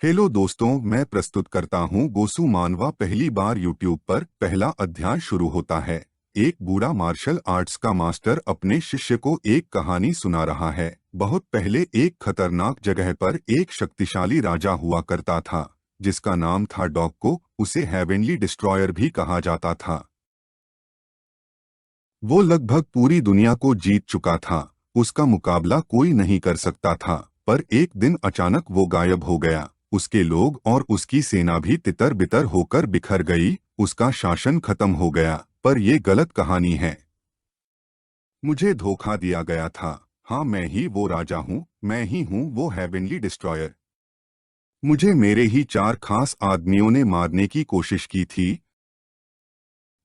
Hello दोस्तों, मैं प्रस्तुत करता हूँ गोसु मानवा। पहली बार यूट्यूब पर पहला अध्याय शुरू होता है। एक बूढ़ा मार्शल आर्ट्स का मास्टर अपने शिष्य को एक कहानी सुना रहा है। बहुत पहले एक खतरनाक जगह पर एक शक्तिशाली राजा हुआ करता था, जिसका नाम था डॉक्को। उसे हेवनली डिस्ट्रॉयर भी कहा जाता था। वो लगभग पूरी दुनिया को जीत चुका था। उसका मुकाबला कोई नहीं कर सकता था। पर एक दिन अचानक वो गायब हो गया। उसके लोग और उसकी सेना भी तितर बितर होकर बिखर गई। उसका शासन खत्म हो गया। पर ये गलत कहानी है। मुझे धोखा दिया गया था। हाँ, मैं ही वो राजा हूँ। मैं ही हूँ वो हेवनली डिस्ट्रॉयर। मुझे मेरे ही चार खास आदमियों ने मारने की कोशिश की थी।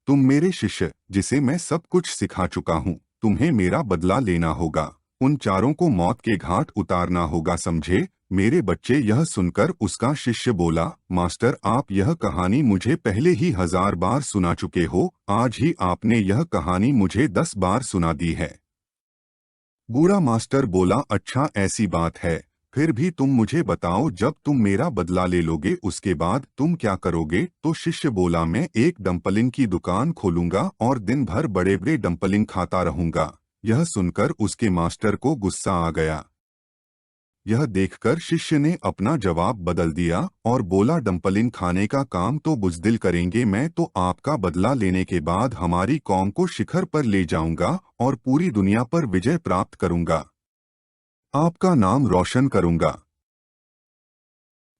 तुम मेरे शिष्य, जिसे मैं सब कुछ सिखा चुका हूँ। तुम्हें मेरा बदला लेना होगा। उन चारों को मौत के घाट उतारना होगा, समझे मेरे बच्चे। यह सुनकर उसका शिष्य बोला, मास्टर, आप यह कहानी मुझे पहले ही 1000 बार सुना चुके हो। आज ही आपने यह कहानी मुझे 10 बार सुना दी है। बूढ़ा मास्टर बोला, अच्छा ऐसी बात है। फिर भी तुम मुझे बताओ, जब तुम मेरा बदला ले लोगे उसके बाद तुम क्या करोगे? तो शिष्य बोला, मैं एक डम्पलिंग की दुकान खोलूंगा और दिन भर बड़े बड़े डम्पलिंग खाता रहूंगा। यह सुनकर उसके मास्टर को गुस्सा आ गया। यह देखकर शिष्य ने अपना जवाब बदल दिया और बोला, डम्पलिंग खाने का काम तो बुज़दिल करेंगे, मैं तो आपका बदला लेने के बाद हमारी कौम को शिखर पर ले जाऊंगा और पूरी दुनिया पर विजय प्राप्त करूंगा। आपका नाम रोशन करूंगा।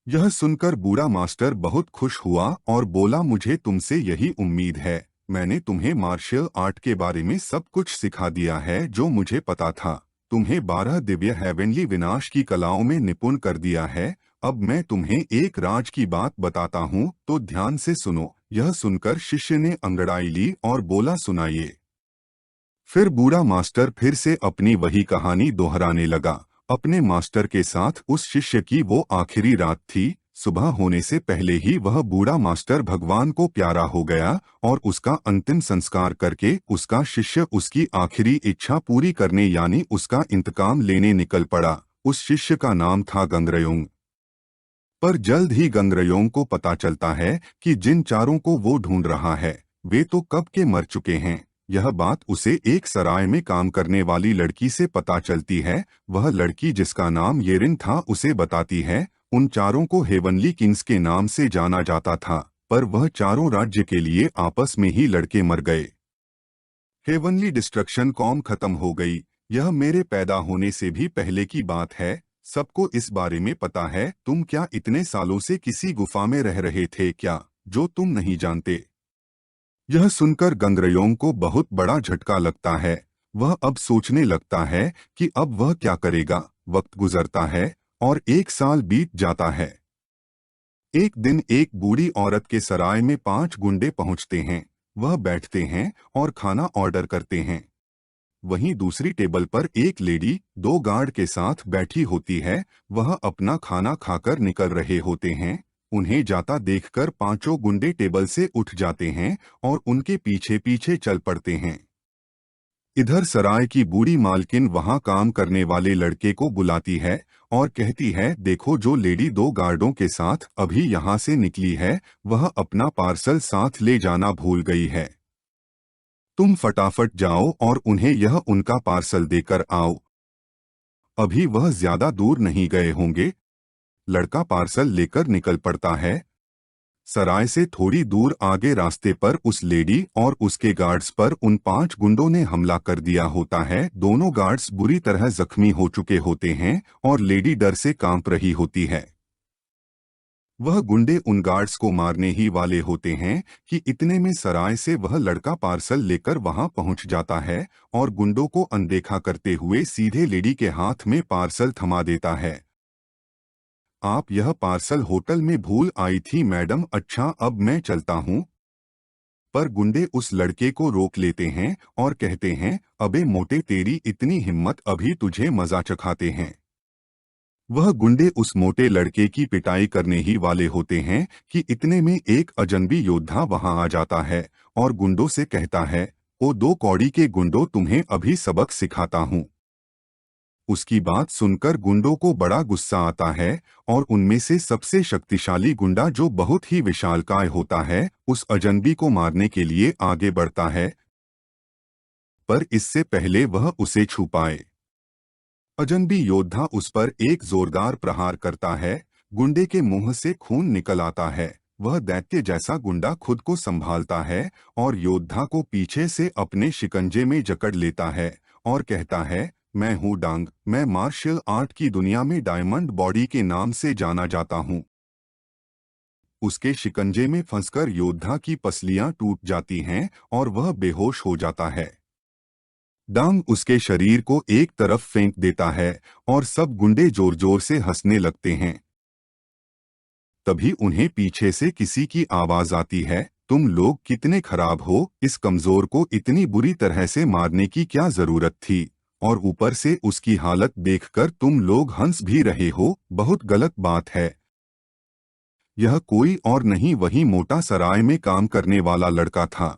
यह सुनकर बूढ़ा मास्टर बहुत खुश हुआ और बोला, मुझे तुमसे यही उम्मीद है। मैंने तुम्हें मार्शल आर्ट के बारे में सब कुछ सिखा दिया है जो मुझे पता था। तुम्हें 12 दिव्य हेवनली विनाश की कलाओं में निपुण कर दिया है। अब मैं तुम्हें एक राज की बात बताता हूँ, तो ध्यान से सुनो। यह सुनकर शिष्य ने अंगड़ाई ली और बोला, सुनाइए। फिर बूढ़ा मास्टर फिर से अपनी वही कहानी दोहराने लगा। अपने मास्टर के साथ उस शिष्य की वो आखिरी रात थी। सुबह होने से पहले ही वह बूढ़ा मास्टर भगवान को प्यारा हो गया और उसका अंतिम संस्कार करके उसका शिष्य उसकी आखिरी इच्छा पूरी करने यानी उसका इंतकाम लेने निकल पड़ा। उस शिष्य का नाम था गंगरयोंग। पर जल्द ही गंगरयोंग को पता चलता है कि जिन चारों को वो ढूंढ रहा है वे तो कब के मर चुके हैं। यह बात उसे एक सराय में काम करने वाली लड़की से पता चलती है। वह लड़की, जिसका नाम येरिन था, उसे बताती है, उन चारों को हेवनली किंग्स के नाम से जाना जाता था, पर वह चारों राज्य के लिए आपस में ही लड़के मर गए। हेवनली डिस्ट्रक्शन कौम खत्म हो गई। यह मेरे पैदा होने से भी पहले की बात है। सबको इस बारे में पता है। तुम क्या इतने सालों से किसी गुफा में रह रहे थे क्या, जो तुम नहीं जानते? यह सुनकर गंगरयोंग को बहुत बड़ा झटका लगता है। वह अब सोचने लगता है कि अब वह क्या करेगा। वक्त गुजरता है और 1 साल बीत जाता है। एक दिन एक बूढ़ी औरत के सराय में 5 गुंडे पहुंचते हैं। वह बैठते हैं और खाना ऑर्डर करते हैं। वहीं दूसरी टेबल पर एक लेडी 2 गार्ड के साथ बैठी होती है। वह अपना खाना खाकर निकल रहे होते हैं। उन्हें जाता देखकर पांचों गुंडे टेबल से उठ जाते हैं और उनके पीछे पीछे चल पड़ते हैं। इधर सराय की बूढ़ी मालकिन वहां काम करने वाले लड़के को बुलाती है और कहती है, देखो, जो लेडी 2 गार्डों के साथ अभी यहाँ से निकली है, वह अपना पार्सल साथ ले जाना भूल गई है। तुम फटाफट जाओ और उन्हें यह उनका पार्सल देकर आओ। अभी वह ज्यादा दूर नहीं गए होंगे। लड़का पार्सल लेकर निकल पड़ता है। सराय से थोड़ी दूर आगे रास्ते पर उस लेडी और उसके गार्ड्स पर उन 5 गुंडों ने हमला कर दिया होता है। दोनों गार्ड्स बुरी तरह जख्मी हो चुके होते हैं और लेडी डर से कांप रही होती है। वह गुंडे उन गार्ड्स को मारने ही वाले होते हैं कि इतने में सराय से वह लड़का पार्सल लेकर वहां पहुंच जाता है और गुंडों को अनदेखा करते हुए सीधे लेडी के हाथ में पार्सल थमा देता है। आप यह पार्सल होटल में भूल आई थी मैडम। अच्छा, अब मैं चलता हूँ। पर गुंडे उस लड़के को रोक लेते हैं और कहते हैं, अबे मोटे, तेरी इतनी हिम्मत, अभी तुझे मजा चखाते हैं। वह गुंडे उस मोटे लड़के की पिटाई करने ही वाले होते हैं कि इतने में एक अजनबी योद्धा वहां आ जाता है और गुंडों से कहता है, ओ 2 कौड़ी के गुंडों, तुम्हें अभी सबक सिखाता हूँ। उसकी बात सुनकर गुंडों को बड़ा गुस्सा आता है और उनमें से सबसे शक्तिशाली गुंडा, जो बहुत ही विशालकाय होता है, उस अजनबी को मारने के लिए आगे बढ़ता है, पर इससे पहले वह उसे छू पाए। अजनबी योद्धा उस पर एक जोरदार प्रहार करता है। गुंडे के मुंह से खून निकल आता है। वह दैत्य जैसा गुंडा खुद को संभालता है और योद्धा को पीछे से अपने शिकंजे में जकड़ लेता है और कहता है, मैं हूँ डांग, मैं मार्शल आर्ट की दुनिया में डायमंड बॉडी के नाम से जाना जाता हूँ। उसके शिकंजे में फंसकर योद्धा की पसलियां टूट जाती हैं और वह बेहोश हो जाता है। डांग उसके शरीर को एक तरफ फेंक देता है और सब गुंडे जोर जोर से हंसने लगते हैं। तभी उन्हें पीछे से किसी की आवाज आती है, तुम लोग कितने खराब हो, इस कमजोर को इतनी बुरी तरह से मारने की क्या जरूरत थी, और ऊपर से उसकी हालत देखकर तुम लोग हंस भी रहे हो, बहुत गलत बात है। यह कोई और नहीं, वही मोटा सराय में काम करने वाला लड़का था।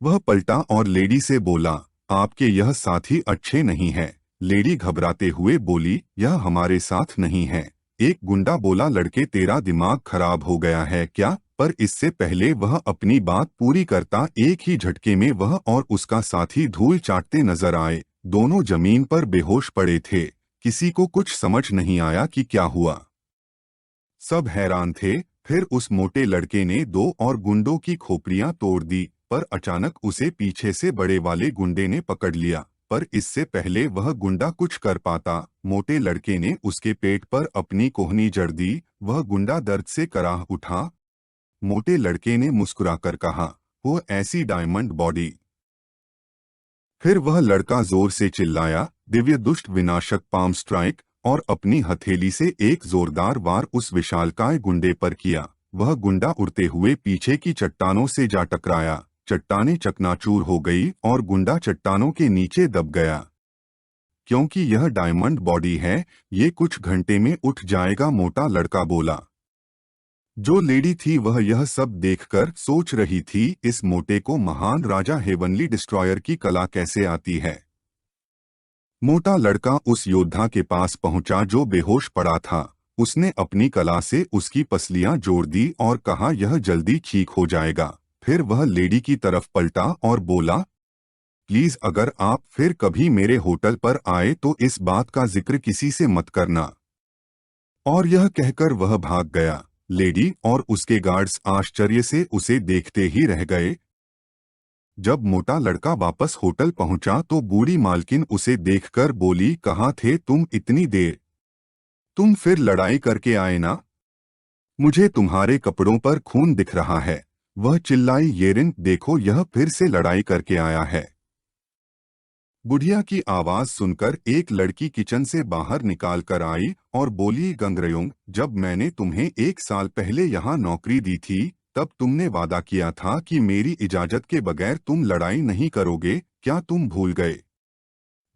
वह पलटा और लेडी से बोला, आपके यह साथी अच्छे नहीं हैं। लेडी घबराते हुए बोली, यह हमारे साथ नहीं है। एक गुंडा बोला, लड़के तेरा दिमाग खराब हो गया है क्या? पर इससे पहले वह अपनी बात पूरी करता, एक ही झटके में वह और उसका साथी धूल चाटते नजर आए। दोनों जमीन पर बेहोश पड़े थे। किसी को कुछ समझ नहीं आया कि क्या हुआ। सब हैरान थे। फिर उस मोटे लड़के ने दो और गुंडों की खोपड़ियां तोड़ दी, पर अचानक उसे पीछे से बड़े वाले गुंडे ने पकड़ लिया। पर इससे पहले वह गुंडा कुछ कर पाता, मोटे लड़के ने उसके पेट पर अपनी कोहनी जड़ दी। वह गुंडा दर्द से कराह उठा। मोटे लड़के ने मुस्कुराकर कहा, वो ऐसी डायमंड बॉडी। फिर वह लड़का जोर से चिल्लाया, दिव्य दुष्ट विनाशक पाम स्ट्राइक, और अपनी हथेली से एक जोरदार वार उस विशालकाय गुंडे पर किया। वह गुंडा उड़ते हुए पीछे की चट्टानों से जा टकराया। चट्टानें चकनाचूर हो गई और गुंडा चट्टानों के नीचे दब गया। क्योंकि यह डायमंड बॉडी है, ये कुछ घंटे में उठ जाएगा, मोटा लड़का बोला। जो लेडी थी वह यह सब देखकर सोच रही थी, इस मोटे को महान राजा हेवनली डिस्ट्रॉयर की कला कैसे आती है। मोटा लड़का उस योद्धा के पास पहुंचा जो बेहोश पड़ा था। उसने अपनी कला से उसकी पसलियां जोड़ दी और कहा, यह जल्दी ठीक हो जाएगा। फिर वह लेडी की तरफ पलटा और बोला, प्लीज अगर आप फिर कभी मेरे होटल पर आए तो इस बात का जिक्र किसी से मत करना। और यह कहकर वह भाग गया। लेडी और उसके गार्ड्स आश्चर्य से उसे देखते ही रह गए। जब मोटा लड़का वापस होटल पहुंचा तो बूढ़ी मालकिन उसे देखकर बोली, कहाँ थे तुम इतनी देर? तुम फिर लड़ाई करके आए ना? मुझे तुम्हारे कपड़ों पर खून दिख रहा है। वह चिल्लाई, येरिन देखो, यह फिर से लड़ाई करके आया है। बुढ़िया की आवाज सुनकर एक लड़की किचन से बाहर निकाल कर आई और बोली, गंगरयोंग, जब मैंने तुम्हें 1 साल पहले यहाँ नौकरी दी थी तब तुमने वादा किया था कि मेरी इजाजत के बगैर तुम लड़ाई नहीं करोगे, क्या तुम भूल गए?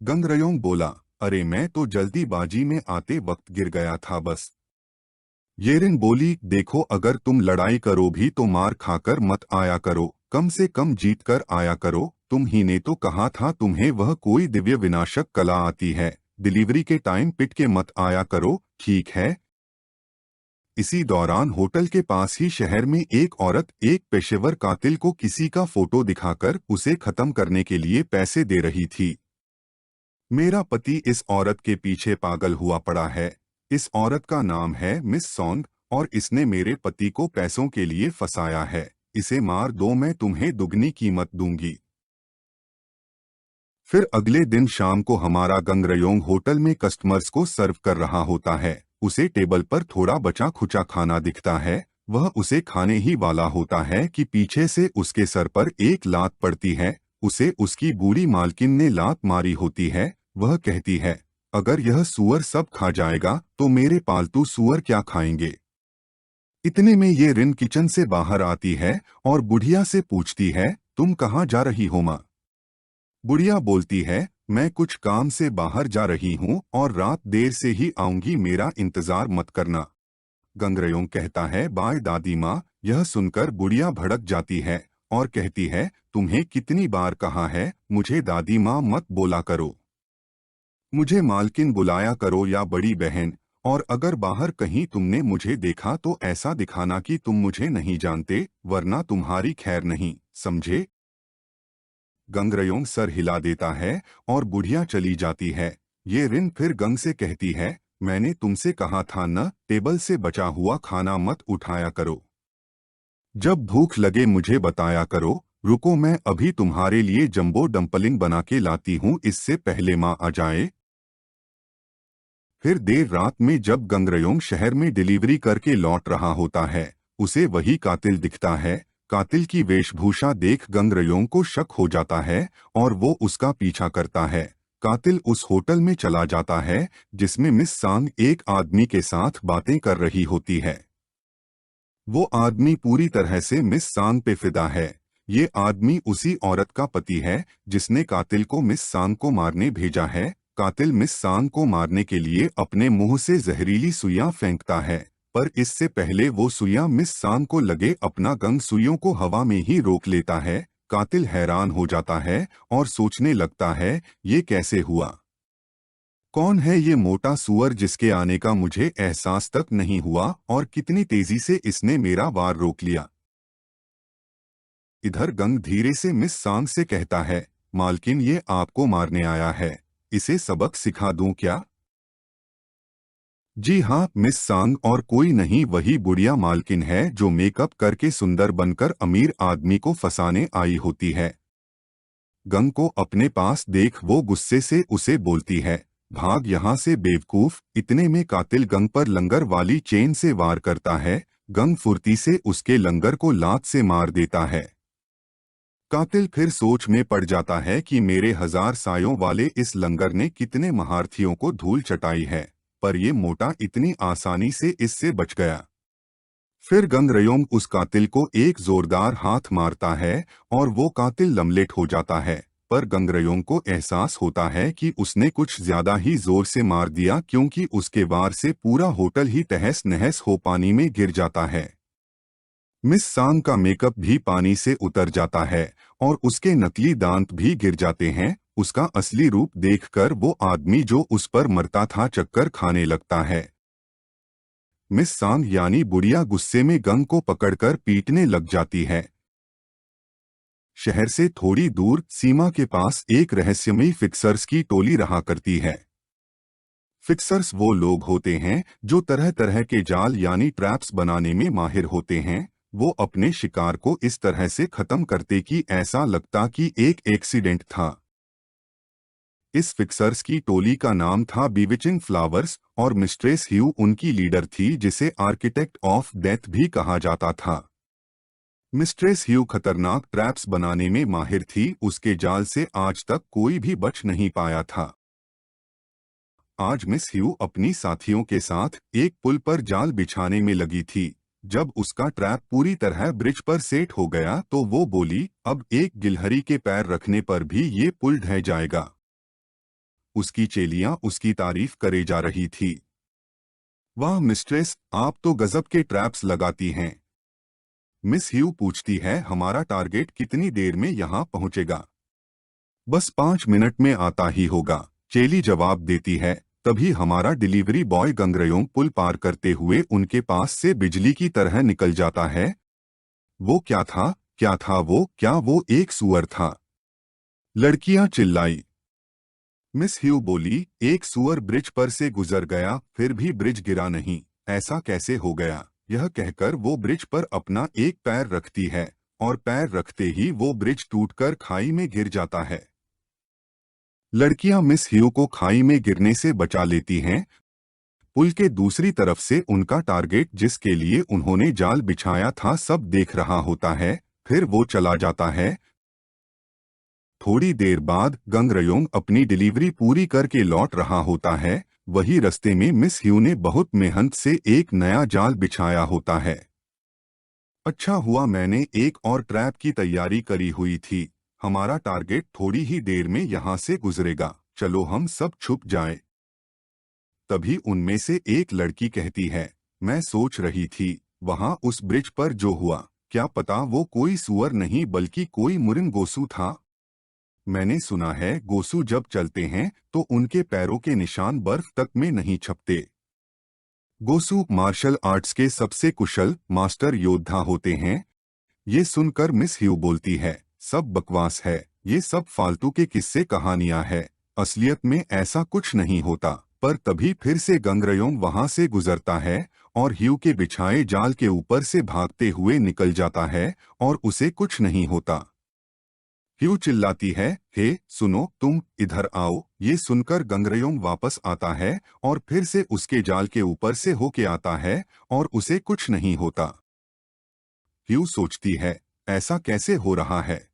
गंगरयोंग बोला, अरे मैं तो जल्दीबाजी में आते वक्त गिर गया था बस। येरिन बोली, देखो अगर तुम लड़ाई करो भी तो मार खाकर मत आया करो, कम से कम जीत कर आया करो। तुम ही ने तो कहा था तुम्हें वह कोई दिव्य विनाशक कला आती है। डिलीवरी के टाइम पिट के मत आया करो, ठीक है? इसी दौरान होटल के पास ही शहर में एक औरत एक पेशेवर कातिल को किसी का फोटो दिखाकर उसे खत्म करने के लिए पैसे दे रही थी। मेरा पति इस औरत के पीछे पागल हुआ पड़ा है। इस औरत का नाम है मिस सॉन्ग और इसने मेरे पति को पैसों के लिए फंसाया है। इसे मार दो, मैं तुम्हें दुगनी कीमत दूंगी। फिर अगले दिन शाम को हमारा गंगरयोंग होटल में कस्टमर्स को सर्व कर रहा होता है। उसे टेबल पर थोड़ा बचा खुचा खाना दिखता है। वह उसे खाने ही वाला होता है कि पीछे से उसके सर पर एक लात पड़ती है। उसे उसकी बूढ़ी मालकिन ने लात मारी होती है। वह कहती है, अगर यह सुअर सब खा जाएगा तो मेरे पालतू सुअर क्या खाएंगे? इतने में ये रिन किचन से बाहर आती है और बुढ़िया से पूछती है, तुम कहाँ जा रही हो माँ? बुढ़िया बोलती है, मैं कुछ काम से बाहर जा रही हूँ और रात देर से ही आऊंगी, मेरा इंतजार मत करना। गंगरयोंग कहता है, बाय दादी माँ। यह सुनकर बुढ़िया भड़क जाती है और कहती है, तुम्हें कितनी बार कहा है मुझे दादी माँ मत बोला करो। मुझे मालकिन बुलाया करो या बड़ी बहन, और अगर बाहर कहीं तुमने मुझे देखा तो ऐसा दिखाना कि तुम मुझे नहीं जानते, वरना तुम्हारी खैर नहीं, समझे? गंगरयोंग सर हिला देता है और बुढ़िया चली जाती है। ये रिन फिर गंग से कहती है, मैंने तुमसे कहा था न, टेबल से बचा हुआ खाना मत उठाया करो। जब भूख लगे मुझे बताया करो। रुको, मैं अभी तुम्हारे लिए जंबो डम्पलिंग बना के लाती हूँ, इससे पहले माँ आ जाए। फिर देर रात में जब गंगरयोंग शहर में डिलीवरी करके लौट रहा होता है, उसे वही कातिल दिखता है। कातिल की वेशभूषा देख गंगरयोंग को शक हो जाता है और वो उसका पीछा करता है। कातिल उस होटल में चला जाता है जिसमें मिस सांग एक आदमी के साथ बातें कर रही होती है। वो आदमी पूरी तरह से मिस सांग पे फिदा है। ये आदमी उसी औरत का पति है जिसने कातिल को मिस सांग को मारने भेजा है। कातिल मिस सांग को मारने के लिए अपने मुंह से जहरीली सुइयां फेंकता है, पर इससे पहले वो सुइयां मिस सांग को लगे अपना गन सुइयों को हवा में ही रोक लेता है। कातिल हैरान हो जाता है और सोचने लगता है, ये कैसे हुआ? कौन है ये मोटा सुअर जिसके आने का मुझे एहसास तक नहीं हुआ, और कितनी तेजी से इसने मेरा वार रोक लिया? इधर गंग धीरे से मिस सांग से कहता है, मालकिन ये आपको मारने आया है, इसे सबक सिखा दूं क्या? जी हाँ मिस सांग, और कोई नहीं, वही बुढ़िया मालकिन है जो मेकअप करके सुंदर बनकर अमीर आदमी को फंसाने आई होती है। गंग को अपने पास देख वो गुस्से से उसे बोलती है, भाग यहाँ से बेवकूफ। इतने में कातिल गंग पर लंगर वाली चेन से वार करता है। गंग फुर्ती से उसके लंगर को लात से मार देता है। कातिल फिर सोच में पड़ जाता है कि मेरे 1000 सायों वाले इस लंगर ने कितने महारथियों को धूल चटाई है, पर ये मोटा इतनी आसानी से इससे बच गया। फिर गंगरयोंग उस कातिल को एक जोरदार हाथ मारता है और वो कातिल लमलेट हो जाता है, पर गंगरयोंग को एहसास होता है कि उसने कुछ ज्यादा ही जोर से मार दिया, क्योंकि उसके वार से पूरा होटल ही तहस नहस हो पानी में गिर जाता है। मिस सांग का मेकअप भी पानी से उतर जाता है और उसके नकली दांत भी गिर जाते हैं। उसका असली रूप देखकर वो आदमी जो उस पर मरता था चक्कर खाने लगता है। मिस सांग यानी बुढ़िया गुस्से में गंग को पकड़कर पीटने लग जाती है। शहर से थोड़ी दूर सीमा के पास एक रहस्यमयी फिक्सर्स की टोली रहा करती है। फिक्सर्स वो लोग होते हैं जो तरह तरह के जाल यानी ट्रैप्स बनाने में माहिर होते हैं। वो अपने शिकार को इस तरह से खत्म करते कि ऐसा लगता कि एक एक्सीडेंट था। इस फिक्सर्स की टोली का नाम था बीविचिंग फ्लावर्स, और मिस्ट्रेस ह्यू उनकी लीडर थी, जिसे आर्किटेक्ट ऑफ डेथ भी कहा जाता था। मिस्ट्रेस ह्यू खतरनाक ट्रैप्स बनाने में माहिर थी। उसके जाल से आज तक कोई भी बच नहीं पाया था। आज मिस ह्यू अपनी साथियों के साथ एक पुल पर जाल बिछाने में लगी थी। जब उसका ट्रैप पूरी तरह ब्रिज पर सेट हो गया तो वो बोली, अब एक गिलहरी के पैर रखने पर भी ये पुल ढह जाएगा। उसकी चेलियां उसकी तारीफ करे जा रही थी। वाह मिस्ट्रेस, आप तो गजब के ट्रैप्स लगाती हैं। मिस ह्यू पूछती है, हमारा टारगेट कितनी देर में यहाँ पहुँचेगा? बस 5 मिनट में आता ही होगा, चेली जवाब देती है। तभी हमारा डिलीवरी बॉय गंगरयोंग पुल पार करते हुए उनके पास से बिजली की तरह निकल जाता है। वो क्या था? क्या था वो? क्या वो एक सुअर था? लड़कियां चिल्लाई। मिस ह्यू बोली, एक सुअर ब्रिज पर से गुजर गया, फिर भी ब्रिज गिरा नहीं। ऐसा कैसे हो गया? यह कहकर वो ब्रिज पर अपना एक पैर रखती है, और पैर रखते ही वो ब्रिज टूटकर खाई में गिर जाता है। लड़कियां मिस ह्यू को खाई में गिरने से बचा लेती हैं। पुल के दूसरी तरफ से उनका टारगेट, जिसके लिए उन्होंने जाल बिछाया था, सब देख रहा होता है। फिर वो चला जाता है। थोड़ी देर बाद गंगरयोंग अपनी डिलीवरी पूरी करके लौट रहा होता है। वही रास्ते में मिस ह्यू ने बहुत मेहनत से एक नया जाल बिछाया होता है। अच्छा हुआ मैंने एक और ट्रैप की तैयारी करी हुई थी। हमारा टारगेट थोड़ी ही देर में यहाँ से गुजरेगा, चलो हम सब छुप जाएं। तभी उनमें से एक लड़की कहती है, मैं सोच रही थी, वहाँ उस ब्रिज पर जो हुआ, क्या पता वो कोई सुअर नहीं बल्कि कोई मुरिंगोसू था। मैंने सुना है गोसु जब चलते हैं तो उनके पैरों के निशान बर्फ तक में नहीं छपते। गोसु मार्शल आर्ट्स के सबसे कुशल मास्टर योद्धा होते हैं। ये सुनकर मिस ह्यू बोलती है, सब बकवास है, ये सब फालतू के किस्से कहानियां है, असलियत में ऐसा कुछ नहीं होता। पर तभी फिर से गंगरयोंग वहां से गुजरता है और ह्यू के बिछाए जाल के ऊपर से भागते हुए निकल जाता है और उसे कुछ नहीं होता। ह्यू चिल्लाती है, हे सुनो, तुम इधर आओ। ये सुनकर गंगरयोंग वापस आता है और फिर से उसके जाल के ऊपर से होके आता है और उसे कुछ नहीं होता। ह्यू सोचती है, ऐसा कैसे हो रहा है?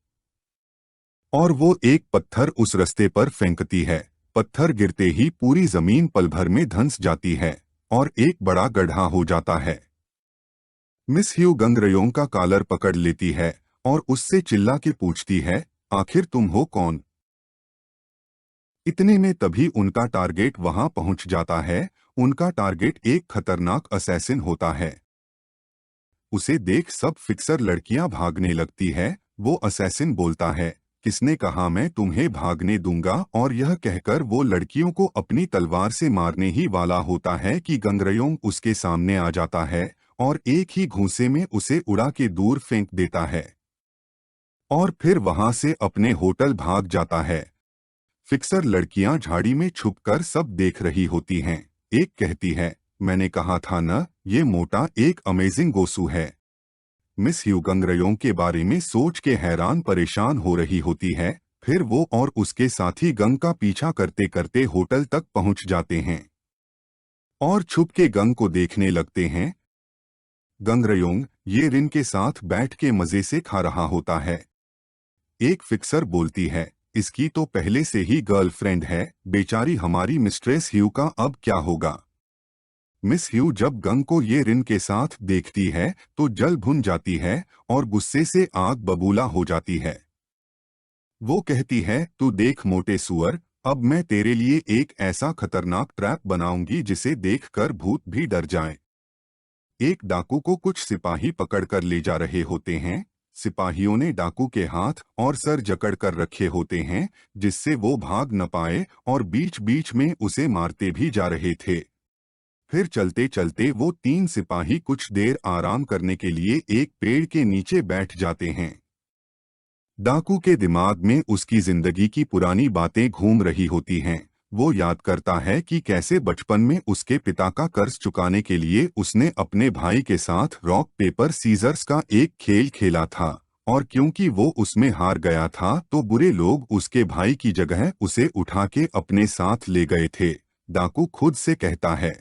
और वो एक पत्थर उस रास्ते पर फेंकती है। पत्थर गिरते ही पूरी जमीन पल भर में धंस जाती है और एक बड़ा गड्ढा हो जाता है। मिस ह्यू गंगरयोंग का कॉलर पकड़ लेती है और उससे चिल्ला के पूछती है, आखिर तुम हो कौन? इतने में तभी उनका टारगेट वहां पहुंच जाता है। उनका टारगेट एक खतरनाक असैसिन होता है। उसे देख सब फिक्सर लड़कियां भागने लगती है। वो असैसिन बोलता है, किसने कहा मैं तुम्हें भागने दूंगा? और यह कहकर वो लड़कियों को अपनी तलवार से मारने ही वाला होता है कि गंगरयोंग उसके सामने आ जाता है और एक ही घूंसे में उसे उड़ा के दूर फेंक देता है और फिर वहां से अपने होटल भाग जाता है। फिक्सर लड़कियां झाड़ी में छुपकर सब देख रही होती हैं। एक कहती है, मैंने कहा था न, ये मोटा एक अमेजिंग गोसु है। मिस ह्यू गंगरयोंग के बारे में सोच के हैरान परेशान हो रही होती है। फिर वो और उसके साथी गंग का पीछा करते करते होटल तक पहुंच जाते हैं और छुप के गंग को देखने लगते हैं। गंगरयोंग ये रिन के साथ बैठ के मजे से खा रहा होता है। एक फिक्सर बोलती है, इसकी तो पहले से ही गर्लफ्रेंड है, बेचारी हमारी मिस्ट्रेस ह्यू का अब क्या होगा? मिस ह्यू जब गंग को ये रिन के साथ देखती है तो जल भुन जाती है और गुस्से से आग बबूला हो जाती है। वो कहती है, तू देख मोटे सुअर, अब मैं तेरे लिए एक ऐसा खतरनाक ट्रैप बनाऊंगी जिसे देखकर भूत भी डर जाएं। एक डाकू को कुछ सिपाही पकड़कर ले जा रहे होते हैं। सिपाहियों ने डाकू के हाथ और सर जकड़ कर रखे होते हैं जिससे वो भाग न पाए और बीच बीच में उसे मारते भी जा रहे थे। फिर चलते चलते वो 3 सिपाही कुछ देर आराम करने के लिए एक पेड़ के नीचे बैठ जाते हैं। डाकू के दिमाग में उसकी जिंदगी की पुरानी बातें घूम रही होती हैं। वो याद करता है कि कैसे बचपन में उसके पिता का कर्ज चुकाने के लिए उसने अपने भाई के साथ रॉक पेपर सीजर्स का एक खेल खेला था और क्योंकि वो उसमें हार गया था तो बुरे लोग उसके भाई की जगह उसे उठा के अपने साथ ले गए थे। डाकू खुद से कहता है,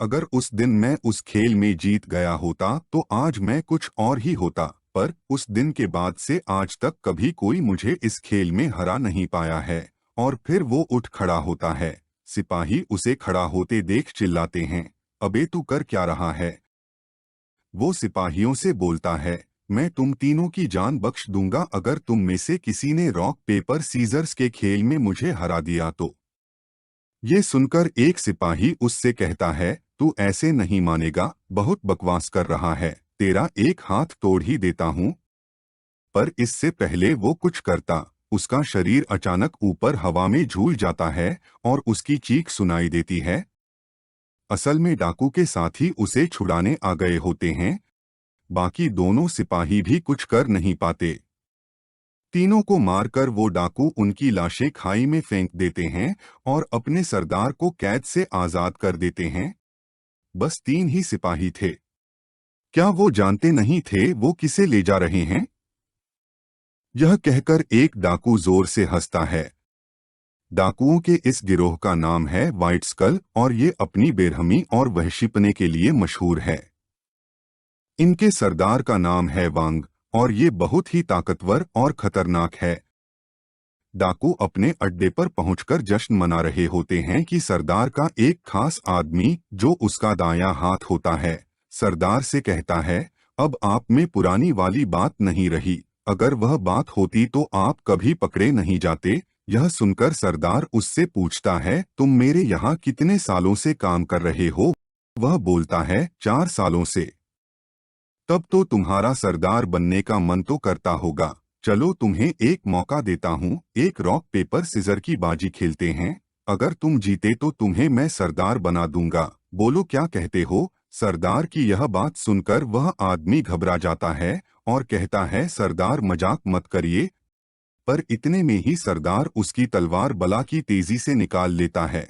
अगर उस दिन मैं उस खेल में जीत गया होता तो आज मैं कुछ और ही होता, पर उस दिन के बाद से आज तक कभी कोई मुझे इस खेल में हरा नहीं पाया है। और फिर वो उठ खड़ा होता है। सिपाही उसे खड़ा होते देख चिल्लाते हैं, अबे तू कर क्या रहा है? वो सिपाहियों से बोलता है, मैं तुम तीनों की जान बख्श दूंगा अगर तुम में से किसी ने रॉक पेपर सीजर्स के खेल में मुझे हरा दिया तो। ये सुनकर एक सिपाही उससे कहता है, तू ऐसे नहीं मानेगा, बहुत बकवास कर रहा है, तेरा एक हाथ तोड़ ही देता हूँ। पर इससे पहले वो कुछ करता, उसका शरीर अचानक ऊपर हवा में झूल जाता है और उसकी चीख सुनाई देती है। असल में डाकू के साथी उसे छुड़ाने आ गए होते हैं। बाकी दोनों सिपाही भी कुछ कर नहीं पाते। तीनों को मारकर वो डाकू उनकी लाशें खाई में फेंक देते हैं और अपने सरदार को कैद से आजाद कर देते हैं। बस 3 ही सिपाही थे। क्या वो जानते नहीं थे वो किसे ले जा रहे हैं? यह कहकर एक डाकू जोर से हंसता है। डाकुओं के इस गिरोह का नाम है व्हाइट स्कल और ये अपनी बेरहमी और वहशीपने के लिए मशहूर है। इनके सरदार का नाम है वांग और ये बहुत ही ताकतवर और खतरनाक है। डाकू अपने अड्डे पर पहुंचकर जश्न मना रहे होते हैं कि सरदार का एक खास आदमी जो उसका दायां हाथ होता है, सरदार से कहता है, अब आप में पुरानी वाली बात नहीं रही, अगर वह बात होती तो आप कभी पकड़े नहीं जाते। यह सुनकर सरदार उससे पूछता है, तुम मेरे यहाँ कितने सालों से काम कर रहे हो? वह बोलता है, 4 सालों से। तब तो तुम्हारा सरदार बनने का मन तो करता होगा। चलो तुम्हें एक मौका देता हूँ, एक रॉक पेपर सिजर की बाजी खेलते हैं। अगर तुम जीते तो तुम्हें मैं सरदार बना दूंगा। बोलो क्या कहते हो। सरदार की यह बात सुनकर वह आदमी घबरा जाता है और कहता है, सरदार मजाक मत करिए। पर इतने में ही सरदार उसकी तलवार बला की तेजी से निकाल लेता है।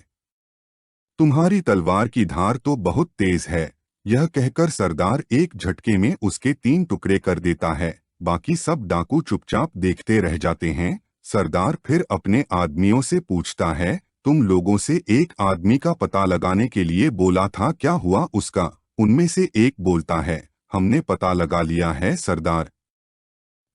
तुम्हारी तलवार की धार तो बहुत तेज है। यह कहकर सरदार एक झटके में उसके 3 टुकड़े कर देता है। बाकी सब डाकू चुपचाप देखते रह जाते हैं। सरदार फिर अपने आदमियों से पूछता है, तुम लोगों से एक आदमी का पता लगाने के लिए बोला था, क्या हुआ उसका। उनमें से एक बोलता है, हमने पता लगा लिया है सरदार।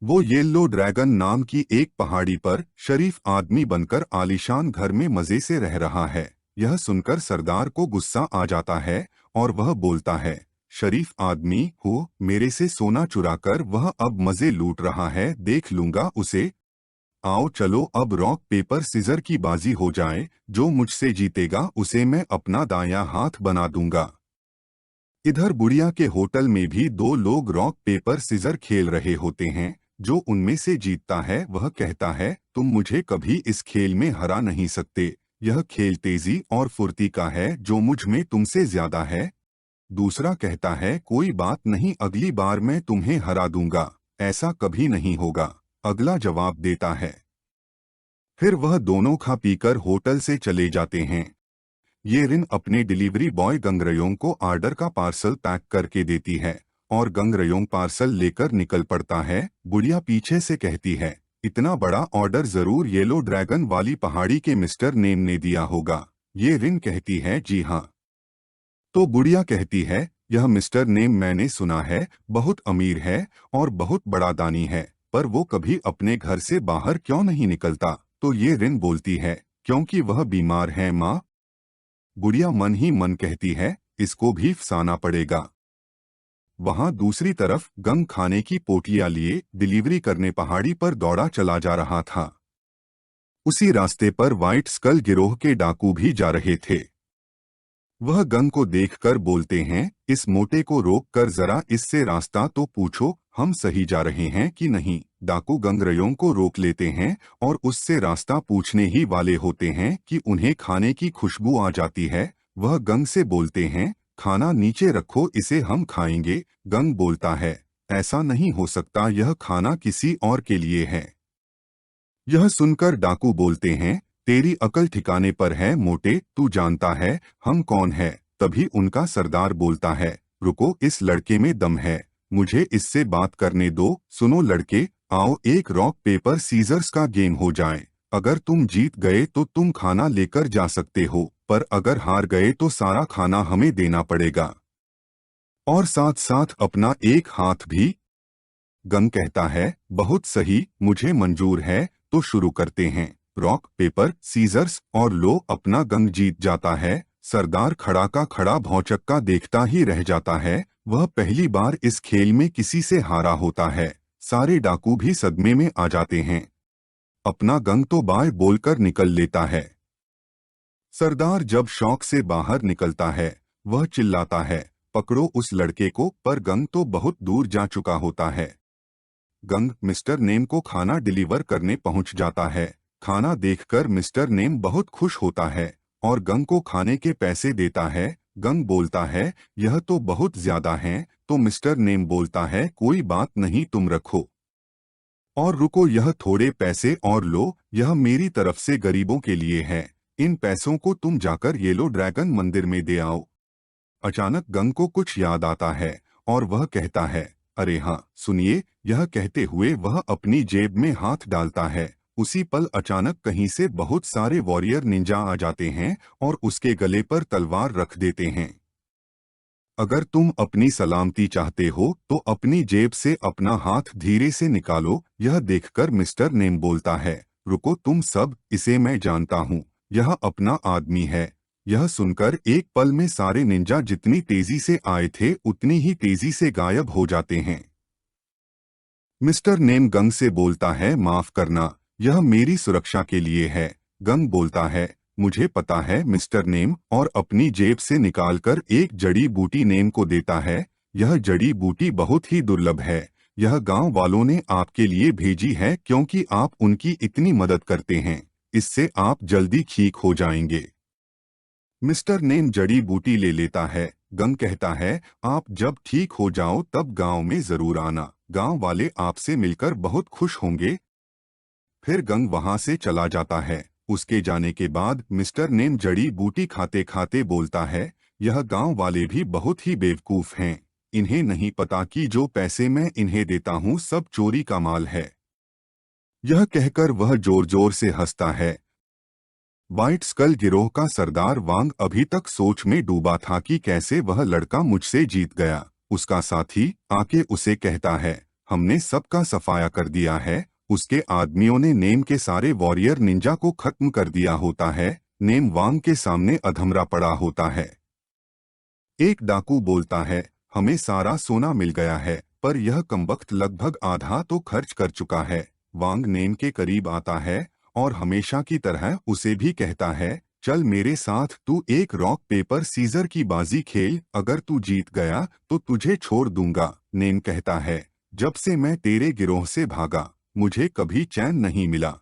वो येलो ड्रैगन नाम की एक पहाड़ी पर शरीफ आदमी बनकर आलीशान घर में मजे से रह रहा है। यह सुनकर सरदार को गुस्सा आ जाता है और वह बोलता है, शरीफ आदमी हो, मेरे से सोना चुराकर वह अब मजे लूट रहा है, देख लूंगा उसे। आओ चलो अब रॉक पेपर सिजर की बाजी हो जाए। जो मुझसे जीतेगा उसे मैं अपना दायां हाथ बना दूंगा। इधर बुढ़िया के होटल में भी 2 लोग रॉक पेपर सिजर खेल रहे होते हैं। जो उनमें से जीतता है वह कहता है, तुम मुझे कभी इस खेल में हरा नहीं सकते। यह खेल तेजी और फुर्ती का है जो मुझ में तुमसे ज्यादा है। दूसरा कहता है, कोई बात नहीं, अगली बार मैं तुम्हें हरा दूंगा। ऐसा कभी नहीं होगा। अगला जवाब देता है। फिर वह दोनों खा पीकर होटल से चले जाते हैं। ये रिन अपने डिलीवरी बॉय गंगरयोंग को ऑर्डर का पार्सल पैक करके देती है और गंगरयोंग पार्सल लेकर निकल पड़ता है। बुढ़िया पीछे से कहती है, इतना बड़ा ऑर्डर जरूर येलो ड्रैगन वाली पहाड़ी के मिस्टर नेम ने दिया होगा। ये रिन कहती है, जी हाँ। तो बुढ़िया कहती है, यह मिस्टर नेम मैंने सुना है, बहुत अमीर है और बहुत बड़ा दानी है, पर वो कभी अपने घर से बाहर क्यों नहीं निकलता। तो ये रिन बोलती है, क्योंकि वह बीमार है माँ। बुढ़िया मन ही मन कहती है, इसको भी फसाना पड़ेगा। वहां दूसरी तरफ गंग खाने की पोटलियां लिए डिलीवरी करने पहाड़ी पर दौड़ा चला जा रहा था। उसी रास्ते पर व्हाइट स्कल गिरोह के डाकू भी जा रहे थे। वह गंग को देखकर बोलते हैं, इस मोटे को रोक कर जरा इससे रास्ता तो पूछो, हम सही जा रहे हैं कि नहीं। डाकू गंगरयों को रोक लेते हैं और उससे रास्ता पूछने ही वाले होते हैं कि उन्हें खाने की खुशबू आ जाती है। वह गंग से बोलते हैं, खाना नीचे रखो, इसे हम खाएंगे। गंग बोलता है, ऐसा नहीं हो सकता, यह खाना किसी और के लिए है। यह सुनकर डाकू बोलते हैं, तेरी अकल ठिकाने पर है मोटे, तू जानता है हम कौन है। तभी उनका सरदार बोलता है, रुको, इस लड़के में दम है, मुझे इससे बात करने दो। सुनो लड़के, आओ एक रॉक पेपर सीजर्स का गेम हो जाए। अगर तुम जीत गए तो तुम खाना लेकर जा सकते हो, पर अगर हार गए तो सारा खाना हमें देना पड़ेगा और साथ साथ अपना एक हाथ भी। गंग कहता है, बहुत सही, मुझे मंजूर है, तो शुरू करते हैं। रॉक पेपर सीजर्स और लो, अपना गंग जीत जाता है। सरदार खड़ा का खड़ा भौचक्का देखता ही रह जाता है। वह पहली बार इस खेल में किसी से हारा होता है। सारे डाकू भी सदमे में आ जाते हैं। अपना गंग तो बाय बोलकर निकल लेता है। सरदार जब शौक से बाहर निकलता है, वह चिल्लाता है, पकड़ो उस लड़के को, पर गंग तो बहुत दूर जा चुका होता है। गंग मिस्टर नेम को खाना डिलीवर करने पहुंच जाता है। खाना देखकर मिस्टर नेम बहुत खुश होता है और गंग को खाने के पैसे देता है। गंग बोलता है, यह तो बहुत ज्यादा हैं। तो मिस्टर नेम बोलता है, कोई बात नहीं, तुम रखो और रुको, यह थोड़े पैसे और लो, यह मेरी तरफ से गरीबों के लिए है। इन पैसों को तुम जाकर येलो ड्रैगन मंदिर में दे आओ। अचानक गंग को कुछ याद आता है और वह कहता है, अरे हाँ सुनिए। यह कहते हुए वह अपनी जेब में हाथ डालता है। उसी पल अचानक कहीं से बहुत सारे वॉरियर निंजा आ जाते हैं और उसके गले पर तलवार रख देते हैं। अगर तुम अपनी सलामती चाहते हो तो अपनी जेब से अपना हाथ धीरे से निकालो। यह देखकर मिस्टर नेम बोलता है, रुको तुम सब, इसे मैं जानता हूँ, यह अपना आदमी है। यह सुनकर एक पल में सारे निंजा जितनी तेजी से आए थे उतनी ही तेजी से गायब हो जाते हैं। मिस्टर नेम गंग से बोलता है, माफ करना, यह मेरी सुरक्षा के लिए है। गंग बोलता है, मुझे पता है मिस्टर नेम, और अपनी जेब से निकालकर एक जड़ी बूटी नेम को देता है। यह जड़ी बूटी बहुत ही दुर्लभ है। यह गांव वालों ने आपके लिए भेजी है क्योंकि आप उनकी इतनी मदद करते हैं। इससे आप जल्दी ठीक हो जाएंगे। मिस्टर नेम जड़ी बूटी ले लेता है। गंग कहता है, आप जब ठीक हो जाओ तब गांव में जरूर आना। गांव वाले आपसे मिलकर बहुत खुश होंगे। फिर गंग वहां से चला जाता है। उसके जाने के बाद मिस्टर नेम जड़ी बूटी खाते खाते बोलता है, यह गांव वाले भी बहुत ही बेवकूफ हैं। इन्हें नहीं पता कि जो पैसे मैं इन्हें देता हूँ सब चोरी का माल है। यह कहकर वह जोर जोर से हंसता है। व्हाइट स्कल गिरोह का सरदार वांग अभी तक सोच में डूबा था कि कैसे वह लड़का मुझसे जीत गया। उसका साथी आके उसे कहता है, हमने सबका सफाया कर दिया है। उसके आदमियों ने नेम के सारे वॉरियर निंजा को खत्म कर दिया होता है। नेम वांग के सामने अधमरा पड़ा होता है। एक डाकू बोलता है, हमें सारा सोना मिल गया है, पर यह कमबख्त लगभग आधा तो खर्च कर चुका है। वांग नेम के करीब आता है और हमेशा की तरह उसे भी कहता है, चल मेरे साथ तू एक रॉक पेपर सीजर की बाजी खेल। अगर तू जीत गया तो तुझे छोड़ दूंगा। नेम कहता है, जब से मैं तेरे गिरोह से भागा मुझे कभी चैन नहीं मिला।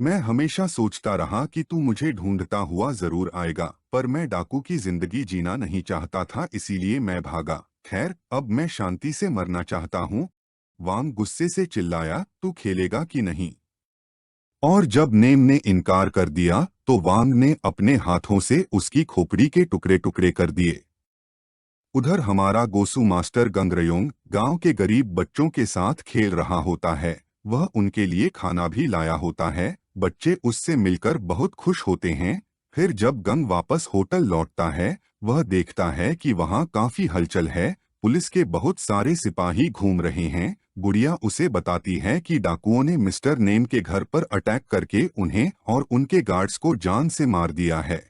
मैं हमेशा सोचता रहा कि तू मुझे ढूंढता हुआ जरूर आएगा, पर मैं डाकू की जिंदगी जीना नहीं चाहता था, इसीलिए मैं भागा। खैर, अब मैं शांति से मरना चाहता हूँ। वांग गुस्से से चिल्लाया, तू खेलेगा कि नहीं? और जब नेम ने इनकार कर दिया तो वांग ने अपने हाथों से उसकी खोपड़ी के टुकड़े टुकड़े कर दिए। उधर हमारा गोसू मास्टर गंगरयोंग गांव के गरीब बच्चों के साथ खेल रहा होता है। वह उनके लिए खाना भी लाया होता है। बच्चे उससे मिलकर बहुत खुश होते हैं। फिर जब गंग वापस होटल लौटता है, वह देखता है कि वहां काफी हलचल है। पुलिस के बहुत सारे सिपाही घूम रहे हैं। गुड़िया उसे बताती है कि डाकुओं ने मिस्टर नेम के घर पर अटैक करके उन्हें और उनके गार्ड्स को जान से मार दिया है।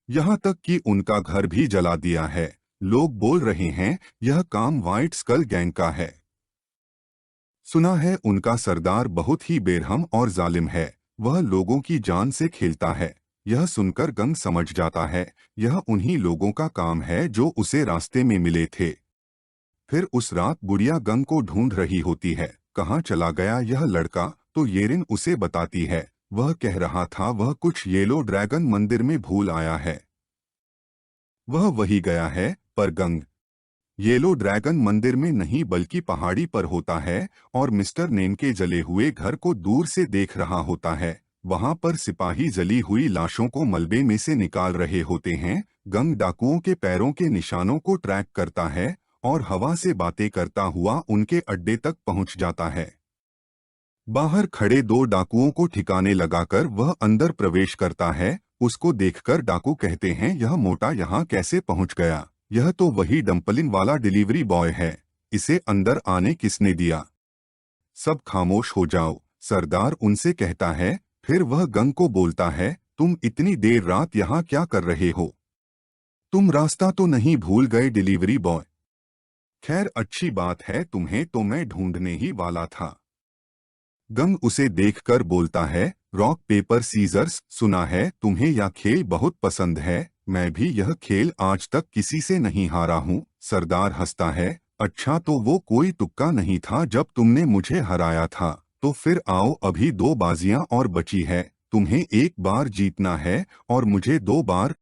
यहाँ तक कि उनका घर भी जला दिया है। लोग बोल रहे हैं यह काम व्हाइट स्कल गैंग का है। सुना है उनका सरदार बहुत ही बेरहम और जालिम है। वह लोगों की जान से खेलता है। यह सुनकर गंग समझ जाता है यह उन्हीं लोगों का काम है जो उसे रास्ते में मिले थे। फिर उस रात बुढ़िया गंग को ढूंढ रही होती है। कहाँ चला गया यह लड़का? तो येरिन उसे बताती है। वह कह रहा था वह कुछ येलो ड्रैगन मंदिर में भूल आया है। वह वही गया है, पर गंग येलो ड्रैगन मंदिर में नहीं बल्कि पहाड़ी पर होता है और मिस्टर नेम के जले हुए घर को दूर से देख रहा होता है। वहां पर सिपाही जली हुई लाशों को मलबे में से निकाल रहे होते हैं। गंग डाकुओं के पैरों के निशानों को ट्रैक करता है और हवा से बातें करता हुआ उनके अड्डे तक पहुंच जाता है। बाहर खड़े दो डाकुओं को ठिकाने लगाकर वह अंदर प्रवेश करता है। उसको देखकर डाकू कहते हैं, यह मोटा यहाँ कैसे पहुंच गया? यह तो वही डम्पलिन वाला डिलीवरी बॉय है। इसे अंदर आने किसने दिया? सब खामोश हो जाओ, सरदार उनसे कहता है। फिर वह गंग को बोलता है, तुम इतनी देर रात यहाँ क्या कर रहे हो? तुम रास्ता तो नहीं भूल गए डिलीवरी बॉय? खैर अच्छी बात है, तुम्हें तो मैं ढूंढने ही वाला था। गंग उसे देखकर बोलता है, रॉक पेपर सीजर्स, सुना है तुम्हें यह खेल बहुत पसंद है। मैं भी यह खेल आज तक किसी से नहीं हारा हूँ। सरदार हंसता है, अच्छा तो वो कोई तुक्का नहीं था जब तुमने मुझे हराया था। तो फिर आओ, अभी दो बाजियां और बची है। तुम्हें एक बार जीतना है और मुझे दो बार।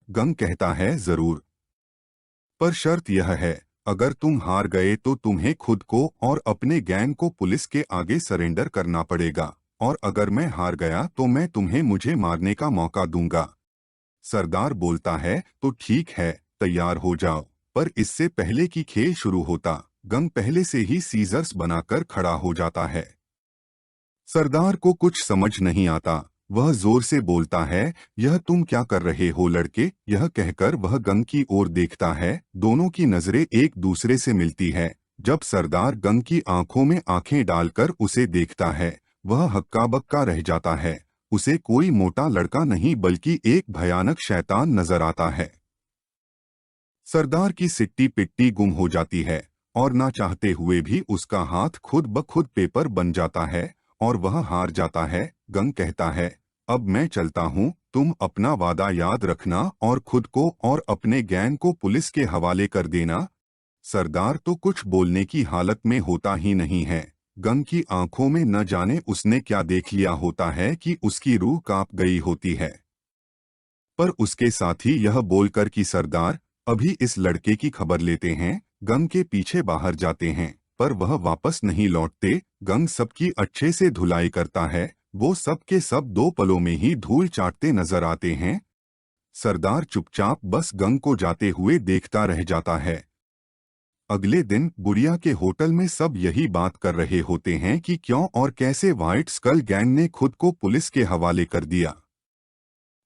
गंग कहता है, जरूर, पर शर्त यह है, अगर तुम हार गए तो तुम्हें खुद को और अपने गैंग को पुलिस के आगे सरेंडर करना पड़ेगा, और अगर मैं हार गया तो मैं तुम्हें मुझे मारने का मौका दूंगा। सरदार बोलता है, तो ठीक है, तैयार हो जाओ। पर इससे पहले कि खेल शुरू होता, गंग पहले से ही सीजर्स बनाकर खड़ा हो जाता है। सरदार को कुछ समझ नहीं आता। वह जोर से बोलता है, यह तुम क्या कर रहे हो लड़के? यह कहकर वह गंग की ओर देखता है। दोनों की नजरें एक दूसरे से मिलती है। जब सरदार गंग की आंखों में आंखें डालकर उसे देखता है, वह हक्का बक्का रह जाता है। उसे कोई मोटा लड़का नहीं बल्कि एक भयानक शैतान नजर आता है। सरदार की सिट्टी पिट्टी गुम हो जाती है और ना चाहते हुए भी उसका हाथ खुद ब खुद पेपर बन जाता है और वह हार जाता है। गंग कहता है, अब मैं चलता हूँ, तुम अपना वादा याद रखना और खुद को और अपने गैंग को पुलिस के हवाले कर देना। सरदार तो कुछ बोलने की हालत में होता ही नहीं है। गंग की आंखों में न जाने उसने क्या देख लिया होता है कि उसकी रूह कांप गई होती है। पर उसके साथ ही यह बोलकर कि सरदार अभी इस लड़के की खबर लेते हैं, गंग के पीछे बाहर जाते हैं, पर वह वापस नहीं लौटते। गंग सबकी अच्छे से धुलाई करता है, वो सब के सब 2 पलों में ही धूल चाटते नजर आते हैं। सरदार चुपचाप बस गंग को जाते हुए देखता रह जाता है। अगले दिन बुढ़िया के होटल में सब यही बात कर रहे होते हैं कि क्यों और कैसे व्हाइट स्कल गैंग ने खुद को पुलिस के हवाले कर दिया।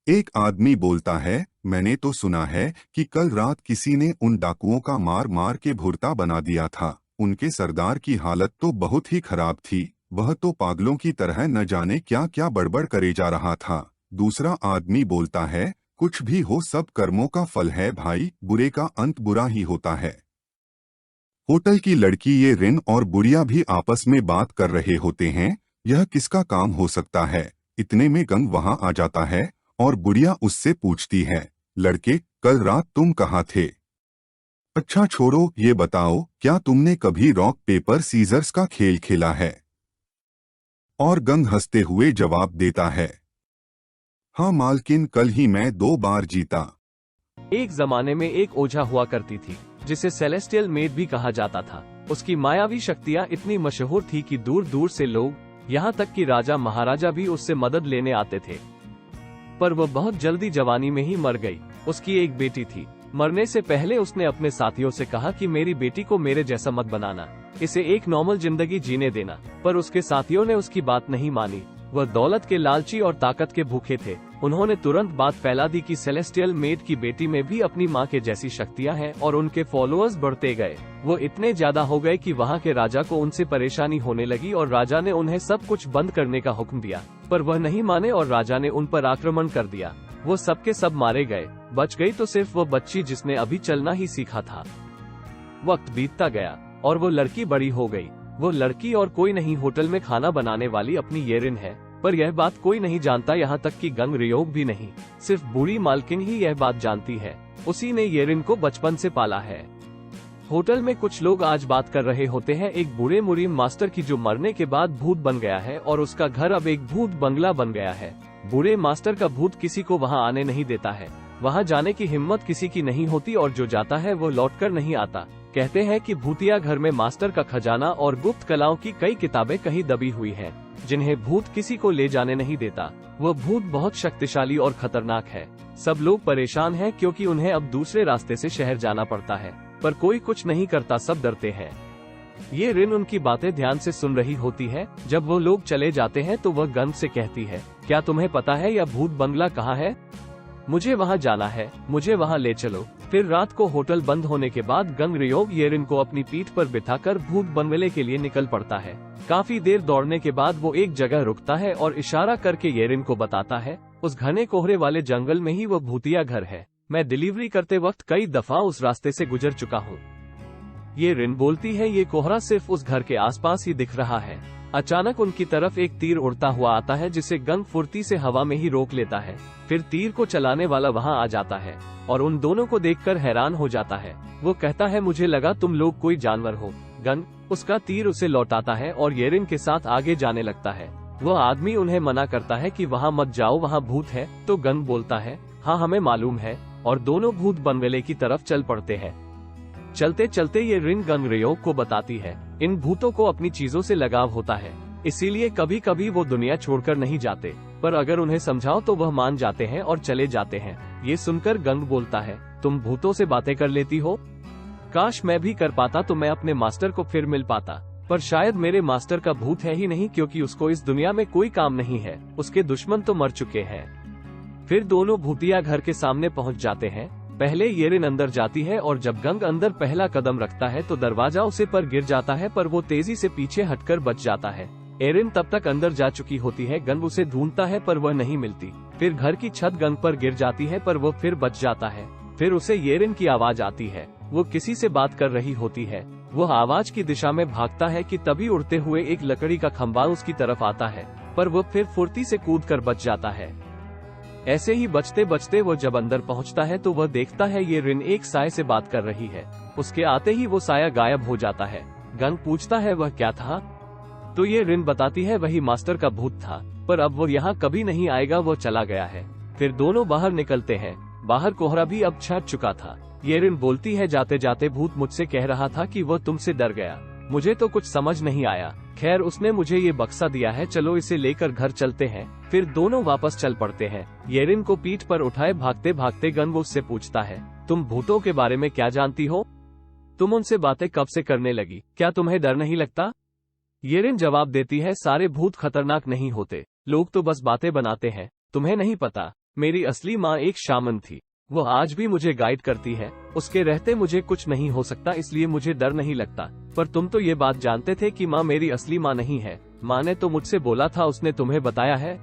एक आदमी बोलता है, मैंने तो सुना है कि कल रात किसी ने उन डाकुओं का मार मार के भुर्ता बना दिया था। उनके सरदार की हालत तो बहुत ही खराब थी, वह तो पागलों की तरह न जाने क्या क्या बड़बड़ करे जा रहा था। दूसरा आदमी बोलता है, कुछ भी हो सब कर्मों का फल है भाई, बुरे का अंत बुरा ही होता है। होटल की लड़की ये रिन और बुढ़िया भी आपस में बात कर रहे होते हैं, यह किसका काम हो सकता है। इतने में गंग वहां आ जाता है और बुढ़िया उससे पूछती है, लड़के कल रात तुम कहाँ थे? अच्छा छोड़ो, ये बताओ क्या तुमने कभी रॉक पेपर सीजर्स का खेल खेला है? और गंग हंसते हुए जवाब देता है, हाँ मालकिन, कल ही मैं 2 बार जीता। एक जमाने में एक ओझा हुआ करती थी जिसे सेलेस्टियल मेड भी कहा जाता था। उसकी मायावी शक्तियाँ इतनी मशहूर थी कि दूर दूर से लोग, यहाँ तक कि राजा महाराजा भी उससे मदद लेने आते थे। पर वह बहुत जल्दी जवानी में ही मर गई। उसकी एक बेटी थी। मरने से पहले उसने अपने साथियों से कहा कि मेरी बेटी को मेरे जैसा मत बनाना, इसे एक नॉर्मल जिंदगी जीने देना। पर उसके साथियों ने उसकी बात नहीं मानी। वह दौलत के लालची और ताकत के भूखे थे। उन्होंने तुरंत बात फैला दी कि सेलेस्टियल मेड की बेटी में भी अपनी मां के जैसी शक्तियां हैं और उनके फॉलोअर्स बढ़ते गए। वो इतने ज्यादा हो गए कि वहां के राजा को उनसे परेशानी होने लगी और राजा ने उन्हें सब कुछ बंद करने का हुक्म दिया। पर वह नहीं माने और राजा ने उन पर आक्रमण कर दिया। वो सबके सब मारे गए। बच गई तो सिर्फ वो बच्ची जिसने अभी चलना ही सीखा था। वक्त बीतता गया और वो लड़की बड़ी हो गई। वो लड़की और कोई नहीं, होटल में खाना बनाने वाली अपनी येरिन है। पर यह बात कोई नहीं जानता, यहाँ तक कि गंग रियोग भी नहीं। सिर्फ बूढ़ी मालकिन ही यह बात जानती है। उसी ने येरिन को बचपन से पाला है। होटल में कुछ लोग आज बात कर रहे होते हैं एक बूढ़े मुरीम मास्टर की, जो मरने के बाद भूत बन गया है और उसका घर अब एक भूत बंगला बन गया है। बूढ़े मास्टर का भूत किसी को वहां आने नहीं देता है। वहां जाने की हिम्मत किसी की नहीं होती और जो जाता है वो लौटकर नहीं आता। कहते हैं कि भूतिया घर में मास्टर का खजाना और गुप्त कलाओं की कई किताबें कहीं दबी हुई हैं, जिन्हें भूत किसी को ले जाने नहीं देता। वह भूत बहुत शक्तिशाली और खतरनाक है। सब लोग परेशान हैं क्योंकि उन्हें अब दूसरे रास्ते से शहर जाना पड़ता है, पर कोई कुछ नहीं करता, सब डरते हैं। ये रिन उनकी बातें ध्यान से सुन रही होती है। जब वो लोग चले जाते हैं तो वह गंग से कहती है, क्या तुम्हें पता है यह भूत बंगला कहाँ है? मुझे वहाँ जाना है, मुझे वहाँ ले चलो। फिर रात को होटल बंद होने के बाद गंग रियोग येरिन को अपनी पीठ पर बिठाकर भूत बंगले के लिए निकल पड़ता है। काफी देर दौड़ने के बाद वो एक जगह रुकता है और इशारा करके येरिन को बताता है, उस घने कोहरे वाले जंगल में ही वो भूतिया घर है। मैं डिलीवरी करते वक्त कई दफा उस रास्ते से गुजर चुका हूँ। ये रिन बोलती है, ये कोहरा सिर्फ उस घर के आसपास ही दिख रहा है। अचानक उनकी तरफ एक तीर उड़ता हुआ आता है, जिसे गंग फुर्ती से हवा में ही रोक लेता है। फिर तीर को चलाने वाला वहां आ जाता है और उन दोनों को देखकर हैरान हो जाता है। वो कहता है, मुझे लगा तुम लोग कोई जानवर हो। गंग उसका तीर उसे लौटाता है और येरिन के साथ आगे जाने लगता है। वह आदमी उन्हें मना करता है कि वहाँ मत जाओ, वहाँ भूत है। तो गंग बोलता है, हाँ हमें मालूम है, और दोनों भूत बंगले की तरफ चल पड़ते हैं। चलते चलते ये रिन गंग रियोग को बताती है, इन भूतों को अपनी चीजों से लगाव होता है, इसीलिए कभी कभी वो दुनिया छोड़कर नहीं जाते। पर अगर उन्हें समझाओ तो वह मान जाते हैं और चले जाते हैं। ये सुनकर गंग बोलता है, तुम भूतों से बातें कर लेती हो? काश मैं भी कर पाता तो मैं अपने मास्टर को फिर मिल पाता। पर शायद मेरे मास्टर का भूत है ही नहीं, क्योंकि उसको इस दुनिया में कोई काम नहीं है। उसके दुश्मन तो मर चुके हैं। फिर दोनों भूतिया घर के सामने पहुंच जाते हैं। पहले येरिन अंदर जाती है और जब गंग अंदर पहला कदम रखता है तो दरवाजा उसे पर गिर जाता है, पर वो तेजी से पीछे हटकर बच जाता है। येरिन तब तक अंदर जा चुकी होती है। गंग उसे ढूंढता है पर वह नहीं मिलती। फिर घर की छत गंग पर गिर जाती है, पर वह फिर बच जाता है। फिर उसे येरिन की आवाज आती है। वो किसी से बात कर रही होती है। वह आवाज की दिशा में भागता है कि तभी उड़ते हुए एक लकड़ी का खंभा उसकी तरफ आता है, पर वह फिर फुर्ती से कूदकर बच जाता है। ऐसे ही बचते बचते वो जब अंदर पहुंचता है तो वह देखता है ये रिन एक साय से बात कर रही है। उसके आते ही वो साया गायब हो जाता है। गंग पूछता है वह क्या था, तो ये रिन बताती है वही मास्टर का भूत था, पर अब वो यहाँ कभी नहीं आएगा, वो चला गया है। फिर दोनों बाहर निकलते हैं। बाहर कोहरा भी अब छट चुका था। ये रिन बोलती है जाते जाते भूत मुझसे कह रहा था कि वो तुमसे डर गया, मुझे तो कुछ समझ नहीं आया। खैर उसने मुझे ये बक्सा दिया है, चलो इसे लेकर घर चलते हैं। फिर दोनों वापस चल पड़ते हैं। येरिन को पीठ पर उठाए भागते भागते गंग उससे पूछता है, तुम भूतों के बारे में क्या जानती हो? तुम उनसे बातें कब से करने लगी? क्या तुम्हें डर नहीं लगता? येरिन जवाब देती है, सारे भूत खतरनाक नहीं होते, लोग तो बस बातें बनाते हैं। तुम्हें नहीं पता, मेरी असली माँ एक शामन थी। वो आज भी मुझे गाइड करती है। उसके रहते मुझे कुछ नहीं हो सकता, इसलिए मुझे डर नहीं लगता। पर तुम तो ये बात जानते थे कि माँ मेरी असली माँ नहीं है। माँ ने तो मुझसे बोला था, उसने तुम्हें बताया है?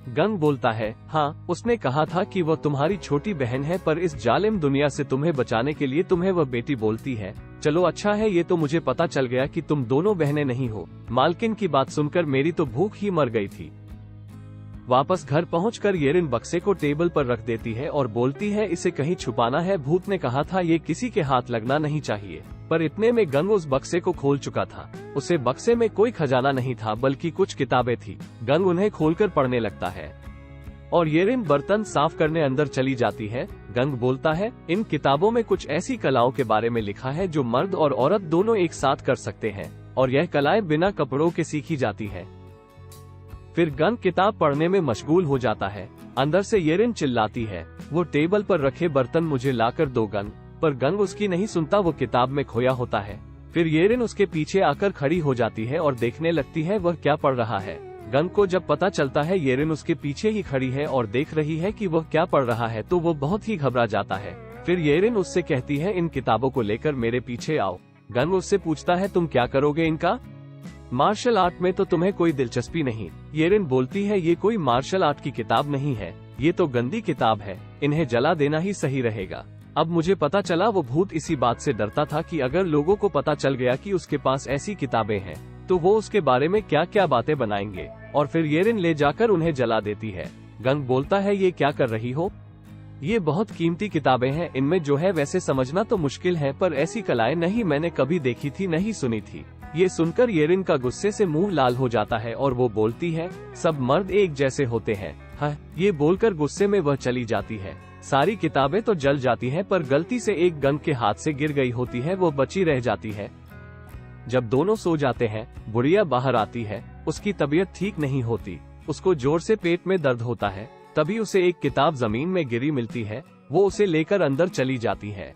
गंग बोलता है, हाँ, उसने कहा था कि वो तुम्हारी छोटी बहन है, पर इस जालिम दुनिया से तुम्हें बचाने के लिए तुम्हें वह बेटी बोलती है। चलो अच्छा है, ये तो मुझे पता चल गया कि तुम दोनों बहनें नहीं हो। मालकिन की बात सुनकर मेरी तो भूख ही मर गई थी। वापस घर पहुंचकर येरिन बक्से को टेबल पर रख देती है और बोलती है, इसे कहीं छुपाना है। भूत ने कहा था ये किसी के हाथ लगना नहीं चाहिए। पर इतने में गंग उस बक्से को खोल चुका था। उसे बक्से में कोई खजाना नहीं था, बल्कि कुछ किताबें थी। गंग उन्हें खोलकर पढ़ने लगता है और येरिन बर्तन साफ करने अंदर चली जाती है। गंग बोलता है, इन किताबों में कुछ ऐसी कलाओं के बारे में लिखा है जो मर्द और औरत दोनों एक साथ कर सकते हैं, और यह कलाएं बिना कपड़ों के सीखी जाती है। फिर गंग किताब पढ़ने में मशगूल हो जाता है। अंदर से येरिन चिल्लाती है, वो टेबल पर रखे बर्तन मुझे लाकर दो गंग। पर गंग उसकी नहीं सुनता, वो किताब में खोया होता है। फिर येरिन उसके पीछे आकर खड़ी हो जाती है और देखने लगती है वह क्या पढ़ रहा है। गंग को जब पता चलता है येरिन उसके पीछे ही खड़ी है और देख रही है कि वह क्या पढ़ रहा है, तो वो बहुत ही घबरा जाता है। फिर येरिन उससे कहती है, इन किताबों को लेकर मेरे पीछे आओ। गंग उससे पूछता है, तुम क्या करोगे इनका? मार्शल आर्ट में तो तुम्हें कोई दिलचस्पी नहीं। येरिन बोलती है, ये कोई मार्शल आर्ट की किताब नहीं है, ये तो गंदी किताब है, इन्हें जला देना ही सही रहेगा। अब मुझे पता चला वो भूत इसी बात से डरता था कि अगर लोगों को पता चल गया कि उसके पास ऐसी किताबें हैं, तो वो उसके बारे में क्या क्या बातें बनाएंगे, और फिर येरिन ले जाकर उन्हें जला देती है। गंग बोलता है, ये क्या कर रही हो? ये बहुत कीमती किताबें हैं, इनमें जो है वैसे समझना तो मुश्किल है, पर ऐसी कलाएं नहीं मैंने कभी देखी थी, नहीं सुनी थी। ये सुनकर येरिन का गुस्से से मुंह लाल हो जाता है और वो बोलती है, सब मर्द एक जैसे होते हैं। हाँ, ये बोलकर गुस्से में वह चली जाती है। सारी किताबें तो जल जाती हैं, पर गलती से एक गंग के हाथ से गिर गई होती है, वो बची रह जाती है। जब दोनों सो जाते हैं, बुढ़िया बाहर आती है। उसकी तबीयत ठीक नहीं होती, उसको जोर से पेट में दर्द होता है। तभी उसे एक किताब जमीन में गिरी मिलती है, वो उसे लेकर अंदर चली जाती है।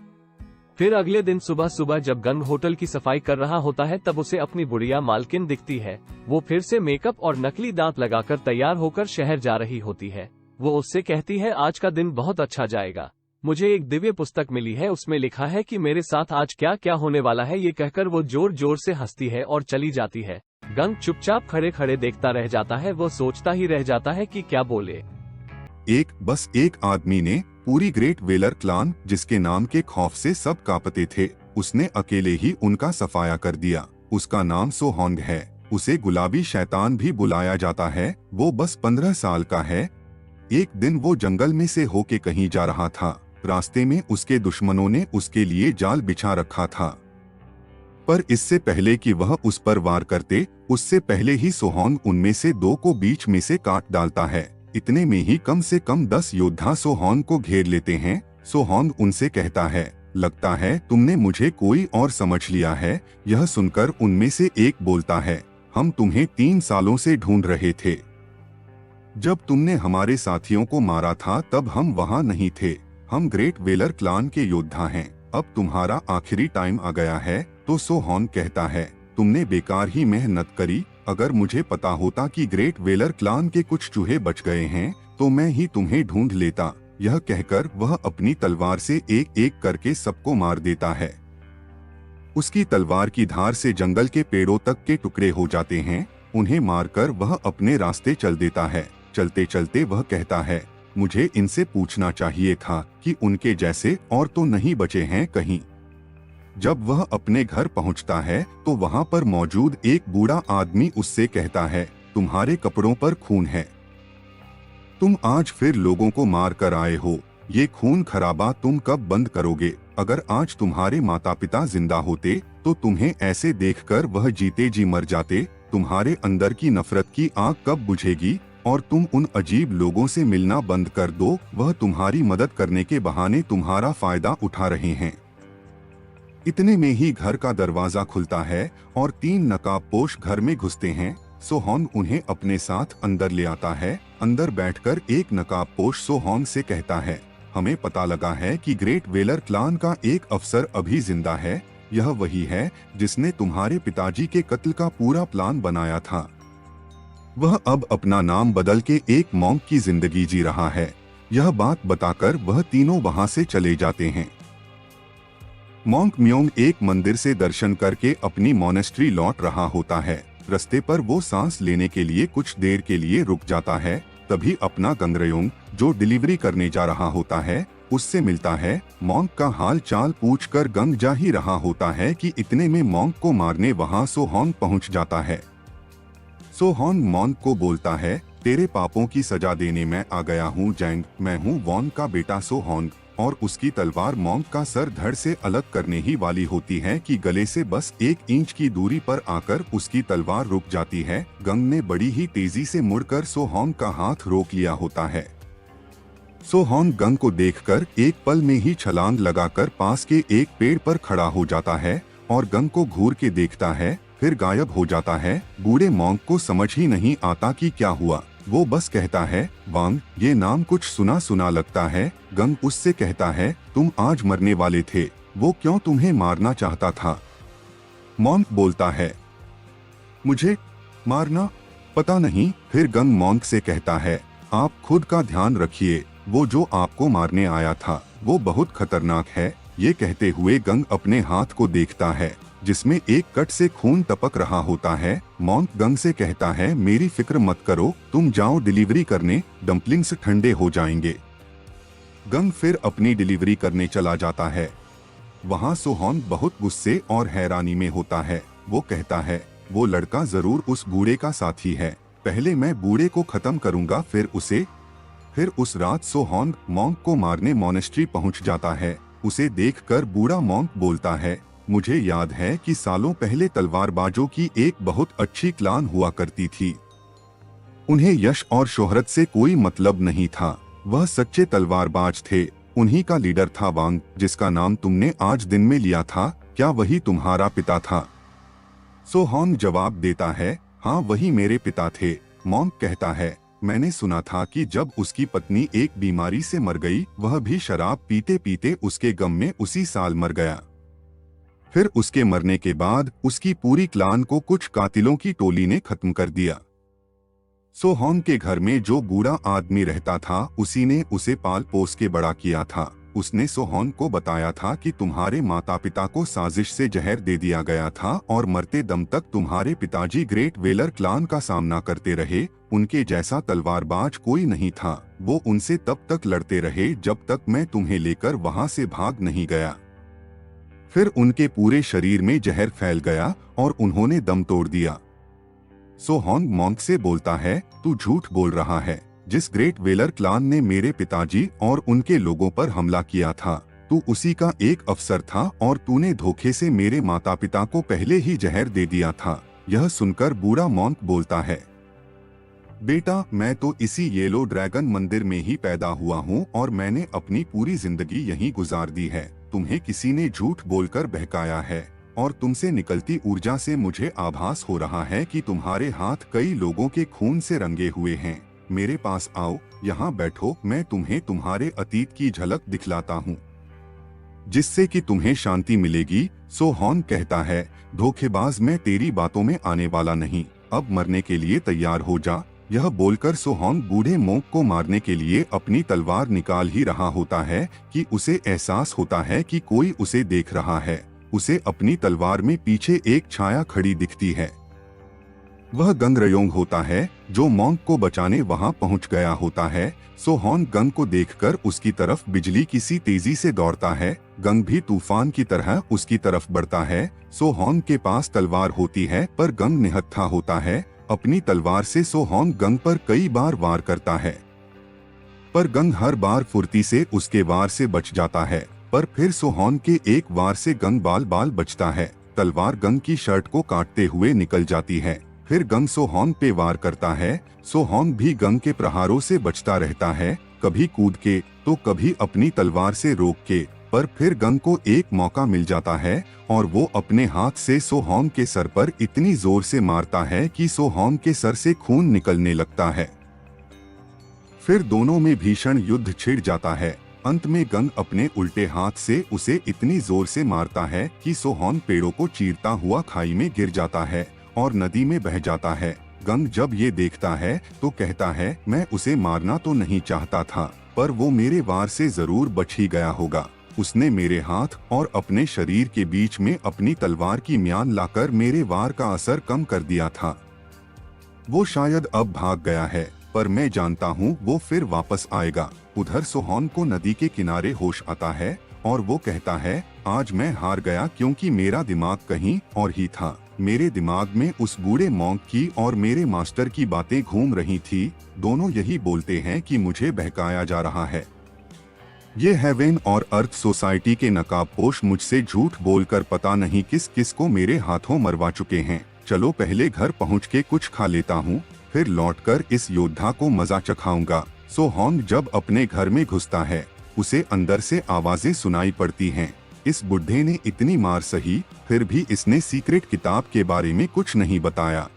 फिर अगले दिन सुबह सुबह जब गंग होटल की सफाई कर रहा होता है, तब उसे अपनी बुढ़िया मालकिन दिखती है। वो फिर से मेकअप और नकली दांत लगाकर तैयार होकर शहर जा रही होती है। वो उससे कहती है, आज का दिन बहुत अच्छा जाएगा, मुझे एक दिव्य पुस्तक मिली है, उसमें लिखा है कि मेरे साथ आज क्या क्या होने वाला है। ये कहकर वो जोर जोर से हंसती है और चली जाती है। गंग चुपचाप खड़े खड़े देखता रह जाता है, वो सोचता ही रह जाता है कि क्या बोले। बस एक आदमी ने पूरी ग्रेट वेलर क्लान, जिसके नाम के खौफ से सब कांपते थे, उसने अकेले ही उनका सफाया कर दिया। उसका नाम सोहोंग है। उसे गुलाबी शैतान भी बुलाया जाता है। वो बस 15 साल का है। एक दिन वो जंगल में से होके कहीं जा रहा था। रास्ते में उसके दुश्मनों ने उसके लिए जाल बिछा रखा था, पर इससे पहले कि वह उस पर वार करते, उससे पहले ही सोहोंग उनमें से 2 को बीच में से काट डालता है। इतने में ही कम से कम 10 योद्धा सोहोंग को घेर लेते हैं। सोहोंग उनसे कहता है, लगता है तुमने मुझे कोई और समझ लिया है। यह सुनकर उनमें से एक बोलता है, हम तुम्हें 3 सालों से ढूंढ रहे थे। जब तुमने हमारे साथियों को मारा था तब हम वहाँ नहीं थे। हम ग्रेट वेलर क्लान के योद्धा हैं। अब तुम्हारा आखिरी टाइम आ गया है। तो सोहोंग कहता है, तुमने बेकार ही मेहनत करी। अगर मुझे पता होता कि ग्रेट वेलर क्लान के कुछ चूहे बच गए हैं, तो मैं ही तुम्हें ढूंढ लेता। यह कहकर वह अपनी तलवार से एक एक करके सबको मार देता है। उसकी तलवार की धार से जंगल के पेड़ों तक के टुकड़े हो जाते हैं। उन्हें मारकर वह अपने रास्ते चल देता है। चलते चलते वह कहता है, मुझे इनसे पूछना चाहिए था कि उनके जैसे और तो नहीं बचे हैं कहीं। जब वह अपने घर पहुंचता है तो वहां पर मौजूद एक बूढ़ा आदमी उससे कहता है, तुम्हारे कपड़ों पर खून है, तुम आज फिर लोगों को मार कर आए हो, ये खून खराबा तुम कब बंद करोगे? अगर आज तुम्हारे माता पिता जिंदा होते तो तुम्हें ऐसे देखकर वह जीते जी मर जाते। तुम्हारे अंदर की नफरत की आग कब बुझेगी और तुम उन अजीब लोगों से मिलना बंद कर दो, वह तुम्हारी मदद करने के बहाने तुम्हारा फायदा उठा रहे हैं। इतने में ही घर का दरवाजा खुलता है और 3 नकाबपोश घर में घुसते हैं। सोहॉन उन्हें अपने साथ अंदर ले आता है। अंदर बैठकर एक नकाबपोश सोहॉन से कहता है, हमें पता लगा है कि ग्रेट वेलर क्लान का एक अफसर अभी जिंदा है। यह वही है जिसने तुम्हारे पिताजी के कत्ल का पूरा प्लान बनाया था। वह अब अपना नाम बदल के एक मॉन्क की जिंदगी जी रहा है। यह बात बताकर वह तीनों वहां से चले जाते हैं। मॉन्क म्योंग एक मंदिर से दर्शन करके अपनी मॉनेस्ट्री लौट रहा होता है। रास्ते पर वो सांस लेने के लिए कुछ देर के लिए रुक जाता है। तभी अपना गंगरयोंग, जो डिलीवरी करने जा रहा होता है, उससे मिलता है। मॉन्क का हाल चाल पूछकर गंग जा ही रहा होता है कि इतने में मॉन्क को मारने वहां सोहॉन पहुंच जाता है। सोहॉन मॉन्क को बोलता है, तेरे पापों की सजा देने मैं आ गया हूँ जैंग। मैं हूँ वॉन का बेटा सोहॉन। और उसकी तलवार मॉन्क का सर धड़ से अलग करने ही वाली होती है कि गले से बस 1 इंच की दूरी पर आकर उसकी तलवार रुक जाती है। गंग ने बड़ी ही तेजी से मुड़कर सोहॉन का हाथ रोक लिया होता है। सोहॉन गंग को देखकर एक पल में ही छलांग लगाकर पास के एक पेड़ पर खड़ा हो जाता है और गंग को घूर के देखता है, फिर गायब हो जाता है। बूढ़े मॉन्क को समझ ही नहीं आता कि क्या हुआ। वो बस कहता है, वांग, ये नाम कुछ सुना सुना लगता है। गंग उससे कहता है, तुम आज मरने वाले थे, वो क्यों तुम्हें मारना चाहता था? मॉन्क बोलता है, मुझे मारना पता नहीं। फिर गंग मॉन्क से कहता है, आप खुद का ध्यान रखिए, वो जो आपको मारने आया था वो बहुत खतरनाक है। ये कहते हुए गंग अपने हाथ को देखता है जिसमें एक कट से खून टपक रहा होता है। मॉन्क गंग से कहता है, मेरी फिक्र मत करो, तुम जाओ डिलीवरी करने, डम्पलिंग्स ठंडे हो जाएंगे। गंग फिर अपनी डिलीवरी करने चला जाता है। वहाँ सोहॉन बहुत गुस्से और हैरानी में होता है। वो कहता है, वो लड़का जरूर उस बूढ़े का साथी है। पहले मैं बूढ़े को खत्म करूंगा फिर उसे। फिर उस रात सोहॉन मॉन्क को मारने मॉनेस्ट्री पहुंच जाता है। उसे देखकर बूढ़ा मॉन्क बोलता है, मुझे याद है कि सालों पहले तलवारबाजों की एक बहुत अच्छी क्लान हुआ करती थी। उन्हें यश और शोहरत से कोई मतलब नहीं था। वह सच्चे तलवारबाज थे। उन्हीं का लीडर था वांग, जिसका नाम तुमने आज दिन में लिया था। क्या वही तुम्हारा पिता था? सोहॉन जवाब देता है, हाँ वही मेरे पिता थे। मॉन्क कहता है, मैंने सुना था कि जब उसकी पत्नी एक बीमारी से मर गई, वह भी शराब पीते पीते उसके गम में उसी साल मर गया। फिर उसके मरने के बाद उसकी पूरी क्लान को कुछ कातिलों की टोली ने खत्म कर दिया। सोहॉन के घर में जो बूढ़ा आदमी रहता था, उसी ने उसे पाल पोस के बड़ा किया था। उसने सोहॉन को बताया था कि तुम्हारे माता पिता को साजिश से जहर दे दिया गया था और मरते दम तक तुम्हारे पिताजी ग्रेट वेलर क्लान का सामना करते रहे। उनके जैसा तलवारबाज कोई नहीं था। वो उनसे तब तक लड़ते रहे जब तक मैं तुम्हें लेकर वहां से भाग नहीं गया। फिर उनके पूरे शरीर में जहर फैल गया और उन्होंने दम तोड़ दिया। सोहॉन मॉन्क से बोलता है, तू झूठ बोल रहा है। जिस ग्रेट वेलर क्लान ने मेरे पिताजी और उनके लोगों पर हमला किया था, तू उसी का एक अफसर था और तूने धोखे से मेरे माता पिता को पहले ही जहर दे दिया था। यह सुनकर बूढ़ा मॉन्क बोलता है, बेटा मैं तो इसी येलो ड्रैगन मंदिर में ही पैदा हुआ हूँ और मैंने अपनी पूरी जिंदगी यहीं गुजार दी है। तुम्हें किसी ने झूठ बोलकर बहकाया है और तुमसे निकलती ऊर्जा से मुझे आभास हो रहा है कि तुम्हारे हाथ कई लोगों के खून से रंगे हुए हैं। मेरे पास आओ, यहाँ बैठो, मैं तुम्हें तुम्हारे अतीत की झलक दिखलाता हूँ, जिससे कि तुम्हें शांति मिलेगी। सोहॉन कहता है, धोखेबाज, मैं तेरी बातों में आने वाला नहीं। अब मरने के लिए तैयार हो जा। यह बोलकर सोहॉन बूढ़े मॉन्क को मारने के लिए अपनी तलवार निकाल ही रहा होता है कि उसे एहसास होता है कि कोई उसे देख रहा है। उसे अपनी तलवार में पीछे एक छाया खड़ी दिखती है। वह गंगरयोंग होता है जो मॉन्क को बचाने वहां पहुंच गया होता है। सोहॉन गंग को देखकर उसकी तरफ बिजली की सी तेजी से दौड़ता है। गंग भी तूफान की तरह उसकी तरफ बढ़ता है। सोहॉन के पास तलवार होती है पर गंग निहत्था होता है। अपनी तलवार से सोहॉन गंग पर कई बार वार करता है। पर गंग हर बार फुर्ती से उसके वार से बच जाता है। पर फिर सोहॉन के एक वार से गंग बाल बाल बचता है। तलवार गंग की शर्ट को काटते हुए निकल जाती है। फिर गंग सोहॉन पे वार करता है। सोहॉन भी गंग के प्रहारों से बचता रहता है, कभी कूद के तो कभी अपनी तलवार से रोक के। पर फिर गंग को एक मौका मिल जाता है और वो अपने हाथ से सोहॉन के सर पर इतनी जोर से मारता है कि सोहॉन के सर से खून निकलने लगता है। फिर दोनों में भीषण युद्ध छिड़ जाता है। अंत में गंग अपने उल्टे हाथ से उसे इतनी जोर से मारता है कि सोहॉन पेड़ों को चीरता हुआ खाई में गिर जाता है और नदी में बह जाता है। गंग जब ये देखता है तो कहता है, मैं उसे मारना तो नहीं चाहता था, पर वो मेरे वार से जरूर बच ही गया होगा। उसने मेरे हाथ और अपने शरीर के बीच में अपनी तलवार की म्यान लाकर मेरे वार का असर कम कर दिया था। वो शायद अब भाग गया है, पर मैं जानता हूँ वो फिर वापस आएगा। उधर सोहॉन को नदी के किनारे होश आता है और वो कहता है, आज मैं हार गया क्योंकि मेरा दिमाग कहीं और ही था। मेरे दिमाग में उस बूढ़े मॉन्क की और मेरे मास्टर की बातें घूम रही थी। दोनों यही बोलते हैं कि मुझे बहकाया जा रहा है। ये हेवन और अर्थ सोसाइटी के नकाबपोश मुझसे झूठ बोलकर पता नहीं किस किस को मेरे हाथों मरवा चुके हैं। चलो पहले घर पहुंच के कुछ खा लेता हूँ, फिर लौटकर इस योद्धा को मजा चखाऊंगा। सोहॉन जब अपने घर में घुसता है, उसे अंदर से आवाजें सुनाई पड़ती हैं। इस बुढ़े ने इतनी मार सही, फिर भी इसने सीक्रेट किताब के बारे में कुछ नहीं बताया।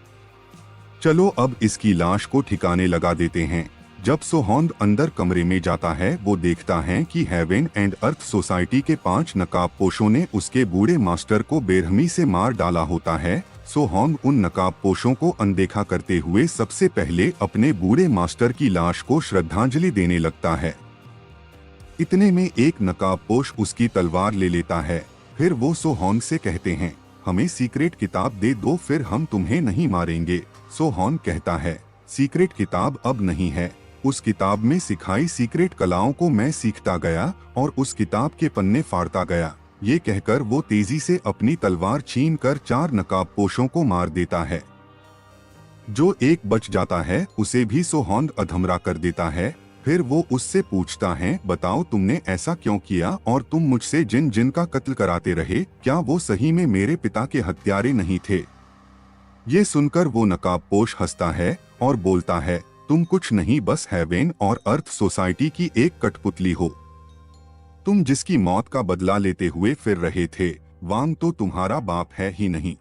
चलो अब इसकी लाश को ठिकाने लगा देते हैं। जब सोहॉन अंदर कमरे में जाता है, वो देखता है कि हेवन एंड अर्थ सोसाइटी के 5 नकाबपोशों ने उसके बूढ़े मास्टर को बेरहमी से मार डाला होता है। सोहॉन उन नकाबपोशों को अनदेखा करते हुए सबसे पहले अपने बूढ़े मास्टर की लाश को श्रद्धांजलि देने लगता है। इतने में एक नकाबपोश उसकी तलवार ले लेता है। फिर वो सोहॉन से कहते हैं, हमें सीक्रेट किताब दे दो, फिर हम तुम्हें नहीं मारेंगे। सोहॉन कहता है, सीक्रेट किताब अब नहीं है। उस किताब में सिखाई सीक्रेट कलाओं को मैं सीखता गया और उस किताब के पन्ने फाड़ता गया। ये कहकर वो तेजी से अपनी तलवार छीनकर 4 नकाबपोशों को मार देता है। जो एक बच जाता है उसे भी सोहॉन अधमरा कर देता है। फिर वो उससे पूछता है, बताओ तुमने ऐसा क्यों किया और तुम मुझसे जिन जिन का कत्ल कराते रहे, क्या वो सही में मेरे पिता के हत्यारे नहीं थे? ये सुनकर वो नकाबपोश हंसता है और बोलता है, तुम कुछ नहीं, बस हेवन और अर्थ सोसाइटी की एक कठपुतली हो। तुम जिसकी मौत का बदला लेते हुए फिर रहे थे, वांग तो तुम्हारा बाप है ही नहीं।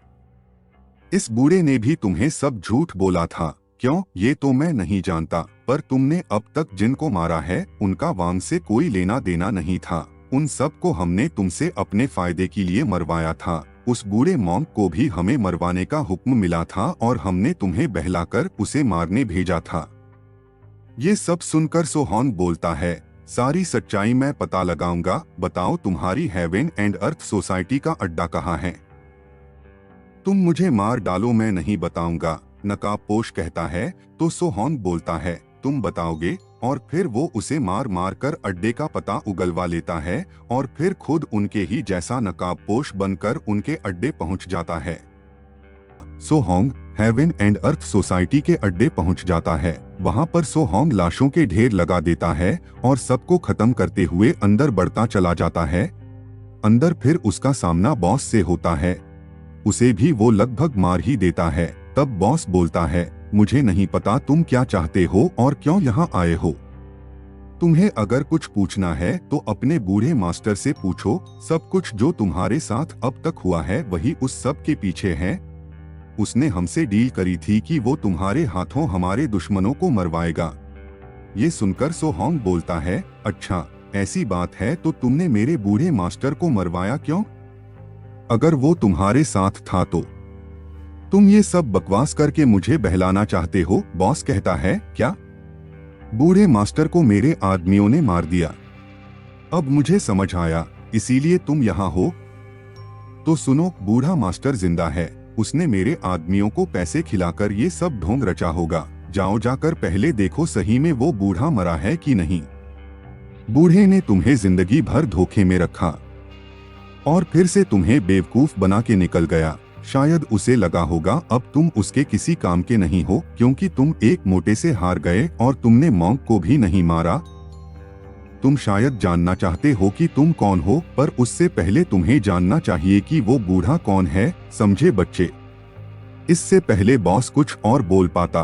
इस बूढ़े ने भी तुम्हें सब झूठ बोला था। क्यों, ये तो मैं नहीं जानता, पर तुमने अब तक जिनको मारा है उनका वांग से कोई लेना देना नहीं था। उन सब को हमने तुमसे अपने फायदे के लिए मरवाया था। उस बूढ़े मॉन्क को भी हमें मरवाने का हुक्म मिला था और हमने तुम्हें बहलाकर उसे मारने भेजा था। ये सब सुनकर सोहॉन बोलता है, सारी सच्चाई मैं पता लगाऊंगा। बताओ तुम्हारी हेवन एंड अर्थ सोसाइटी का अड्डा कहाँ है? तुम मुझे मार डालो, मैं नहीं बताऊंगा। नकाबपोश कहता है। तो सोहॉन बोलता है, तुम बताओगे? और फिर वो उसे मार मार कर अड्डे का पता उगलवा लेता है और फिर खुद उनके ही जैसा नकाबपोश बनकर उनके अड्डे पहुंच जाता है। सोहॉन हेवन एंड अर्थ सोसाइटी के अड्डे पहुंच जाता है। वहां पर सोहॉन लाशों के ढेर लगा देता है और सबको खत्म करते हुए अंदर बढ़ता चला जाता है। अंदर फिर उसका सामना बॉस से होता है। उसे भी वो लगभग मार ही देता है। तब बॉस बोलता है, मुझे नहीं पता तुम क्या चाहते हो और क्यों यहाँ आए हो। तुम्हें अगर कुछ पूछना है तो अपने बूढ़े मास्टर से पूछो। सब कुछ जो तुम्हारे साथ अब तक हुआ है वही उस सब के पीछे है। उसने हमसे डील करी थी कि वो तुम्हारे हाथों हमारे दुश्मनों को मरवाएगा। ये सुनकर सोहॉन बोलता है, अच्छा ऐसी बात है तो तुमने मेरे बूढ़े मास्टर को मरवाया क्यों? अगर वो तुम्हारे साथ था तो तुम ये सब बकवास करके मुझे बहलाना चाहते हो। बॉस कहता है, क्या? बूढ़े मास्टर को मेरे आदमियों ने मार दिया। अब मुझे समझ आया, इसीलिए तुम यहाँ हो। तो सुनो, बूढ़ा मास्टर जिंदा है। उसने मेरे आदमियों को पैसे खिलाकर ये सब ढोंग रचा होगा। जाओ जाकर पहले देखो सही में वो बूढ़ा मरा है कि नहीं। बूढ़े ने तुम्हें जिंदगी भर धोखे में रखा और फिर से तुम्हें बेवकूफ बना के निकल गया। शायद उसे लगा होगा अब तुम उसके किसी काम के नहीं हो, क्योंकि तुम एक मोटे से हार गए और तुमने मॉन्क को भी नहीं मारा। तुम शायद जानना चाहते हो कि तुम कौन हो, पर उससे पहले तुम्हें जानना चाहिए कि वो बूढ़ा कौन है, समझे बच्चे। इससे पहले बॉस कुछ और बोल पाता,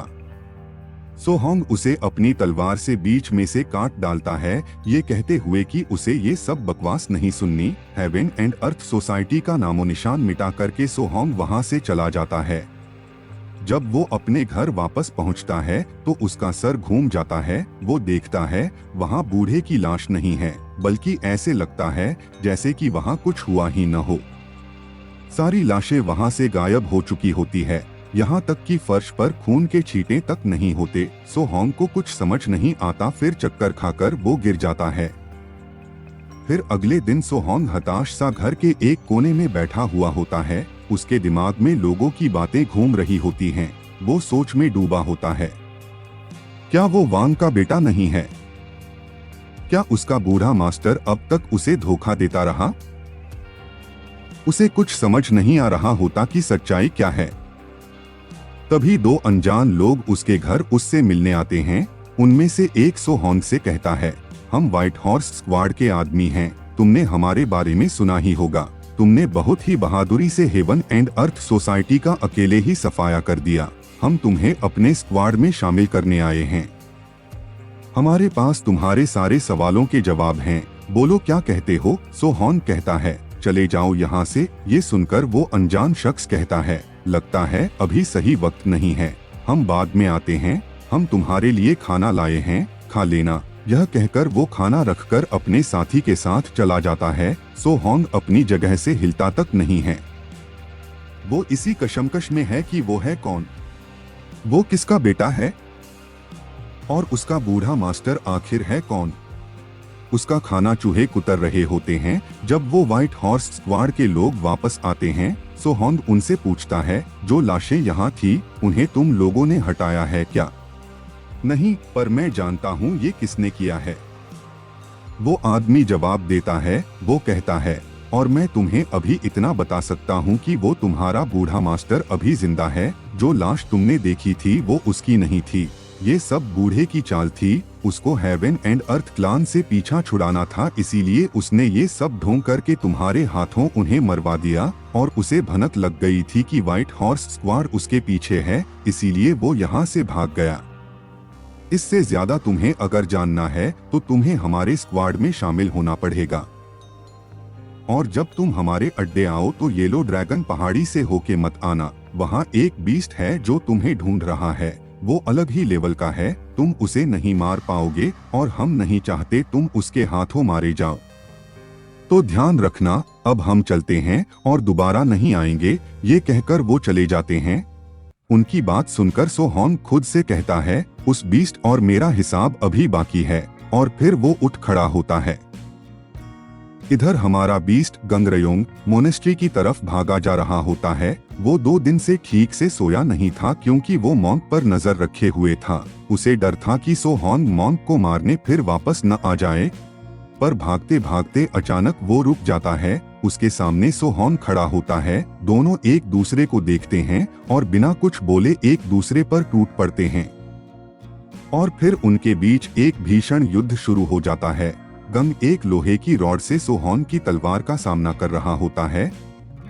सोहोंग उसे अपनी तलवार से बीच में से काट डालता है, ये कहते हुए कि उसे ये सब बकवास नहीं सुननी। हेवन एंड अर्थ सोसाइटी का नामो निशान मिटा करके सोहोंग वहां से चला जाता है। जब वो अपने घर वापस पहुंचता है तो उसका सर घूम जाता है। वो देखता है वहां बूढ़े की लाश नहीं है, बल्कि ऐसे लगता है जैसे कि वहां कुछ हुआ ही न हो। सारी लाशें वहां से गायब हो चुकी होती है, यहाँ तक कि फर्श पर खून के छींटे तक नहीं होते। सोहोंग को कुछ समझ नहीं आता, फिर चक्कर खाकर वो गिर जाता है। फिर अगले दिन सोहोंग हताश सा घर के एक कोने में बैठा हुआ होता है। उसके दिमाग में लोगों की बातें घूम रही होती हैं। वो सोच में डूबा होता है, क्या वो वांग का बेटा नहीं है? क्या उसका बूढ़ा मास्टर अब तक उसे धोखा देता रहा? उसे कुछ समझ नहीं आ रहा होता कि सच्चाई क्या है। तभी दो अनजान लोग उसके घर उससे मिलने आते हैं। उनमें से एक सोहोंग से कहता है, हम व्हाइट हॉर्स स्क्वाड के आदमी हैं, तुमने हमारे बारे में सुना ही होगा। तुमने बहुत ही बहादुरी से हेवन एंड अर्थ सोसाइटी का अकेले ही सफाया कर दिया। हम तुम्हें अपने स्क्वाड में शामिल करने आए हैं। हमारे पास तुम्हारे सारे सवालों के जवाब हैं, बोलो क्या कहते हो? सोहोंग कहता है, चले जाओ यहाँ से। ये सुनकर वो अनजान शख्स कहता है, लगता है अभी सही वक्त नहीं है, हम बाद में आते हैं। हम तुम्हारे लिए खाना लाए हैं, खा लेना। यह कहकर वो खाना रखकर अपने साथी के साथ चला जाता है। सोहोंग अपनी जगह से हिलता तक नहीं है। वो इसी कशमकश में है कि वो है कौन, वो किसका बेटा है और उसका बूढ़ा मास्टर आखिर है कौन। उसका खाना चूहे कुतर रहे होते हैं। जब वो व्हाइट हॉर्स स्क्वाड के लोग वापस आते हैं, सोहोंग उनसे पूछता है, जो लाशें यहाँ थी उन्हें तुम लोगों ने हटाया है क्या? नहीं, पर मैं जानता हूँ ये किसने किया है। वो आदमी जवाब देता है, वो कहता है, और मैं तुम्हें अभी इतना बता सकता हूँ कि वो तुम्हारा बूढ़ा मास्टर अभी जिंदा है। जो लाश तुमने देखी थी वो उसकी नहीं थी। ये सब बूढ़े की चाल थी। उसको हेवन एंड अर्थ क्लान से पीछा छुड़ाना था, इसीलिए उसने ये सब ढोंग करके तुम्हारे हाथों उन्हें मरवा दिया। और उसे भनक लग गई थी कि व्हाइट हॉर्स स्क्वाड उसके पीछे है, इसीलिए वो यहाँ से भाग गया। इससे ज्यादा तुम्हें अगर जानना है तो तुम्हें हमारे स्क्वाड में शामिल होना पड़ेगा। और जब तुम हमारे अड्डे आओ तो येलो ड्रैगन पहाड़ी से होके मत आना। वहाँ एक बीस्ट है जो तुम्हें ढूंढ रहा है। वो अलग ही लेवल का है, तुम उसे नहीं मार पाओगे और हम नहीं चाहते तुम उसके हाथों मारे जाओ। तो ध्यान रखना, अब हम चलते हैं और दोबारा नहीं आएंगे। ये कहकर वो चले जाते हैं। उनकी बात सुनकर सोहोंग खुद से कहता है, उस बीस्ट और मेरा हिसाब अभी बाकी है। और फिर वो उठ खड़ा होता है। इधर हमारा बीस्ट गंगरयोंग मोनेस्ट्री की तरफ भागा जा रहा होता है। वो 2 दिन से ठीक से सोया नहीं था क्योंकि वो मॉन्क पर नजर रखे हुए था। उसे डर था कि सोहोंग मॉन्क को मारने फिर वापस न आ जाए। पर भागते भागते अचानक वो रुक जाता है। उसके सामने सोहोंग खड़ा होता है। दोनों एक दूसरे को देखते हैं और बिना कुछ बोले एक दूसरे पर टूट पड़ते हैं। और फिर उनके बीच एक भीषण युद्ध शुरू हो जाता है। गंग एक लोहे की रॉड से सोहोंग की तलवार का सामना कर रहा होता है।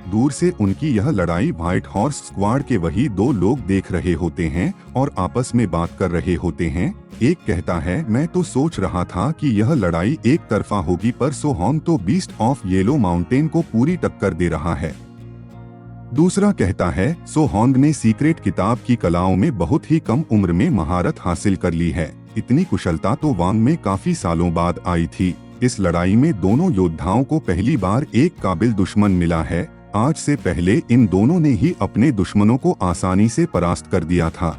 दूर से उनकी यह लड़ाई व्हाइट हॉर्स स्क्वाड के वही 2 लोग देख रहे होते हैं और आपस में बात कर रहे होते हैं। एक कहता है, मैं तो सोच रहा था कि यह लड़ाई एक तरफा होगी, पर सोहोंग तो बीस्ट ऑफ येलो माउंटेन को पूरी टक्कर दे रहा है। दूसरा कहता है, सोहोंग ने सीक्रेट किताब की कलाओं में बहुत ही कम उम्र में महारत हासिल कर ली है। इतनी कुशलता तो वांग में काफी सालों बाद आई थी। इस लड़ाई में दोनों योद्धाओं को पहली बार एक काबिल दुश्मन मिला है। आज से पहले इन दोनों ने ही अपने दुश्मनों को आसानी से परास्त कर दिया था,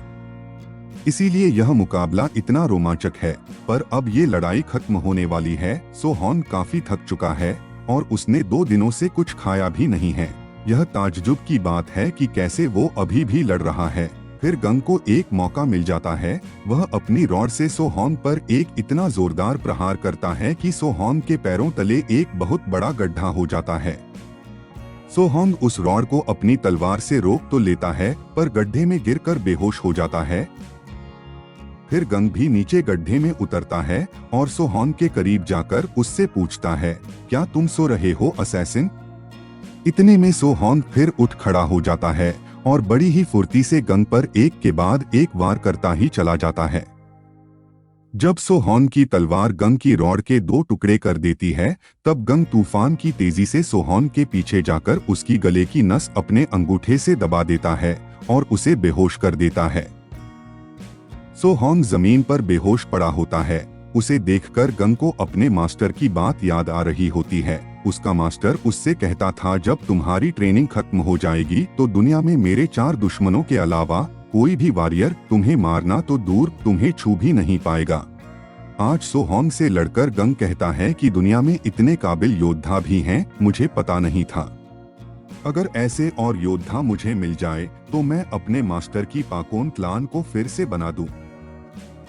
इसीलिए यह मुकाबला इतना रोमांचक है। पर अब ये लड़ाई खत्म होने वाली है। सोहोंग काफी थक चुका है और उसने 2 दिनों से कुछ खाया भी नहीं है। यह ताज्जुब की बात है कि कैसे वो अभी भी लड़ रहा है। फिर गंग को एक मौका मिल जाता है। वह अपनी रॉड से सोहोंग पर एक इतना जोरदार प्रहार करता है कि सोहोंग के पैरों तले एक बहुत बड़ा गड्ढा हो जाता है। सोहोंग उस रॉड को अपनी तलवार से रोक तो लेता है, पर गड्ढे में गिरकर बेहोश हो जाता है। फिर गंग भी नीचे गड्ढे में उतरता है और सोहॉन के करीब जाकर उससे पूछता है, क्या तुम सो रहे हो असैसिन? इतने में सोहॉन फिर उठ खड़ा हो जाता है और बड़ी ही फुर्ती से गंग पर एक के बाद एक वार करता ही चला जाता है। जब सोहॉन की तलवार गंग की रॉड के 2 टुकड़े कर देती है, तब गंग तूफान की तेजी से सोहॉन के पीछे जाकर उसकी गले की नस अपने अंगूठे से दबा देता है और उसे बेहोश कर देता है। सोहॉन जमीन पर बेहोश पड़ा होता है। उसे देखकर गंग को अपने मास्टर की बात याद आ रही होती है। उसका मास्टर उससे कहता था, जब तुम्हारी ट्रेनिंग खत्म हो जाएगी तो दुनिया में मेरे 4 दुश्मनों के अलावा कोई भी वॉरियर तुम्हें मारना तो दूर तुम्हें छू भी नहीं पाएगा। आज सोहॉन से लड़कर गंग कहता है कि दुनिया में इतने काबिल योद्धा भी हैं, मुझे पता नहीं था। अगर ऐसे और योद्धा मुझे मिल जाए तो मैं अपने मास्टर की पाकोन क्लान को फिर से बना दूं।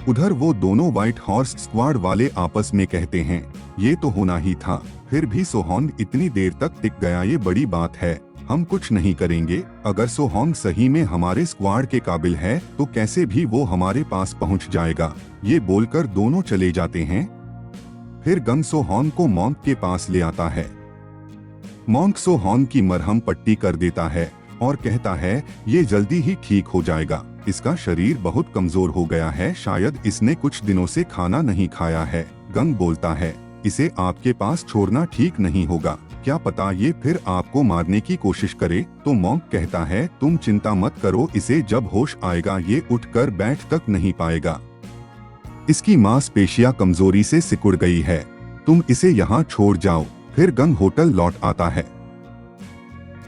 उधर वो दोनों व्हाइट हॉर्स स्क्वाड वाले आपस में कहते हैं, ये तो होना ही था। फिर भी सोहॉन इतनी देर तक टिक गया, ये बड़ी बात है। हम कुछ नहीं करेंगे। अगर सोहॉन सही में हमारे स्क्वाड के काबिल है तो कैसे भी वो हमारे पास पहुंच जाएगा। ये बोलकर दोनों चले जाते हैं। फिर गंग सोहॉन को मॉन्क के पास ले आता है। मॉन्क सोहॉन की मरहम पट्टी कर देता है और कहता है, ये जल्दी ही ठीक हो जाएगा। इसका शरीर बहुत कमजोर हो गया है, शायद इसने कुछ दिनों से खाना नहीं खाया है। गंग बोलता है, इसे आपके पास छोड़ना ठीक नहीं होगा। क्या पता ये फिर आपको मारने की कोशिश करे। तो मॉन्क कहता है, तुम चिंता मत करो, इसे जब होश आएगा ये उठकर बैठ तक नहीं पाएगा। इसकी मांसपेशियां कमजोरी से सिकुड़ गई है, तुम इसे यहाँ छोड़ जाओ। फिर गंग होटल लौट आता है।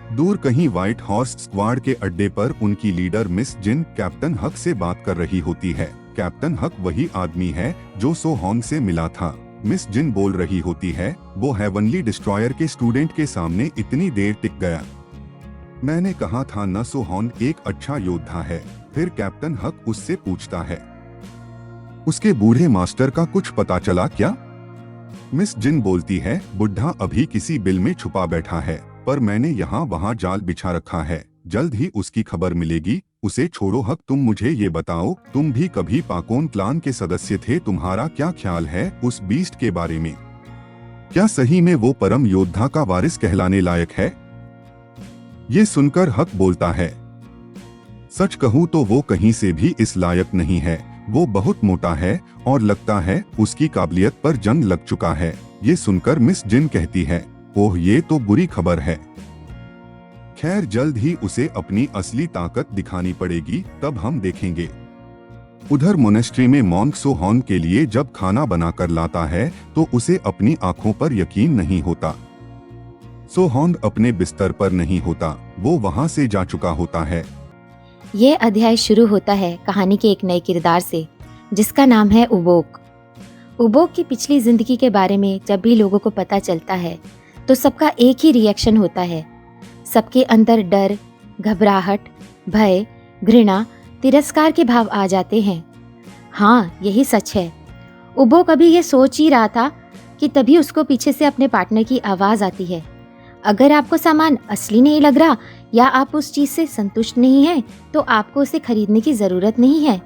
दूर कहीं व्हाइट हॉर्स स्क्वाड के अड्डे पर उनकी लीडर मिस जिन कैप्टन हक से बात कर रही होती है। कैप्टन हक वही आदमी है जो सोहॉन से मिला था। मिस जिन बोल रही होती है, वो हेवनली डिस्ट्रॉयर के स्टूडेंट के सामने इतनी देर टिक गया। मैंने कहा था न, सोहॉन एक अच्छा योद्धा है। फिर कैप्टन हक उससे पूछता है, उसके बूढ़े मास्टर का कुछ पता चला क्या? मिस जिन बोलती है, बुढ़ा अभी किसी बिल में छुपा बैठा है, पर मैंने यहाँ वहाँ जाल बिछा रखा है, जल्द ही उसकी खबर मिलेगी। उसे छोड़ो हक, तुम मुझे ये बताओ, तुम भी कभी पाकोन क्लान के सदस्य थे, तुम्हारा क्या ख्याल है उस बीस्ट के बारे में? क्या सही में वो परम योद्धा का वारिस कहलाने लायक है? ये सुनकर हक बोलता है, सच कहूँ तो वो कहीं से भी इस लायक नहीं है। वो बहुत मोटा है और लगता है उसकी काबिलियत पर जंग लग चुका है। ये सुनकर मिस जिन कहती है, ओह ये तो बुरी खबर है। खैर जल्द ही उसे अपनी असली ताकत दिखानी पड़ेगी, तब हम देखेंगे। उधर मोनेस्ट्री में मॉन्क सोहॉन के लिए जब खाना बनाकर लाता है तो उसे अपनी आंखों पर यकीन नहीं होता। सोहॉन अपने बिस्तर पर नहीं होता, वो वहां से जा चुका होता है। ये अध्याय शुरू होता है कहानी के एक नए किरदार से, जिसका नाम है उबोक। उबोक की पिछली जिंदगी के बारे में जब भी लोगों को पता चलता है तो सबका एक ही रिएक्शन होता है। सबके अंदर डर, घबराहट, भय, घृणा, तिरस्कार के भाव आ जाते हैं। हाँ, यही सच है। उबोक अभी ये सोच ही रहा था कि तभी उसको पीछे से अपने पार्टनर की आवाज आती है, अगर आपको सामान असली नहीं लग रहा या आप उस चीज से संतुष्ट नहीं हैं, तो आपको उसे खरीदने की जरूरत नहीं है।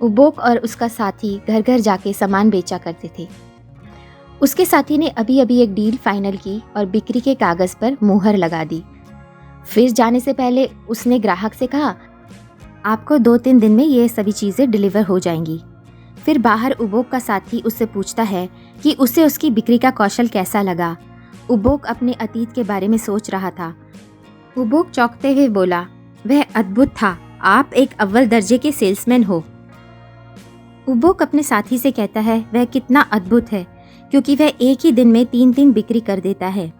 उबोक और उसका साथी घर घर जाके सामान बेचा करते थे। उसके साथी ने अभी अभी एक डील फाइनल की और बिक्री के कागज पर मुहर लगा दी। फिर जाने से पहले उसने ग्राहक से कहा, आपको 2-3 दिन में ये सभी चीजें डिलीवर हो जाएंगी। फिर बाहर उबोक का साथी उससे पूछता है कि उसे उसकी बिक्री का कौशल कैसा लगा। उबोक अपने अतीत के बारे में सोच रहा था। उबोक चौंकते हुए बोला, वह अद्भुत था, आप एक अव्वल दर्जे के सेल्समैन हो। उबोक अपने साथी से कहता है, वह कितना अद्भुत है, क्योंकि वह एक ही दिन में 3 बिक्री कर देता है।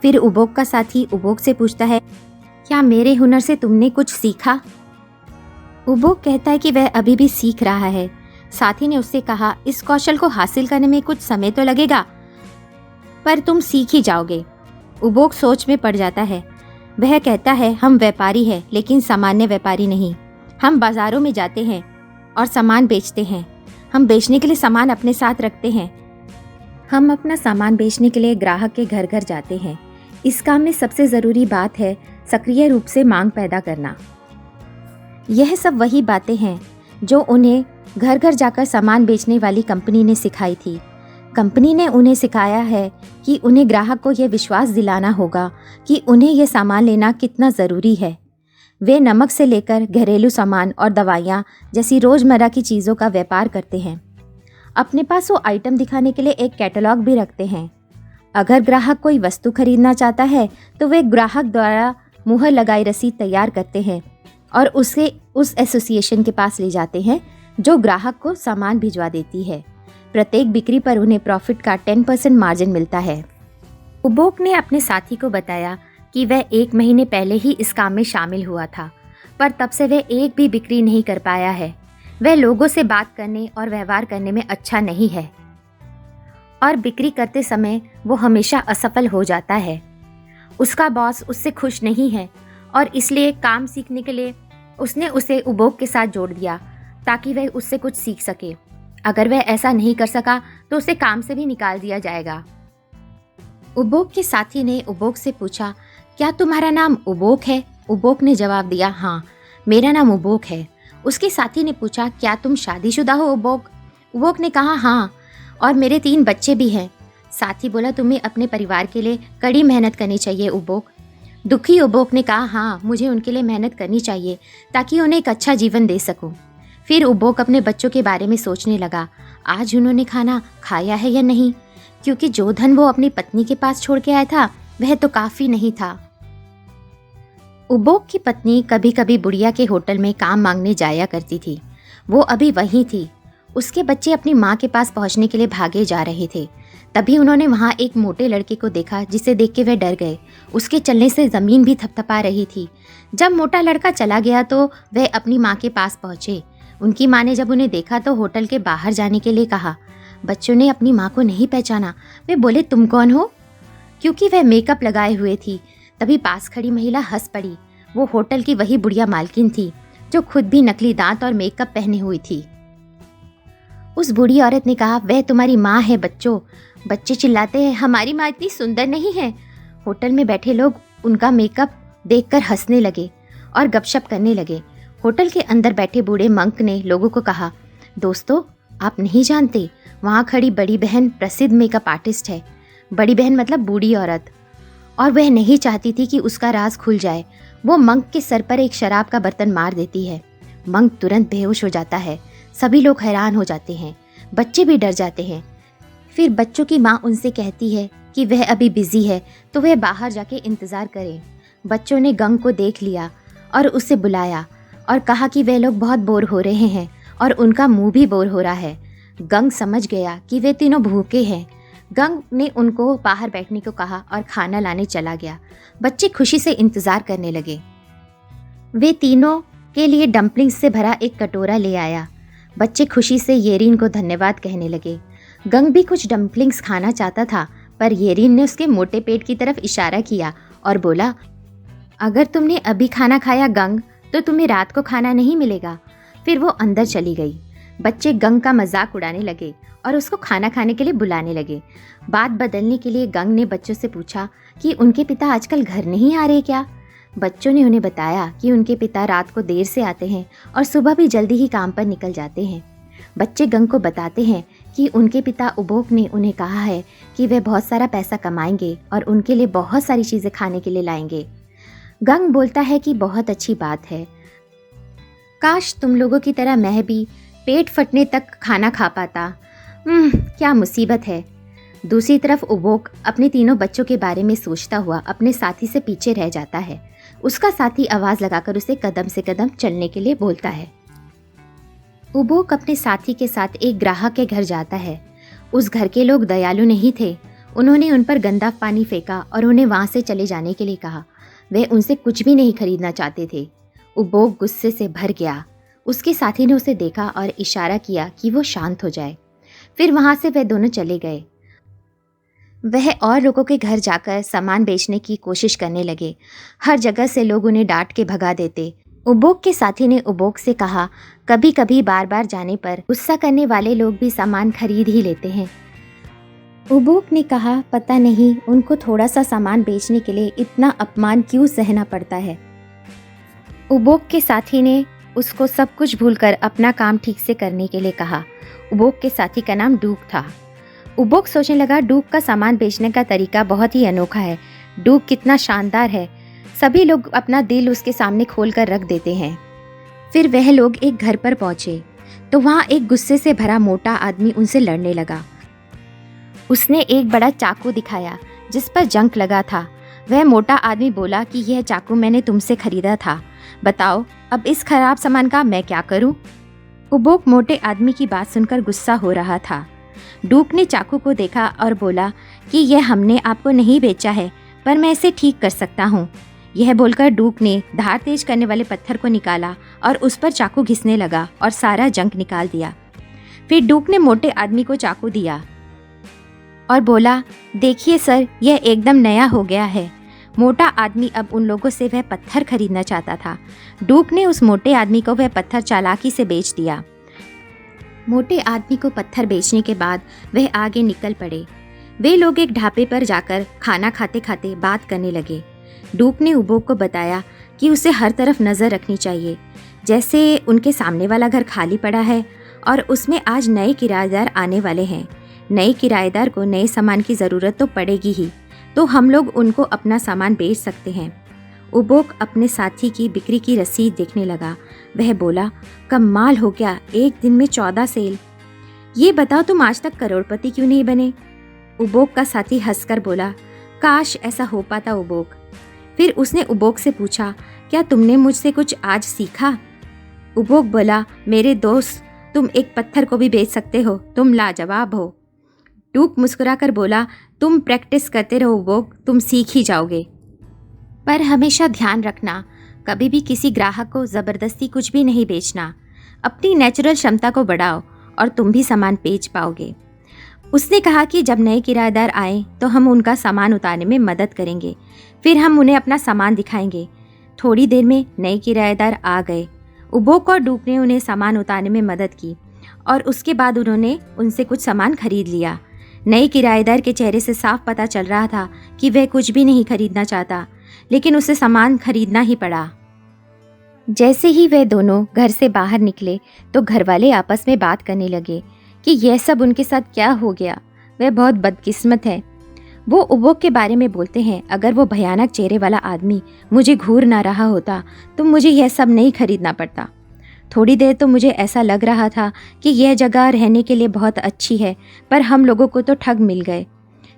फिर उबोक का साथी उबोक से पूछता है, क्या मेरे हुनर से तुमने कुछ सीखा? उबोक कहता है कि वह अभी भी सीख रहा है। साथी ने उससे कहा, इस कौशल को हासिल करने में कुछ समय तो लगेगा, पर तुम सीख ही जाओगे। उबोक सोच में पड़ जाता है। वह कहता है, हम व्यापारी हैं, लेकिन सामान्य व्यापारी नहीं। हम बाजारों में जाते हैं और सामान बेचते हैं। हम बेचने के लिए सामान अपने साथ रखते हैं। हम अपना सामान बेचने के लिए ग्राहक के घर घर जाते हैं। इस काम में सबसे ज़रूरी बात है सक्रिय रूप से मांग पैदा करना। यह सब वही बातें हैं जो उन्हें घर घर जाकर सामान बेचने वाली कंपनी ने सिखाई थी। कंपनी ने उन्हें सिखाया है कि उन्हें ग्राहक को यह विश्वास दिलाना होगा कि उन्हें यह सामान लेना कितना ज़रूरी है। वे नमक से लेकर घरेलू सामान और दवाइयाँ जैसी रोज़मर्रा की चीज़ों का व्यापार करते हैं। अपने पास वो आइटम दिखाने के लिए एक कैटलॉग भी रखते हैं। अगर ग्राहक कोई वस्तु खरीदना चाहता है तो वे ग्राहक द्वारा मुहर लगाई रसीद तैयार करते हैं और उसे उस एसोसिएशन के पास ले जाते हैं जो ग्राहक को सामान भिजवा देती है। प्रत्येक बिक्री पर उन्हें प्रॉफिट का 10% मार्जिन मिलता है। उबोक ने अपने साथी को बताया कि वह 1 महीने पहले ही इस काम में शामिल हुआ था, पर तब से वह एक भी बिक्री नहीं कर पाया है। वह लोगों से बात करने और व्यवहार करने में अच्छा नहीं है और बिक्री करते समय वो हमेशा असफल हो जाता है। उसका बॉस उससे खुश नहीं है और इसलिए काम सीखने के लिए उसने उसे उबोक के साथ जोड़ दिया ताकि वह उससे कुछ सीख सके। अगर वह ऐसा नहीं कर सका तो उसे काम से भी निकाल दिया जाएगा। उबोक के साथी ने उबोक से पूछा, क्या तुम्हारा नाम उबोक है? उबोक ने जवाब दिया, हाँ, मेरा नाम उबोक है। उसके साथी ने पूछा, क्या तुम शादीशुदा हो उबोक? उबोक ने कहा, हाँ, और मेरे 3 बच्चे भी हैं। साथी बोला, तुम्हें अपने परिवार के लिए कड़ी मेहनत करनी चाहिए उबोक। दुखी उबोक ने कहा, हाँ, मुझे उनके लिए मेहनत करनी चाहिए ताकि उन्हें एक अच्छा जीवन दे सकूं। फिर उबोक अपने बच्चों के बारे में सोचने लगा, आज उन्होंने खाना खाया है या नहीं, क्योंकि जो धन वो अपनी पत्नी के पास छोड़ के आया था वह तो काफ़ी नहीं था। उबोक की पत्नी कभी कभी बुढ़िया के होटल में काम मांगने जाया करती थी। वो अभी वहीं थी। उसके बच्चे अपनी माँ के पास पहुँचने के लिए भागे जा रहे थे। तभी उन्होंने वहाँ एक मोटे लड़के को देखा जिसे देख के वे डर गए। उसके चलने से ज़मीन भी थपथपा रही थी। जब मोटा लड़का चला गया तो वे अपनी माँ के पास पहुँचे। उनकी माँ ने जब उन्हें देखा तो होटल के बाहर जाने के लिए कहा। बच्चों ने अपनी माँ को नहीं पहचाना। वे बोले, तुम कौन हो? क्योंकि वह मेकअप लगाए हुए थी। तभी पास खड़ी महिला हंस पड़ी। वो होटल की वही बुढ़िया मालकिन थी जो खुद भी नकली दांत और मेकअप पहने हुई थी। उस बूढ़ी औरत ने कहा, वह तुम्हारी माँ है बच्चों। बच्चे चिल्लाते हैं, हमारी माँ इतनी सुंदर नहीं है। होटल में बैठे लोग उनका मेकअप देखकर हंसने लगे और गपशप करने लगे। होटल के अंदर बैठे बूढ़े मंक ने लोगों को कहा, दोस्तों, आप नहीं जानते, वहाँ खड़ी बड़ी बहन प्रसिद्ध मेकअप आर्टिस्ट है। बड़ी बहन मतलब बूढ़ी औरत, और वह नहीं चाहती थी कि उसका राज खुल जाए। वो मंक के सर पर एक शराब का बर्तन मार देती है। मंक तुरंत बेहोश हो जाता है। सभी लोग हैरान हो जाते हैं, बच्चे भी डर जाते हैं। फिर बच्चों की माँ उनसे कहती है कि वह अभी बिजी है तो वह बाहर जाके इंतज़ार करें। बच्चों ने गंग को देख लिया और उसे बुलाया और कहा कि वे लोग बहुत बोर हो रहे हैं और उनका मुंह भी बोर हो रहा है। गंग समझ गया कि वे तीनों भूखे हैं। गंग ने उनको बाहर बैठने को कहा और खाना लाने चला गया। बच्चे खुशी से इंतज़ार करने लगे। वे तीनों के लिए डम्पलिंग्स से भरा एक कटोरा ले आया। बच्चे खुशी से येरिन को धन्यवाद कहने लगे। गंग भी कुछ डम्पलिंग्स खाना चाहता था, पर येरिन ने उसके मोटे पेट की तरफ इशारा किया और बोला, अगर तुमने अभी खाना खाया गंग, तो तुम्हें रात को खाना नहीं मिलेगा। फिर वो अंदर चली गई। बच्चे गंग का मजाक उड़ाने लगे और उसको खाना खाने के लिए बुलाने लगे। बात बदलने के लिए गंग ने बच्चों से पूछा कि उनके पिता आजकल घर नहीं आ रहे क्या। बच्चों ने उन्हें बताया कि उनके पिता रात को देर से आते हैं और सुबह भी जल्दी ही काम पर निकल जाते हैं। बच्चे गंग को बताते हैं कि उनके पिता उबोक ने उन्हें कहा है कि वे बहुत सारा पैसा कमाएंगे और उनके लिए बहुत सारी चीज़ें खाने के लिए लाएंगे। गंग बोलता है कि बहुत अच्छी बात है, काश तुम लोगों की तरह मैं भी पेट फटने तक खाना खा पाता। क्या मुसीबत है। दूसरी तरफ उबोक अपने तीनों बच्चों के बारे में सोचता हुआ अपने साथी से पीछे रह जाता है। उसका साथी आवाज़ लगाकर उसे कदम से कदम चलने के लिए बोलता है। उबोक अपने साथी के साथ एक ग्राहक के घर जाता है। उस घर के लोग दयालु नहीं थे। उन्होंने उन पर गंदा पानी फेंका और उन्हें वहाँ से चले जाने के लिए कहा। वे उनसे कुछ भी नहीं खरीदना चाहते थे। उबोक गुस्से से भर गया। उसके साथी ने उसे देखा और इशारा किया कि वो शांत हो जाए। फिर वहाँ से वे दोनों चले गए। वह और लोगों के घर जाकर सामान बेचने की कोशिश करने लगे। हर जगह से लोग उन्हें डांट के भगा देते। उबोक के साथी ने उबोक से कहा, कभी कभी बार बार जाने पर गुस्सा करने वाले लोग भी सामान खरीद ही लेते हैं। उबोक ने कहा, पता नहीं उनको थोड़ा सा सामान बेचने के लिए इतना अपमान क्यों सहना पड़ता है। उबोक के साथी ने उसको सब कुछ भूलकर अपना काम ठीक से करने के लिए कहा। उबोक के साथी का नाम डूक था। उबोक सोचने लगा, डूक का सामान बेचने का तरीका बहुत ही अनोखा है। डूक कितना शानदार है। सभी लोग अपना दिल उसके सामने खोल कर रख देते हैं। फिर वह लोग एक घर पर पहुंचे तो वहाँ एक गुस्से से भरा मोटा आदमी उनसे लड़ने लगा। उसने एक बड़ा चाकू दिखाया जिस पर जंग लगा था। वह मोटा आदमी बोला कि यह चाकू मैंने तुमसे खरीदा था, बताओ अब इस खराब सामान का मैं क्या करूं? उबोक मोटे आदमी की बात सुनकर गुस्सा हो रहा था। डूक ने चाकू को देखा और बोला कि यह हमने आपको नहीं बेचा है, पर मैं इसे ठीक कर सकता हूँ। यह बोलकर डूक ने धार तेज करने वाले पत्थर को निकाला और उस पर चाकू घिसने लगा और सारा जंग निकाल दिया। फिर डूक ने मोटे आदमी को चाकू दिया और बोला, देखिए सर, यह एकदम नया हो गया है। मोटा आदमी अब उन लोगों से वह पत्थर खरीदना चाहता था। डूक ने उस मोटे आदमी को वह पत्थर चालाकी से बेच दिया। मोटे आदमी को पत्थर बेचने के बाद वह आगे निकल पड़े। वे लोग एक ढाबे पर जाकर खाना खाते खाते बात करने लगे। डूक ने उबोक को बताया कि उसे हर तरफ नज़र रखनी चाहिए, जैसे उनके सामने वाला घर खाली पड़ा है और उसमें आज नए किराएदार आने वाले हैं। नए किराएदार को नए सामान की ज़रूरत तो पड़ेगी ही, तो हम लोग उनको अपना सामान बेच सकते हैं। उबोक अपने साथी की बिक्री की रसीद देखने लगा। वह बोला, कमाल हो गया, एक दिन में 14 सेल। ये बताओ तुम आज तक करोड़पति क्यों नहीं बने? उबोक का साथी हंसकर बोला, काश ऐसा हो पाता उबोक। फिर उसने उबोक से पूछा, क्या तुमने मुझसे कुछ आज सीखा? उबोक बोला, मेरे दोस्त, तुम एक पत्थर को भी बेच सकते हो, तुम लाजवाब हो। डूक मुस्कुराकर बोला, तुम प्रैक्टिस करते रहो उबोक, तुम सीख ही जाओगे। पर हमेशा ध्यान रखना, कभी भी किसी ग्राहक को ज़बरदस्ती कुछ भी नहीं बेचना। अपनी नेचुरल क्षमता को बढ़ाओ और तुम भी सामान बेच पाओगे। उसने कहा कि जब नए किराएदार आए तो हम उनका सामान उतारने में मदद करेंगे, फिर हम उन्हें अपना सामान दिखाएंगे। थोड़ी देर में नए किराएदार आ गए। उबोक और डूक ने उन्हें सामान उतारने में मदद की और उसके बाद उन्होंने उनसे कुछ सामान खरीद लिया। नए किराएदार के चेहरे से साफ पता चल रहा था कि वह कुछ भी नहीं खरीदना चाहता, लेकिन उसे सामान खरीदना ही पड़ा। जैसे ही वे दोनों घर से बाहर निकले तो घरवाले आपस में बात करने लगे कि यह सब उनके साथ क्या हो गया। वह बहुत बदकिस्मत है। वो उबोक के बारे में बोलते हैं, अगर वो भयानक चेहरे वाला आदमी मुझे घूर ना रहा होता तो मुझे यह सब नहीं खरीदना पड़ता। थोड़ी देर तो मुझे ऐसा लग रहा था कि यह जगह रहने के लिए बहुत अच्छी है, पर हम लोगों को तो ठग मिल गए।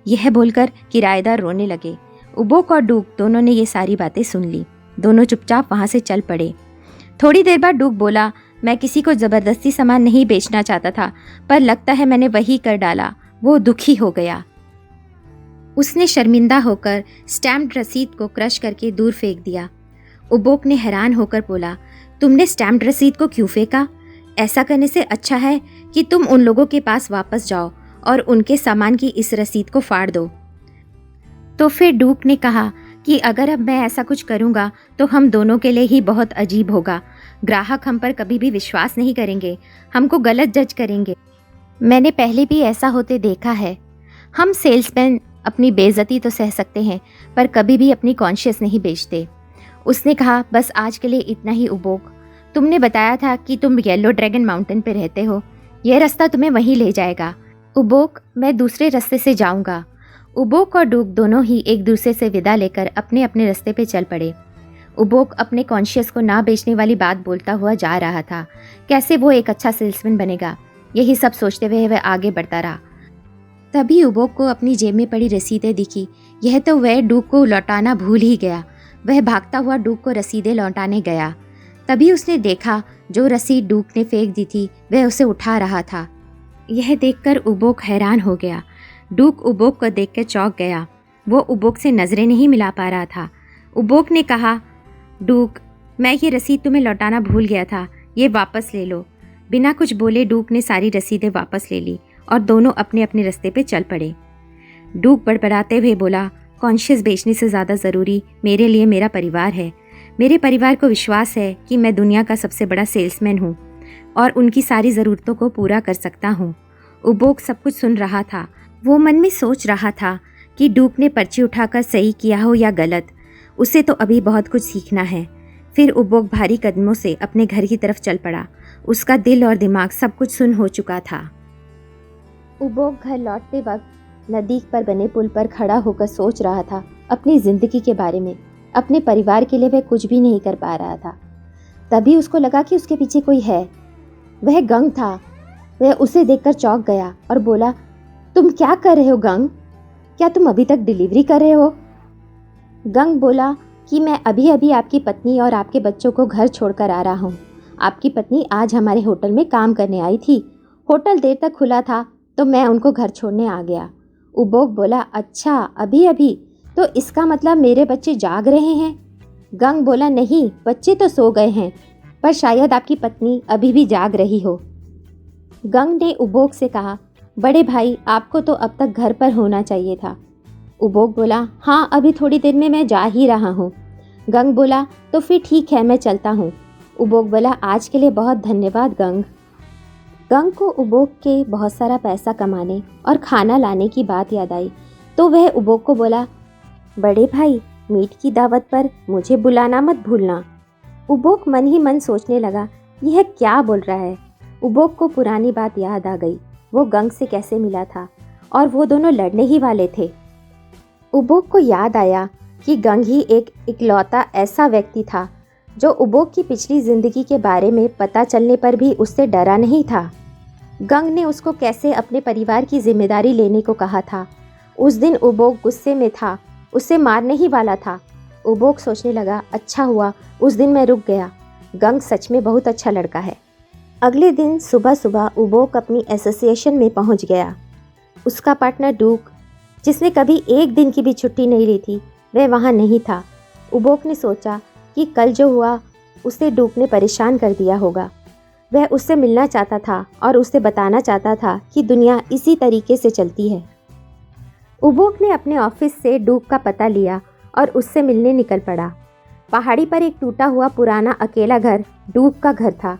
यह बोलकर किराएदार रोने लगे। उबोक और डूक दोनों ने ये सारी बातें सुन ली। दोनों चुपचाप वहाँ से चल पड़े। थोड़ी देर बाद डूक बोला, मैं किसी को ज़बरदस्ती सामान नहीं बेचना चाहता था, पर लगता है मैंने वही कर डाला। वो दुखी हो गया। उसने शर्मिंदा होकर स्टैम्प्ड रसीद को क्रश करके दूर फेंक दिया। उबोक ने हैरान होकर बोला, तुमने स्टैम्प्ड रसीद को क्यों फेंका? ऐसा करने से अच्छा है कि तुम उन लोगों के पास वापस जाओ और उनके सामान की इस रसीद को फाड़ दो। तो फिर डूक ने कहा कि अगर अब मैं ऐसा कुछ करूँगा तो हम दोनों के लिए ही बहुत अजीब होगा। ग्राहक हम पर कभी भी विश्वास नहीं करेंगे, हमको गलत जज करेंगे। मैंने पहले भी ऐसा होते देखा है। हम सेल्समैन अपनी बेइज्जती तो सह सकते हैं, पर कभी भी अपनी कॉन्शियस नहीं बेचते। उसने कहा, बस आज के लिए इतना ही उबोक। तुमने बताया था कि तुम येलो ड्रैगन माउंटेन पे रहते हो, यह रास्ता तुम्हें वहीं ले जाएगा। उबोक, मैं दूसरे रास्ते से जाऊंगा। उबोक और डूक दोनों ही एक दूसरे से विदा लेकर अपने अपने रास्ते पे चल पड़े। उबोक अपने कॉन्शियस को ना बेचने वाली बात बोलता हुआ जा रहा था। कैसे वो एक अच्छा सेल्समैन बनेगा, यही सब सोचते हुए वह आगे बढ़ता रहा। तभी उबोक को अपनी जेब में पड़ी रसीदें दिखी। यह तो वह डूक को लौटाना भूल ही गया। वह भागता हुआ डूक को रसीदें लौटाने गया। तभी उसने देखा जो रसीद डूक ने फेंक दी थी वह उसे उठा रहा था। यह देखकर उबोक हैरान हो गया। डूक उबोक को देखकर चौंक गया। वो उबोक से नज़रें नहीं मिला पा रहा था। उबोक ने कहा, डूक, मैं ये रसीद तुम्हें लौटाना भूल गया था, ये वापस ले लो। बिना कुछ बोले डूक ने सारी रसीदें वापस ले ली और दोनों अपने अपने रास्ते पे चल पड़े। डूक बड़बड़ाते हुए बोला, कॉन्शियस बेचने से ज़्यादा ज़रूरी मेरे लिए मेरा परिवार है। मेरे परिवार को विश्वास है कि मैं दुनिया का सबसे बड़ा सेल्समैन हूँ और उनकी सारी ज़रूरतों को पूरा कर सकता हूँ। उबोक सब कुछ सुन रहा था। वो मन में सोच रहा था कि डूक ने पर्ची उठाकर सही किया हो या गलत, उसे तो अभी बहुत कुछ सीखना है। फिर उबोक भारी कदमों से अपने घर की तरफ चल पड़ा। उसका दिल और दिमाग सब कुछ सुन्न हो चुका था। उबोक घर लौटते वक्त नदी पर बने पुल पर खड़ा होकर सोच रहा था अपनी जिंदगी के बारे में। अपने परिवार के लिए वह कुछ भी नहीं कर पा रहा था। तभी उसको लगा कि उसके पीछे कोई है। वह गंग था। वह उसे देखकर चौंक गया और बोला, तुम क्या कर रहे हो गंग? क्या तुम अभी तक डिलीवरी कर रहे हो? गंग बोला कि मैं अभी अभी आपकी पत्नी और आपके बच्चों को घर छोड़कर आ रहा हूँ। आपकी पत्नी आज हमारे होटल में काम करने आई थी। होटल देर तक खुला था तो मैं उनको घर छोड़ने आ गया। उबोक बोला, अच्छा अभी अभी, तो इसका मतलब मेरे बच्चे जाग रहे हैं? गंग बोला, नहीं, बच्चे तो सो गए हैं, पर शायद आपकी पत्नी अभी भी जाग रही हो। गंग ने उबोक से कहा, बड़े भाई आपको तो अब तक घर पर होना चाहिए था। उबोक बोला, हाँ अभी थोड़ी देर में मैं जा ही रहा हूँ। गंग बोला, तो फिर ठीक है, मैं चलता हूँ। उबोक बोला, आज के लिए बहुत धन्यवाद गंग। गंग को उबोक के बहुत सारा पैसा कमाने और खाना लाने की बात याद आई तो वह उबोक को बोला, बड़े भाई मीट की दावत पर मुझे बुलाना मत भूलना। उबोक मन ही मन सोचने लगा, यह क्या बोल रहा है। उबोक को पुरानी बात याद आ गई, वो गंग से कैसे मिला था और वो दोनों लड़ने ही वाले थे। उबोक को याद आया कि गंग ही एक इकलौता ऐसा व्यक्ति था जो उबोक की पिछली जिंदगी के बारे में पता चलने पर भी उससे डरा नहीं था। गंग ने उसको कैसे अपने परिवार की जिम्मेदारी लेने को कहा था। उस दिन उबोक गुस्से में था, उसे मारने ही वाला था। उबोक सोचने लगा, अच्छा हुआ उस दिन मैं रुक गया। गंग सच में बहुत अच्छा लड़का है। अगले दिन सुबह सुबह उबोक अपनी एसोसिएशन में पहुंच गया। उसका पार्टनर डूक, जिसने कभी एक दिन की भी छुट्टी नहीं ली थी, वह वहाँ नहीं था। उबोक ने सोचा कि कल जो हुआ उसे डूक ने परेशान कर दिया होगा। वह उससे मिलना चाहता था और उसे बताना चाहता था कि दुनिया इसी तरीके से चलती है। उबोक ने अपने ऑफिस से डूक का पता लिया और उससे मिलने निकल पड़ा। पहाड़ी पर एक टूटा हुआ पुराना अकेला घर डूक का घर था।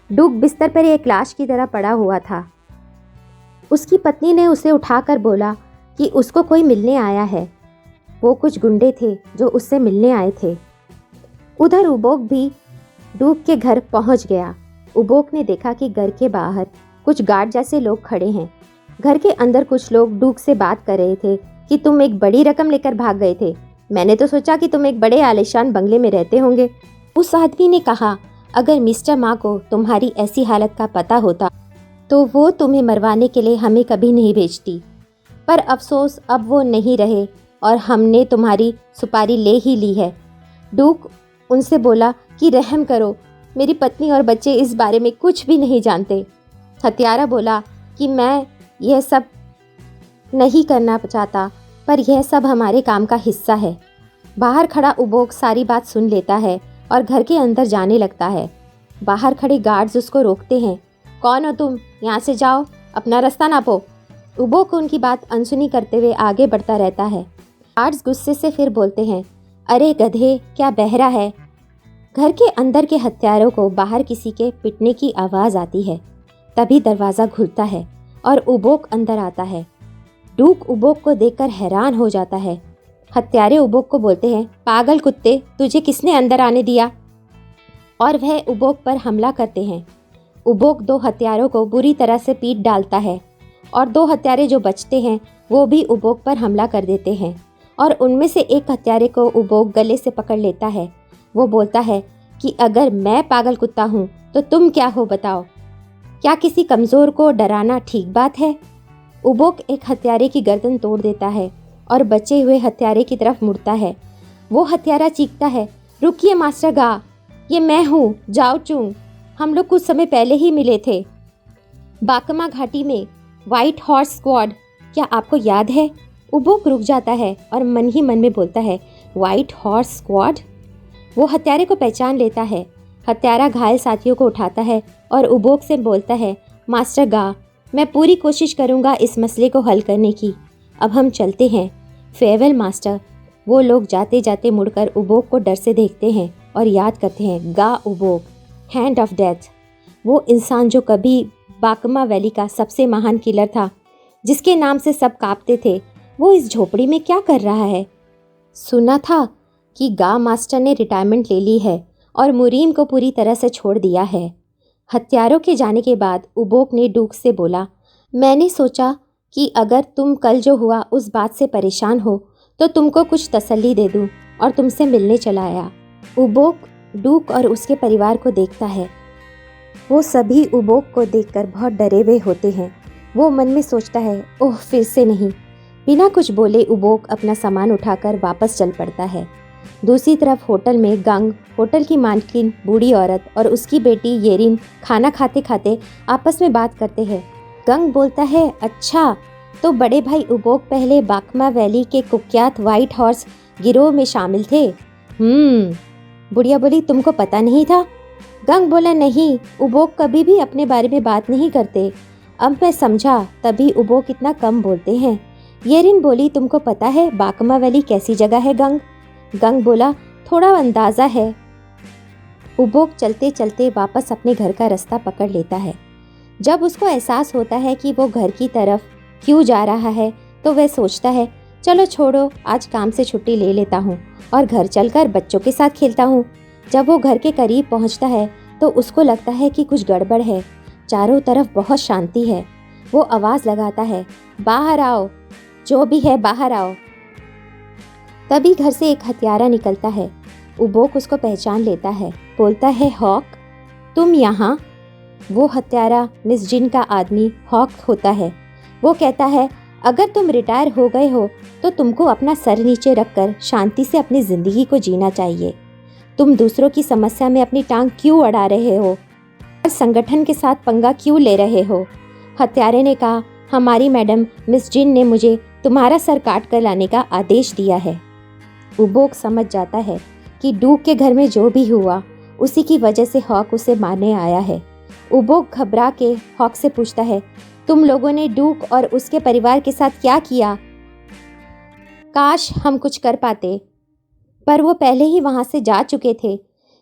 डूक बिस्तर पर एक लाश की तरह पड़ा हुआ था। उसकी पत्नी ने उसे उठाकर बोला कि उसको कोई मिलने आया है। वो कुछ गुंडे थे जो उससे मिलने आए थे। उधर उबोक भी डूक के घर पहुंच गया। उबोक ने देखा कि घर के बाहर कुछ गार्ड जैसे लोग खड़े हैं। घर के अंदर कुछ लोग डूक से बात कर रहे थे कि तुम एक बड़ी रकम लेकर भाग गए थे। मैंने तो सोचा कि तुम एक बड़े आलीशान बंगले में रहते होंगे। उस आदमी ने कहा, अगर मिस्टर माँ को तुम्हारी ऐसी हालत का पता होता तो वो तुम्हें मरवाने के लिए हमें कभी नहीं भेजती। पर अफसोस अब वो नहीं रहे और हमने तुम्हारी सुपारी ले ही ली है। डूक उनसे बोला कि रहम करो, मेरी पत्नी और बच्चे इस बारे में कुछ भी नहीं जानते। हत्यारा बोला कि मैं यह सब नहीं करना चाहता, पर यह सब हमारे काम का हिस्सा है। बाहर खड़ा उबोक सारी बात सुन लेता है और घर के अंदर जाने लगता है। बाहर खड़े गार्ड्स उसको रोकते हैं। कौन हो तुम? यहाँ से जाओ, अपना रास्ता नापो। उबोक उनकी बात अनसुनी करते हुए आगे बढ़ता रहता है। गार्ड्स गुस्से से फिर बोलते हैं, अरे गधे, क्या बहरा है? घर के अंदर के हत्यारों को बाहर किसी के पिटने की आवाज़ आती है। तभी दरवाज़ा खुलता है और उबोक अंदर आता है। डूक उबोक को देखकर हैरान हो जाता है। हत्यारे उबोक को बोलते हैं, पागल कुत्ते, तुझे किसने अंदर आने दिया? और वह उबोक पर हमला करते हैं। उबोक दो हत्यारों को बुरी तरह से पीट डालता है और दो हत्यारे जो बचते हैं वो भी उबोक पर हमला कर देते हैं और उनमें से एक हत्यारे को उबोक गले से पकड़ लेता है। वो बोलता है कि अगर मैं पागल कुत्ता हूँ तो तुम क्या हो बताओ? क्या किसी कमज़ोर को डराना ठीक बात है? उबोक एक हत्यारे की गर्दन तोड़ देता है और बचे हुए हत्यारे की तरफ मुड़ता है। वो हत्यारा चीखता है, रुकिए मास्टर गा, ये मैं हूँ जाओ चुंग, हम लोग कुछ समय पहले ही मिले थे बाकमा घाटी में, वाइट हॉर्स स्क्वाड, क्या आपको याद है? उबोक रुक जाता है और मन ही मन में बोलता है, वाइट हॉर्स स्क्वाड? वो हत्यारे को पहचान लेता है। हत्यारा घायल साथियों को उठाता है और उबोक से बोलता है, मास्टर गा, मैं पूरी कोशिश करूँगा इस मसले को हल करने की। अब हम चलते हैं, फेयरवेल मास्टर। वो लोग जाते जाते मुड़कर उबोक को डर से देखते हैं और याद करते हैं, गा उबोक, हैंड ऑफ डेथ, वो इंसान जो कभी बाकमा वैली का सबसे महान किलर था, जिसके नाम से सब कांपते थे, वो इस झोपड़ी में क्या कर रहा है? सुना था कि गा मास्टर ने रिटायरमेंट ले ली है और मुरीम को पूरी तरह से छोड़ दिया है। हत्यारों के जाने के बाद उबोक ने डूक से बोला, मैंने सोचा कि अगर तुम कल जो हुआ उस बात से परेशान हो तो तुमको कुछ तसल्ली दे दूं और तुमसे मिलने चला आया। उबोक डूक और उसके परिवार को देखता है। वो सभी उबोक को देखकर बहुत डरे हुए होते हैं। वो मन में सोचता है, ओह फिर से नहीं। बिना कुछ बोले उबोक अपना सामान उठाकर वापस चल पड़ता है। दूसरी तरफ होटल में गंग, होटल की मालकिन बूढ़ी औरत और उसकी बेटी येरिन खाना खाते खाते आपस में बात करते हैं। गंग बोलता है, अच्छा तो बड़े भाई उबोक पहले बाकमा वैली के कुख्यात व्हाइट हॉर्स गिरोह में शामिल थे। बुढ़िया बोली, तुमको पता नहीं था? गंग बोला, नहीं, उबोक कभी भी अपने बारे में बात नहीं करते। अब मैं समझा तभी उबोक इतना कम बोलते हैं। येरिन बोली, तुमको पता है बाकमा वैली कैसी जगह है गंग? गंग बोला, थोड़ा अंदाज़ा है। उबोक चलते चलते वापस अपने घर का रास्ता पकड़ लेता है। जब उसको एहसास होता है कि वो घर की तरफ क्यों जा रहा है तो वह सोचता है, चलो छोड़ो, आज काम से छुट्टी ले लेता हूँ और घर चलकर बच्चों के साथ खेलता हूँ। जब वो घर के करीब पहुँचता है तो उसको लगता है कि कुछ गड़बड़ है। चारों तरफ बहुत शांति है। वो आवाज़ लगाता है, बाहर आओ, जो भी है बाहर आओ। तभी घर से एक हत्यारा निकलता है। उबोक उसको पहचान लेता है, बोलता है, हॉक तुम यहाँ? वो हत्यारा मिस जिन का आदमी हॉक होता है। वो कहता है, अगर तुम रिटायर हो गए हो तो तुमको अपना सर नीचे रखकर शांति से अपनी ज़िंदगी को जीना चाहिए। तुम दूसरों की समस्या में अपनी टांग क्यों अड़ा रहे हो और संगठन के साथ पंगा क्यों ले रहे हो? हत्यारे ने कहा, हमारी मैडम मिस जिन ने मुझे तुम्हारा सर काट कर लाने का आदेश दिया है। उबोक समझ जाता है कि डूक के घर में जो भी हुआ उसी की वजह से हॉक उसे मारने आया है। उबोक घबरा के हॉक से पूछता है, तुम लोगों ने डूक और उसके परिवार के साथ क्या किया? काश हम कुछ कर पाते, पर वो पहले ही वहाँ से जा चुके थे।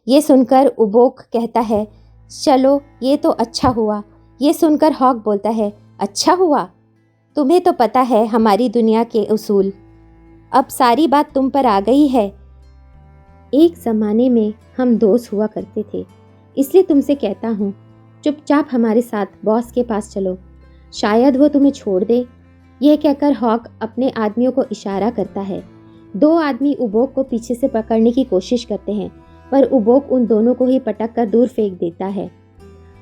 ये सुनकर उबोक कहता है, चलो ये तो अच्छा हुआ। ये सुनकर हॉक बोलता है, अच्छा हुआ? तुम्हें तो पता है हमारी दुनिया के उसूल। अब सारी बात तुम पर आ गई है। एक ज़माने में हम दोस्त हुआ करते थे, इसलिए तुमसे कहता हूँ, चुपचाप हमारे साथ बॉस के पास चलो, शायद वो तुम्हें छोड़ दे। यह कहकर हॉक अपने आदमियों को इशारा करता है। दो आदमी उबोक को पीछे से पकड़ने की कोशिश करते हैं, पर उबोक उन दोनों को ही पटक कर दूर फेंक देता है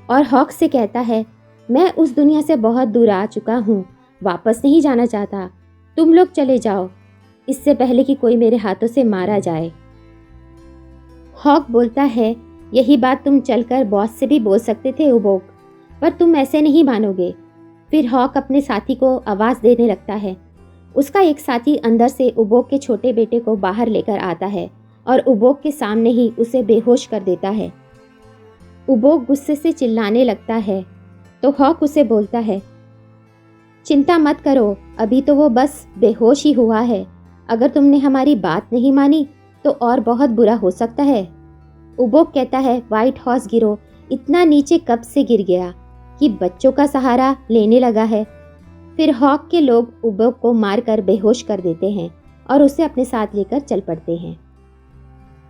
और हॉक से कहता है, मैं उस दुनिया से बहुत दूर आ चुका हूँ, वापस नहीं जाना चाहता। तुम लोग चले जाओ, इससे पहले कि कोई मेरे हाथों से मारा जाए। हॉक बोलता है, यही बात तुम चलकर बॉस से भी बोल सकते थे उबोक, पर तुम ऐसे नहीं मानोगे। फिर हॉक अपने साथी को आवाज़ देने लगता है। उसका एक साथी अंदर से उबोक के छोटे बेटे को बाहर लेकर आता है और उबोक के सामने ही उसे बेहोश कर देता है। उबोक गुस्से से चिल्लाने लगता है तो हॉक उसे बोलता है, चिंता मत करो, अभी तो वो बस बेहोश ही हुआ है। अगर तुमने हमारी बात नहीं मानी तो और बहुत बुरा हो सकता है। उबोक कहता है, व्हाइट हॉर्स गिरोह इतना नीचे कब से गिर गया कि बच्चों का सहारा लेने लगा है। फिर हॉक के लोग उबोक को मारकर बेहोश कर देते हैं और उसे अपने साथ लेकर चल पड़ते हैं।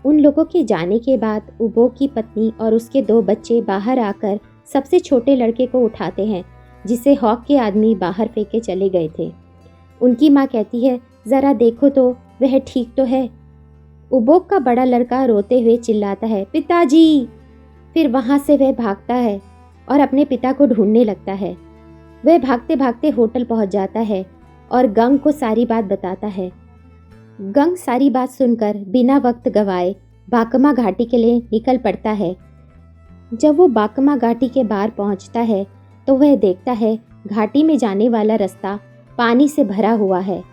उन लोगों के जाने के बाद उबोक की पत्नी और उसके दो बच्चे बाहर आकर सबसे छोटे लड़के को उठाते हैं, जिसे हॉक के आदमी बाहर फेंक के चले गए थे। उनकी माँ कहती है, ज़रा देखो तो वह ठीक तो है। उबोक का बड़ा लड़का रोते हुए चिल्लाता है, पिताजी। फिर वहाँ से वह भागता है और अपने पिता को ढूंढने लगता है। वह भागते भागते होटल पहुँच जाता है और गंग को सारी बात बताता है। गंग सारी बात सुनकर बिना वक्त गवाए बाकमा घाटी के लिए निकल पड़ता है। जब वो बाकमा घाटी के बाहर पहुँचता है तो वह देखता है घाटी में जाने वाला रास्ता पानी से भरा हुआ है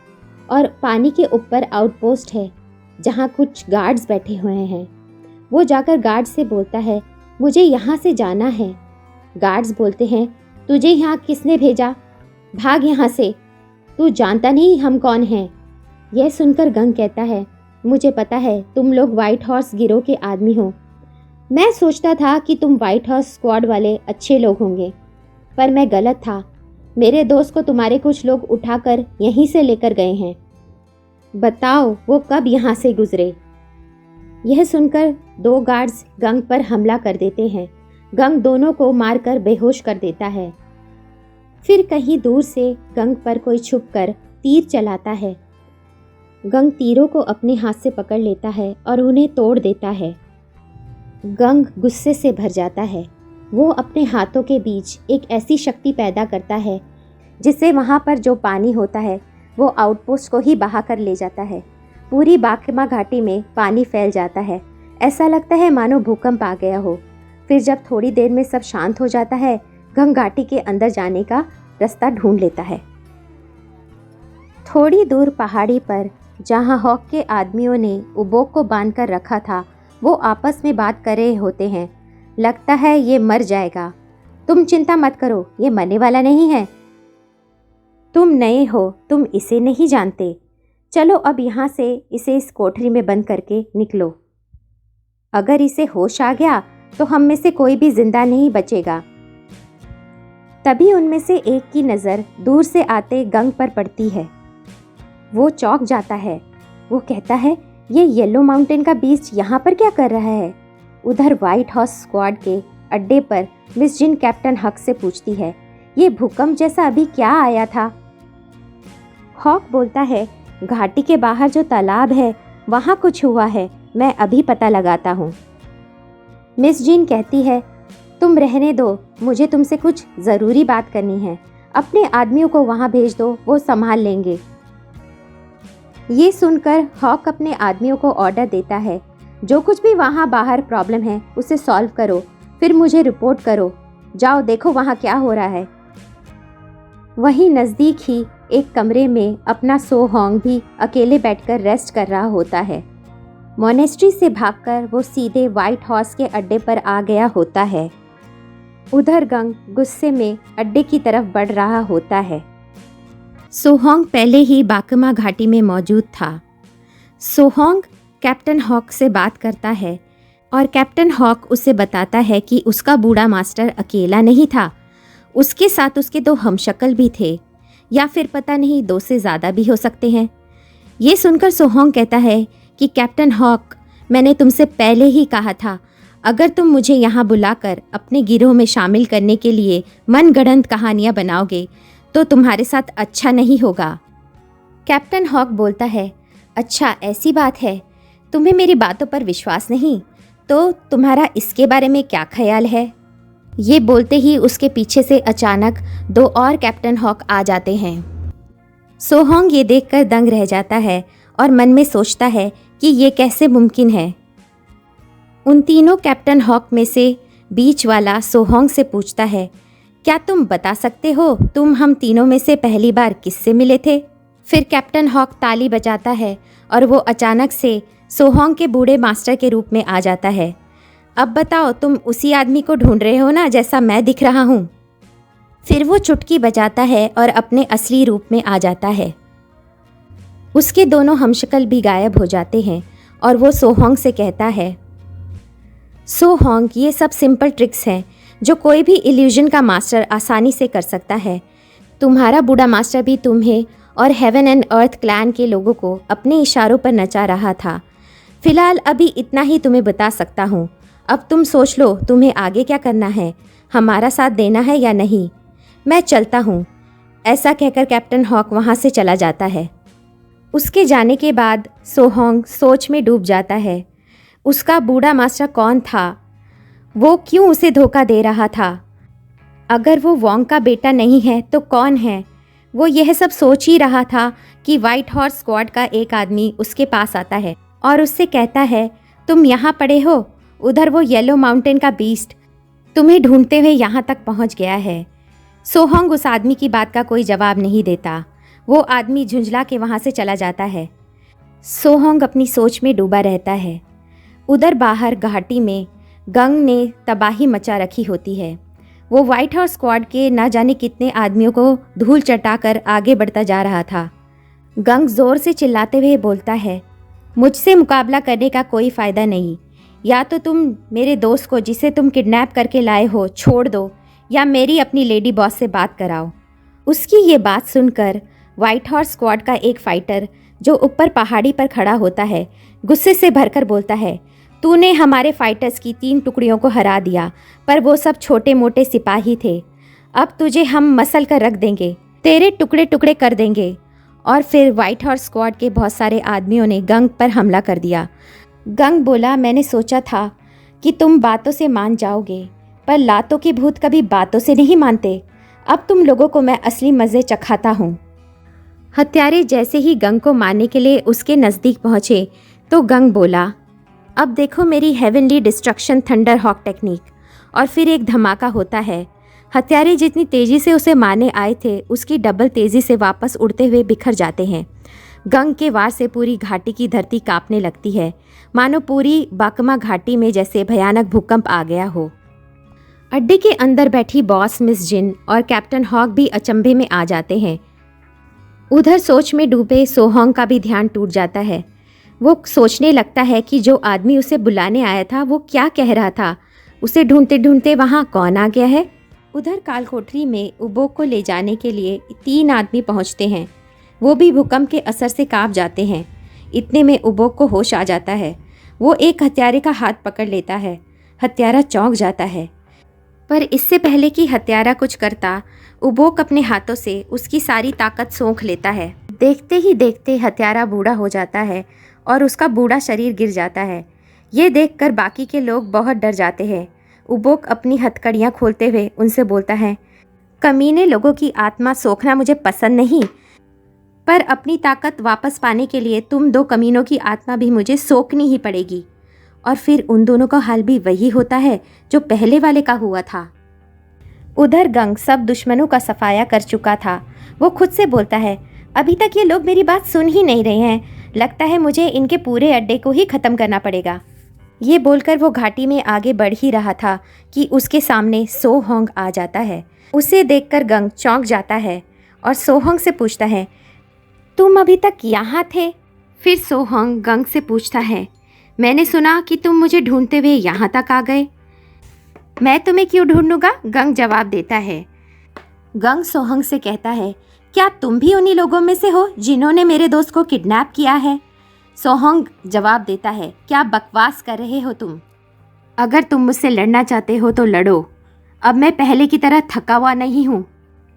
और पानी के ऊपर आउटपोस्ट है जहाँ कुछ गार्ड्स बैठे हुए हैं। वो जाकर गार्ड से बोलता है, मुझे यहाँ से जाना है। गार्ड्स बोलते हैं, तुझे यहाँ किसने भेजा? भाग यहाँ से, तू जानता नहीं हम कौन हैं। यह सुनकर गंग कहता है, मुझे पता है तुम लोग व्हाइट हॉर्स गिरोह के आदमी हो। मैं सोचता था कि तुम व्हाइट हॉर्स स्क्वाड वाले अच्छे लोग होंगे, पर मैं गलत था। मेरे दोस्त को तुम्हारे कुछ लोग उठाकर यहीं से लेकर गए हैं। बताओ वो कब यहाँ से गुजरे? यह सुनकर 2 गार्ड्स गंग पर हमला कर देते हैं। गंग दोनों को मारकर बेहोश कर देता है। फिर कहीं दूर से गंग पर कोई छुपकर तीर चलाता है। गंग तीरों को अपने हाथ से पकड़ लेता है और उन्हें तोड़ देता है। गंग गुस्से से भर जाता है। वो अपने हाथों के बीच एक ऐसी शक्ति पैदा करता है जिससे वहाँ पर जो पानी होता है वो आउटपोस्ट को ही बहा कर ले जाता है। पूरी बाकमा घाटी में पानी फैल जाता है। ऐसा लगता है मानो भूकंप आ गया हो। फिर जब थोड़ी देर में सब शांत हो जाता है, गंग घाटी के अंदर जाने का रास्ता ढूंढ लेता है। थोड़ी दूर पहाड़ी पर जहाँ हॉक के आदमियों ने उबोक को बांध कर रखा था, वो आपस में बात कर रहे होते हैं। लगता है ये मर जाएगा। तुम चिंता मत करो, ये मरने वाला नहीं है। तुम नए हो, तुम इसे नहीं जानते। चलो अब यहाँ से इसे इस कोठरी में बंद करके निकलो। अगर इसे होश आ गया तो हम में से कोई भी जिंदा नहीं बचेगा। तभी उनमें से एक की नज़र दूर से आते गंग पर पड़ती है। वो चौंक जाता है। वो कहता है, ये येलो माउंटेन का बीस्ट यहाँ पर क्या कर रहा है? उधर व्हाइट हॉर्स स्क्वाड के अड्डे पर मिस जिन कैप्टन हक से पूछती है, ये भूकंप जैसा अभी क्या आया था? हॉक बोलता है, घाटी के बाहर जो तालाब है वहाँ कुछ हुआ है, मैं अभी पता लगाता हूँ। मिस जिन कहती है, तुम रहने दो, मुझे तुमसे कुछ ज़रूरी बात करनी है। अपने आदमियों को वहाँ भेज दो, वो संभाल लेंगे। ये सुनकर हॉक अपने आदमियों को ऑर्डर देता है, जो कुछ भी वहाँ बाहर प्रॉब्लम है उसे सॉल्व करो, फिर मुझे रिपोर्ट करो। जाओ देखो वहाँ क्या हो रहा है। वहीं नज़दीक ही एक कमरे में अपना सो होंग भी अकेले बैठकर रेस्ट कर रहा होता है। मोनेस्ट्री से भागकर वो सीधे व्हाइट हॉर्स के अड्डे पर आ गया होता है। उधर गंग गुस्से में अड्डे की तरफ बढ़ रहा होता है। सोहोंग पहले ही बाकमा घाटी में मौजूद था। सोहोंग कैप्टन हॉक से बात करता है और कैप्टन हॉक उसे बताता है कि उसका बूढ़ा मास्टर अकेला नहीं था, उसके साथ उसके 2 हमशक्ल भी थे, या फिर पता नहीं 2 से ज़्यादा भी हो सकते हैं। ये सुनकर सोहोंग कहता है कि कैप्टन हॉक, मैंने तुमसे पहले ही कहा था, अगर तुम मुझे यहाँ बुलाकर अपने गिरोह में शामिल करने के लिए मनगढ़ंत कहानियाँ बनाओगे तो तुम्हारे साथ अच्छा नहीं होगा। कैप्टन हॉक बोलता है, अच्छा ऐसी बात है, तुम्हें मेरी बातों पर विश्वास नहीं, तो तुम्हारा इसके बारे में क्या ख्याल है? ये बोलते ही उसके पीछे से अचानक 2 और कैप्टन हॉक आ जाते हैं। सोहोंग ये देखकर दंग रह जाता है और मन में सोचता है कि ये कैसे मुमकिन है। उन तीनों कैप्टन हॉक में से बीच वाला सोहोंग से पूछता है, क्या तुम बता सकते हो तुम हम तीनों में से पहली बार किससे मिले थे? फिर कैप्टन हॉक ताली बजाता है और वो अचानक से सोहोंग के बूढ़े मास्टर के रूप में आ जाता है। अब बताओ, तुम उसी आदमी को ढूंढ रहे हो ना जैसा मैं दिख रहा हूँ? फिर वो चुटकी बजाता है और अपने असली रूप में आ जाता है। उसके दोनों हमशक्ल भी गायब हो जाते हैं और वो सोहोंग से कहता है, सोहोंग, ये सब सिंपल ट्रिक्स हैं जो कोई भी इल्यूजन का मास्टर आसानी से कर सकता है। तुम्हारा बूढ़ा मास्टर भी तुम्हें और हेवन एंड अर्थ क्लैन के लोगों को अपने इशारों पर नचा रहा था। फिलहाल अभी इतना ही तुम्हें बता सकता हूँ। अब तुम सोच लो तुम्हें आगे क्या करना है, हमारा साथ देना है या नहीं। मैं चलता हूँ। ऐसा कहकर कैप्टन हॉक वहाँ से चला जाता है। उसके जाने के बाद सोहोंग सोच में डूब जाता है। उसका बूढ़ा मास्टर कौन था? वो क्यों उसे धोखा दे रहा था? अगर वो वोंग का बेटा नहीं है तो कौन है? वो यह सब सोच ही रहा था कि व्हाइट हॉर्स स्क्वाड का एक आदमी उसके पास आता है और उससे कहता है, तुम यहाँ पड़े हो, उधर वो येलो माउंटेन का बीस्ट तुम्हें ढूंढते हुए यहाँ तक पहुँच गया है। सोहोंग उस आदमी की बात का कोई जवाब नहीं देता। वो आदमी झुंझला के वहाँ से चला जाता है। सोहोंग अपनी सोच में डूबा रहता है। उधर बाहर घाटी में गंग ने तबाही मचा रखी होती है। वो व्हाइट हॉर्स स्क्वाड के न जाने कितने आदमियों को धूल चटाकर आगे बढ़ता जा रहा था। गंग जोर से चिल्लाते हुए बोलता है, मुझसे मुकाबला करने का कोई फ़ायदा नहीं। या तो तुम मेरे दोस्त को जिसे तुम किडनैप करके लाए हो छोड़ दो, या मेरी अपनी लेडी बॉस से बात कराओ। उसकी ये बात सुनकर व्हाइट हॉर्स स्क्वाड का एक फाइटर जो ऊपर पहाड़ी पर खड़ा होता है गुस्से से भरकर बोलता है, तूने हमारे फाइटर्स की 3 टुकड़ियों को हरा दिया, पर वो सब छोटे मोटे सिपाही थे। अब तुझे हम मसल कर रख देंगे, तेरे टुकड़े टुकड़े कर देंगे। और फिर व्हाइट हॉर्स स्क्वाड के बहुत सारे आदमियों ने गंग पर हमला कर दिया। गंग बोला, मैंने सोचा था कि तुम बातों से मान जाओगे, पर लातों के भूत कभी बातों से नहीं मानते। अब तुम लोगों को मैं असली मज़े चखाता हूँ। हत्यारे जैसे ही गंग को मारने के लिए उसके नज़दीक पहुँचे तो गंग बोला, अब देखो मेरी heavenly destruction thunder hawk technique. और फिर एक धमाका होता है। हत्यारे जितनी तेज़ी से उसे मारने आए थे उसकी डबल तेज़ी से वापस उड़ते हुए बिखर जाते हैं। गंग के वार से पूरी घाटी की धरती कांपने लगती है, मानो पूरी बाकमा घाटी में जैसे भयानक भूकंप आ गया हो। अड्डे के अंदर बैठी बॉस मिस जिन और कैप्टन हॉक भी अचंभे में आ जाते हैं। उधर सोच में डूबे सोहोंग का भी ध्यान टूट जाता है। वो सोचने लगता है कि जो आदमी उसे बुलाने आया था वो क्या कह रहा था। उसे ढूंढते ढूंढते वहाँ कौन आ गया है। उधर कालकोठरी में उबोक को ले जाने के लिए 3 आदमी पहुँचते हैं। वो भी भूकंप के असर से कांप जाते हैं। इतने में उबोक को होश आ जाता है। वो एक हत्यारे का हाथ पकड़ लेता है। हत्यारा चौंक जाता है, पर इससे पहले कि हत्यारा कुछ करता, उबोक अपने हाथों से उसकी सारी ताकत सोख लेता है। देखते ही देखते हत्यारा बूढ़ा हो जाता है और उसका बूढ़ा शरीर गिर जाता है। ये देखकर बाकी के लोग बहुत डर जाते हैं। उबोक अपनी हथकड़ियाँ खोलते हुए उनसे बोलता है, कमीने लोगों की आत्मा सोखना मुझे पसंद नहीं, पर अपनी ताकत वापस पाने के लिए तुम 2 कमीनों की आत्मा भी मुझे सोखनी ही पड़ेगी। और फिर उन दोनों का हाल भी वही होता है जो पहले वाले का हुआ था। उधर गंग सब दुश्मनों का सफाया कर चुका था। वो खुद से बोलता है, अभी तक ये लोग मेरी बात सुन ही नहीं रहे हैं। लगता है मुझे इनके पूरे अड्डे को ही ख़त्म करना पड़ेगा। ये बोलकर वो घाटी में आगे बढ़ ही रहा था कि उसके सामने सोहोंग आ जाता है। उसे देखकर गंग चौंक जाता है और सोहोंग से पूछता है, तुम अभी तक यहाँ थे? फिर सोहोंग गंग से पूछता है, मैंने सुना कि तुम मुझे ढूंढते हुए यहाँ तक आ गए। मैं तुम्हें क्यों ढूंढूंगा? गंग जवाब देता है। गंग सोहोंग से कहता है, क्या तुम भी उन्हीं लोगों में से हो जिन्होंने मेरे दोस्त को किडनैप किया है? सोहोंग जवाब देता है, क्या बकवास कर रहे हो तुम? अगर तुम मुझसे लड़ना चाहते हो तो लड़ो। अब मैं पहले की तरह थका हुआ नहीं हूँ।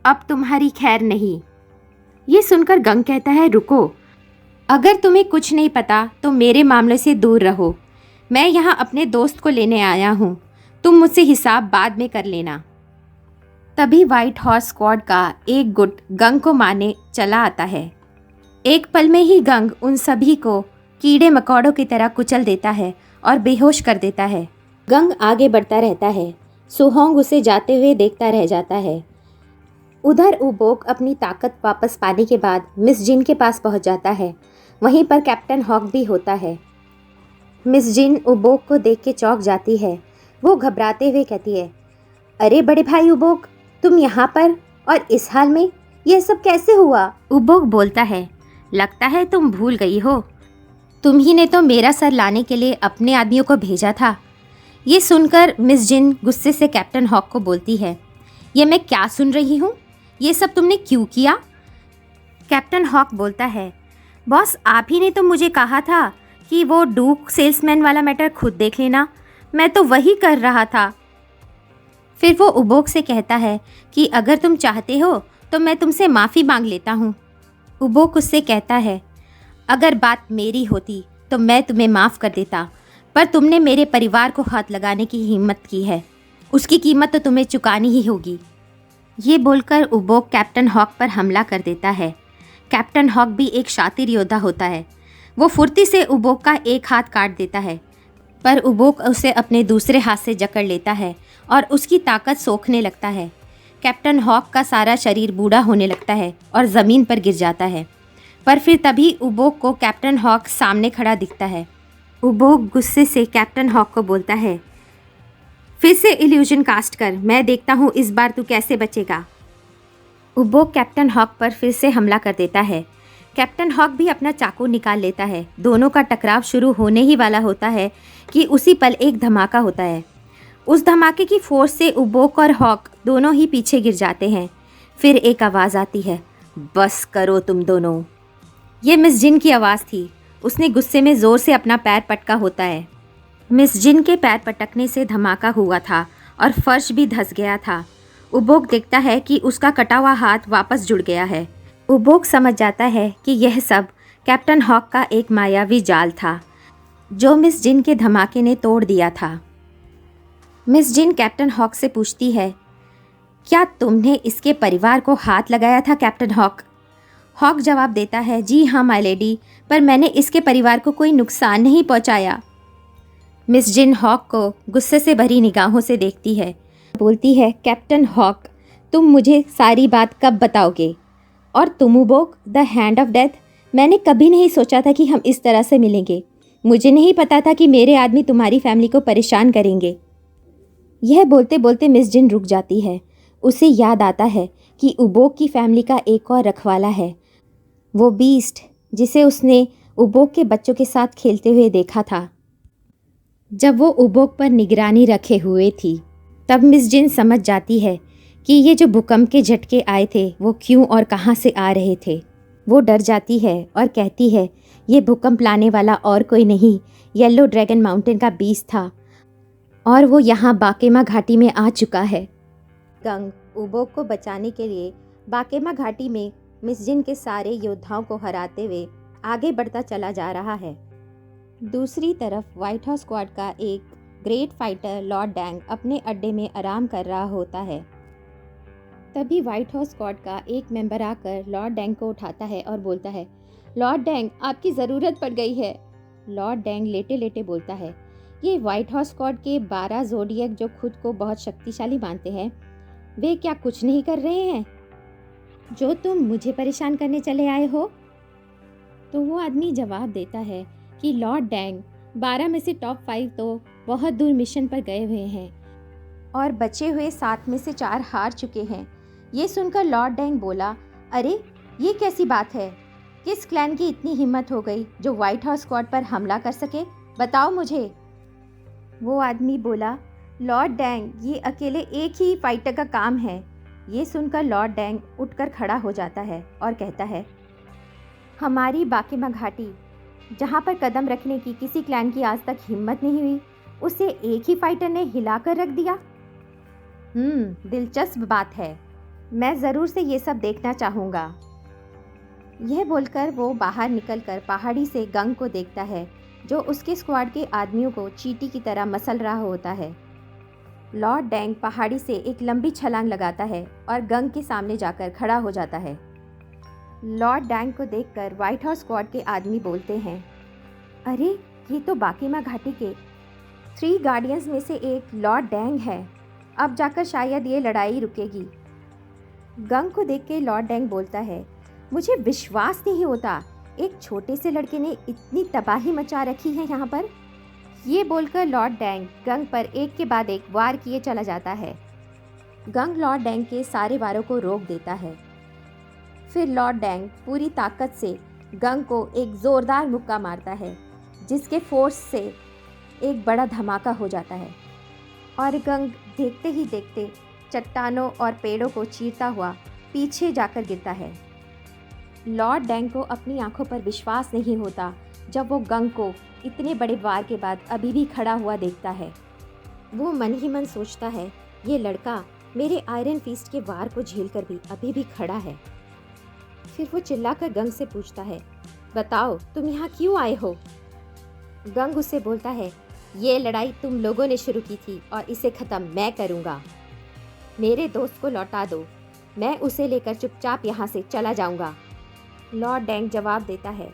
अब तुम्हारी खैर नहीं। ये सुनकर गंग कहता है, रुको, अगर तुम्हें कुछ नहीं पता तो मेरे मामले से दूर रहो। मैं यहाँ अपने दोस्त को लेने आया हूँ। तुम मुझसे हिसाब बाद में कर लेना। तभी व्हाइट हॉर्स स्क्वाड का एक गुट गंग को मारने चला आता है। एक पल में ही गंग उन सभी को कीड़े मकोड़ों की तरह कुचल देता है और बेहोश कर देता है। गंग आगे बढ़ता रहता है। सोहोंग उसे जाते हुए देखता रह जाता है। उधर उबोक अपनी ताकत वापस पाने के बाद मिस जिन के पास पहुंच जाता है। वहीं पर कैप्टन हॉक भी होता है। मिस जिन उबोक को देख के चौंक जाती है। वो घबराते हुए कहती है, अरे बड़े भाई उबोक, तुम यहाँ पर और इस हाल में, यह सब कैसे हुआ? उबोक बोलता है, लगता है तुम भूल गई हो। तुम ही ने तो मेरा सर लाने के लिए अपने आदमियों को भेजा था। ये सुनकर मिस जिन गुस्से से कैप्टन हॉक को बोलती है, ये मैं क्या सुन रही हूँ? ये सब तुमने क्यों किया? कैप्टन हॉक बोलता है, बॉस आप ही ने तो मुझे कहा था कि वो डूक सेल्समैन वाला मैटर खुद देख लेना। मैं तो वही कर रहा था। फिर वो उबोक से कहता है कि अगर तुम चाहते हो तो मैं तुमसे माफ़ी मांग लेता हूँ। उबोक उससे कहता है, अगर बात मेरी होती तो मैं तुम्हें माफ़ कर देता, पर तुमने मेरे परिवार को हाथ लगाने की हिम्मत की है, उसकी कीमत तो तुम्हें चुकानी ही होगी। ये बोलकर उबोक कैप्टन हॉक पर हमला कर देता है। कैप्टन हॉक भी एक शातिर योद्धा होता है। वो फुर्ती से उबोक का एक हाथ काट देता है, पर उबोक उसे अपने दूसरे हाथ से जकड़ लेता है और उसकी ताकत सोखने लगता है। कैप्टन हॉक का सारा शरीर बूढ़ा होने लगता है और ज़मीन पर गिर जाता है। पर फिर तभी उबोक को कैप्टन हॉक सामने खड़ा दिखता है। उबोक गुस्से से कैप्टन हॉक को बोलता है, फिर से इल्यूजन कास्ट कर, मैं देखता हूँ इस बार तू कैसे बचेगा। उबोक कैप्टन हॉक पर फिर से हमला कर देता है। कैप्टन हॉक भी अपना चाकू निकाल लेता है। दोनों का टकराव शुरू होने ही वाला होता है कि उसी पल एक धमाका होता है। उस धमाके की फोर्स से उबोक और हॉक दोनों ही पीछे गिर जाते हैं। फिर एक आवाज़ आती है, बस करो तुम दोनों। ये मिस जिन की आवाज़ थी। उसने गुस्से में ज़ोर से अपना पैर पटका होता है। मिस जिन के पैर पटकने से धमाका हुआ था और फर्श भी धंस गया था। उबोक देखता है कि उसका कटा हुआ हाथ वापस जुड़ गया है। उबोक समझ जाता है कि यह सब कैप्टन हॉक का एक मायावी जाल था जो मिस जिन के धमाके ने तोड़ दिया था। मिस जिन कैप्टन हॉक से पूछती है, क्या तुमने इसके परिवार को हाथ लगाया था कैप्टन हॉक? हॉक जवाब देता है, जी हाँ माय लेडी, पर मैंने इसके परिवार को कोई नुकसान नहीं पहुंचाया। मिस जिन हॉक को गुस्से से भरी निगाहों से देखती है, बोलती है, कैप्टन हॉक, तुम मुझे सारी बात कब बताओगे? और तुम उबोक, द हैंड ऑफ डेथ, मैंने कभी नहीं सोचा था कि हम इस तरह से मिलेंगे। मुझे नहीं पता था कि मेरे आदमी तुम्हारी फैमिली को परेशान करेंगे। यह बोलते बोलते मिस जिन रुक जाती है। उसे याद आता है कि उबोक की फैमिली का एक और रखवाला है, वो बीस्ट जिसे उसने उबोक के बच्चों के साथ खेलते हुए देखा था जब वो उबोक पर निगरानी रखे हुए थी। तब मिस जिन समझ जाती है कि ये जो भूकंप के झटके आए थे वो क्यों और कहाँ से आ रहे थे। वो डर जाती है और कहती है, ये भूकंप लाने वाला और कोई नहीं, येलो ड्रैगन माउंटेन का बीस्ट था और वो यहाँ बाकेमा घाटी में आ चुका है। गंग उबोक को बचाने के लिए बाकेमा घाटी में मिस जिन के सारे योद्धाओं को हराते हुए आगे बढ़ता चला जा रहा है। दूसरी तरफ व्हाइट हाउस स्क्वाड का एक ग्रेट फाइटर लॉर्ड डैंग अपने अड्डे में आराम कर रहा होता है। तभी व्हाइट हाउस स्क्वाड का एक मेंबर आकर लॉर्ड डैंग को उठाता है और बोलता है, लॉर्ड डैंग, आपकी ज़रूरत पड़ गई है। लॉर्ड डैंग लेटे लेटे बोलता है, ये व्हाइट हाउस स्क्वाड के 12 ज़ोडिएक जो खुद को बहुत शक्तिशाली मानते हैं, वे क्या कुछ नहीं कर रहे हैं जो तुम मुझे परेशान करने चले आए हो? तो वो आदमी जवाब देता है कि लॉर्ड डैंग, 12 में से टॉप 5 तो बहुत दूर मिशन पर गए हुए हैं और बचे हुए 7 में से 4 हार चुके हैं। ये सुनकर लॉर्ड डैंग बोला, अरे ये कैसी बात है? किस क्लैन की इतनी हिम्मत हो गई जो व्हाइट हाउस स्क्वाड पर हमला कर सके? बताओ मुझे। वो आदमी बोला, लॉर्ड डैंग, ये अकेले एक ही फाइटर का काम है। ये सुनकर लॉर्ड डैंग उठकर खड़ा हो जाता है और कहता है, हमारी बाकेमा घाटी जहाँ पर कदम रखने की किसी क्लैन की आज तक हिम्मत नहीं हुई, उसे एक ही फाइटर ने हिला कर रख दिया। दिलचस्प बात है, मैं ज़रूर से ये सब देखना चाहूँगा। यह बोलकर वो बाहर निकलकर पहाड़ी से गंग को देखता है जो उसके स्क्वाड के आदमियों को चींटी की तरह मसल रहा होता है। लॉर्ड डैंग पहाड़ी से एक लंबी छलांग लगाता है और गंग के सामने जाकर खड़ा हो जाता है। लॉर्ड डैंग को देखकर व्हाइट हाउस स्क्वाड के आदमी बोलते हैं, अरे ये तो बाकेमा घाटी के 3 गार्डियंस में से एक लॉर्ड डैंग है। अब जाकर शायद ये लड़ाई रुकेगी। गंग को देख के लॉर्ड डैंग बोलता है, मुझे विश्वास नहीं होता, एक छोटे से लड़के ने इतनी तबाही मचा रखी है यहाँ पर। ये बोलकर लॉर्ड डैंग गंग पर एक के बाद एक वार किए चला जाता है। गंग लॉर्ड डैंग के सारे वारों को रोक देता है। फिर लॉर्ड डैंग पूरी ताकत से गंग को एक ज़ोरदार मुक्का मारता है जिसके फोर्स से एक बड़ा धमाका हो जाता है और गंग देखते ही देखते चट्टानों और पेड़ों को चीरता हुआ पीछे जाकर गिरता है। लॉर्ड डैंग को अपनी आंखों पर विश्वास नहीं होता जब वो गंग को इतने बड़े वार के बाद अभी भी खड़ा हुआ देखता है। वो मन ही मन सोचता है, ये लड़का मेरे आयरन फिस्ट के वार को झेलकर भी अभी भी खड़ा है। फिर वो चिल्लाकर गंग से पूछता है, बताओ तुम यहाँ क्यों आए हो? गंग उससे बोलता है, ये लड़ाई तुम लोगों ने शुरू की थी और इसे ख़त्म मैं करूँगा। मेरे दोस्त को लौटा दो, मैं उसे लेकर चुपचाप यहाँ से चला जाऊँगा। लॉर्ड डैंग जवाब देता है,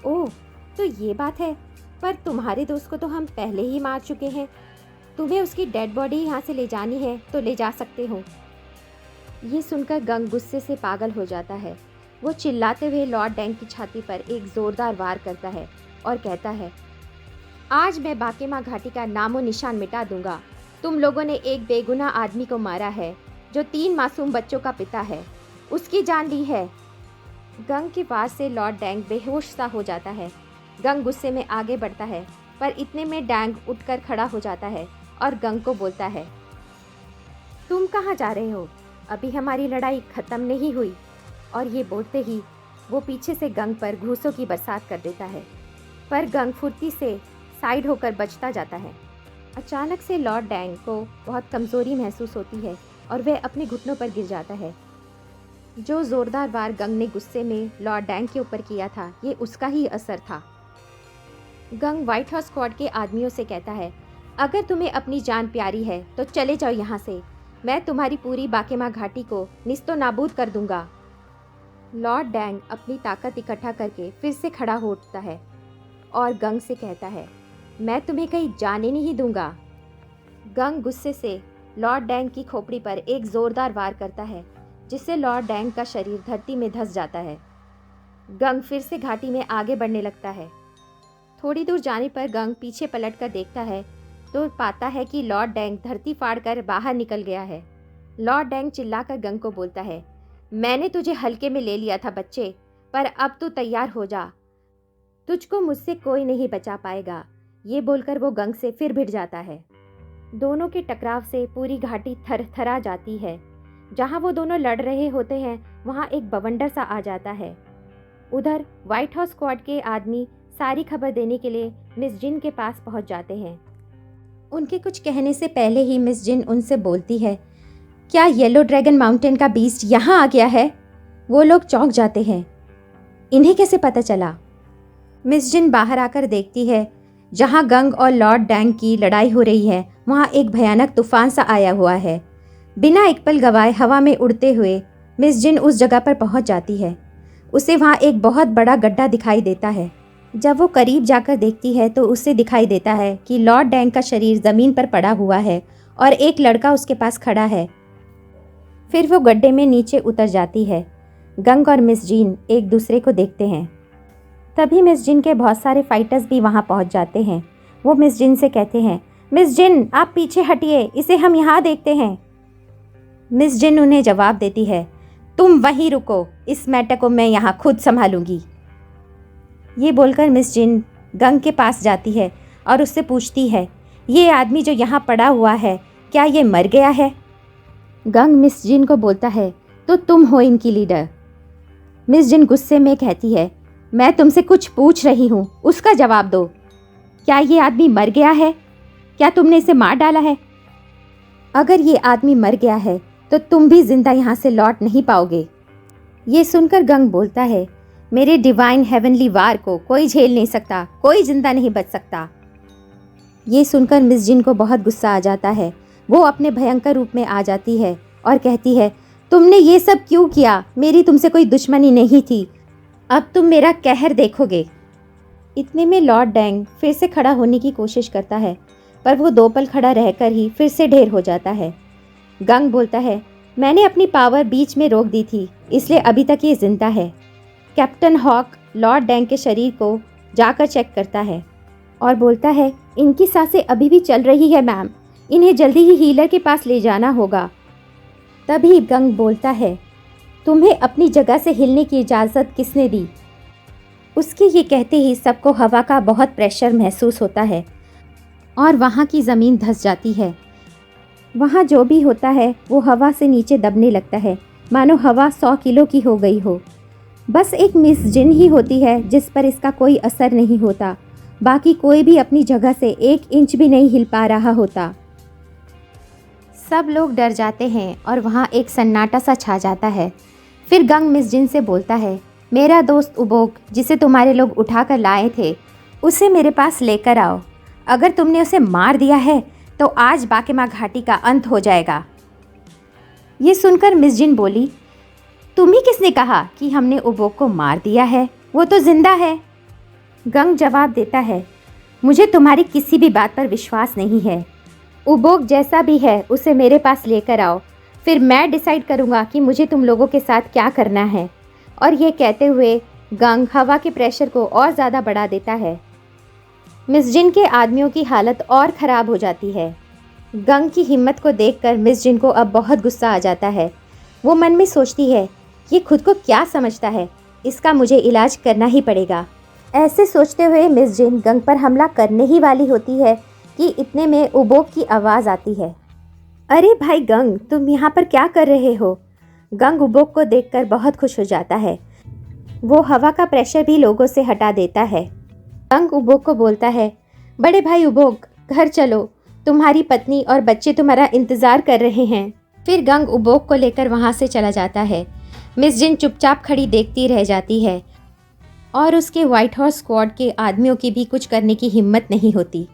ओह तो ये बात है, पर तुम्हारे दोस्त को तो हम पहले ही मार चुके हैं। तुम्हें उसकी डेड बॉडी यहाँ से ले जानी है तो ले जा सकते हो। ये सुनकर गंग गुस्से से पागल हो जाता है। वो चिल्लाते हुए लॉर्ड डैंग की छाती पर एक ज़ोरदार वार करता है और कहता है, आज मैं बाकेमा घाटी का नामो निशान मिटा दूंगा। तुम लोगों ने एक बेगुनाह आदमी को मारा है जो 3 मासूम बच्चों का पिता है, उसकी जान ली है। गंग के वार से लॉर्ड डैंग बेहोश सा हो जाता है। गंग गुस्से में आगे बढ़ता है, पर इतने में डैंग उठकर खड़ा हो जाता है और गंग को बोलता है, तुम कहाँ जा रहे हो? अभी हमारी लड़ाई ख़त्म नहीं हुई। और ये बोलते ही वो पीछे से गंग पर घूंसों की बरसात कर देता है, पर गंग फुर्ती से साइड होकर बचता जाता है। अचानक से लॉर्ड डैंग को बहुत कमज़ोरी महसूस होती है और वह अपने घुटनों पर गिर जाता है। जो ज़ोरदार वार गंग ने गुस्से में लॉर्ड डैंग के ऊपर किया था, ये उसका ही असर था। गंग व्हाइट हाउस स्क्वाड के आदमियों से कहता है, अगर तुम्हें अपनी जान प्यारी है तो चले जाओ यहाँ से, मैं तुम्हारी पूरी बाकेमा घाटी को निस्तो नाबूद कर दूंगा। लॉर्ड डैंग अपनी ताकत इकट्ठा करके फिर से खड़ा हो उठता है और गंग से कहता है, मैं तुम्हें कहीं जाने नहीं दूंगा। गंग गुस्से से लॉर्ड डैंग की खोपड़ी पर एक ज़ोरदार वार करता है, जिससे लॉर्ड डैंग का शरीर धरती में धंस जाता है। गंग फिर से घाटी में आगे बढ़ने लगता है। थोड़ी दूर जाने पर गंग पीछे पलटकर देखता है तो पाता है कि लॉर्ड डैंग धरती फाड़कर बाहर निकल गया है। लॉर्ड डैंग चिल्लाकर गंग को बोलता है, मैंने तुझे हल्के में ले लिया था बच्चे, पर अब तू तैयार हो जा, तुझको मुझसे कोई नहीं बचा पाएगा। ये बोलकर वो गंग से फिर भिड़ जाता है। दोनों के टकराव से पूरी घाटी थरथरा जाती है। जहाँ वो दोनों लड़ रहे होते हैं वहाँ एक बवंडर सा आ जाता है। उधर व्हाइट हाउस स्क्वाड के आदमी सारी खबर देने के लिए मिस जिन के पास पहुँच जाते हैं। उनके कुछ कहने से पहले ही मिस जिन उनसे बोलती है, क्या येलो ड्रैगन माउंटेन का बीस्ट यहाँ आ गया है? वो लोग चौंक जाते हैं, इन्हें कैसे पता चला? मिस जिन बाहर आकर देखती है जहाँ गंग और लॉर्ड डैंग की लड़ाई हो रही है, वहाँ एक भयानक तूफान सा आया हुआ है। बिना एक पल गवाए हवा में उड़ते हुए मिस जिन उस जगह पर पहुँच जाती है। उसे वहाँ एक बहुत बड़ा गड्ढा दिखाई देता है। जब वो करीब जाकर देखती है तो उसे दिखाई देता है कि लॉर्ड डैंग का शरीर ज़मीन पर पड़ा हुआ है और एक लड़का उसके पास खड़ा है। फिर वो गड्ढे में नीचे उतर जाती है। गंग और मिस जिन एक दूसरे को देखते हैं। तभी मिस जिन के बहुत सारे फाइटर्स भी वहाँ पहुँच जाते हैं। वो मिस जिन से कहते हैं, मिस जिन आप पीछे हटिए, इसे हम यहाँ देखते हैं। मिस जिन उन्हें जवाब देती है, तुम वहीं रुको, इस मैटर को मैं यहाँ खुद संभालूंगी। ये बोलकर मिस जिन गंग के पास जाती है और उससे पूछती है, ये आदमी जो यहाँ पड़ा हुआ है, क्या ये मर गया है? गंग मिस जिन को बोलता है, तो तुम हो इनकी लीडर। मिस जिन गुस्से में कहती है, मैं तुमसे कुछ पूछ रही हूँ, उसका जवाब दो। क्या ये आदमी मर गया है? क्या तुमने इसे मार डाला है? अगर ये आदमी मर गया है तो तुम भी जिंदा यहाँ से लौट नहीं पाओगे। ये सुनकर गंग बोलता है, मेरे डिवाइन हेवनली वार को कोई झेल नहीं सकता, कोई जिंदा नहीं बच सकता। ये सुनकर मिस जिन को बहुत गुस्सा आ जाता है। वो अपने भयंकर रूप में आ जाती है और कहती है, तुमने ये सब क्यों किया? मेरी तुमसे कोई दुश्मनी नहीं थी, अब तुम मेरा कहर देखोगे। इतने में लॉर्ड डैंग फिर से खड़ा होने की कोशिश करता है, पर वो 2 पल खड़ा रहकर ही फिर से ढेर हो जाता है। गंग बोलता है, मैंने अपनी पावर बीच में रोक दी थी, इसलिए अभी तक ये जिंदा है। कैप्टन हॉक लॉर्ड डैंग के शरीर को जाकर चेक करता है और बोलता है, इनकी सांसें अभी भी चल रही है मैम, इन्हें जल्दी ही हीलर के पास ले जाना होगा। तभी गंग बोलता है, तुम्हें अपनी जगह से हिलने की इजाज़त किसने दी? उसके ये कहते ही सबको हवा का बहुत प्रेशर महसूस होता है और वहाँ की ज़मीन धंस जाती है। वहाँ जो भी होता है वो हवा से नीचे दबने लगता है, मानो हवा 100 किलो की हो गई हो। बस एक मिस जिन ही होती है जिस पर इसका कोई असर नहीं होता, बाकी कोई भी अपनी जगह से 1 इंच भी नहीं हिल पा रहा होता। सब लोग डर जाते हैं और वहाँ एक सन्नाटा सा छा जाता है। फिर गंग मिस जिन से बोलता है, मेरा दोस्त उबोक जिसे तुम्हारे लोग उठाकर लाए थे, उसे मेरे पास लेकर आओ। अगर तुमने उसे मार दिया है तो आज बाकेमा घाटी का अंत हो जाएगा। ये सुनकर मिस जिन बोली, तुम्ही किसने कहा कि हमने उबोक को मार दिया है? वो तो जिंदा है। गंग जवाब देता है, मुझे तुम्हारी किसी भी बात पर विश्वास नहीं है। उबोक जैसा भी है उसे मेरे पास लेकर आओ, फिर मैं डिसाइड करूँगा कि मुझे तुम लोगों के साथ क्या करना है। और ये कहते हुए गंग हवा के प्रेशर को और ज़्यादा बढ़ा देता है। मिस जिन के आदमियों की हालत और ख़राब हो जाती है। गंग की हिम्मत को देखकर मिस जिन को अब बहुत गुस्सा आ जाता है। वो मन में सोचती है, ये खुद को क्या समझता है, इसका मुझे इलाज करना ही पड़ेगा। ऐसे सोचते हुए मिस जिन गंग पर हमला करने ही वाली होती है कि इतने में उबोक की आवाज़ आती है। अरे भाई गंग, तुम यहाँ पर क्या कर रहे हो? गंग उबोक को देखकर बहुत खुश हो जाता है। वो हवा का प्रेशर भी लोगों से हटा देता है। गंग उबोक को बोलता है, बड़े भाई उबोक, घर चलो, तुम्हारी पत्नी और बच्चे तुम्हारा इंतजार कर रहे हैं। फिर गंग उबोक को लेकर वहाँ से चला जाता है। मिस जिन चुपचाप खड़ी देखती रह जाती है और उसके व्हाइट हॉर्स स्क्वाड के आदमियों की भी कुछ करने की हिम्मत नहीं होती।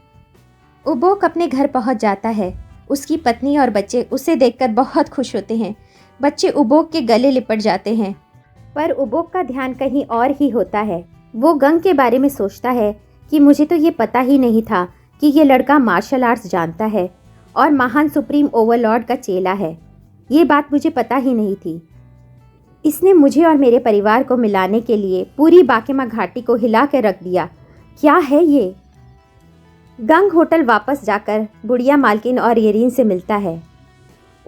उबोक अपने घर पहुँच जाता है। उसकी पत्नी और बच्चे उसे देखकर बहुत खुश होते हैं। बच्चे उबोक के गले लिपट जाते हैं, पर उबोक का ध्यान कहीं और ही होता है। वो गंग के बारे में सोचता है कि मुझे तो ये पता ही नहीं था कि ये लड़का मार्शल आर्ट्स जानता है और महान सुप्रीम ओवरलॉर्ड का चेला है। ये बात मुझे पता ही नहीं थी। इसने मुझे और मेरे परिवार को मिलाने के लिए पूरी बाकेमा घाटी को हिला के रख दिया। क्या है ये? गंग होटल वापस जाकर बुढ़िया मालकिन और येरीन से मिलता है।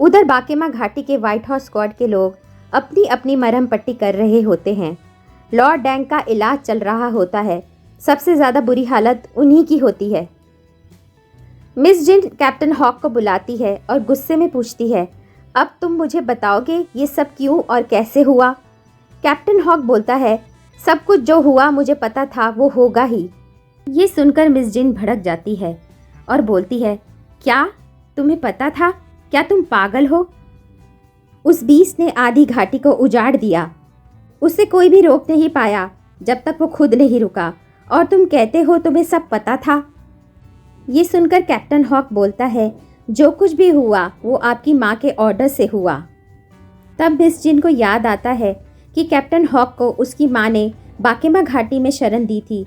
उधर बाकेमा घाटी के व्हाइट हाउस स्क्वाड के लोग अपनी अपनी मरहम पट्टी कर रहे होते हैं। लॉर्ड डैंग का इलाज चल रहा होता है। सबसे ज़्यादा बुरी हालत उन्हीं की होती है। मिस जिन कैप्टन हॉक को बुलाती है और गुस्से में पूछती है, अब तुम मुझे बताओगे ये सब क्यों और कैसे हुआ? कैप्टन हॉक बोलता है, सब कुछ जो हुआ मुझे पता था वो होगा ही। ये सुनकर मिस जिन भड़क जाती है और बोलती है, क्या तुम्हें पता था? क्या तुम पागल हो? उस बीस ने आधी घाटी को उजाड़ दिया। उसे कोई भी रोक नहीं पाया जब तक वो खुद नहीं रुका, और तुम कहते हो तुम्हें सब पता था। ये सुनकर कैप्टन हॉक बोलता है, जो कुछ भी हुआ वो आपकी माँ के ऑर्डर से हुआ। तब मिस जिन को याद आता है कि कैप्टन हॉक को उसकी माँ ने बाकेमा घाटी में शरण दी थी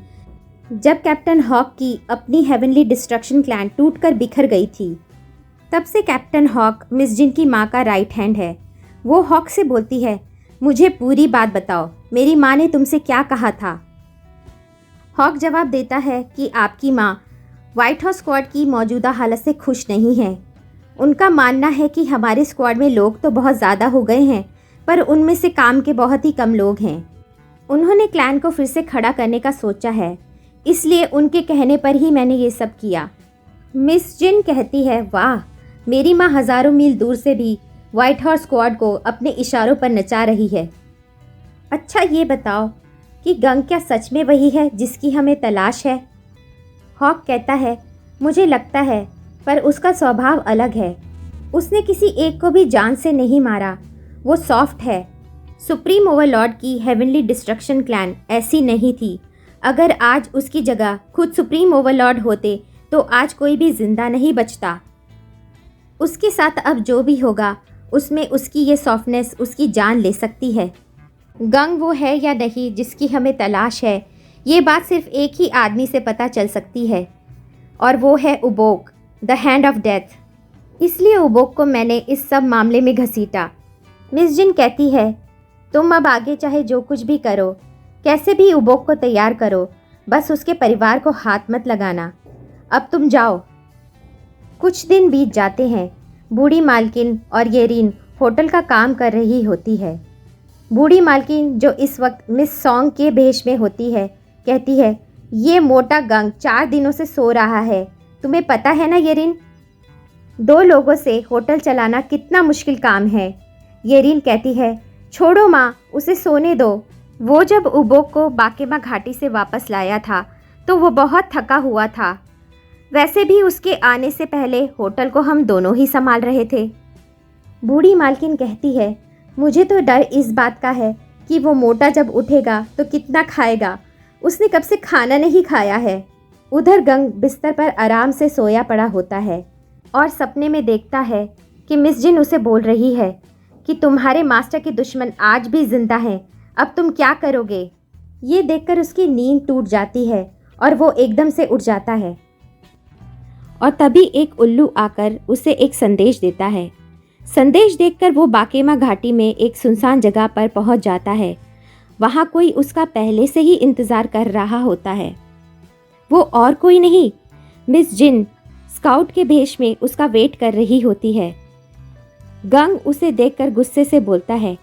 जब कैप्टन हॉक की अपनी हेवनली डिस्ट्रक्शन क्लैन टूटकर बिखर गई थी। तब से कैप्टन हॉक मिस जिन की माँ का राइट हैंड है। वो हॉक से बोलती है, मुझे पूरी बात बताओ, मेरी माँ ने तुमसे क्या कहा था? हॉक जवाब देता है कि आपकी माँ व्हाइट हाउस स्क्वाड की मौजूदा हालत से खुश नहीं है। उनका मानना है कि हमारे स्क्वाड में लोग तो बहुत ज़्यादा हो गए हैं, पर उनमें से काम के बहुत ही कम लोग हैं। उन्होंने क्लैन को फिर से खड़ा करने का सोचा है, इसलिए उनके कहने पर ही मैंने ये सब किया। मिस जिन कहती है, वाह, मेरी माँ हज़ारों मील दूर से भी व्हाइट हाउस स्क्वाड को अपने इशारों पर नचा रही है। अच्छा ये बताओ कि गंग क्या सच में वही है जिसकी हमें तलाश है? हॉक कहता है, मुझे लगता है, पर उसका स्वभाव अलग है। उसने किसी एक को भी जान से नहीं मारा। वो सॉफ्ट है। सुप्रीम ओवरलॉर्ड की हेवनली डिस्ट्रक्शन क्लैन ऐसी नहीं थी। अगर आज उसकी जगह खुद सुप्रीम ओवरलॉर्ड होते तो आज कोई भी जिंदा नहीं बचता। उसके साथ अब जो भी होगा उसमें उसकी ये सॉफ्टनेस उसकी जान ले सकती है। गंग वो है या नहीं जिसकी हमें तलाश है, ये बात सिर्फ एक ही आदमी से पता चल सकती है, और वो है उबोक, द हैंड ऑफ डेथ। इसलिए उबोक को मैंने इस सब मामले में घसीटा। मिस जिन कहती है, तुम अब आगे चाहे जो कुछ भी करो, कैसे भी उबोक को तैयार करो, बस उसके परिवार को हाथ मत लगाना। अब तुम जाओ। कुछ दिन बीत जाते हैं। बूढ़ी मालकिन और येरीन होटल का काम कर रही होती है। बूढ़ी मालकिन, जो इस वक्त मिस सॉन्ग के भेष में होती है, कहती है, ये मोटा गंग 4 दिनों से सो रहा है, तुम्हें पता है ना येरीन? 2 लोगों से होटल चलाना कितना मुश्किल काम है। येरीन कहती है, छोड़ो माँ, उसे सोने दो। वो जब उबोक को बाकेमा घाटी से वापस लाया था तो वो बहुत थका हुआ था। वैसे भी उसके आने से पहले होटल को हम दोनों ही संभाल रहे थे। बूढ़ी मालकिन कहती है, मुझे तो डर इस बात का है कि वो मोटा जब उठेगा तो कितना खाएगा। उसने कब से खाना नहीं खाया है। उधर गंग बिस्तर पर आराम से सोया पड़ा होता है और सपने में देखता है कि मिस जिन उसे बोल रही है कि तुम्हारे मास्टर के दुश्मन आज भी जिंदा हैं, अब तुम क्या करोगे? ये देखकर उसकी नींद टूट जाती है और वो एकदम से उठ जाता है। और तभी एक उल्लू आकर उसे एक संदेश देता है। संदेश देखकर वो बाकेमा घाटी में एक सुनसान जगह पर पहुंच जाता है। वहाँ कोई उसका पहले से ही इंतज़ार कर रहा होता है। वो और कोई नहीं, मिस जिन स्काउट के भेष में उसका वेट कर रही होती है। गंग उसे देखकर गुस्से से बोलता है,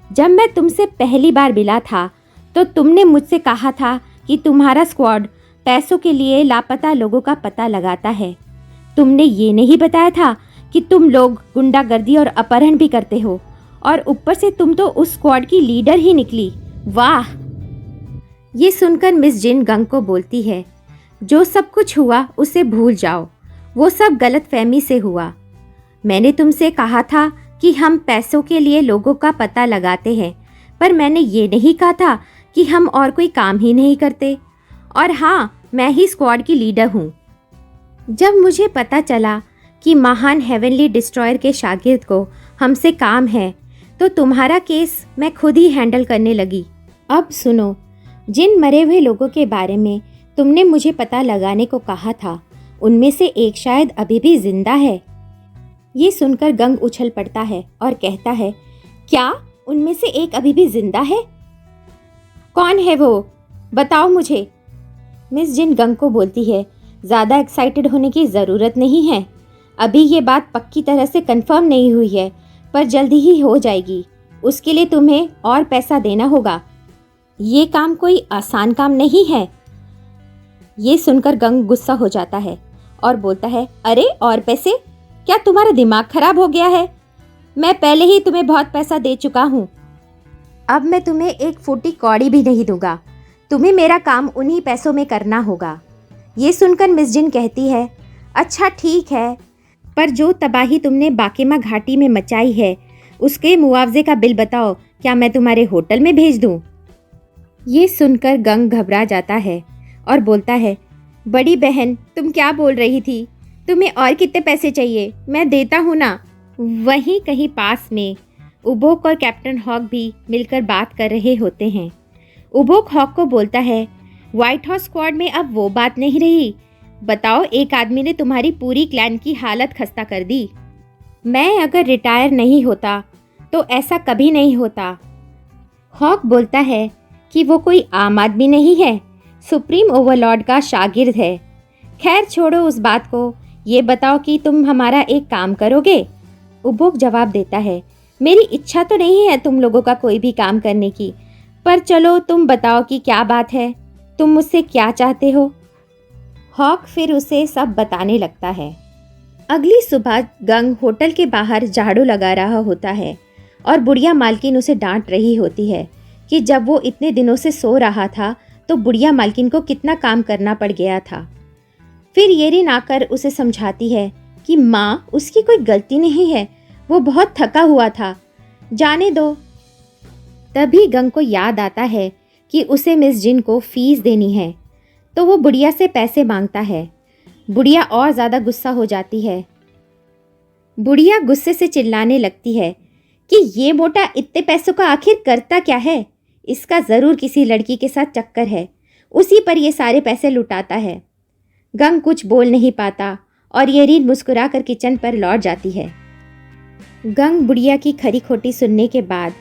जब मैं तुमसे पहली बार मिला था तो तुमने मुझसे कहा था कि तुम्हारा स्क्वाड पैसों के लिए लापता लोगों का पता लगाता है। तुमने ये नहीं बताया था कि तुम लोग गुंडागर्दी और अपहरण भी करते हो, और ऊपर से तुम तो उस स्क्वाड की लीडर ही निकली। वाह! ये सुनकर मिस जिन गंग को बोलती है, जो सब कुछ हुआ उसे भूल जाओ, वो सब गलतफहमी से हुआ। मैंने तुमसे कहा था कि हम पैसों के लिए लोगों का पता लगाते हैं, पर मैंने ये नहीं कहा था कि हम और कोई काम ही नहीं करते। और हाँ, मैं ही स्क्वाड की लीडर हूँ। जब मुझे पता चला कि महान हेवनली डिस्ट्रॉयर के शागिर्द को हमसे काम है, तो तुम्हारा केस मैं खुद ही हैंडल करने लगी। अब सुनो, जिन मरे हुए लोगों के बारे में तुमने मुझे पता लगाने को कहा था, उनमें से एक शायद अभी भी जिंदा है। ये सुनकर गंग उछल पड़ता है और कहता है, क्या उनमें से एक अभी भी जिंदा है? कौन है वो? बताओ मुझे। मिस जिन गंग को बोलती है, ज़्यादा एक्साइटेड होने की ज़रूरत नहीं है। अभी ये बात पक्की तरह से कंफर्म नहीं हुई है, पर जल्दी ही हो जाएगी। उसके लिए तुम्हें और पैसा देना होगा। ये काम कोई आसान काम नहीं है। ये सुनकर गंग गुस्सा हो जाता है और बोलता है, अरे और पैसे? क्या तुम्हारा दिमाग खराब हो गया है? मैं पहले ही तुम्हें बहुत पैसा दे चुका हूँ। अब मैं तुम्हें एक फूटी कौड़ी भी नहीं दूंगा। तुम्हें मेरा काम उन्हीं पैसों में करना होगा। ये सुनकर मिस जिन कहती है, अच्छा ठीक है, पर जो तबाही तुमने बाकेमा घाटी में मचाई है, उसके मुआवजे का बिल बताओ। क्या मैं तुम्हारे होटल में भेज दूँ? ये सुनकर गंग घबरा जाता है और बोलता है, बड़ी बहन तुम क्या बोल रही थी? तुम्हें और कितने पैसे चाहिए? मैं देता हूँ ना। वहीं कहीं पास में उबोक और कैप्टन हॉक भी मिलकर बात कर रहे होते हैं। उबोक हॉक को बोलता है, व्हाइट हाउस स्क्वाड में अब वो बात नहीं रही। बताओ, एक आदमी ने तुम्हारी पूरी क्लैन की हालत खस्ता कर दी। मैं अगर रिटायर नहीं होता तो ऐसा कभी नहीं होता। हॉक बोलता है कि वो कोई आम आदमी नहीं है, सुप्रीम ओवरलॉर्ड का शागिर्द है। खैर छोड़ो उस बात को, ये बताओ कि तुम हमारा एक काम करोगे? उबोक जवाब देता है, मेरी इच्छा तो नहीं है तुम लोगों का कोई भी काम करने की, पर चलो तुम बताओ कि क्या बात है, तुम मुझसे क्या चाहते हो? हॉक फिर उसे सब बताने लगता है। अगली सुबह गंग होटल के बाहर झाड़ू लगा रहा होता है और बुढ़िया मालकिन उसे डांट रही होती है कि जब वो इतने दिनों से सो रहा था तो बुढ़िया मालकिन को कितना काम करना पड़ गया था। फिर येरिन आकर उसे समझाती है कि माँ, उसकी कोई गलती नहीं है, वो बहुत थका हुआ था, जाने दो। तभी गंग को याद आता है कि उसे मिस जिन को फीस देनी है, तो वो बुढ़िया से पैसे मांगता है। बुढ़िया और ज़्यादा गुस्सा हो जाती है। बुढ़िया गुस्से से चिल्लाने लगती है कि ये मोटा इतने पैसों का आखिर करता क्या है? इसका ज़रूर किसी लड़की के साथ चक्कर है, उसी पर ये सारे पैसे लुटाता है। गंग कुछ बोल नहीं पाता और येरिन मुस्कुरा कर किचन पर लौट जाती है। गंग बुढ़िया की खरी खोटी सुनने के बाद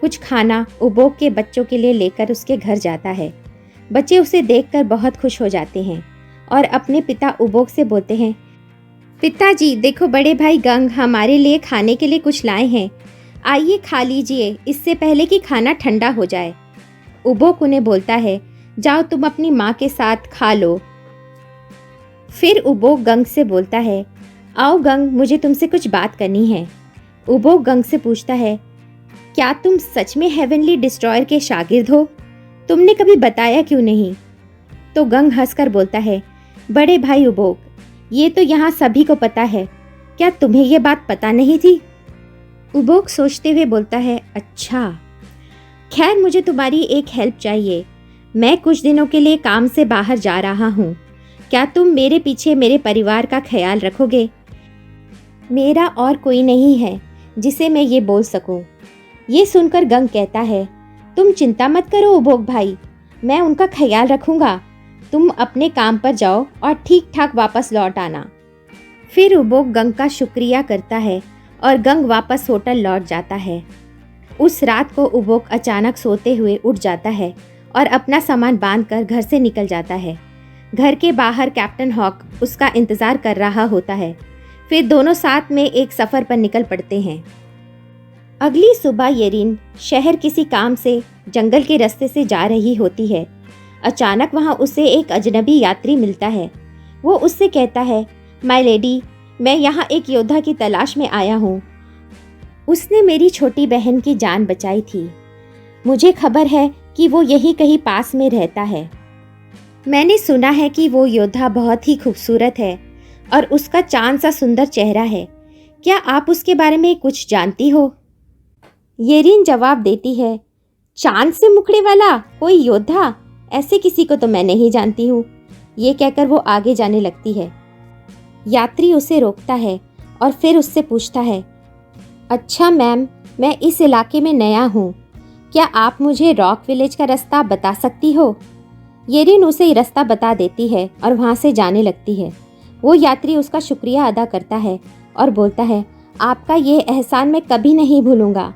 कुछ खाना उबोक के बच्चों के लिए लेकर उसके घर जाता है। बच्चे उसे देखकर बहुत खुश हो जाते हैं और अपने पिता उबोक से बोलते हैं, पिताजी देखो, बड़े भाई गंग हमारे लिए खाने के लिए कुछ लाए हैं, आइए खा लीजिए, इससे पहले कि खाना ठंडा हो जाए। उबोक उन्हें बोलता है, जाओ तुम अपनी माँ के साथ खा लो। फिर उबोक गंग से बोलता है, आओ गंग, मुझे तुमसे कुछ बात करनी है। उबोक गंग से पूछता है, क्या तुम सच में हेवनली डिस्ट्रॉयर के शागिर्द हो? तुमने कभी बताया क्यों नहीं? तो गंग हंसकर बोलता है, बड़े भाई उबोक, ये तो यहाँ सभी को पता है, क्या तुम्हें ये बात पता नहीं थी? उबोक सोचते हुए बोलता है, अच्छा, खैर मुझे तुम्हारी एक हेल्प चाहिए। मैं कुछ दिनों के लिए काम से बाहर जा रहा हूँ, क्या तुम मेरे पीछे मेरे परिवार का ख्याल रखोगे? मेरा और कोई नहीं है जिसे मैं ये बोल सकूं। ये सुनकर गंग कहता है, तुम चिंता मत करो उबोक भाई, मैं उनका ख्याल रखूंगा। तुम अपने काम पर जाओ और ठीक ठाक वापस लौट आना। फिर उबोक गंग का शुक्रिया करता है और गंग वापस होटल लौट जाता है। उस रात को उबोक अचानक सोते हुए उठ जाता है और अपना सामान बांधकर घर से निकल जाता है। घर के बाहर कैप्टन हॉक उसका इंतज़ार कर रहा होता है। फिर दोनों साथ में एक सफ़र पर निकल पड़ते हैं। अगली सुबह येरिन शहर किसी काम से जंगल के रास्ते से जा रही होती है। अचानक वहाँ उसे एक अजनबी यात्री मिलता है। वो उससे कहता है, माय लेडी, मैं यहाँ एक योद्धा की तलाश में आया हूँ। उसने मेरी छोटी बहन की जान बचाई थी। मुझे खबर है कि वो यहीं कहीं पास में रहता है। मैंने सुना है कि वो योद्धा बहुत ही खूबसूरत है और उसका चांद सा सुंदर चेहरा है। क्या आप उसके बारे में कुछ जानती हो? येरिन जवाब देती है, चांद से मुखड़े वाला कोई योद्धा? ऐसे किसी को तो मैं नहीं जानती हूँ। ये कहकर वो आगे जाने लगती है। यात्री उसे रोकता है और फिर उससे पूछता है, अच्छा मैम, मैं इस इलाके में नया हूँ, क्या आप मुझे रॉक विलेज का रास्ता बता सकती हो? येरिन उसे रास्ता बता देती है और वहाँ से जाने लगती है। वो यात्री उसका शुक्रिया अदा करता है और बोलता है, आपका ये एहसान मैं कभी नहीं भूलूंगा।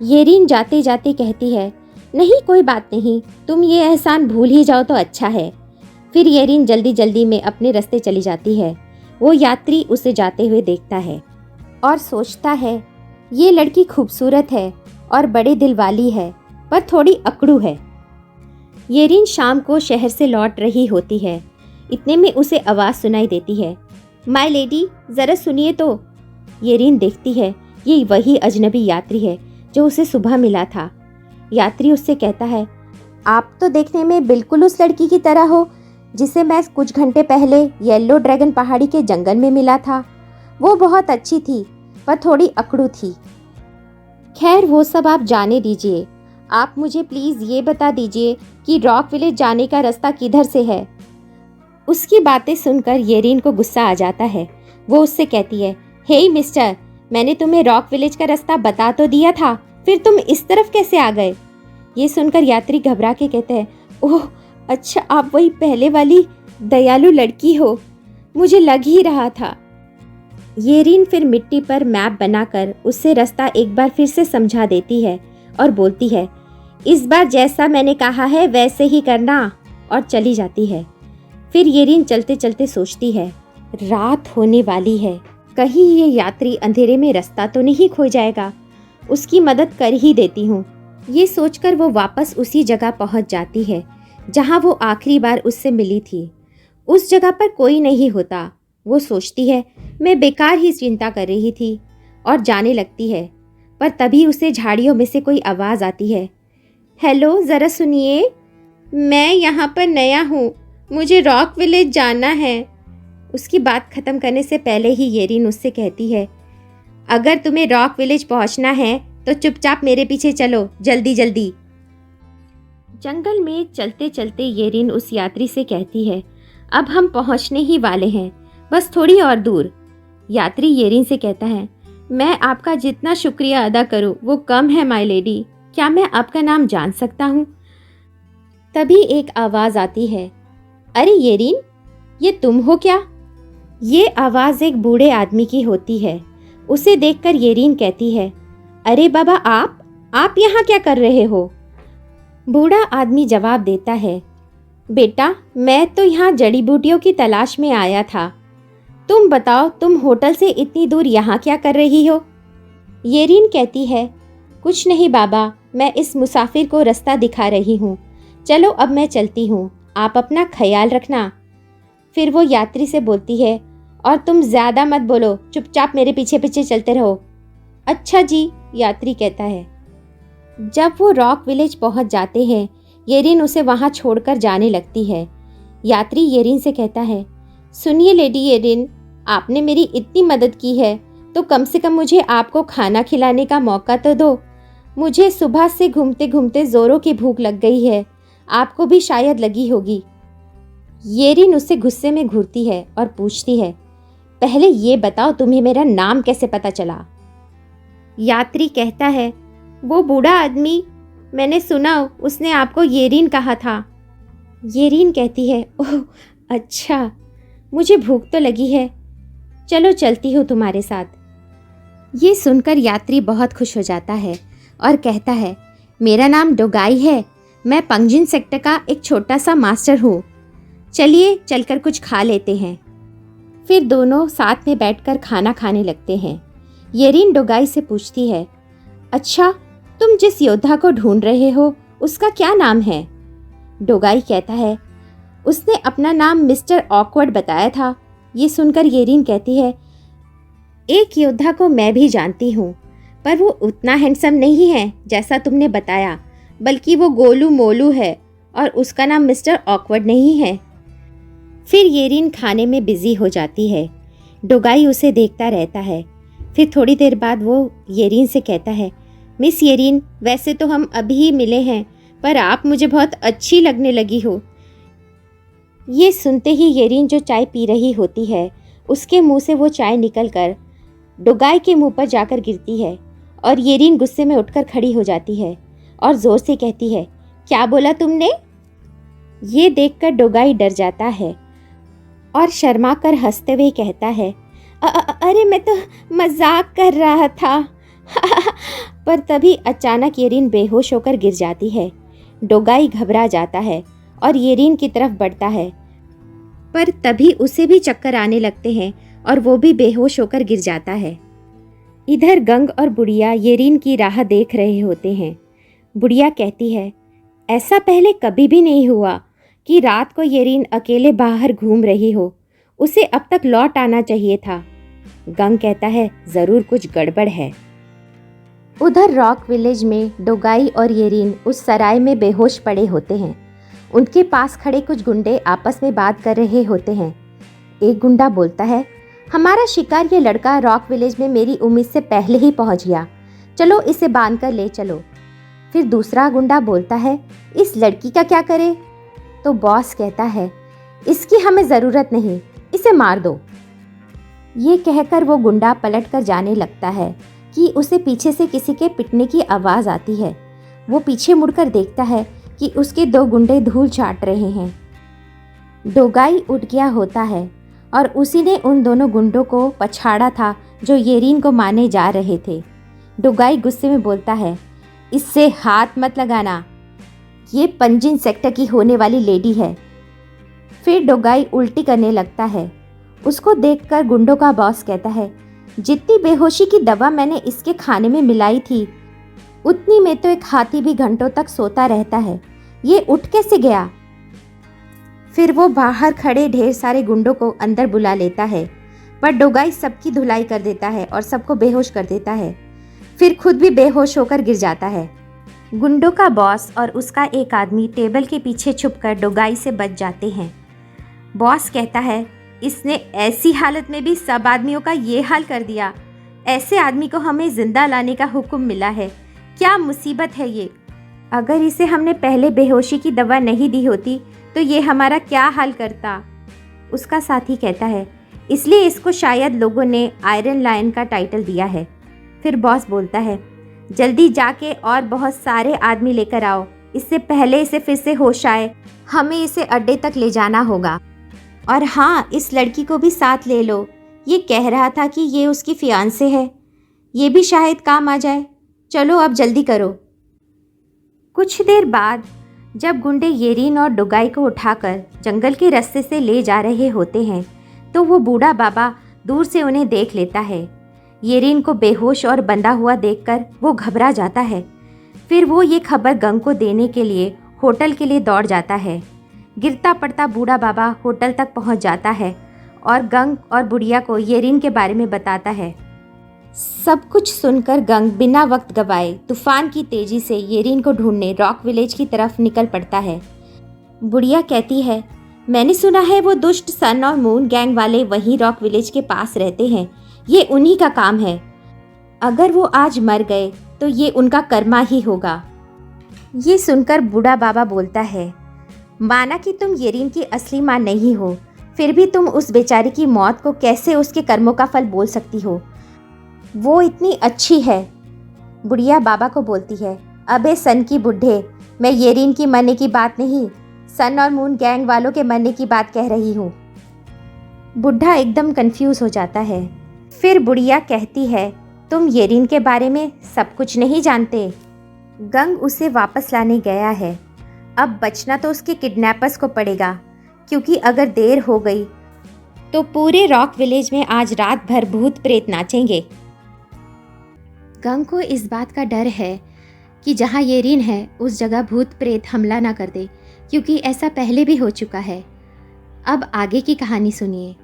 येरिन जाते जाते कहती है, नहीं कोई बात नहीं, तुम ये एहसान भूल ही जाओ तो अच्छा है। फिर येरिन जल्दी जल्दी में अपने रास्ते चली जाती है। वो यात्री उसे जाते हुए देखता है और सोचता है, ये लड़की खूबसूरत है और बड़े दिल वाली है, पर थोड़ी अकड़ू है। येरिन शाम को शहर से लौट रही होती है। इतने में उसे आवाज़ सुनाई देती है, माय लेडी, ज़रा सुनिए तो। येरिन देखती है, ये वही अजनबी यात्री है जो उसे सुबह मिला था। यात्री उससे कहता है, आप तो देखने में बिल्कुल उस लड़की की तरह हो जिसे मैं कुछ घंटे पहले येलो ड्रैगन पहाड़ी के जंगल में मिला था। वो बहुत अच्छी थी, पर थोड़ी अकड़ू थी। खैर वो सब आप जाने दीजिए। आप मुझे प्लीज़ ये बता दीजिए कि रॉक विलेज जाने का रास्ता किधर से है। उसकी बातें सुनकर येरिन को गुस्सा आ जाता है। वो उससे कहती है, हे मिस्टर, मैंने तुम्हें रॉक विलेज का रास्ता बता तो दिया था, फिर तुम इस तरफ कैसे आ गए? ये सुनकर यात्री घबरा के कहते हैं, ओह अच्छा, आप वही पहले वाली दयालु लड़की हो, मुझे लग ही रहा था। येरिन फिर मिट्टी पर मैप बनाकर उससे रास्ता एक बार फिर से समझा देती है और बोलती है, इस बार जैसा मैंने कहा है वैसे ही करना, और चली जाती है। फिर येरिन चलते चलते सोचती है, रात होने वाली है, कहीं ये यात्री अंधेरे में रास्ता तो नहीं खो जाएगा, उसकी मदद कर ही देती हूँ। ये सोचकर वो वापस उसी जगह पहुँच जाती है जहाँ वो आखिरी बार उससे मिली थी। उस जगह पर कोई नहीं होता। वो सोचती है, मैं बेकार ही चिंता कर रही थी, और जाने लगती है। पर तभी उसे झाड़ियों में से कोई आवाज़ आती है, हेलो, ज़रा सुनिए, मैं यहाँ पर नया हूँ, मुझे रॉक विलेज जाना है। उसकी बात ख़त्म करने से पहले ही येरिन उससे कहती है, अगर तुम्हें रॉक विलेज पहुँचना है तो चुपचाप मेरे पीछे चलो, जल्दी जल्दी। जंगल में चलते चलते येरिन उस यात्री से कहती है, अब हम पहुँचने ही वाले हैं, बस थोड़ी और दूर। यात्री येरिन से कहता है, मैं आपका जितना शुक्रिया अदा करूं वो कम है माय लेडी, क्या मैं आपका नाम जान सकता हूं? तभी एक आवाज़ आती है, अरे येरिन, ये तुम हो क्या? ये आवाज़ एक बूढ़े आदमी की होती है। उसे देखकर येरिन कहती है, अरे बाबा, आप यहाँ क्या कर रहे हो? बूढ़ा आदमी जवाब देता है, बेटा, मैं तो यहाँ जड़ी बूटियों की तलाश में आया था। तुम बताओ, तुम होटल से इतनी दूर यहाँ क्या कर रही हो? येरिन कहती है, कुछ नहीं बाबा, मैं इस मुसाफिर को रास्ता दिखा रही हूँ। चलो अब मैं चलती हूँ, आप अपना ख्याल रखना। फिर वो यात्री से बोलती है, और तुम ज़्यादा मत बोलो, चुपचाप मेरे पीछे पीछे चलते रहो। अच्छा जी, यात्री कहता है। जब वो रॉक विलेज पहुँच जाते हैं, येरिन उसे वहाँ छोड़कर जाने लगती है। यात्री येरिन से कहता है, सुनिए लेडी येरिन, आपने मेरी इतनी मदद की है तो कम से कम मुझे आपको खाना खिलाने का मौका तो दो। मुझे सुबह से घूमते घूमते ज़ोरों की भूख लग गई है, आपको भी शायद लगी होगी। येरिन उससे गुस्से में घूरती है और पूछती है, पहले ये बताओ तुम्हें मेरा नाम कैसे पता चला? यात्री कहता है, वो बूढ़ा आदमी, मैंने सुना उसने आपको येरिन कहा था। येरिन कहती है, ओह अच्छा, मुझे भूख तो लगी है, चलो चलती हूँ तुम्हारे साथ। ये सुनकर यात्री बहुत खुश हो जाता है और कहता है, मेरा नाम डोगाई है, मैं पंगजिन सेक्टर का एक छोटा सा मास्टर हूँ, चलिए चलकर कुछ खा लेते हैं। फिर दोनों साथ में बैठकर खाना खाने लगते हैं। येरिन डोगाई से पूछती है, अच्छा, तुम जिस योद्धा को ढूंढ रहे हो उसका क्या नाम है? डोगाई कहता है, उसने अपना नाम मिस्टर ऑकवर्ड बताया था। ये सुनकर येरिन कहती है, एक योद्धा को मैं भी जानती हूँ, पर वो उतना हैंडसम नहीं है जैसा तुमने बताया, बल्कि वो गोलू मोलू है, और उसका नाम मिस्टर ऑकवर्ड नहीं है। फिर येरिन खाने में बिजी हो जाती है। डोगाई उसे देखता रहता है। फिर थोड़ी देर बाद वो येरिन से कहता है, मिस येरिन, वैसे तो हम अभी ही मिले हैं, पर आप मुझे बहुत अच्छी लगने लगी हो। ये सुनते ही येरिन जो चाय पी रही होती है, उसके मुंह से वो चाय निकलकर डोगाई के मुंह पर जाकर गिरती है और येरिन गुस्से में उठकर खड़ी हो जाती है और जोर से कहती है, क्या बोला तुमने? ये देखकर डोगाई डर जाता है और शर्मा कर हंसते हुए कहता है, अरे मैं तो मजाक कर रहा था। पर तभी अचानक येरिन बेहोश होकर गिर जाती है। डोगाई घबरा जाता है और येरिन की तरफ बढ़ता है, पर तभी उसे भी चक्कर आने लगते हैं और वो भी बेहोश होकर गिर जाता है। इधर गंग और बुढ़िया येरिन की राह देख रहे होते हैं। बुढ़िया कहती है, ऐसा पहले कभी भी नहीं हुआ कि रात को येरिन अकेले बाहर घूम रही हो। उसे अब तक लौट आना चाहिए था। गंग कहता है, जरूर कुछ गड़बड़ है। उधर रॉक विलेज में डोगाई और येरिन उस सराय में बेहोश पड़े होते हैं। उनके पास खड़े कुछ गुंडे आपस में बात कर रहे होते हैं। एक गुंडा बोलता है, हमारा शिकार ये लड़का रॉक विलेज में मेरी उम्मीद से पहले ही पहुंच गया, चलो इसे बांध कर ले चलो। फिर दूसरा गुंडा बोलता है, इस लड़की का क्या करे? तो बॉस कहता है, इसकी हमें ज़रूरत नहीं, इसे मार दो। ये कहकर वो गुंडा पलट कर जाने लगता है कि उसे पीछे से किसी के पिटने की आवाज़ आती है। वो पीछे मुड़कर देखता है कि उसके दो गुंडे धूल चाट रहे हैं। डोगाई उठ गया होता है और उसी ने उन दोनों गुंडों को पछाड़ा था जो येरिन को मारने जा रहे थे। डोगाई गुस्से में बोलता है, इससे हाथ मत लगाना, ये पंजिन सेक्टर की होने वाली लेडी है। फिर डोगाई उल्टी करने लगता है। उसको देखकर गुंडों का बॉस कहता है, जितनी बेहोशी की दवा मैंने इसके खाने में मिलाई थी, उतनी में तो एक हाथी भी घंटों तक सोता रहता है। ये उठ कैसे गया? फिर वो बाहर खड़े ढेर सारे गुंडों को अंदर बुला लेता है, पर डोगाई सबकी धुलाई कर देता है और सबको बेहोश कर देता है। फिर खुद भी बेहोश होकर गिर जाता है। गुंडों का बॉस और उसका एक आदमी टेबल के पीछे छुपकर डोगाई से बच जाते हैं। बॉस कहता है, इसने ऐसी हालत में भी सब आदमियों का ये हाल कर दिया। ऐसे आदमी को हमें जिंदा लाने का हुक्म मिला है। क्या मुसीबत है ये। अगर इसे हमने पहले बेहोशी की दवा नहीं दी होती तो ये हमारा क्या हाल करता। उसका साथी कहता है, इसलिए इसको शायद लोगों ने आयरन लायन का टाइटल दिया है। फिर बॉस बोलता है, जल्दी जाके और बहुत सारे आदमी लेकर आओ, इससे पहले इसे फिर से होश आए। हमें इसे अड्डे तक ले जाना होगा। और हाँ, इस लड़की को भी साथ ले लो। ये कह रहा था कि ये उसकी फियांसे है, ये भी शायद काम आ जाए। चलो अब जल्दी करो। कुछ देर बाद जब गुंडे येरिन और डोगाई को उठाकर जंगल के रास्ते से ले जा रहे होते हैं, तो वो बूढ़ा बाबा दूर से उन्हें देख लेता है। येरिन को बेहोश और बंधा हुआ देखकर वो घबरा जाता है। फिर वो ये खबर गंग को देने के लिए होटल के लिए दौड़ जाता है। गिरता पड़ता बूढ़ा बाबा होटल तक पहुंच जाता है और गंग और बुढ़िया को येरिन के बारे में बताता है। सब कुछ सुनकर गंग बिना वक्त गवाए तूफान की तेजी से येरिन को ढूंढने रॉक विलेज की तरफ निकल पड़ता है। बुढ़िया कहती है, मैंने सुना है वो दुष्ट सन और मून गैंग वाले वहीं रॉक विलेज के पास रहते हैं। ये उन्हीं का काम है। अगर वो आज मर गए तो ये उनका कर्मा ही होगा। ये सुनकर बूढ़ा बाबा बोलता है, माना कि तुम येरिन की असली माँ नहीं हो, फिर भी तुम उस बेचारी की मौत को कैसे उसके कर्मों का फल बोल सकती हो? वो इतनी अच्छी है। बुढ़िया बाबा को बोलती है, अबे सन की बुढ़े, मैं येरिन की मरने की बात नहीं, सन और मून गैंग वालों के मरने की बात कह रही हूँ। बुढ़ा एकदम कंफ्यूज हो जाता है। फिर बुढ़िया कहती है, तुम येरिन के बारे में सब कुछ नहीं जानते। गंग उसे वापस लाने गया है। अब बचना तो उसके किडनैपर्स को पड़ेगा, क्योंकि अगर देर हो गई तो पूरे रॉक विलेज में आज रात भर भूत प्रेत नाचेंगे। गंग को इस बात का डर है कि जहाँ येरिन है उस जगह भूत प्रेत हमला ना कर दे, क्योंकि ऐसा पहले भी हो चुका है। अब आगे की कहानी सुनिए।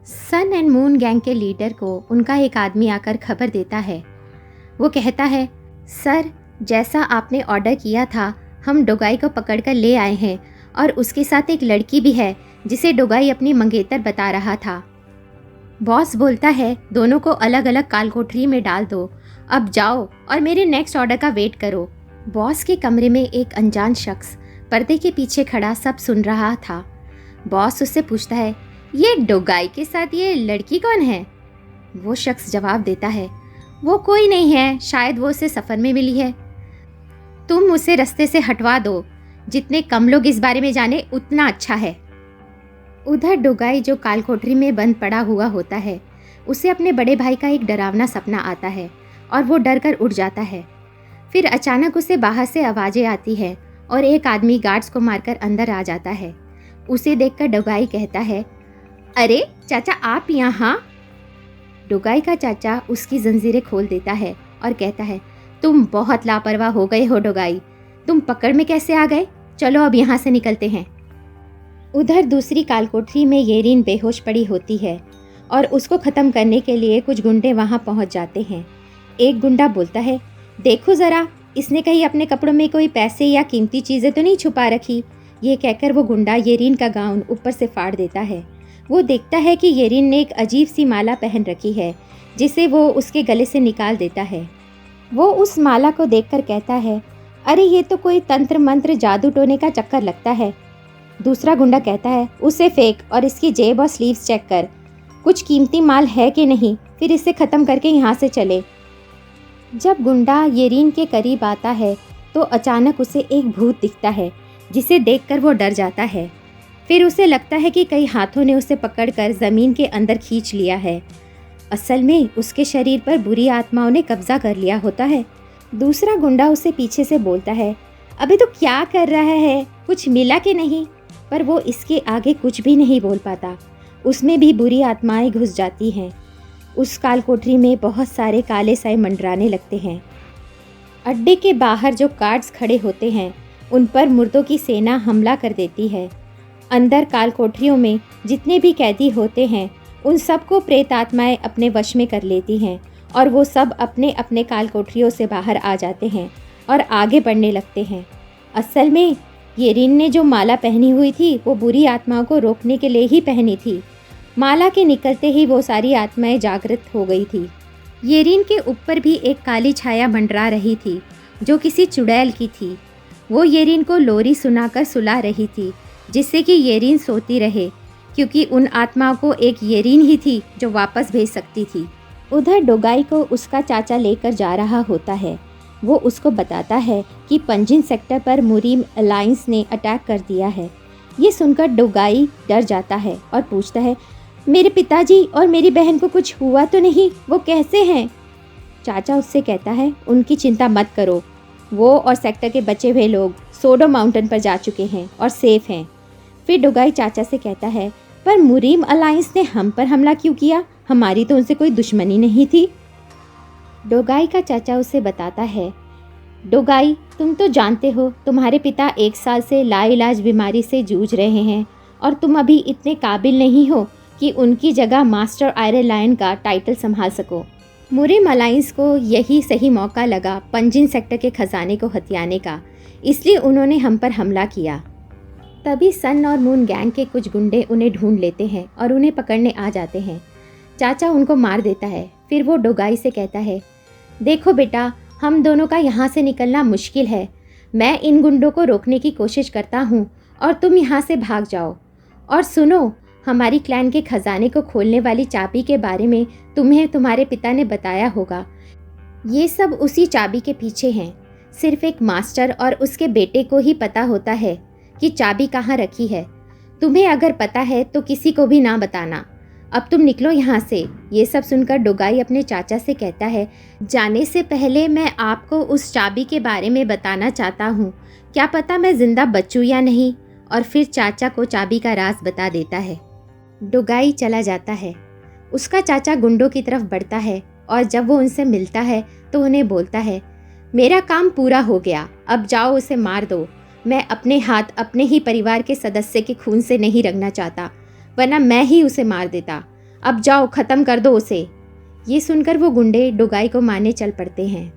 सन एंड मून गैंग के लीडर को उनका एक आदमी आकर खबर देता है। वो कहता है, सर, जैसा आपने ऑर्डर किया था हम डोगाई को पकड़कर ले आए हैं और उसके साथ एक लड़की भी है जिसे डोगाई अपनी मंगेतर बता रहा था। बॉस बोलता है दोनों को अलग अलग कालकोठरी में डाल दो, अब जाओ और मेरे नेक्स्ट ऑर्डर का वेट करो। बॉस के कमरे में एक अनजान शख्स पर्दे के पीछे खड़ा सब सुन रहा था। बॉस उससे पूछता है, ये डोगाई के साथ ये लड़की कौन है? वो शख्स जवाब देता है, वो कोई नहीं है, शायद वो उसे सफ़र में मिली है। तुम उसे रास्ते से हटवा दो, जितने कम लोग इस बारे में जाने उतना अच्छा है। उधर डोगाई जो कालकोठरी में बंद पड़ा हुआ होता है, उसे अपने बड़े भाई का एक डरावना सपना आता है और वो डर कर उठ जाता है। फिर अचानक उसे बाहर से आवाज़ें आती है और एक आदमी गार्ड्स को मारकर अंदर आ जाता है। उसे देखकर डोगाई कहता है, अरे चाचा आप यहाँ? डोगाई का चाचा उसकी जंजीरें खोल देता है और कहता है, तुम बहुत लापरवाह हो गए हो डोगाई, तुम पकड़ में कैसे आ गए? चलो अब यहाँ से निकलते हैं। उधर दूसरी कालकोठरी में येरीन बेहोश पड़ी होती है और उसको ख़त्म करने के लिए कुछ गुंडे वहाँ पहुँच जाते हैं। एक गुंडा बोलता है, देखो ज़रा, इसने कहीं अपने कपड़ों में कोई पैसे या कीमती चीज़ें तो नहीं छुपा रखी। ये कहकर वो गुंडा येरीन का गाउन ऊपर से फाड़ देता है। वो देखता है कि येरीन ने एक अजीब सी माला पहन रखी है, जिसे वो उसके गले से निकाल देता है। वो उस माला को देखकर कहता है, अरे ये तो कोई तंत्र मंत्र जादू टोने का चक्कर लगता है। दूसरा गुंडा कहता है, उसे फेंक और इसकी जेब और स्लीव्स चेक कर, कुछ कीमती माल है कि नहीं, फिर इसे ख़त्म करके यहाँ से चले। जब गुंडा येरीन के करीब आता है तो अचानक उसे एक भूत दिखता है, जिसे देखकर वो डर जाता है। फिर उसे लगता है कि कई हाथों ने उसे पकड़कर ज़मीन के अंदर खींच लिया है। असल में उसके शरीर पर बुरी आत्माओं ने कब्जा कर लिया होता है। दूसरा गुंडा उसे पीछे से बोलता है, अबे तो क्या कर रहा है, कुछ मिला कि नहीं? पर वो इसके आगे कुछ भी नहीं बोल पाता। उसमें भी बुरी आत्माएं घुस जाती हैं। उस कालकोठरी में बहुत सारे काले साए मंडराने लगते हैं। अड्डे के बाहर जो गार्ड्स खड़े होते हैं, उन पर मुर्दों की सेना हमला कर देती है। अंदर कालकोठरियों में जितने भी कैदी होते हैं, उन सबको प्रेत आत्माएं अपने वश में कर लेती हैं और वो सब अपने अपने कालकोठरियों से बाहर आ जाते हैं और आगे बढ़ने लगते हैं। असल में येरीन ने जो माला पहनी हुई थी, वो बुरी आत्माओं को रोकने के लिए ही पहनी थी। माला के निकलते ही वो सारी आत्माएं जागृत हो गई थी। येरीन के ऊपर भी एक काली छाया मंडरा रही थी, जो किसी चुड़ैल की थी। वो येरीन को लोरी सुनाकर सुला रही थी, जिससे कि येरीन सोती रहे, क्योंकि उन आत्माओं को एक येरीन ही थी जो वापस भेज सकती थी। उधर डोगाई को उसका चाचा लेकर जा रहा होता है। वो उसको बताता है कि पंजिन सेक्टर पर मुरीम अलायंस ने अटैक कर दिया है। ये सुनकर डोगाई डर जाता है और पूछता है, मेरे पिताजी और मेरी बहन को कुछ हुआ तो नहीं? वो कैसे हैं? चाचा उससे कहता है, उनकी चिंता मत करो, वो और सेक्टर के बचे हुए लोग सोडो माउंटेन पर जा चुके हैं और सेफ हैं। फिर डोगाई चाचा से कहता है, पर मुरीम अलायंस ने हम पर हमला क्यों किया? हमारी तो उनसे कोई दुश्मनी नहीं थी। डोगाई का चाचा उसे बताता है, डोगाई तुम तो जानते हो, तुम्हारे पिता 1 साल से लाइलाज बीमारी से जूझ रहे हैं और तुम अभी इतने काबिल नहीं हो कि उनकी जगह मास्टर आयरन लायन का टाइटल संभाल सको। मुरीम अलायंस को यही सही मौका लगा पंजिन सेक्टर के खजाने को हथियाने का, इसलिए उन्होंने हम पर हमला किया। तभी सन और मून गैंग के कुछ गुंडे उन्हें ढूंढ लेते हैं और उन्हें पकड़ने आ जाते हैं। चाचा उनको मार देता है। फिर वो डोगाई से कहता है, देखो बेटा, हम दोनों का यहाँ से निकलना मुश्किल है। मैं इन गुंडों को रोकने की कोशिश करता हूँ और तुम यहाँ से भाग जाओ। और सुनो, हमारी क्लैन के खजाने को खोलने वाली चाबी के बारे में तुम्हें तुम्हारे पिता ने बताया होगा। ये सब उसी चाबी के पीछे हैं। सिर्फ एक मास्टर और उसके बेटे को ही पता होता है कि चाबी कहाँ रखी है। तुम्हें अगर पता है तो किसी को भी ना बताना। अब तुम निकलो यहाँ से। ये सब सुनकर डोगाई अपने चाचा से कहता है, जाने से पहले मैं आपको उस चाबी के बारे में बताना चाहता हूँ। क्या पता मैं जिंदा बचूँ या नहीं। और फिर चाचा को चाबी का राज बता देता है। डोगाई चला जाता है। उसका चाचा गुंडों की तरफ बढ़ता है और जब वो उनसे मिलता है तो उन्हें बोलता है, मेरा काम पूरा हो गया, अब जाओ उसे मार दो। मैं अपने हाथ अपने ही परिवार के सदस्य के खून से नहीं रंगना चाहता, वरना मैं ही उसे मार देता। अब जाओ, ख़त्म कर दो उसे। ये सुनकर वो गुंडे डोगाई को मारने चल पड़ते हैं।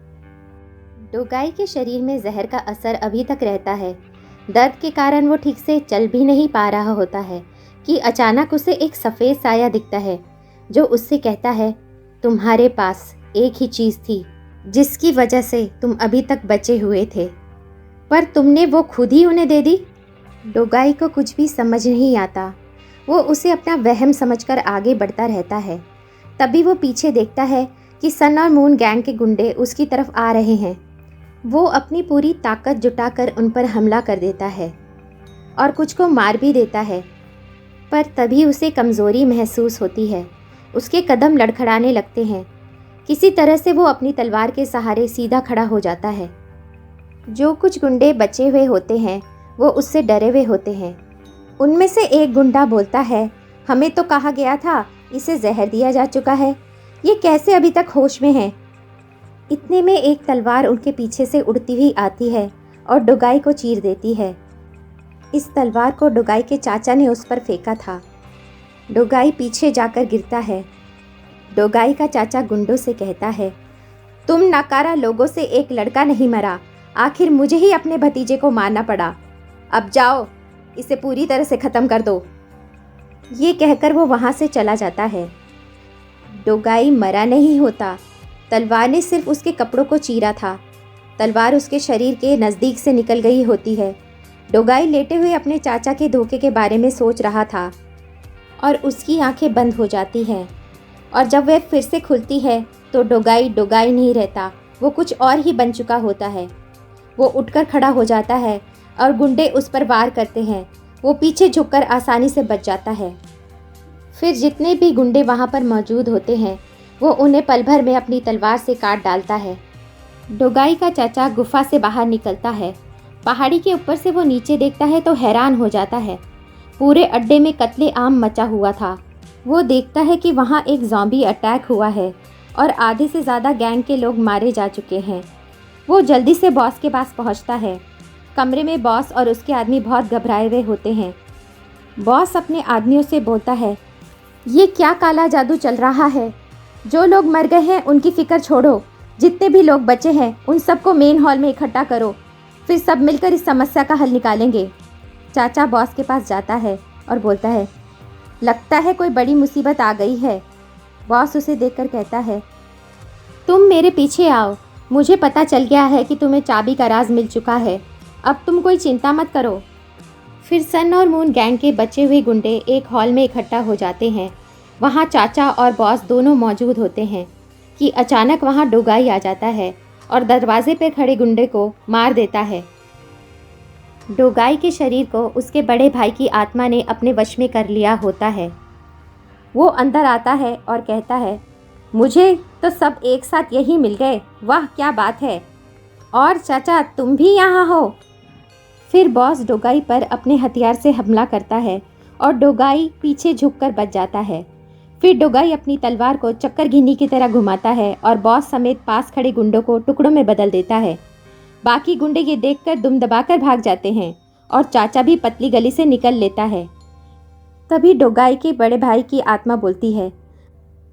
डोगाई के शरीर में जहर का असर अभी तक रहता है। दर्द के कारण वो ठीक से चल भी नहीं पा रहा होता है कि अचानक उसे एक सफ़ेद साया दिखता है जो उससे कहता है, तुम्हारे पास एक ही चीज़ थी जिसकी वजह से तुम अभी तक बचे हुए थे, पर तुमने वो खुद ही उन्हें दे दी। डोगाई को कुछ भी समझ नहीं आता। वो उसे अपना वहम समझकर आगे बढ़ता रहता है। तभी वो पीछे देखता है कि सन और मून गैंग के गुंडे उसकी तरफ आ रहे हैं। वो अपनी पूरी ताकत जुटाकर उन पर हमला कर देता है और कुछ को मार भी देता है, पर तभी उसे कमज़ोरी महसूस होती है। उसके कदम लड़खड़ाने लगते हैं। किसी तरह से वो अपनी तलवार के सहारे सीधा खड़ा हो जाता है। जो कुछ गुंडे बचे हुए होते हैं वो उससे डरे हुए होते हैं। उनमें से एक गुंडा बोलता है, हमें तो कहा गया था इसे जहर दिया जा चुका है, ये कैसे अभी तक होश में है। इतने में एक तलवार उनके पीछे से उड़ती हुई आती है और डोगाई को चीर देती है। इस तलवार को डोगाई के चाचा ने उस पर फेंका था। डोगाई पीछे जाकर गिरता है। डोगाई का चाचा गुंडों से कहता है, तुम नाकारा लोगों से एक लड़का नहीं मरा, आखिर मुझे ही अपने भतीजे को मारना पड़ा। अब जाओ, इसे पूरी तरह से ख़त्म कर दो। ये कहकर वो वहाँ से चला जाता है। डोगाई मरा नहीं होता, तलवार ने सिर्फ उसके कपड़ों को चीरा था। तलवार उसके शरीर के नज़दीक से निकल गई होती है। डोगाई लेटे हुए अपने चाचा के धोखे के बारे में सोच रहा था और उसकी आंखें बंद हो जाती हैं, और जब वह फिर से खुलती है तो डोगाई डोगाई नहीं रहता, वो कुछ और ही बन चुका होता है। वो उठकर खड़ा हो जाता है और गुंडे उस पर वार करते हैं। वो पीछे झुककर आसानी से बच जाता है। फिर जितने भी गुंडे वहाँ पर मौजूद होते हैं वो उन्हें पल भर में अपनी तलवार से काट डालता है। डोगाई का चाचा गुफा से बाहर निकलता है। पहाड़ी के ऊपर से वो नीचे देखता है तो हैरान हो जाता है। पूरे अड्डे में कत्लेआम मचा हुआ था। वो देखता है कि वहाँ एक ज़ॉम्बी अटैक हुआ है और आधे से ज़्यादा गैंग के लोग मारे जा चुके हैं। वो जल्दी से बॉस के पास पहुँचता है। कमरे में बॉस और उसके आदमी बहुत घबराए हुए होते हैं। बॉस अपने आदमियों से बोलता है, ये क्या काला जादू चल रहा है? जो लोग मर गए हैं उनकी फ़िक्र छोड़ो, जितने भी लोग बचे हैं उन सबको मेन हॉल में इकट्ठा करो, फिर सब मिलकर इस समस्या का हल निकालेंगे। चाचा बॉस के पास जाता है और बोलता है, लगता है कोई बड़ी मुसीबत आ गई है। बॉस उसे देखकर कहता है, तुम मेरे पीछे आओ, मुझे पता चल गया है कि तुम्हें चाबी का राज मिल चुका है, अब तुम कोई चिंता मत करो। फिर सन और मून गैंग के बचे हुए गुंडे एक हॉल में इकट्ठा हो जाते हैं। वहाँ चाचा और बॉस दोनों मौजूद होते हैं कि अचानक वहाँ डोगाई आ जाता है और दरवाजे पर खड़े गुंडे को मार देता है। डोगाई के शरीर को उसके बड़े भाई की आत्मा ने अपने वश में कर लिया होता है। वो अंदर आता है और कहता है, मुझे तो सब एक साथ यही मिल गए, वाह क्या बात है, और चाचा तुम भी यहाँ हो। फिर बॉस डोगाई पर अपने हथियार से हमला करता है और डोगाई पीछे झुककर बच जाता है। फिर डोगाई अपनी तलवार को चक्करघिन्नी की तरह घुमाता है और बॉस समेत पास खड़े गुंडों को टुकड़ों में बदल देता है। बाकी गुंडे ये देखकर दुम दबाकर भाग जाते हैं और चाचा भी पतली गली से निकल लेता है। तभी डोगाई के बड़े भाई की आत्मा बोलती है,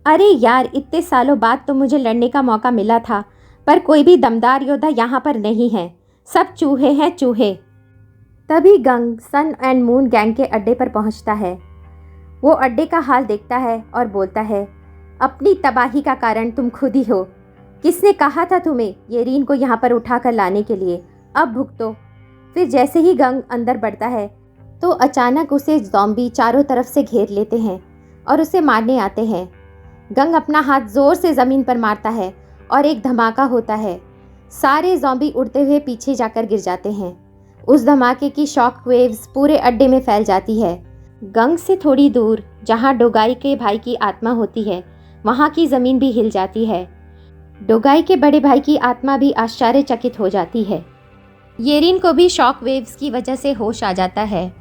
अरे यार, इतने सालों बाद तो मुझे लड़ने का मौका मिला था, पर कोई भी दमदार योद्धा यहाँ पर नहीं है, सब चूहे हैं चूहे। तभी गंग सन एंड मून गैंग के अड्डे पर पहुँचता है। वो अड्डे का हाल देखता है और बोलता है, अपनी तबाही का कारण तुम खुद ही हो। किसने कहा था तुम्हें येरीन को यहाँ पर उठाकर लाने के लिए? अब भुगतो। फिर जैसे ही गंग अंदर बढ़ता है तो अचानक उसे ज़ॉम्बी चारों तरफ से घेर लेते हैं और उसे मारने आते हैं। गंग अपना हाथ ज़ोर से ज़मीन पर मारता है और एक धमाका होता है। सारे ज़ॉम्बी उड़ते हुए पीछे जाकर गिर जाते हैं। उस धमाके की शॉक वेव्स पूरे अड्डे में फैल जाती है। गंग से थोड़ी दूर जहाँ डोगाई के भाई की आत्मा होती है वहाँ की ज़मीन भी हिल जाती है। डोगाई के बड़े भाई की आत्मा भी आश्चर्यचकित हो जाती है। येरीन को भी शॉक वेव्स की वजह से होश आ जाता है।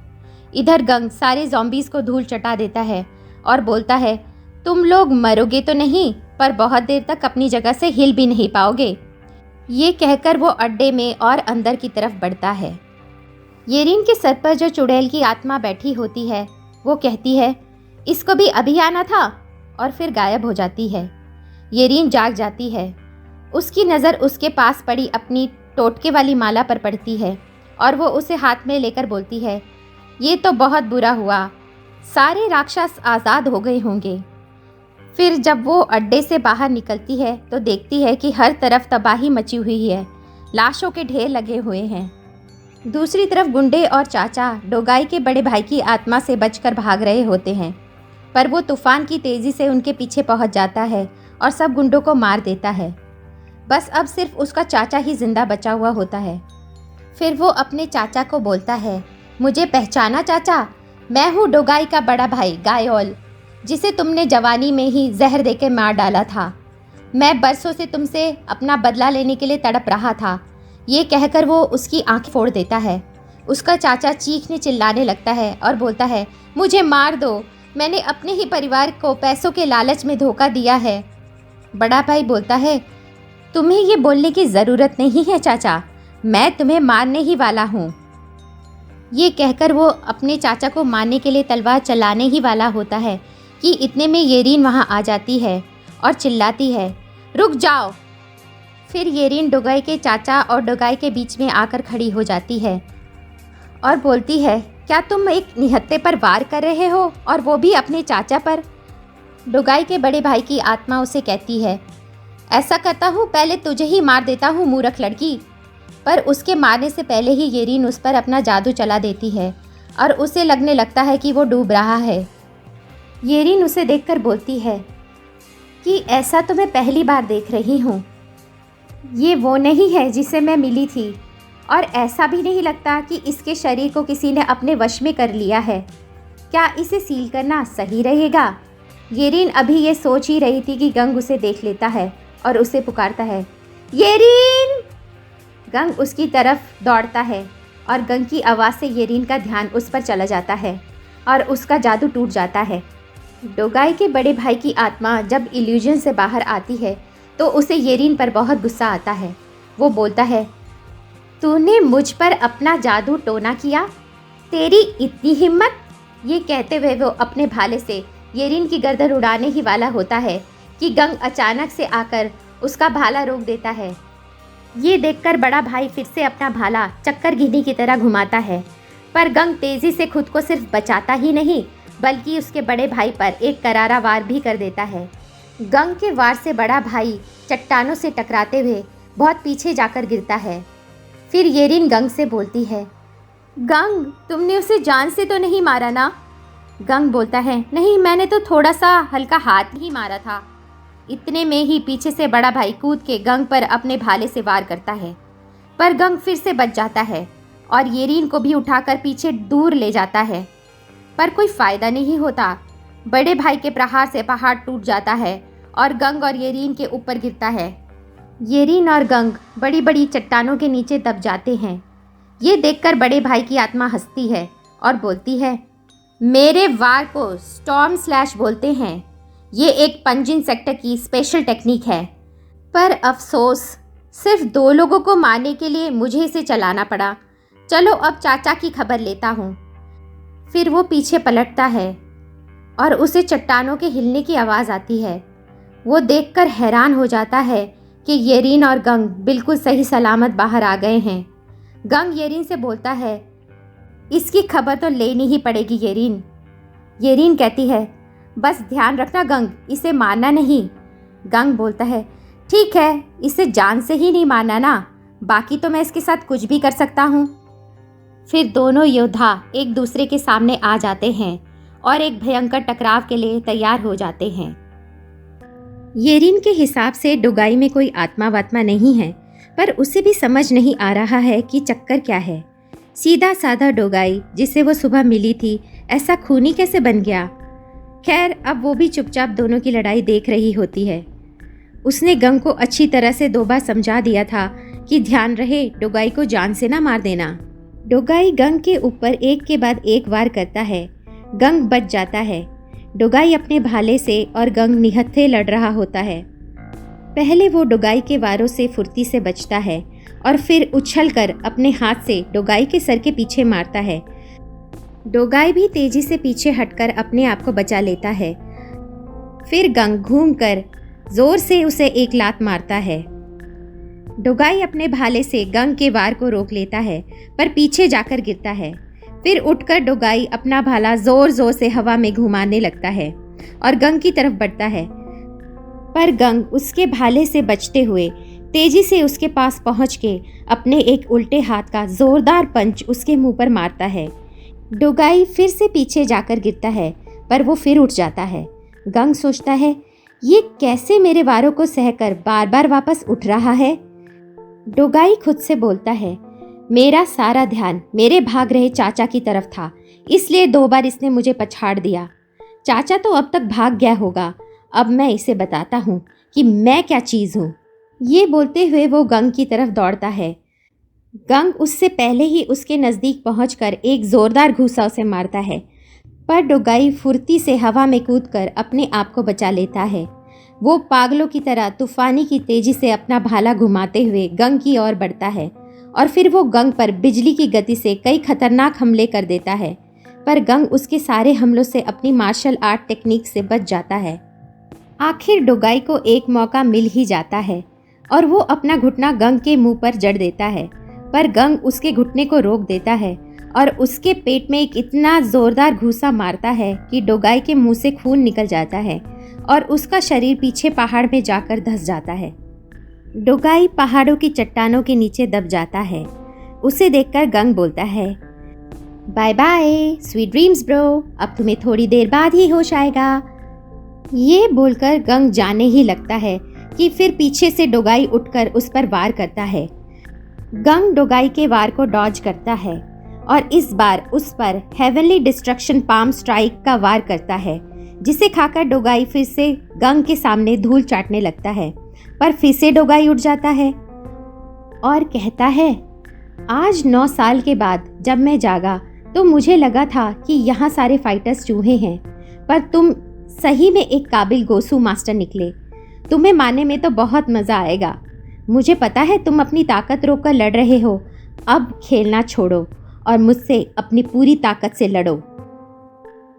इधर गंग सारे ज़ॉम्बीज़ को धूल चटा देता है और बोलता है, तुम लोग मरोगे तो नहीं, पर बहुत देर तक अपनी जगह से हिल भी नहीं पाओगे। ये कहकर वो अड्डे में और अंदर की तरफ बढ़ता है। येरीन के सर पर जो चुड़ैल की आत्मा बैठी होती है वो कहती है, इसको भी अभी आना था, और फिर गायब हो जाती है। येरीन जाग जाती है। उसकी नज़र उसके पास पड़ी अपनी टोटके वाली माला पर पड़ती है और वो उसे हाथ में लेकर बोलती है, ये तो बहुत बुरा हुआ, सारे राक्षस आज़ाद हो गए होंगे। फिर जब वो अड्डे से बाहर निकलती है तो देखती है कि हर तरफ तबाही मची हुई है, लाशों के ढेर लगे हुए हैं। दूसरी तरफ गुंडे और चाचा डोगाई के बड़े भाई की आत्मा से बचकर भाग रहे होते हैं, पर वो तूफान की तेज़ी से उनके पीछे पहुंच जाता है और सब गुंडों को मार देता है। बस अब सिर्फ उसका चाचा ही जिंदा बचा हुआ होता है। फिर वो अपने चाचा को बोलता है, मुझे पहचाना चाचा, मैं हूँ डोगाई का बड़ा भाई गायोल, जिसे तुमने जवानी में ही जहर देकर मार डाला था। मैं बरसों से तुमसे अपना बदला लेने के लिए तड़प रहा था। ये कहकर वो उसकी आंख फोड़ देता है। उसका चाचा चीखने चिल्लाने लगता है और बोलता है, मुझे मार दो, मैंने अपने ही परिवार को पैसों के लालच में धोखा दिया है। बड़ा भाई बोलता है, तुम्हें ये बोलने की ज़रूरत नहीं है चाचा, मैं तुम्हें मारने ही वाला हूँ। ये कहकर वो अपने चाचा को मारने के लिए तलवार चलाने ही वाला होता है कि इतने में येरीन वहाँ आ जाती है और चिल्लाती है, रुक जाओ। फिर येरीन डोगाई के चाचा और डोगाई के बीच में आकर खड़ी हो जाती है और बोलती है, क्या तुम एक निहत्थे पर वार कर रहे हो और वो भी अपने चाचा पर? डोगाई के बड़े भाई की आत्मा उसे कहती है, ऐसा करता हूँ पहले तुझे ही मार देता हूँ मूर्ख लड़की। पर उसके मारने से पहले ही येरीन उस पर अपना जादू चला देती है और उसे लगने लगता है कि वो डूब रहा है। येरीन उसे देखकर बोलती है कि ऐसा तो मैं पहली बार देख रही हूँ, ये वो नहीं है जिसे मैं मिली थी, और ऐसा भी नहीं लगता कि इसके शरीर को किसी ने अपने वश में कर लिया है। क्या इसे सील करना सही रहेगा? येरीन अभी ये सोच ही रही थी कि गंग उसे देख लेता है और उसे पुकारता है, येरीन। गंग उसकी तरफ दौड़ता है और गंग की आवाज़ से येरीन का ध्यान उस पर चला जाता है और उसका जादू टूट जाता है। डोगाई के बड़े भाई की आत्मा जब इल्यूजन से बाहर आती है तो उसे येरीन पर बहुत गुस्सा आता है। वो बोलता है, तूने मुझ पर अपना जादू टोना किया, तेरी इतनी हिम्मत। ये कहते हुए वो अपने भाले से येरीन की गर्दन उड़ाने ही वाला होता है कि गंग अचानक से आकर उसका भाला रोक देता है। ये देखकर बड़ा भाई फिर से अपना भाला चक्कर गिनी की तरह घुमाता है, पर गंग तेज़ी से खुद को सिर्फ बचाता ही नहीं बल्कि उसके बड़े भाई पर एक करारा वार भी कर देता है। गंग के वार से बड़ा भाई चट्टानों से टकराते हुए बहुत पीछे जाकर गिरता है। फिर येरीन गंग से बोलती है, गंग, तुमने उसे जान से तो नहीं मारा ना? गंग बोलता है, नहीं, मैंने तो थोड़ा सा हल्का हाथ ही मारा था। इतने में ही पीछे से बड़ा भाई कूद के गंग पर अपने भाले से वार करता है, पर गंग फिर से बच जाता है और येरीन को भी उठाकर पीछे दूर ले जाता है, पर कोई फ़ायदा नहीं होता। बड़े भाई के प्रहार से पहाड़ टूट जाता है और गंग और येरीन के ऊपर गिरता है। येरीन और गंग बड़ी बड़ी चट्टानों के नीचे दब जाते हैं। ये देखकर बड़े भाई की आत्मा हंसती है और बोलती है, मेरे वार को स्टॉर्म स्लैश बोलते हैं। ये एक पंजिन सेक्टर की स्पेशल टेक्निक है, पर अफसोस सिर्फ 2 लोगों को मारने के लिए मुझे इसे चलाना पड़ा। चलो अब चाचा की खबर लेता हूँ। फिर वो पीछे पलटता है और उसे चट्टानों के हिलने की आवाज़ आती है। वो देखकर हैरान हो जाता है कि येरीन और गंग बिल्कुल सही सलामत बाहर आ गए हैं। गंग येरीन से बोलता है, इसकी खबर तो लेनी ही पड़ेगी येरीन। येरीन कहती है, बस ध्यान रखना गंग, इसे मारना नहीं। गंग बोलता है, ठीक है, इसे जान से ही नहीं मारना ना, बाकी तो मैं इसके साथ कुछ भी कर सकता हूँ। फिर दोनों योद्धा एक दूसरे के सामने आ जाते हैं और एक भयंकर टकराव के लिए तैयार हो जाते हैं। येरीन के हिसाब से डोगाई में कोई आत्मा वात्मा नहीं है, पर उसे भी समझ नहीं आ रहा है कि चक्कर क्या है। सीधा साधा डोगाई जिसे वो सुबह मिली थी, ऐसा खूनी कैसे बन गया? खैर, अब वो भी चुपचाप दोनों की लड़ाई देख रही होती है। उसने गंग को अच्छी तरह से 2 बार समझा दिया था कि ध्यान रहे डोगाई को जान से ना मार देना। डोगाई गंग के ऊपर एक के बाद एक वार करता है। गंग बच जाता है। डोगाई अपने भाले से और गंग निहत्थे लड़ रहा होता है। पहले वो डोगाई के वारों से फुर्ती से बचता है और फिर उछलकर अपने हाथ से डोगाई के सर के पीछे मारता है। डोगाई भी तेजी से पीछे हटकर अपने आप को बचा लेता है। फिर गंग घूमकर जोर से उसे एक लात मारता है डोगाई अपने भाले से गंग के वार को रोक लेता है, पर पीछे जाकर गिरता है। फिर उठकर डोगाई अपना भाला जोर जोर से हवा में घुमाने लगता है और गंग की तरफ बढ़ता है, पर गंग उसके भाले से बचते हुए तेजी से उसके पास पहुंच के अपने एक उल्टे हाथ का जोरदार पंच उसके मुंह पर मारता है। डोगाई फिर से पीछे जाकर गिरता है, पर वो फिर उठ जाता है। गंग सोचता है, ये कैसे मेरे वारों को सहकर बार बार वापस उठ रहा है। डोगाई खुद से बोलता है, मेरा सारा ध्यान मेरे भाग रहे चाचा की तरफ था, इसलिए 2 बार इसने मुझे पछाड़ दिया। चाचा तो अब तक भाग गया होगा, अब मैं इसे बताता हूँ कि मैं क्या चीज़ हूँ। ये बोलते हुए वो गंग की तरफ दौड़ता है। गंग उससे पहले ही उसके नज़दीक पहुंचकर एक ज़ोरदार घूसा उसे मारता है, पर डोगाई फुर्ती से हवा में कूदकर अपने आप को बचा लेता है। वो पागलों की तरह तूफानी की तेज़ी से अपना भाला घुमाते हुए गंग की ओर बढ़ता है और फिर वो गंग पर बिजली की गति से कई खतरनाक हमले कर देता है, पर गंग उसके सारे हमलों से अपनी मार्शल आर्ट टेक्निक से बच जाता है। आखिर डोगाई को एक मौका मिल ही जाता है और वो अपना घुटना गंग के मुंह पर जड़ देता है, पर गंग उसके घुटने को रोक देता है और उसके पेट में एक इतना ज़ोरदार घूसा मारता है कि डोगाई के मुंह से खून निकल जाता है और उसका शरीर पीछे पहाड़ में जाकर धंस जाता है। डोगाई पहाड़ों की चट्टानों के नीचे दब जाता है। उसे देखकर गंग बोलता है, bye bye, sweet dreams bro, अब तुम्हें थोड़ी देर बाद ही होश आएगा। ये बोलकर गंग जाने ही लगता है कि फिर पीछे से डोगाई उठकर उस पर वार करता है। गंग डोगाई के वार को डॉज करता है और इस बार उस पर हेवनली डिस्ट्रक्शन पाम स्ट्राइक का वार करता है, जिसे खाकर डोगाई फिर से गंग के सामने धूल चाटने लगता है, पर फिर से डोगाई उठ जाता है और कहता है, आज 9 साल के बाद जब मैं जागा तो मुझे लगा था कि यहाँ सारे फाइटर्स चूहे हैं, पर तुम सही में एक काबिल गोसू मास्टर निकले। तुम्हें मारने में तो बहुत मज़ा आएगा। मुझे पता है तुम अपनी ताकत रोककर लड़ रहे हो, अब खेलना छोड़ो और मुझसे अपनी पूरी ताकत से लड़ो।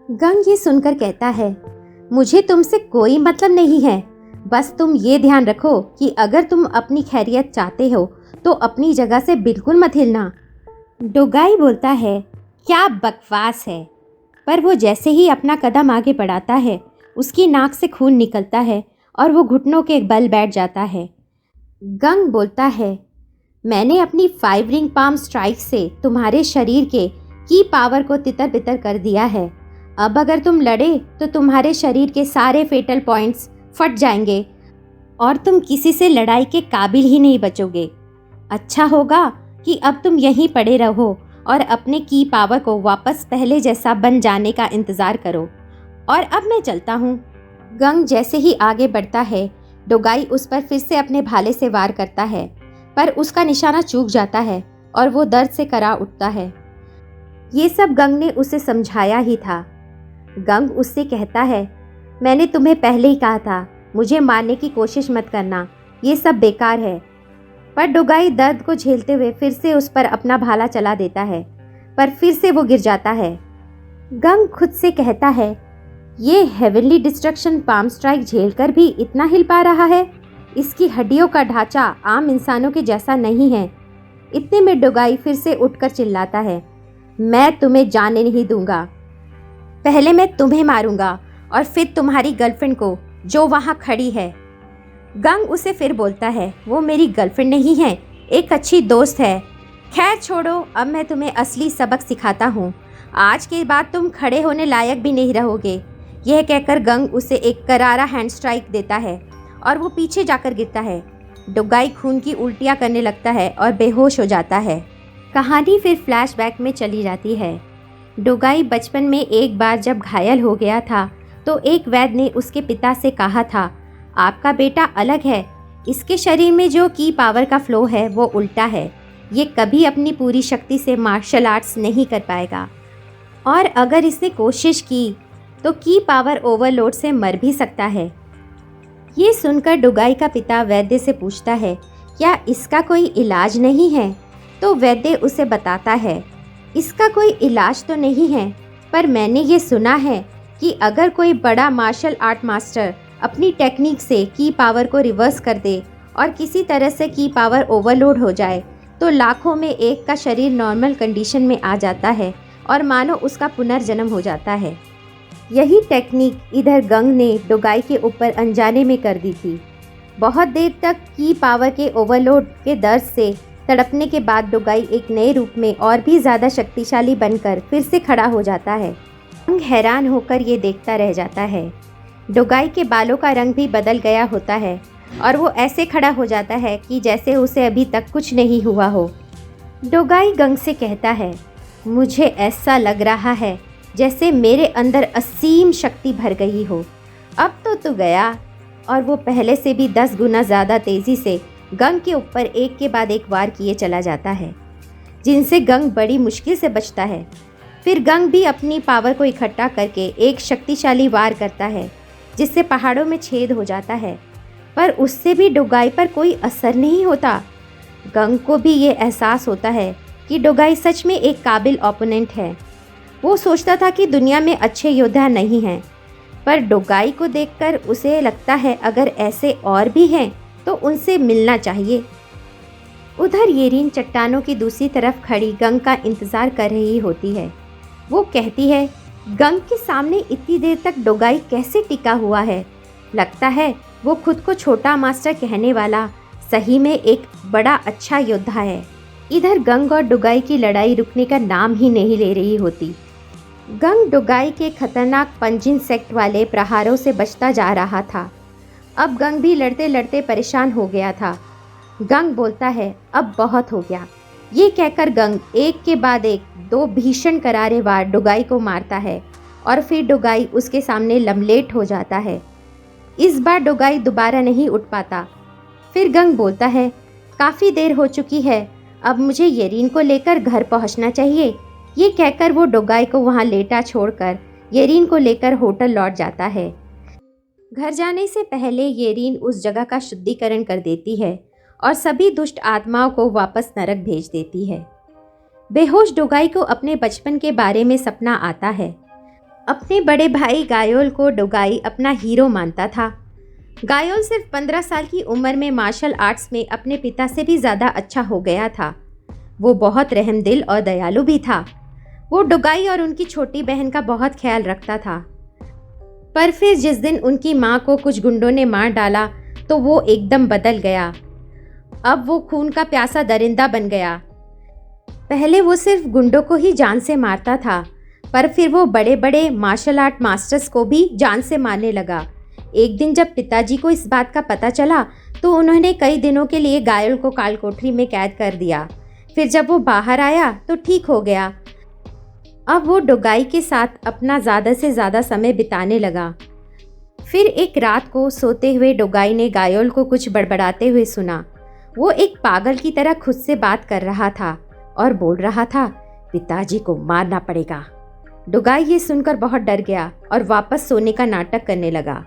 गंग ये सुनकर कहता है, मुझे तुमसे कोई मतलब नहीं है, बस तुम ये ध्यान रखो कि अगर तुम अपनी खैरियत चाहते हो तो अपनी जगह से बिल्कुल मत हिलना। डोगाई बोलता है, क्या बकवास है, पर वो जैसे ही अपना कदम आगे बढ़ाता है उसकी नाक से खून निकलता है और वो घुटनों के बल बैठ जाता है। गंग बोलता है, मैंने अपनी 5 रिंग पाम स्ट्राइक से तुम्हारे शरीर के की पावर को तितर बितर कर दिया है। अब अगर तुम लड़े तो तुम्हारे शरीर के सारे फेटल पॉइंट्स फट जाएंगे और तुम किसी से लड़ाई के काबिल ही नहीं बचोगे। अच्छा होगा कि अब तुम यहीं पड़े रहो और अपने की पावर को वापस पहले जैसा बन जाने का इंतज़ार करो। और अब मैं चलता हूँ। गंग जैसे ही आगे बढ़ता है, डोगाई उस पर फिर से अपने भाले से वार करता है, पर उसका निशाना चूक जाता है और वो दर्द से करा उठता है। ये सब गंग ने उसे समझाया ही था। गंग उससे कहता है, मैंने तुम्हें पहले ही कहा था, मुझे मारने की कोशिश मत करना, ये सब बेकार है। पर डोगाई दर्द को झेलते हुए फिर से उस पर अपना भाला चला देता है, पर फिर से वो गिर जाता है। गंग खुद से कहता है, ये हेवनली डिस्ट्रक्शन पाम स्ट्राइक झेलकर भी इतना हिल पा रहा है, इसकी हड्डियों का ढांचा आम इंसानों के जैसा नहीं है। इतने में डोगाई फिर से उठकर चिल्लाता है, मैं तुम्हें जाने नहीं दूंगा, पहले मैं तुम्हें मारूंगा और फिर तुम्हारी गर्लफ्रेंड को जो वहाँ खड़ी है। गंग उसे फिर बोलता है, वो मेरी गर्लफ्रेंड नहीं है, एक अच्छी दोस्त है। खैर छोड़ो, अब मैं तुम्हें असली सबक सिखाता हूँ, आज के बाद तुम खड़े होने लायक भी नहीं रहोगे। यह कहकर गंग उसे एक करारा हैंड स्ट्राइक देता है और वो पीछे जाकर गिरता है। डोगाई खून की उल्टियाँ करने लगता है और बेहोश हो जाता है। कहानी फिर फ्लैशबैक में चली जाती है। डोगाई बचपन में एक बार जब घायल हो गया था तो एक वैद्य ने उसके पिता से कहा था, आपका बेटा अलग है, इसके शरीर में जो की पावर का फ्लो है वो उल्टा है, ये कभी अपनी पूरी शक्ति से मार्शल आर्ट्स नहीं कर पाएगा और अगर इसने कोशिश की तो की पावर ओवरलोड से मर भी सकता है। ये सुनकर डोगाई का पिता वैद्य से पूछता है, क्या इसका कोई इलाज नहीं है? तो वैद्य उसे बताता है, इसका कोई इलाज तो नहीं है, पर मैंने ये सुना है कि अगर कोई बड़ा मार्शल आर्ट मास्टर अपनी टेक्निक से की पावर को रिवर्स कर दे और किसी तरह से की पावर ओवरलोड हो जाए तो लाखों में एक का शरीर नॉर्मल कंडीशन में आ जाता है और मानो उसका पुनर्जन्म हो जाता है। यही टेक्निक इधर गंग ने डोगाई के ऊपर अनजाने में कर दी थी। बहुत देर तक की पावर के ओवरलोड के दर्द से तड़पने के बाद डोगाई एक नए रूप में और भी ज़्यादा शक्तिशाली बनकर फिर से खड़ा हो जाता है। गंग हैरान होकर ये देखता रह जाता है। डोगाई के बालों का रंग भी बदल गया होता है और वो ऐसे खड़ा हो जाता है कि जैसे उसे अभी तक कुछ नहीं हुआ हो। डोगाई गंग से कहता है, मुझे ऐसा लग रहा है जैसे मेरे अंदर असीम शक्ति भर गई हो। अब तो तू गया। और वो पहले से भी 10 गुना ज़्यादा तेज़ी से गंग के ऊपर एक के बाद एक वार किए चला जाता है, जिनसे गंग बड़ी मुश्किल से बचता है। फिर गंग भी अपनी पावर को इकट्ठा करके एक शक्तिशाली वार करता है, जिससे पहाड़ों में छेद हो जाता है, पर उससे भी डोगाई पर कोई असर नहीं होता। गंग को भी ये एहसास होता है कि डोगाई सच में एक काबिल ओपोनेंट है। वो सोचता था कि दुनिया में अच्छे योद्धा नहीं हैं, पर डोगाई को देखकर उसे लगता है अगर ऐसे और भी हैं तो उनसे मिलना चाहिए। उधर येरीन चट्टानों की दूसरी तरफ खड़ी गंग का इंतज़ार कर रही होती है। वो कहती है, गंग के सामने इतनी देर तक डोगाई कैसे टिका हुआ है? लगता है वो खुद को छोटा मास्टर कहने वाला सही में एक बड़ा अच्छा योद्धा है। इधर गंग और डोगाई की लड़ाई रुकने का नाम ही नहीं ले रही होती। गंग डोगाई के खतरनाक पंजिन सेक्ट वाले प्रहारों से बचता जा रहा था। अब गंग भी लड़ते लड़ते परेशान हो गया था। गंग बोलता है, अब बहुत हो गया। ये कहकर गंग एक के बाद एक 2 भीषण करारे वार डोगाई को मारता है और फिर डोगाई उसके सामने लमलेट हो जाता है। इस बार डोगाई दोबारा नहीं उठ पाता। फिर गंग बोलता है, काफ़ी देर हो चुकी है, अब मुझे येरीन को लेकर घर पहुंचना चाहिए। ये कहकर वो डोगाई को वहां लेटा छोड़कर येरीन को लेकर होटल लौट जाता है। घर जाने से पहले येरीन उस जगह का शुद्धिकरण कर देती है और सभी दुष्ट आत्माओं को वापस नरक भेज देती है। बेहोश डोगाई को अपने बचपन के बारे में सपना आता है। अपने बड़े भाई गायोल को डोगाई अपना हीरो मानता था। गायोल सिर्फ 15 साल की उम्र में मार्शल आर्ट्स में अपने पिता से भी ज़्यादा अच्छा हो गया था। वो बहुत रहमदिल और दयालु भी था। वो डोगाई और उनकी छोटी बहन का बहुत ख्याल रखता था। पर फिर जिस दिन उनकी माँ को कुछ गुंडों ने मार डाला तो वो एकदम बदल गया। अब वो खून का प्यासा दरिंदा बन गया। पहले वो सिर्फ गुंडों को ही जान से मारता था, पर फिर वो बड़े बड़े मार्शल आर्ट मास्टर्स को भी जान से मारने लगा। एक दिन जब पिताजी को इस बात का पता चला तो उन्होंने कई दिनों के लिए गायोल को काल कोठरी में कैद कर दिया। फिर जब वो बाहर आया तो ठीक हो गया। अब वो डोगाई के साथ अपना ज़्यादा से ज़्यादा समय बिताने लगा। फिर एक रात को सोते हुए डोगाई ने गायोल को कुछ बड़बड़ाते हुए सुना। वो एक पागल की तरह खुद से बात कर रहा था और बोल रहा था, पिताजी को मारना पड़ेगा। डोगाई ये सुनकर बहुत डर गया और वापस सोने का नाटक करने लगा।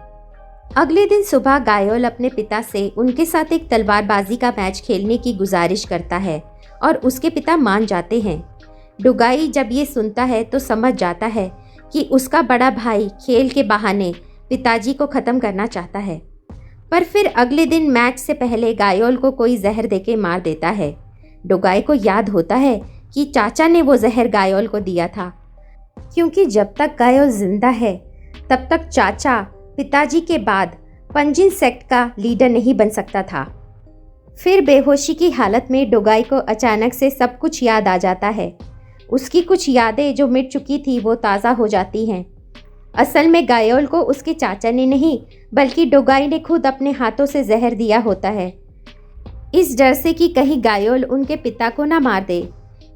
अगले दिन सुबह गायोल अपने पिता से उनके साथ एक तलवारबाजी का मैच खेलने की गुजारिश करता है और उसके पिता मान जाते हैं। डोगाई जब ये सुनता है तो समझ जाता है कि उसका बड़ा भाई खेल के बहाने पिताजी को ख़त्म करना चाहता है। पर फिर अगले दिन मैच से पहले गायोल को कोई जहर देके मार देता है। डोगाई को याद होता है कि चाचा ने वो जहर गायोल को दिया था, क्योंकि जब तक गायोल जिंदा है तब तक चाचा पिताजी के बाद पंजिन सेक्ट का लीडर नहीं बन सकता था। फिर बेहोशी की हालत में डोगाई को अचानक से सब कुछ याद आ जाता है। उसकी कुछ यादें जो मिट चुकी थी वो ताज़ा हो जाती हैं। असल में गायोल को उसके चाचा ने नहीं बल्कि डोगाई ने खुद अपने हाथों से जहर दिया होता है, इस डर से कि कहीं गायोल उनके पिता को ना मार दे।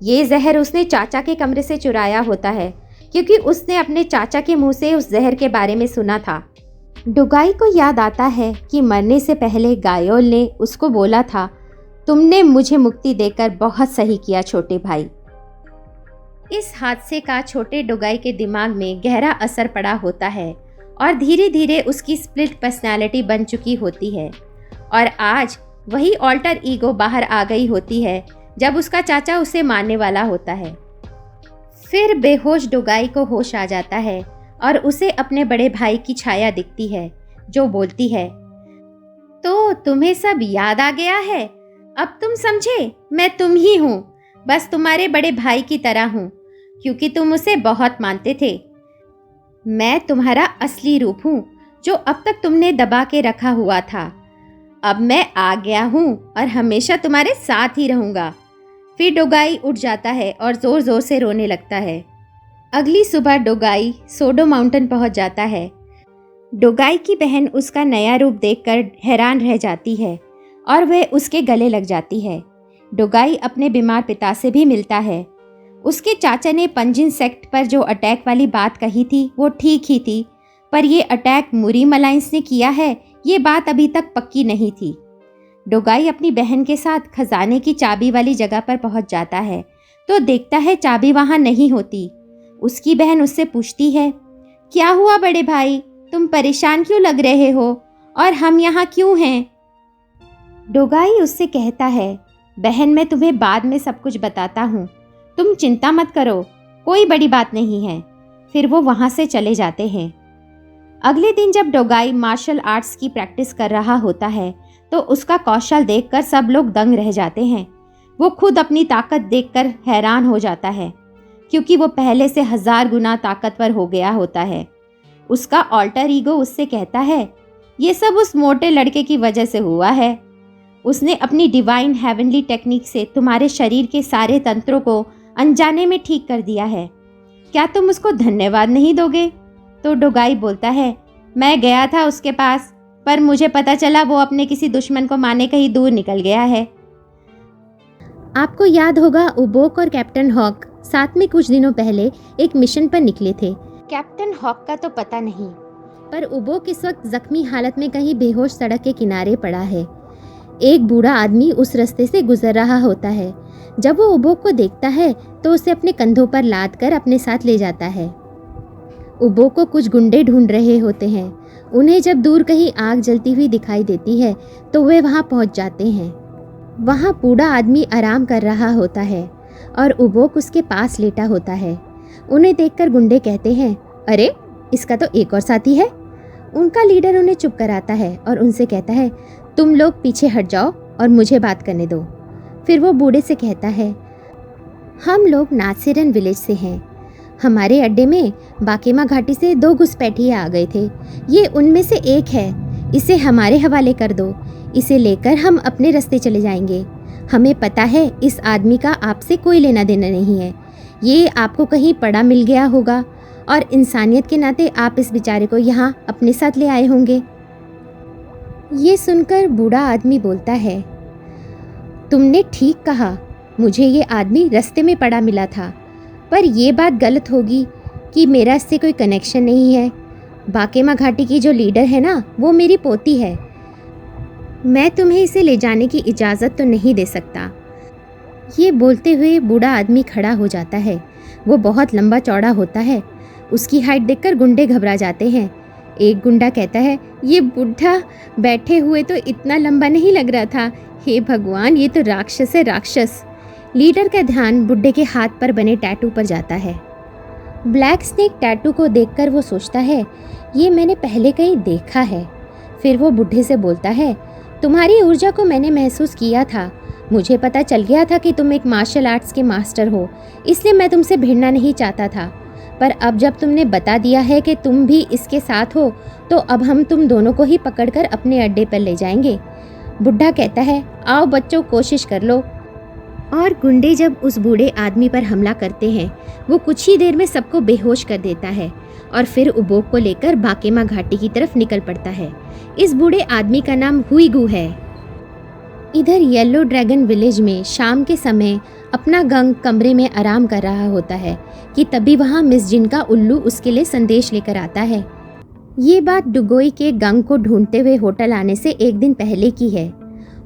ये जहर उसने चाचा के कमरे से चुराया होता है, क्योंकि उसने अपने चाचा के मुंह से उस जहर के बारे में सुना था। डोगाई को याद आता है कि मरने से पहले गायोल ने उसको बोला था, तुमने मुझे मुक्ति देकर बहुत सही किया छोटे भाई। इस हादसे का छोटे डोगाई के दिमाग में गहरा असर पड़ा होता है और धीरे धीरे उसकी स्प्लिट पर्सनालिटी बन चुकी होती है। और आज वही ऑल्टर ईगो बाहर आ गई होती है जब उसका चाचा उसे मारने वाला होता है। फिर बेहोश डोगाई को होश आ जाता है और उसे अपने बड़े भाई की छाया दिखती है जो बोलती है, तो तुम्हें सब याद आ गया है? अब तुम समझे, मैं तुम ही हूँ, बस तुम्हारे बड़े भाई की तरह हूँ, क्योंकि तुम उसे बहुत मानते थे। मैं तुम्हारा असली रूप हूँ, जो अब तक तुमने दबा के रखा हुआ था। अब मैं आ गया हूँ और हमेशा तुम्हारे साथ ही रहूँगा। फिर डोगाई उठ जाता है और ज़ोर ज़ोर से रोने लगता है। अगली सुबह डोगाई सोडो माउंटेन पहुँच जाता है। डोगाई की बहन उसका नया रूप देखकर हैरान रह जाती है और वह उसके गले लग जाती है। डोगाई अपने बीमार पिता से भी मिलता है। उसके चाचा ने पंजिन सेक्ट पर जो अटैक वाली बात कही थी वो ठीक ही थी, पर ये अटैक मुरी मलाइंस ने किया है, ये बात अभी तक पक्की नहीं थी। डोगाई अपनी बहन के साथ खजाने की चाबी वाली जगह पर पहुंच जाता है तो देखता है चाबी वहां नहीं होती। उसकी बहन उससे पूछती है, क्या हुआ बड़े भाई, तुम परेशान क्यों लग रहे हो और हम यहाँ क्यों हैं? डोगाई उससे कहता है, बहन मैं तुम्हें बाद में सब कुछ बताता हूँ, तुम चिंता मत करो, कोई बड़ी बात नहीं है। फिर वो वहाँ से चले जाते हैं। अगले दिन जब डोगाई मार्शल आर्ट्स की प्रैक्टिस कर रहा होता है तो उसका कौशल देखकर सब लोग दंग रह जाते हैं। वो खुद अपनी ताकत देखकर हैरान हो जाता है, क्योंकि वो पहले से 1000 गुना ताकतवर हो गया होता है। उसका ऑल्टर ईगो उससे कहता है, ये सब उस मोटे लड़के की वजह से हुआ है। उसने अपनी डिवाइन हेवनली टेक्निक से तुम्हारे शरीर के सारे तंत्रों को अनजाने में ठीक कर दिया है। क्या तुम उसको धन्यवाद नहीं दोगे? तो डोगाई बोलता है, मैं गया था उसके पास, पर मुझे पता चला वो अपने किसी दुश्मन को मारने कहीं दूर निकल गया है। आपको याद होगा उबोक और कैप्टन हॉक साथ में कुछ दिनों पहले एक मिशन पर निकले थे। कैप्टन हॉक का तो पता नहीं, पर उबोक इस वक्त जख्मी हालत में कहीं बेहोश सड़क के किनारे पड़ा है। एक बूढ़ा आदमी उस रास्ते से गुजर रहा होता है। जब वो उबोक को देखता है तो उसे अपने कंधों पर लाद कर अपने साथ ले जाता है। उबोक को कुछ गुंडे ढूंढ रहे होते हैं। उन्हें जब दूर कहीं आग जलती हुई दिखाई देती है तो वे वहां पहुंच जाते हैं। वहां बूढ़ा आदमी आराम कर रहा होता है और उबोक उसके पास लेटा होता है। उन्हें देखकर गुंडे कहते हैं, अरे इसका तो एक और साथी है। उनका लीडर उन्हें चुप कराता है और उनसे कहता है, तुम लोग पीछे हट जाओ और मुझे बात करने दो। फिर वो बूढ़े से कहता है, हम लोग नासिरन विलेज से हैं। हमारे अड्डे में बाकेमा घाटी से 2 घुसपैठिए आ गए थे। ये उनमें से एक है। इसे हमारे हवाले कर दो। इसे लेकर हम अपने रास्ते चले जाएंगे। हमें पता है इस आदमी का आपसे कोई लेना देना नहीं है। ये आपको कहीं पड़ा मिल गया होगा और इंसानियत के नाते आप इस बेचारे को यहाँ अपने साथ ले आए होंगे। ये सुनकर बूढ़ा आदमी बोलता है, तुमने ठीक कहा, मुझे ये आदमी रास्ते में पड़ा मिला था, पर यह बात गलत होगी कि मेरा इससे कोई कनेक्शन नहीं है। बाकेमा घाटी की जो लीडर है ना, वो मेरी पोती है। मैं तुम्हें इसे ले जाने की इजाज़त तो नहीं दे सकता। ये बोलते हुए बूढ़ा आदमी खड़ा हो जाता है। वो बहुत लंबा चौड़ा होता है। उसकी हाइट देखकर गुंडे घबरा जाते हैं। एक गुंडा कहता है, ये बुढ़ा बैठे हुए तो इतना लंबा नहीं लग रहा था। हे भगवान, ये तो राक्षस है, राक्षस। लीडर का ध्यान बुढ़े के हाथ पर बने टैटू पर जाता है। ब्लैक स्नेक टैटू को देखकर वो सोचता है, ये मैंने पहले कहीं देखा है। फिर वो बुढ़े से बोलता है, तुम्हारी ऊर्जा को मैंने महसूस किया था। मुझे पता चल गया था कि तुम एक मार्शल आर्ट्स के मास्टर हो, इसलिए मैं तुमसे भिड़ना नहीं चाहता था। पर अब जब तुमने बता दिया है कि तुम भी इसके साथ हो, तो अब हम तुम दोनों को ही पकड़कर अपने अड्डे पर ले जाएंगे। बुढ़ा कहता है, आओ बच्चों, कोशिश कर लो। और गुंडे जब उस बूढ़े आदमी पर हमला करते हैं, वो कुछ ही देर में सबको बेहोश कर देता है और फिर उबोक को लेकर बाकेमा घाटी की तरफ निकल पड़ता है। इस बूढ़े आदमी का नाम हुईगू है। इधर येलो ड्रैगन विलेज में शाम के समय अपना गंग कमरे में आराम कर रहा होता है कि तभी वहाँ मिस जिन का उल्लू उसके लिए संदेश लेकर आता है। ये बात डुगोई के गंग को ढूंढते हुए होटल आने से एक दिन पहले की है।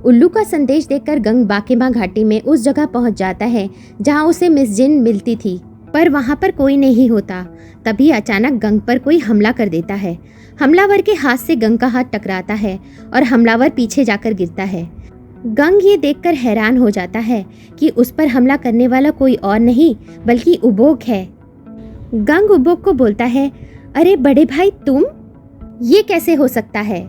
उल्लू का संदेश देखकर गंग बाकेमा घाटी में उस जगह पहुंच जाता है जहां उसे मिस जिन मिलती थी, पर वहां पर कोई नहीं होता। तभी अचानक गंग पर कोई हमला कर देता है। हमलावर के हाथ से गंग का हाथ टकराता है और हमलावर पीछे जाकर गिरता है। गंग ये देखकर हैरान हो जाता है कि उस पर हमला करने वाला कोई और नहीं बल्कि उबोक है। गंग उबोक को बोलता है, अरे बड़े भाई तुम, ये कैसे हो सकता है?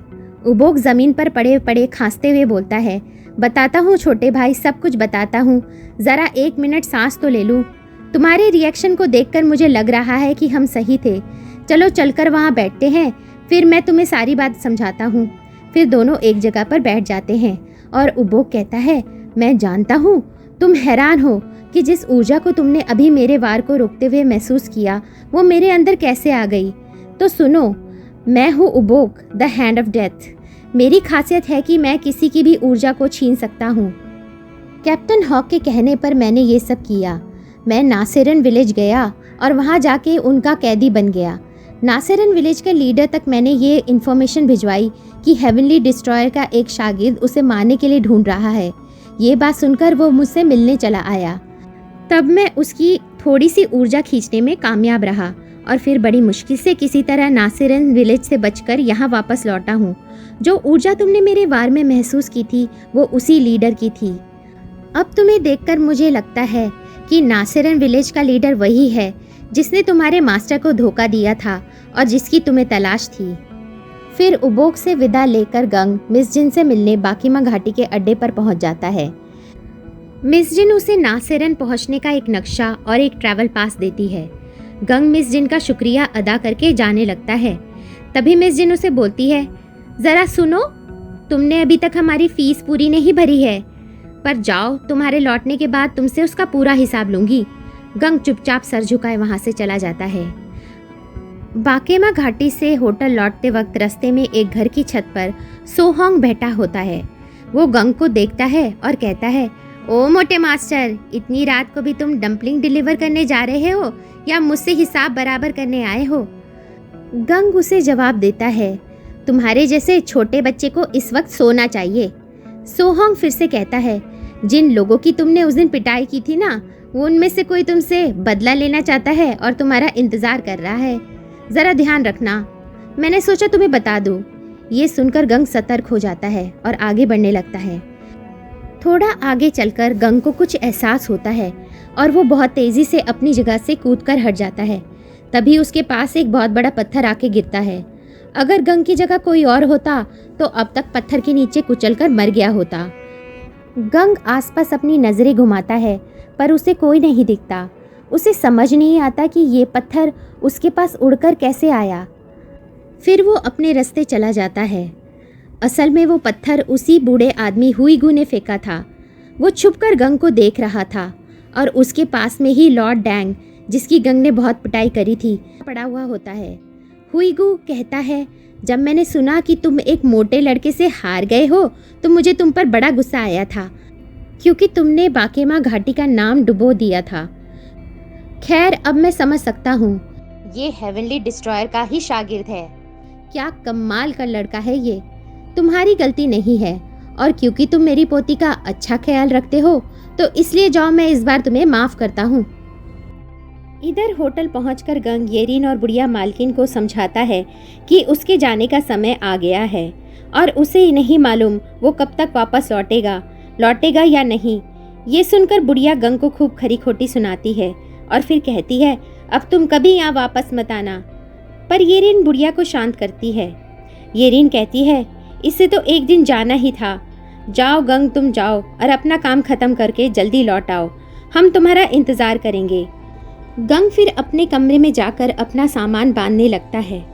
उबोक ज़मीन पर पड़े पड़े खांसते हुए बोलता है, बताता हूँ छोटे भाई, सब कुछ बताता हूँ, ज़रा 1 मिनट सांस तो ले लूँ। तुम्हारे रिएक्शन को देखकर मुझे लग रहा है कि हम सही थे। चलो चलकर वहाँ बैठते हैं, फिर मैं तुम्हें सारी बात समझाता हूँ। फिर दोनों एक जगह पर बैठ जाते हैं और उबोक कहता है, मैं जानता हूँ तुम हैरान हो कि जिस ऊर्जा को तुमने अभी मेरे वार को रोकते हुए महसूस किया वो मेरे अंदर कैसे आ गई। तो सुनो, मैं हूँ उबोक, द हैंड ऑफ डेथ। मेरी खासियत है कि मैं किसी की भी ऊर्जा को छीन सकता हूँ। कैप्टन हॉक के कहने पर मैंने ये सब किया। मैं नासेरन विलेज गया और वहाँ जाके उनका कैदी बन गया। नासेरन विलेज के लीडर तक मैंने ये इन्फॉर्मेशन भिजवाई कि हेवनली डिस्ट्रॉयर का एक शागिर्द उसे मारने के लिए ढूंढ रहा है। ये बात सुनकर वो मुझसे मिलने चला आया। तब मैं उसकी थोड़ी सी ऊर्जा खींचने में कामयाब रहा और फिर बड़ी मुश्किल से किसी तरह नासेरन विलेज से बचकर यहाँ वापस लौटा हूँ। जो ऊर्जा तुमने मेरे वार में महसूस की थी वो उसी लीडर की थी। अब तुम्हें देखकर मुझे लगता है कि नासेरन विलेज का लीडर वही है जिसने तुम्हारे मास्टर को धोखा दिया था और जिसकी तुम्हें तलाश थी। फिर उबोक से विदा लेकर गंग मिस जिन से मिलने बाकीमा घाटी के अड्डे पर पहुंच जाता है। मिस जिन उसे नासेरन पहुंचने का एक नक्शा और एक ट्रैवल पास देती है। गंग मिस जिन का शुक्रिया अदा करके जाने लगता है। तभी मिस जिन उसे बोलती है, ज़रा सुनो, तुमने अभी तक हमारी फीस पूरी नहीं भरी है, पर जाओ, तुम्हारे लौटने के बाद तुमसे उसका पूरा हिसाब लूँगी। गंग चुपचाप सर झुकाए वहाँ से चला जाता है। बाकेमा घाटी से होटल लौटते वक्त रास्ते में एक घर की छत पर सोहोंग बैठा होता है। वो गंग को देखता है और कहता है, ओ मोटे मास्टर, इतनी रात को भी तुम डम्पलिंग डिलीवर करने जा रहे हो या मुझसे हिसाब बराबर करने आए हो? गंग उसे जवाब देता है, तुम्हारे जैसे छोटे बच्चे को इस वक्त सोना चाहिए। सोहोंग फिर से कहता है, जिन लोगों की तुमने उस दिन पिटाई की थी ना, वो उनमें से कोई तुमसे बदला लेना चाहता है और तुम्हारा इंतजार कर रहा है। ज़रा ध्यान रखना, मैंने सोचा तुम्हें बता दूँ। ये सुनकर गंग सतर्क हो जाता है और आगे बढ़ने लगता है। थोड़ा आगे चलकर गंग को कुछ एहसास होता है और वो बहुत तेज़ी से अपनी जगह से कूदकर हट जाता है। तभी उसके पास एक बहुत बड़ा पत्थर आके गिरता है। अगर गंग की जगह कोई और होता तो अब तक पत्थर के नीचे कुचलकर मर गया होता। गंग आसपास अपनी नज़रें घुमाता है पर उसे कोई नहीं दिखता। उसे समझ नहीं आता कि ये पत्थर उसके पास उड़कर कैसे आया। फिर वो अपने रास्ते चला जाता है। असल में वो पत्थर उसी बूढ़े आदमी हुईगू ने फेंका था। वो छुपकर गंग को देख रहा था और उसके पास में ही लॉर्ड डैंग, जिसकी गंग ने बहुत पिटाई करी थी, पड़ा हुआ होता है। हुईगू कहता है, जब मैंने सुना कि तुम एक मोटे लड़के से हार गए हो तो मुझे तुम पर बड़ा गुस्सा आया था, क्योंकि तुमने बाकेमा घाटी का नाम डुबो दिया था। खैर, अब मैं समझ सकता हूँ, ये हेवनली डिस्ट्रॉयर का ही शागिर्द है। क्या कमाल का लड़का है ये। तुम्हारी गलती नहीं है और क्योंकि तुम मेरी पोती का अच्छा ख्याल रखते हो तो इसलिए जाओ, मैं इस बार तुम्हें माफ करता हूँ। इधर होटल पहुंचकर गंग येरिन और बुढ़िया मालकिन को समझाता है कि उसके जाने का समय आ गया है और उसे नहीं मालूम वो कब तक वापस लौटेगा या नहीं। ये सुनकर बुढ़िया गंग को खूब खरी खोटी सुनाती है और फिर कहती है, अब तुम कभी यहाँ वापस मत आना। पर येरिन बुढ़िया को शांत करती है। येरिन कहती है, इससे तो एक दिन जाना ही था। जाओ गंग, तुम जाओ और अपना काम खत्म करके जल्दी लौट आओ, हम तुम्हारा इंतज़ार करेंगे। गंग फिर अपने कमरे में जाकर अपना सामान बांधने लगता है।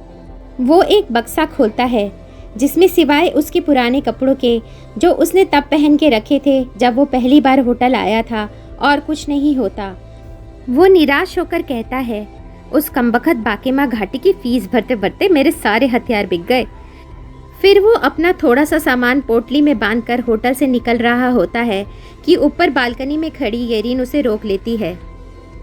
वो एक बक्सा खोलता है जिसमें सिवाय उसके पुराने कपड़ों के जो उसने तब पहन के रखे थे जब वो पहली बार होटल आया था, और कुछ नहीं होता। वो निराश होकर कहता है, उस कमबख्त बाकेमा घाटी की फीस भरते भरते मेरे सारे हथियार बिक गए। फिर वो अपना थोड़ा सा सामान पोटली में बांधकर होटल से निकल रहा होता है कि ऊपर बालकनी में खड़ी येरिन उसे रोक लेती है।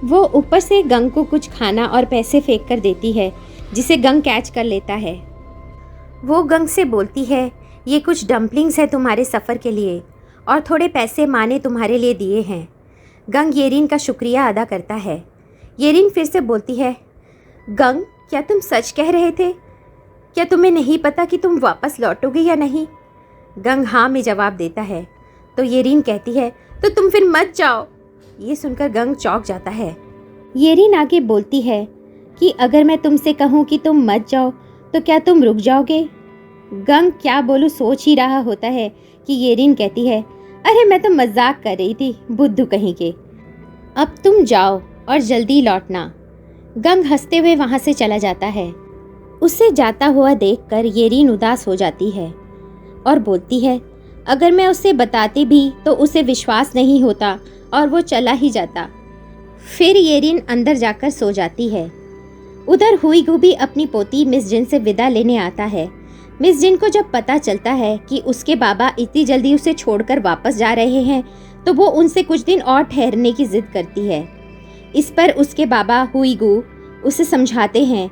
वो ऊपर से गंग को कुछ खाना और पैसे फेंक कर देती है, जिसे गंग कैच कर लेता है। वो गंग से बोलती है, ये कुछ डम्पलिंग्स है तुम्हारे सफ़र के लिए और थोड़े पैसे माँ ने तुम्हारे लिए दिए हैं। गंग येरिन का शुक्रिया अदा करता है। येरिन फिर से बोलती है, गंग, क्या तुम सच कह रहे थे? क्या तुम्हें नहीं पता कि तुम वापस लौटोगे या नहीं? गंग हाँ में जवाब देता है। तो येरिन कहती है, तो तुम फिर मत जाओ। ये सुनकर गंग चौंक जाता है। येरिन आगे बोलती है कि अगर मैं तुमसे कहूँ कि तुम मत जाओ तो क्या तुम रुक जाओगे? गंग क्या बोलूं सोच ही रहा होता है कि येरिन कहती है, अरे मैं तो मजाक कर रही थी, बुद्धू कहीं के। अब तुम जाओ और जल्दी लौटना। गंग हंसते हुए वहां से चला जाता है। उसे जाता हुआ देखकर येरिन उदास हो जाती है और बोलती है, अगर मैं उसे बताती भी तो उसे विश्वास नहीं होता और वो चला ही जाता। फिर येरिन अंदर जाकर सो जाती है। उधर हुईगू भी अपनी पोती मिस जिन से विदा लेने आता है। मिस जिन को जब पता चलता है कि उसके बाबा इतनी जल्दी उसे छोड़कर वापस जा रहे हैं तो वो उनसे कुछ दिन और ठहरने की जिद करती है। इस पर उसके बाबा हुईगू उसे समझाते हैं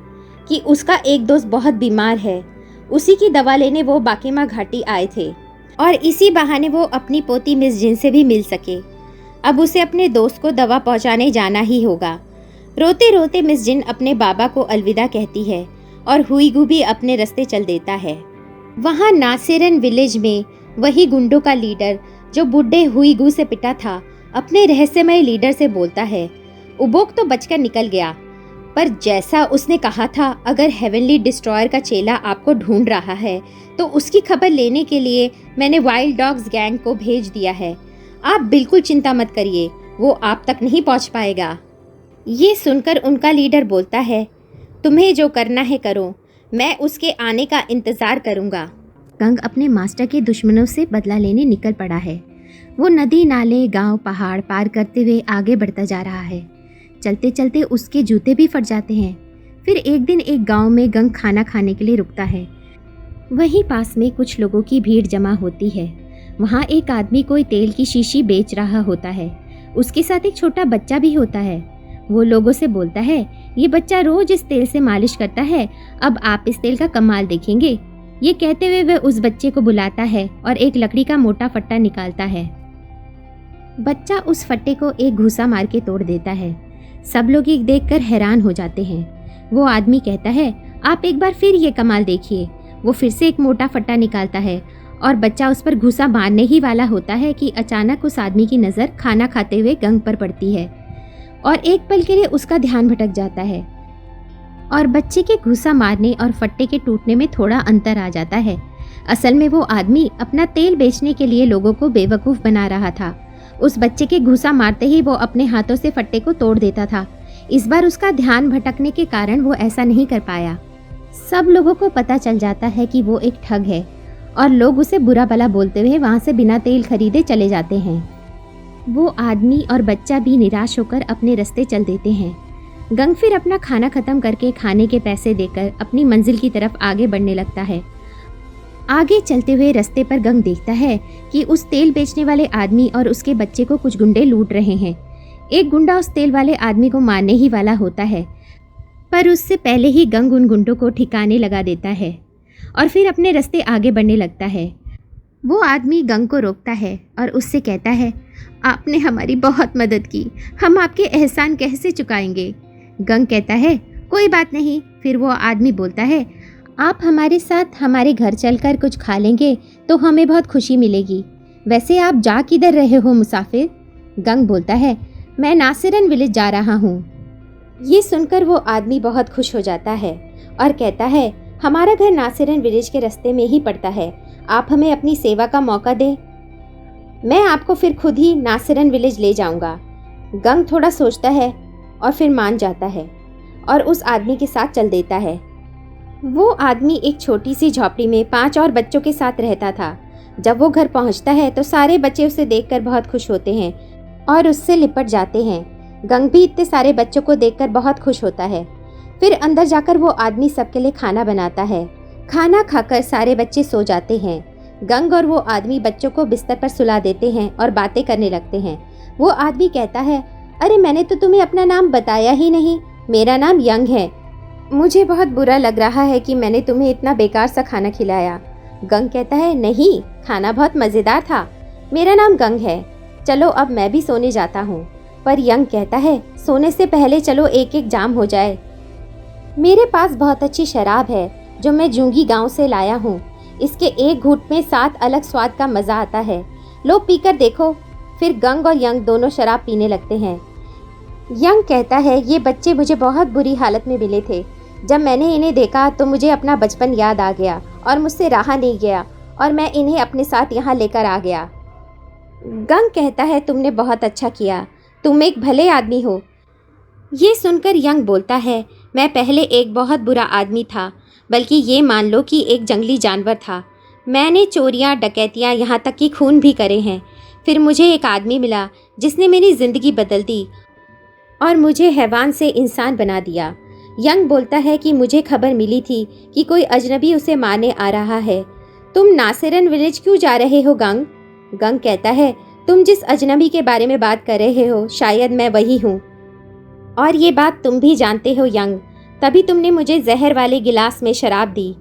कि उसका एक दोस्त बहुत बीमार है, उसी की दवा लेने वो बाकेमा घाटी आए थे और इसी बहाने वो अपनी पोती मिस जिन से भी मिल सके। अब उसे अपने दोस्त को दवा पहुंचाने जाना ही होगा। रोते रोते मिस जिन अपने बाबा को अलविदा कहती है और हुईगू भी अपने रास्ते चल देता है। वहाँ नासेरन विलेज में वही गुंडों का लीडर जो बुढ़े हुईगू से पिटा था अपने रहस्यमय लीडर से बोलता है, उबोक तो बचकर निकल गया, पर जैसा उसने कहा था अगर हेवनली डिस्ट्रॉयर का चेला आपको ढूंढ रहा है तो उसकी खबर लेने के लिए मैंने वाइल्ड डॉग्स गैंग को भेज दिया है। आप बिल्कुल चिंता मत करिए, वो आप तक नहीं पहुंच पाएगा। ये सुनकर उनका लीडर बोलता है, तुम्हें जो करना है करो, मैं उसके आने का इंतज़ार करूँगा। गंग अपने मास्टर के दुश्मनों से बदला लेने निकल पड़ा है। वो नदी, नाले, गांव, पहाड़ पार करते हुए आगे बढ़ता जा रहा है। चलते चलते उसके जूते भी फट जाते हैं। फिर एक दिन एक गांव में गंग खाना खाने के लिए रुकता है। वहीं पास में कुछ लोगों की भीड़ जमा होती है। वहाँ एक आदमी कोई तेल की शीशी बेच रहा होता है। उसके साथ एक छोटा बच्चा भी होता है। वो लोगों से बोलता है, ये बच्चा रोज इस तेल से मालिश करता है, अब आप इस तेल का कमाल देखेंगे। ये कहते हुए वह उस बच्चे को बुलाता है और एक लकड़ी का मोटा फट्टा निकालता है। बच्चा उस फट्टे को एक घूसा मार के तोड़ देता है। सब लोग ये देखकर हैरान हो जाते हैं। वो आदमी कहता है, आप एक बार फिर ये कमाल देखिए। वो फिर से एक मोटा फट्टा निकालता है और बच्चा उस पर घूसा मारने ही वाला होता है कि अचानक उस आदमी की नज़र खाना खाते हुए गंग पर पड़ती है और एक पल के लिए उसका ध्यान भटक जाता है और बच्चे के घूसा मारने और फट्टे के टूटने में थोड़ा अंतर आ जाता है। असल में वो आदमी अपना तेल बेचने के लिए लोगों को बेवकूफ़ बना रहा था। उस बच्चे के घूसा मारते ही वो अपने हाथों से फट्टे को तोड़ देता था। इस बार उसका ध्यान भटकने के कारण वो ऐसा नहीं कर पाया। सब लोगों को पता चल जाता है कि वो एक ठग है और लोग उसे बुरा भला बोलते हुए वहाँ से बिना तेल खरीदे चले जाते हैं। वो आदमी और बच्चा भी निराश होकर अपने रास्ते चल देते हैं। गंग फिर अपना खाना खत्म करके खाने के पैसे देकर अपनी मंजिल की तरफ आगे बढ़ने लगता है। आगे चलते हुए रास्ते पर गंग देखता है कि उस तेल बेचने वाले आदमी और उसके बच्चे को कुछ गुंडे लूट रहे हैं। एक गुंडा उस तेल वाले आदमी को मारने ही वाला होता है, पर उससे पहले ही गंग उन गुंडों को ठिकाने लगा देता है और फिर अपने रास्ते आगे बढ़ने लगता है। वो आदमी गंग को रोकता है और उससे कहता है, आपने हमारी बहुत मदद की, हम आपके एहसान कैसे चुकाएंगे। गंग कहता है, कोई बात नहीं। फिर वो आदमी बोलता है, आप हमारे साथ हमारे घर चलकर कुछ खा लेंगे तो हमें बहुत खुशी मिलेगी। वैसे आप जा किधर रहे हो मुसाफिर? गंग बोलता है, मैं नासिरन विलेज जा रहा हूँ। ये सुनकर वो आदमी बहुत खुश हो जाता है और कहता है, हमारा घर नासिरन विलेज के रास्ते में ही पड़ता है, आप हमें अपनी सेवा का मौका दें, मैं आपको फिर खुद ही नासिरन विलेज ले जाऊंगा। गंग थोड़ा सोचता है और फिर मान जाता है और उस आदमी के साथ चल देता है। वो आदमी एक छोटी सी झोपड़ी में 5 और बच्चों के साथ रहता था। जब वो घर पहुंचता है तो सारे बच्चे उसे देखकर बहुत खुश होते हैं और उससे लिपट जाते हैं। गंग भी इतने सारे बच्चों को देखकर बहुत खुश होता है। फिर अंदर जाकर वो आदमी सबके लिए खाना बनाता है। खाना खाकर सारे बच्चे सो जाते हैं। गंग और वो आदमी बच्चों को बिस्तर पर सुला देते हैं और बातें करने लगते हैं। वो आदमी कहता है, अरे मैंने तो तुम्हें अपना नाम बताया ही नहीं, मेरा नाम यंग है। मुझे बहुत बुरा लग रहा है कि मैंने तुम्हें इतना बेकार सा खाना खिलाया। गंग कहता है, नहीं, खाना बहुत मज़ेदार था, मेरा नाम गंग है, चलो अब मैं भी सोने जाता हूँ। पर यंग कहता है, सोने से पहले चलो एक एक जाम हो जाए। मेरे पास बहुत अच्छी शराब है जो मैं जूंगी गांव से लाया हूँ। इसके एक घूंट में 7 अलग स्वाद का मज़ा आता है, लो पीकर देखो। फिर गंग और यंग दोनों शराब पीने लगते हैं। यंग कहता है, ये बच्चे मुझे बहुत बुरी हालत में मिले थे, जब मैंने इन्हें देखा तो मुझे अपना बचपन याद आ गया और मुझसे रहा नहीं गया और मैं इन्हें अपने साथ यहाँ लेकर आ गया। गंग कहता है, तुमने बहुत अच्छा किया, तुम एक भले आदमी हो। ये सुनकर यंग बोलता है, मैं पहले एक बहुत बुरा आदमी था, बल्कि ये मान लो कि एक जंगली जानवर था। मैंने चोरियाँ, डकैतियाँ, यहाँ तक कि खून भी करे हैं। फिर मुझे एक आदमी मिला जिसने मेरी ज़िंदगी बदल दी और मुझे हैवान से इंसान बना दिया। यंग बोलता है कि मुझे खबर मिली थी कि कोई अजनबी उसे मारने आ रहा है। तुम नासिरन विलेज क्यों जा रहे हो गंग? गंग कहता है, तुम जिस अजनबी के बारे में बात कर रहे हो शायद मैं वही हूँ, और ये बात तुम भी जानते हो यंग, तभी तुमने मुझे जहर वाले गिलास में शराब दी।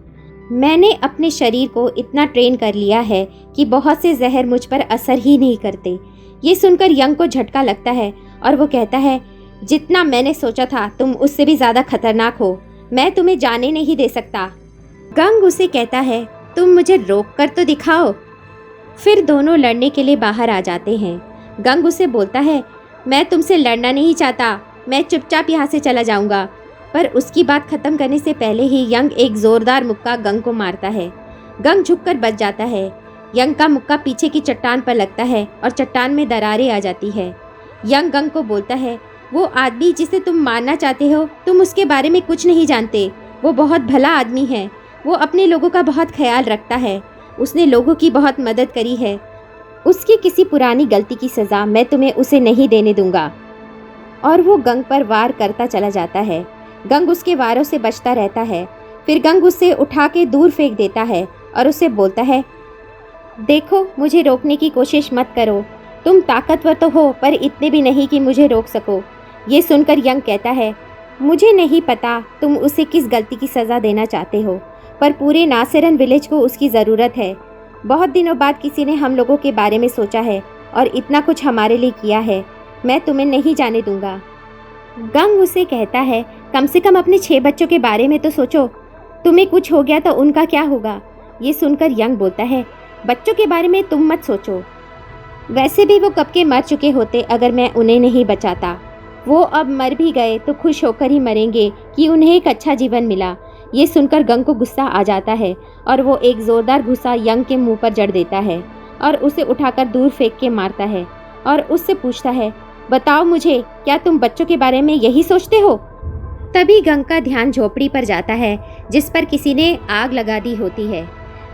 मैंने अपने शरीर को इतना ट्रेन कर लिया है कि बहुत से जहर मुझ पर असर ही नहीं करते। ये सुनकर यंग को झटका लगता है और वो कहता है, जितना मैंने सोचा था तुम उससे भी ज़्यादा खतरनाक हो, मैं तुम्हें जाने नहीं दे सकता। गंग उसे कहता है, तुम मुझे रोक कर तो दिखाओ। फिर दोनों लड़ने के लिए बाहर आ जाते हैं। गंग उसे बोलता है, मैं तुमसे लड़ना नहीं चाहता, मैं चुपचाप यहाँ से चला जाऊँगा। पर उसकी बात खत्म करने से पहले ही यंग एक ज़ोरदार मुक्का गंग को मारता है। गंग झुककर बच जाता है। यंग का मुक्का पीछे की चट्टान पर लगता है और चट्टान में दरारें आ जाती है। यंग गंग को बोलता है, वो आदमी जिसे तुम मारना चाहते हो, तुम उसके बारे में कुछ नहीं जानते। वो बहुत भला आदमी है, वो अपने लोगों का बहुत ख्याल रखता है, उसने लोगों की बहुत मदद करी है। उसकी किसी पुरानी गलती की सज़ा मैं तुम्हें उसे नहीं देने दूंगा। और वो गंग पर वार करता चला जाता है। गंग उसके वारों से बचता रहता है। फिर गंग उसे उठा के दूर फेंक देता है और उसे बोलता है, देखो, मुझे रोकने की कोशिश मत करो, तुम ताकतवर तो हो पर इतने भी नहीं कि मुझे रोक सको। ये सुनकर यंग कहता है, मुझे नहीं पता तुम उसे किस गलती की सज़ा देना चाहते हो, पर पूरे नासिरन विलेज को उसकी ज़रूरत है। बहुत दिनों बाद किसी ने हम लोगों के बारे में सोचा है और इतना कुछ हमारे लिए किया है। मैं तुम्हें नहीं जाने दूंगा। गंग उसे कहता है, कम से कम अपने 6 बच्चों के बारे में तो सोचो, तुम्हें कुछ हो गया तो उनका क्या होगा? ये सुनकर यंग बोलता है, बच्चों के बारे में तुम मत सोचो, वैसे भी वो कब के मर चुके होते अगर मैं उन्हें नहीं बचाता। वो अब मर भी गए तो खुश होकर ही मरेंगे कि उन्हें एक अच्छा जीवन मिला। ये सुनकर गंग को गुस्सा आ जाता है और वो एक ज़ोरदार घुसा यंग के मुंह पर जड़ देता है और उसे उठाकर दूर फेंक के मारता है और उससे पूछता है, बताओ मुझे, क्या तुम बच्चों के बारे में यही सोचते हो? तभी गंग का ध्यान झोपड़ी पर जाता है जिस पर किसी ने आग लगा दी होती है।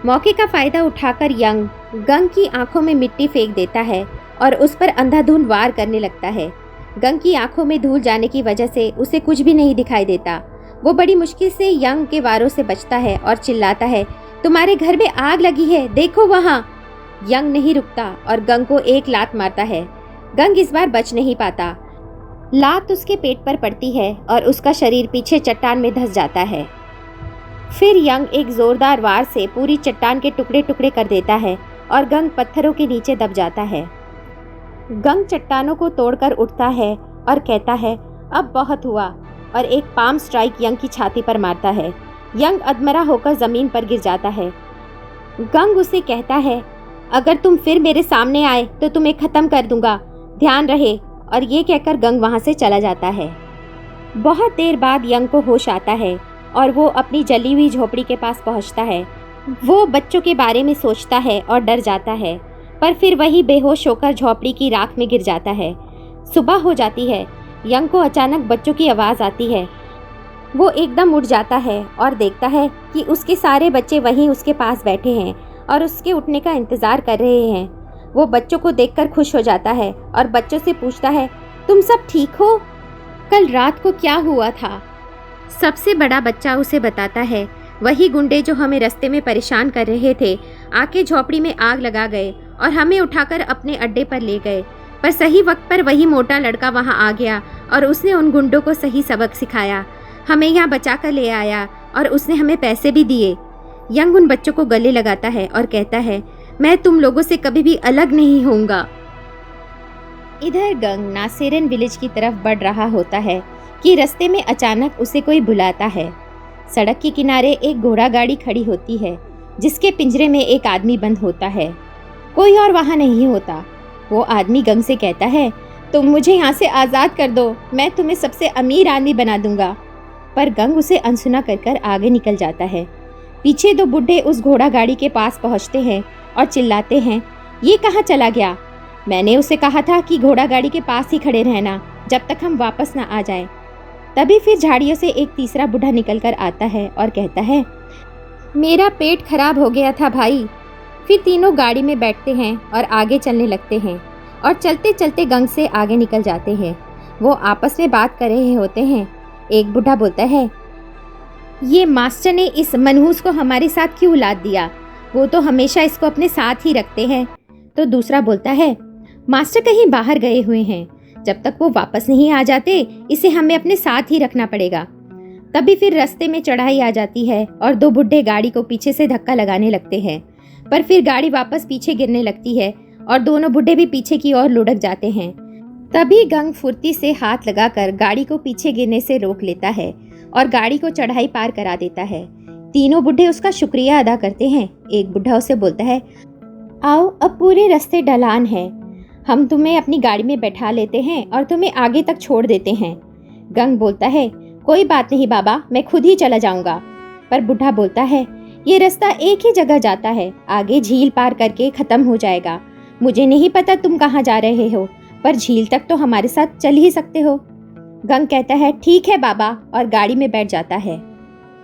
मौके का फ़ायदा उठाकर यंग गंग की आंखों में मिट्टी फेंक देता है और उस पर अंधाधुंध वार करने लगता है। गंग की आंखों में धूल जाने की वजह से उसे कुछ भी नहीं दिखाई देता। वो बड़ी मुश्किल से यंग के वारों से बचता है और चिल्लाता है, तुम्हारे घर में आग लगी है, देखो वहाँ। यंग नहीं रुकता और गंग को एक लात मारता है। गंग इस बार बच नहीं पाता। लात उसके पेट पर पड़ती है और उसका शरीर पीछे चट्टान में धंस जाता है। फिर यंग एक जोरदार वार से पूरी चट्टान के टुकड़े टुकड़े कर देता है और गंग पत्थरों के नीचे दब जाता है। गंग चट्टानों को तोड़कर उठता है और कहता है, अब बहुत हुआ, और एक पाम स्ट्राइक यंग की छाती पर मारता है। यंग अधमरा होकर ज़मीन पर गिर जाता है। गंग उसे कहता है, अगर तुम फिर मेरे सामने आए तो तुम्हें ख़त्म कर दूंगा, ध्यान रहे। और ये कहकर गंग वहाँ से चला जाता है। बहुत देर बाद यंग को होश आता है और वो अपनी जली हुई झोपड़ी के पास पहुँचता है। वो बच्चों के बारे में सोचता है और डर जाता है, पर फिर वही बेहोश होकर झोपड़ी की राख में गिर जाता है। सुबह हो जाती है। यंग को अचानक बच्चों की आवाज़ आती है। वो एकदम उठ जाता है और देखता है कि उसके सारे बच्चे वहीं उसके पास बैठे हैं और उसके उठने का इंतज़ार कर रहे हैं। वो बच्चों को देखकर खुश हो जाता है और बच्चों से पूछता है, तुम सब ठीक हो? कल रात को क्या हुआ था? सबसे बड़ा बच्चा उसे बताता है, वही गुंडे जो हमें रास्ते में परेशान कर रहे थे आके झोपड़ी में आग लगा गए और हमें उठाकर अपने अड्डे पर ले गए। पर सही वक्त पर वही मोटा लड़का वहां आ गया और उसने उन गुंडों को सही सबक सिखाया, हमें यहाँ बचा कर ले आया और उसने हमें पैसे भी दिए। यंग उन बच्चों को गले लगाता है और कहता है, मैं तुम लोगों से कभी भी अलग नहीं होऊंगा। इधर गंग नासिरन विलेज की तरफ बढ़ रहा होता है कि रास्ते में अचानक उसे कोई बुलाता है। सड़क के किनारे एक घोड़ा गाड़ी खड़ी होती है जिसके पिंजरे में एक आदमी बंद होता है। कोई और वहाँ नहीं होता। वो आदमी गंग से कहता है, तुम मुझे यहाँ से आज़ाद कर दो, मैं तुम्हें सबसे अमीर आदमी बना दूंगा। पर गंग उसे अनसुना कर आगे निकल जाता है। पीछे दो बुढ़े उस घोड़ा गाड़ी के पास पहुंचते हैं और चिल्लाते हैं, ये कहाँ चला गया? मैंने उसे कहा था कि घोड़ा गाड़ी के पास ही खड़े रहना जब तक हम वापस ना आ जाएं। तभी फिर झाड़ियों से एक तीसरा बुढ़ा निकल कर आता है और कहता है, मेरा पेट खराब हो गया था भाई। फिर तीनों गाड़ी में बैठते हैं और आगे चलने लगते हैं और चलते चलते गंग से आगे निकल जाते हैं। वो आपस में बात कर रहे होते हैं। एक बुढ़ा बोलता है, ये मास्टर ने इस मनहूस को हमारे साथ क्यों लाद दिया? वो तो हमेशा इसको अपने साथ ही रखते हैं। तो दूसरा बोलता है, मास्टर कहीं बाहर गए हुए हैं, जब तक वो वापस नहीं आ जाते इसे हमें अपने साथ ही रखना पड़ेगा। तभी फिर रास्ते में चढ़ाई आ जाती है और दो बुढ़े गाड़ी को पीछे से धक्का लगाने लगते हैं, पर फिर गाड़ी वापस पीछे गिरने लगती है और दोनों बुढ़े भी पीछे की ओर लुढ़क जाते हैं। तभी गंग फुर्ती से हाथ लगाकर गाड़ी को पीछे गिरने से रोक लेता है और गाड़ी को चढ़ाई पार करा देता है। तीनों बुढ़े उसका शुक्रिया अदा करते हैं। एक बुढ़ा उसे बोलता है, आओ अब पूरे रास्ते ढलान है, हम तुम्हें अपनी गाड़ी में बैठा लेते हैं और तुम्हें आगे तक छोड़ देते हैं। गंग बोलता है, कोई बात नहीं बाबा, मैं खुद ही चला जाऊंगा। पर बुढ़ा बोलता है, ये रास्ता एक ही जगह जाता है, आगे झील पार करके खत्म हो जाएगा। मुझे नहीं पता तुम कहाँ जा रहे हो, पर झील तक तो हमारे साथ चल ही सकते हो। गंग कहता है, ठीक है बाबा, और गाड़ी में बैठ जाता है।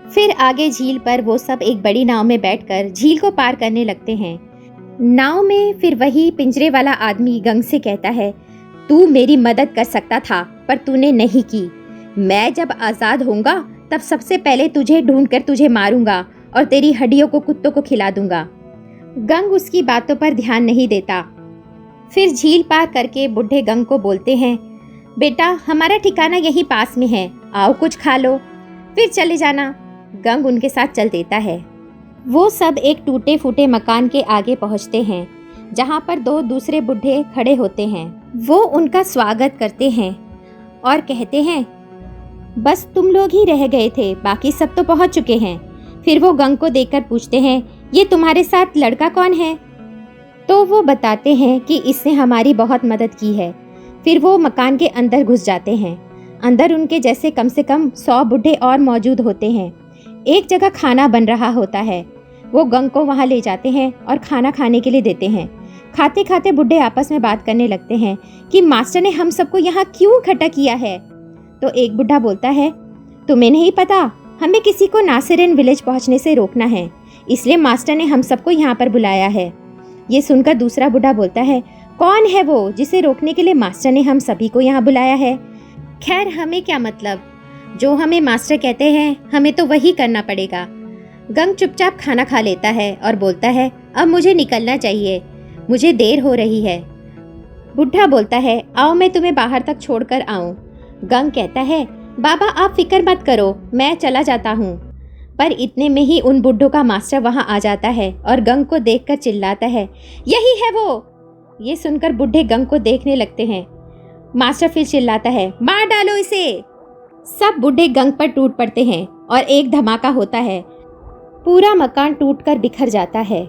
फिर आगे झील पर वो सब एक बड़ी नाव में बैठकर झील को पार करने लगते हैं। नाव में फिर वही पिंजरे वाला आदमी गंग से कहता है, तू मेरी मदद कर सकता था पर तूने नहीं की। मैं जब आज़ाद होऊंगा तब सबसे पहले तुझे ढूंढकर तुझे मारूंगा और तेरी हड्डियों को कुत्तों को खिला दूंगा। गंग उसकी बातों पर ध्यान नहीं देता। फिर झील पार करके बुढ़े गंग को बोलते हैं, बेटा हमारा ठिकाना यहीं पास में है, आओ कुछ खा लो फिर चले जाना। गंग उनके साथ चल देता है। वो सब एक टूटे फूटे मकान के आगे पहुंचते हैं जहां पर दो दूसरे बुढ़े खड़े होते हैं। वो उनका स्वागत करते हैं और कहते हैं, बस तुम लोग ही रह गए थे, बाकी सब तो पहुंच चुके हैं। फिर वो गंग को देखकर पूछते हैं, ये तुम्हारे साथ लड़का कौन है? तो वो बताते हैं कि इसने हमारी बहुत मदद की है। फिर वो मकान के अंदर घुस जाते हैं। अंदर उनके जैसे कम से कम 100 बुढ़े और मौजूद होते हैं। एक जगह खाना बन रहा होता है। वो गंग को वहाँ ले जाते हैं और खाना खाने के लिए देते हैं। खाते खाते बुढ़े आपस में बात करने लगते हैं कि मास्टर ने हम सबको यहाँ क्यों इकट्ठा किया है। तो एक बुढ़ा बोलता है, तुम्हें नहीं पता, हमें किसी को नासिरिन विलेज पहुँचने से रोकना है, इसलिए मास्टर ने हम सबको यहाँ पर बुलाया है। ये सुनकर दूसरा बुढ़ा बोलता है, कौन है वो जिसे रोकने के लिए मास्टर ने हम सभी को यहाँ बुलाया है? खैर हमें क्या मतलब, जो हमें मास्टर कहते हैं हमें तो वही करना पड़ेगा। गंग चुपचाप खाना खा लेता है और बोलता है, अब मुझे निकलना चाहिए, मुझे देर हो रही है। बुढ़ा बोलता है, आओ मैं तुम्हें बाहर तक छोड़कर आऊं। गंग कहता है, बाबा आप फिक्र मत करो, मैं चला जाता हूँ। पर इतने में ही उन बुढ़ों का मास्टर वहाँ आ जाता है और गंग को देखकर चिल्लाता है, यही है वो। ये सुनकर बुढ़े गंग को देखने लगते हैं। मास्टर फिर चिल्लाता है, मार डालो इसे। सब बुढ़े गंग पर टूट पड़ते हैं और एक धमाका होता है। पूरा मकान टूटकर बिखर जाता है।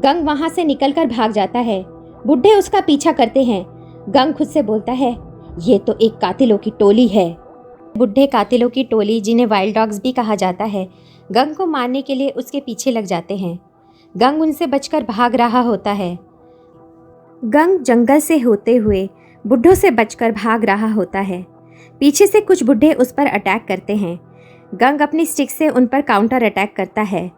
गंग वहां से निकलकर भाग जाता है। बुढ़े उसका पीछा करते हैं। गंग खुद से बोलता है, ये तो एक कातिलों की टोली है। बुढ़े कातिलों की टोली, जिन्हें वाइल्ड डॉग्स भी कहा जाता है, गंग को मारने के लिए उसके पीछे लग जाते हैं। गंग उनसे बचकर भाग रहा होता है। गंग जंगल से होते हुए बुढ़ों से बचकर भाग रहा होता है। पीछे से कुछ बुढ़े उस पर अटैक करते हैं। गंग अपनी स्टिक से उन पर काउंटर अटैक करता है।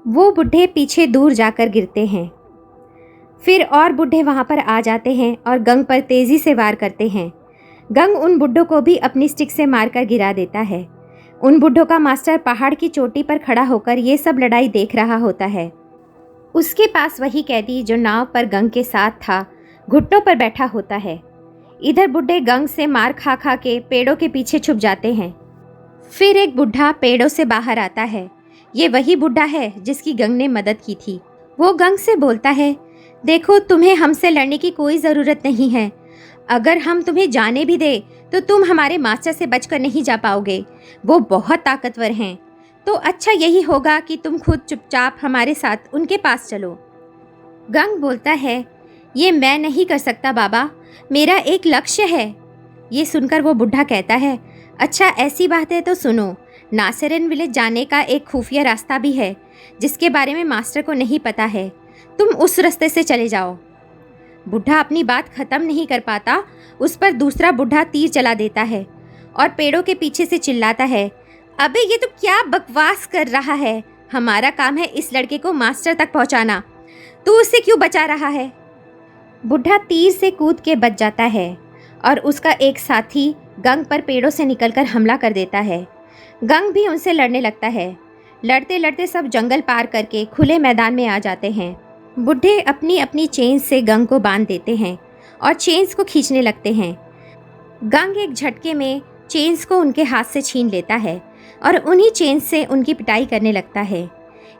वो बुढ़े पीछे दूर जाकर गिरते हैं। फिर और बुढ़े वहाँ पर आ जाते हैं और गंग पर तेज़ी से वार करते हैं। गंग उन बुढ़ों को भी अपनी स्टिक से मारकर गिरा देता है। उन बुढ़ों का मास्टर पहाड़ की चोटी पर खड़ा होकर ये सब लड़ाई देख रहा होता है। उसके पास वही कैदी जो नाव पर गंग के साथ था, घुटनों पर बैठा होता है। इधर बुढ़े गंग से मार खा खा के पेड़ों के पीछे छुप जाते हैं। फिर एक बुढ़ा पेड़ों से बाहर आता है। ये वही बुढ़ा है जिसकी गंग ने मदद की थी। वो गंग से बोलता है, देखो तुम्हें हमसे लड़ने की कोई ज़रूरत नहीं है। अगर हम तुम्हें जाने भी दे तो तुम हमारे मास्टर से बचकर नहीं जा पाओगे। वो बहुत ताकतवर हैं। तो अच्छा यही होगा कि तुम खुद चुपचाप हमारे साथ उनके पास चलो। गंग बोलता है, ये मैं नहीं कर सकता बाबा, मेरा एक लक्ष्य है। ये सुनकर वो बुढ़ा कहता है, अच्छा ऐसी बात है तो सुनो, नासेरन विलेज जाने का एक खुफिया रास्ता भी है जिसके बारे में मास्टर को नहीं पता है। तुम उस रास्ते से चले जाओ। बुढ़ा अपनी बात खत्म नहीं कर पाता, उस पर दूसरा बुढ़ा तीर चला देता है और पेड़ों के पीछे से चिल्लाता है, अबे ये तो क्या बकवास कर रहा है, हमारा काम है इस लड़के को मास्टर तक पहुंचाना, तू उससे क्यों बचा रहा है। बुढ़ा तीर से कूद के बच जाता है और उसका एक साथी गंग पर पेड़ों से निकलकर हमला कर देता है। गंग भी उनसे लड़ने लगता है। लड़ते लड़ते सब जंगल पार करके खुले मैदान में आ जाते हैं। बुढ़े अपनी अपनी चेन से गंग को बांध देते हैं और चेन्स को खींचने लगते हैं। गंग एक झटके में चेन्स को उनके हाथ से छीन लेता है और उन्हीं चेन्स से उनकी पिटाई करने लगता है।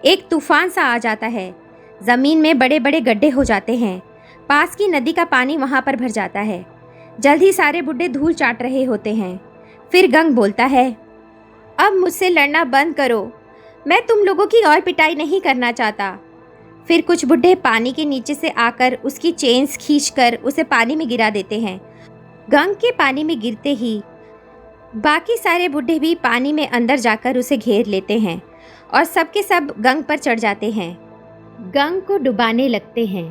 एक तूफान सा आ जाता है, ज़मीन में बड़े बड़े गड्ढे हो जाते हैं। पास की नदी का पानी वहाँ पर भर जाता है। जल्द ही सारे बुढ़े धूल चाट रहे होते हैं। फिर गंग बोलता है, अब मुझसे लड़ना बंद करो, मैं तुम लोगों की और पिटाई नहीं करना चाहता। फिर कुछ बुढ़े पानी के नीचे से आकर उसकी चेन्स खींचकर उसे पानी में गिरा देते हैं। गंग के पानी में गिरते ही बाकी सारे बुढ़े भी पानी में अंदर जाकर उसे घेर लेते हैं और सबके सब गंग पर चढ़ जाते हैं, गंग को डुबाने लगते हैं।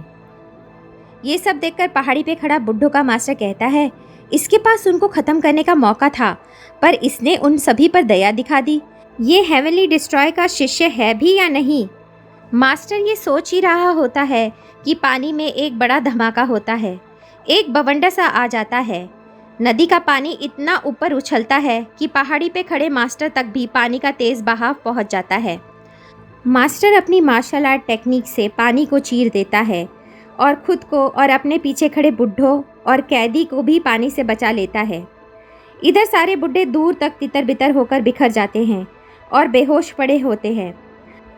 ये सब देखकर पहाड़ी पे खड़ा बुड्ढों का मास्टर कहता है, इसके पास उनको ख़त्म करने का मौका था पर इसने उन सभी पर दया दिखा दी। ये हेवनली डिस्ट्रॉय का शिष्य है भी या नहीं। मास्टर ये सोच ही रहा होता है कि पानी में एक बड़ा धमाका होता है। एक बवंडर सा आ जाता है। नदी का पानी इतना ऊपर उछलता है कि पहाड़ी पे खड़े मास्टर तक भी पानी का तेज़ बहाव पहुंच जाता है। मास्टर अपनी मार्शल आर्ट टेक्निक से पानी को चीर देता है और खुद को और अपने पीछे खड़े बुड्ढों और कैदी को भी पानी से बचा लेता है। इधर सारे बुड्ढे दूर तक तितर बितर होकर बिखर जाते हैं और बेहोश पड़े होते हैं।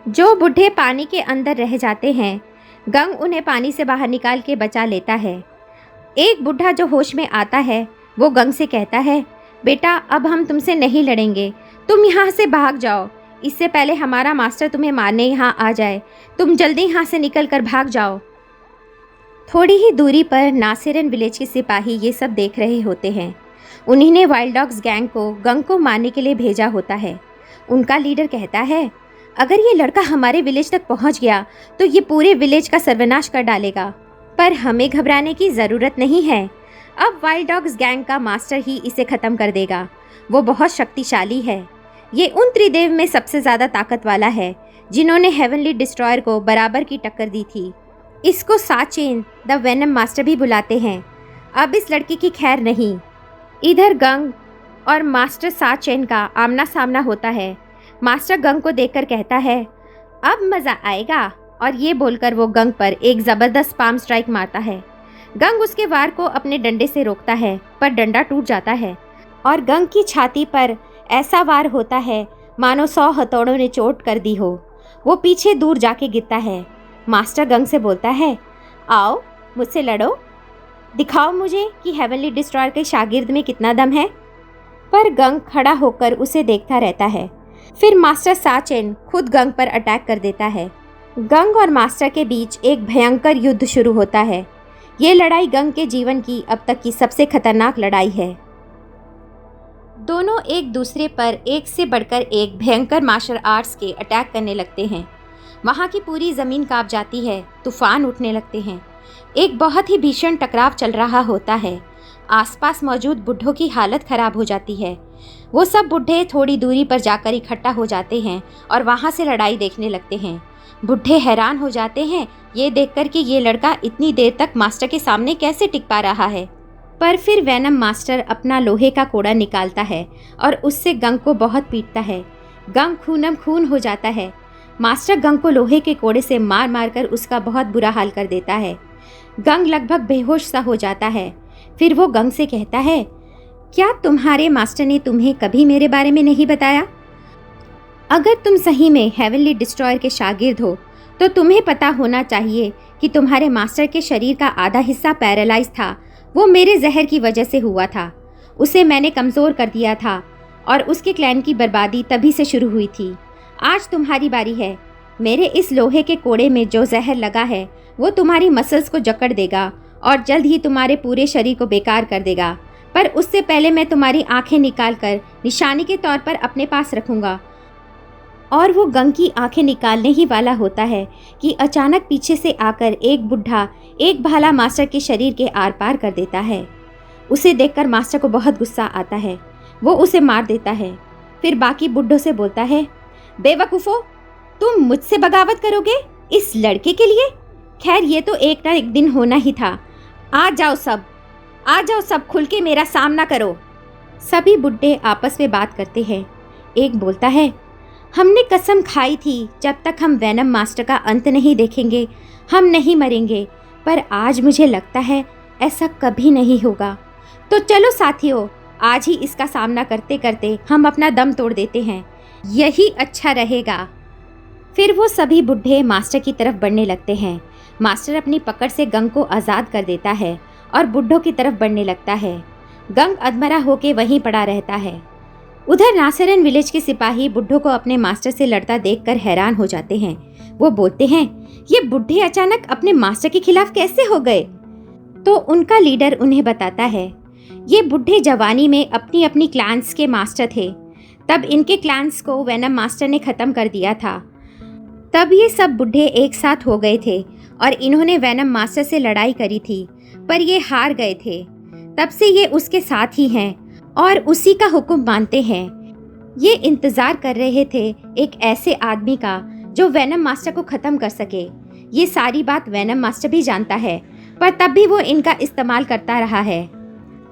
जो बुढ़े पानी के अंदर रह जाते हैं, गंग उन्हें पानी से बाहर निकाल के बचा लेता है। एक बुढ़ा जो होश में आता है वो गंग से कहता है, बेटा अब हम तुमसे नहीं लड़ेंगे, तुम यहाँ से भाग जाओ, इससे पहले हमारा मास्टर तुम्हें मारने यहाँ आ जाए, तुम जल्दी यहाँ से निकल कर भाग जाओ। थोड़ी ही दूरी पर नासेरन विलेज के सिपाही ये सब देख रहे होते हैं। उन्हीं ने वाइल्ड डॉग्स गैंग को गंग को मारने के लिए भेजा होता है। उनका लीडर कहता है, अगर ये लड़का हमारे विलेज तक पहुंच गया तो ये पूरे विलेज का सर्वनाश कर डालेगा, पर हमें घबराने की ज़रूरत नहीं है। अब वाइल्ड डॉग्स गैंग का मास्टर ही इसे ख़त्म कर देगा। वो बहुत शक्तिशाली है। ये उन त्रिदेव में सबसे ज़्यादा ताकत वाला है जिन्होंने हेवनली डिस्ट्रॉयर को बराबर की टक्कर दी थी। इसको साचेन द वेनम मास्टर भी बुलाते हैं। अब इस लड़के की खैर नहीं। इधर गंग और मास्टर साचेन का आमना सामना होता है। मास्टर गंग को देखकर कहता है, अब मज़ा आएगा, और ये बोलकर वो गंग पर एक ज़बरदस्त पाम स्ट्राइक मारता है। गंग उसके वार को अपने डंडे से रोकता है पर डंडा टूट जाता है और गंग की छाती पर ऐसा वार होता है मानो 100 हथौड़ों ने चोट कर दी हो। वो पीछे दूर जाके गिरता है। मास्टर गंग से बोलता है, आओ मुझसे लड़ो, दिखाओ मुझे कि हेवनली डिस्ट्रॉयर के शागिर्द में कितना दम है। पर गंग खड़ा होकर उसे देखता रहता है। फिर मास्टर साचेन खुद गंग पर अटैक कर देता है। गंग और मास्टर के बीच एक भयंकर युद्ध शुरू होता है। ये लड़ाई गंग के जीवन की अब तक की सबसे खतरनाक लड़ाई है। दोनों एक दूसरे पर एक से बढ़कर एक भयंकर मार्शल आर्ट्स के अटैक करने लगते हैं। वहाँ की पूरी ज़मीन कांप जाती है, तूफान उठने लगते हैं। एक बहुत ही भीषण टकराव चल रहा होता है। आसपास मौजूद बुढ़ों की हालत खराब हो जाती है। वो सब बुढ़े थोड़ी दूरी पर जाकर इकट्ठा हो जाते हैं और वहाँ से लड़ाई देखने लगते हैं। बुढ़े हैरान हो जाते हैं ये देखकर कि ये लड़का इतनी देर तक मास्टर के सामने कैसे टिक पा रहा है। पर फिर वैनम मास्टर अपना लोहे का कोड़ा निकालता है और उससे गंग को बहुत पीटता है। गंग खूनम खून हो जाता है। मास्टर गंग को लोहे के कोड़े से मार मार कर उसका बहुत बुरा हाल कर देता है। गंग लगभग बेहोश सा हो जाता है। फिर वो गंग से कहता है, क्या तुम्हारे मास्टर ने तुम्हें कभी मेरे बारे में नहीं बताया? अगर तुम सही में हेवनली डिस्ट्रॉयर के शागिर्द हो तो तुम्हें पता होना चाहिए कि तुम्हारे मास्टर के शरीर का आधा हिस्सा पैरालाइज था। वो मेरे जहर की वजह से हुआ था। उसे मैंने कमज़ोर कर दिया था और उसके क्लैन की बर्बादी तभी से शुरू हुई थी। आज तुम्हारी बारी है। मेरे इस लोहे के कोड़े में जो जहर लगा है वो तुम्हारी मसल्स को जकड़ देगा और जल्द ही तुम्हारे पूरे शरीर को बेकार कर देगा। पर उससे पहले मैं तुम्हारी आंखें निकालकर निशानी के तौर पर अपने पास रखूंगा। और वो गंग की आंखें निकालने ही वाला होता है कि अचानक पीछे से आकर एक बुढ़ा एक भाला मास्टर के शरीर के आर पार कर देता है। उसे देखकर मास्टर को बहुत गुस्सा आता है। वो उसे मार देता है। फिर बाकी बुड्ढों से बोलता है, बेवकूफ़ो, तुम मुझसे बगावत करोगे इस लड़के के लिए? खैर ये तो एक ना एक दिन होना ही था। आ जाओ सब खुल के मेरा सामना करो। सभी बुड्ढे आपस में बात करते हैं। एक बोलता है, हमने कसम खाई थी जब तक हम वैनम मास्टर का अंत नहीं देखेंगे हम नहीं मरेंगे, पर आज मुझे लगता है ऐसा कभी नहीं होगा। तो चलो साथियों, आज ही इसका सामना करते करते हम अपना दम तोड़ देते हैं, यही अच्छा रहेगा। फिर वो सभी बुढ़े मास्टर की तरफ बढ़ने लगते हैं। मास्टर अपनी पकड़ से गंग को आज़ाद कर देता है और बुड्ढों की तरफ बढ़ने लगता है। गंग अधमरा होके वहीं पड़ा रहता है। उधर नासिरन विलेज के सिपाही बुड्ढों को अपने मास्टर से लड़ता देखकर हैरान हो जाते हैं। वो बोलते हैं, ये बुढ़े अचानक अपने मास्टर के खिलाफ कैसे हो गए? तो उनका लीडर उन्हें बताता है, ये बुढ़े जवानी में अपनी अपनी क्लान्स के मास्टर थे। तब इनके क्लान्स को वैनम मास्टर ने ख़त्म कर दिया था। तब ये सब बुढ़े एक साथ हो गए थे और इन्होंने वैनम मास्टर से लड़ाई करी थी, पर ये हार गए थे। तब से ये उसके साथ ही हैं और उसी का हुक्म मानते हैं। ये इंतज़ार कर रहे थे एक ऐसे आदमी का जो वैनम मास्टर को ख़त्म कर सके। ये सारी बात वैनम मास्टर भी जानता है, पर तब भी वो इनका इस्तेमाल करता रहा है।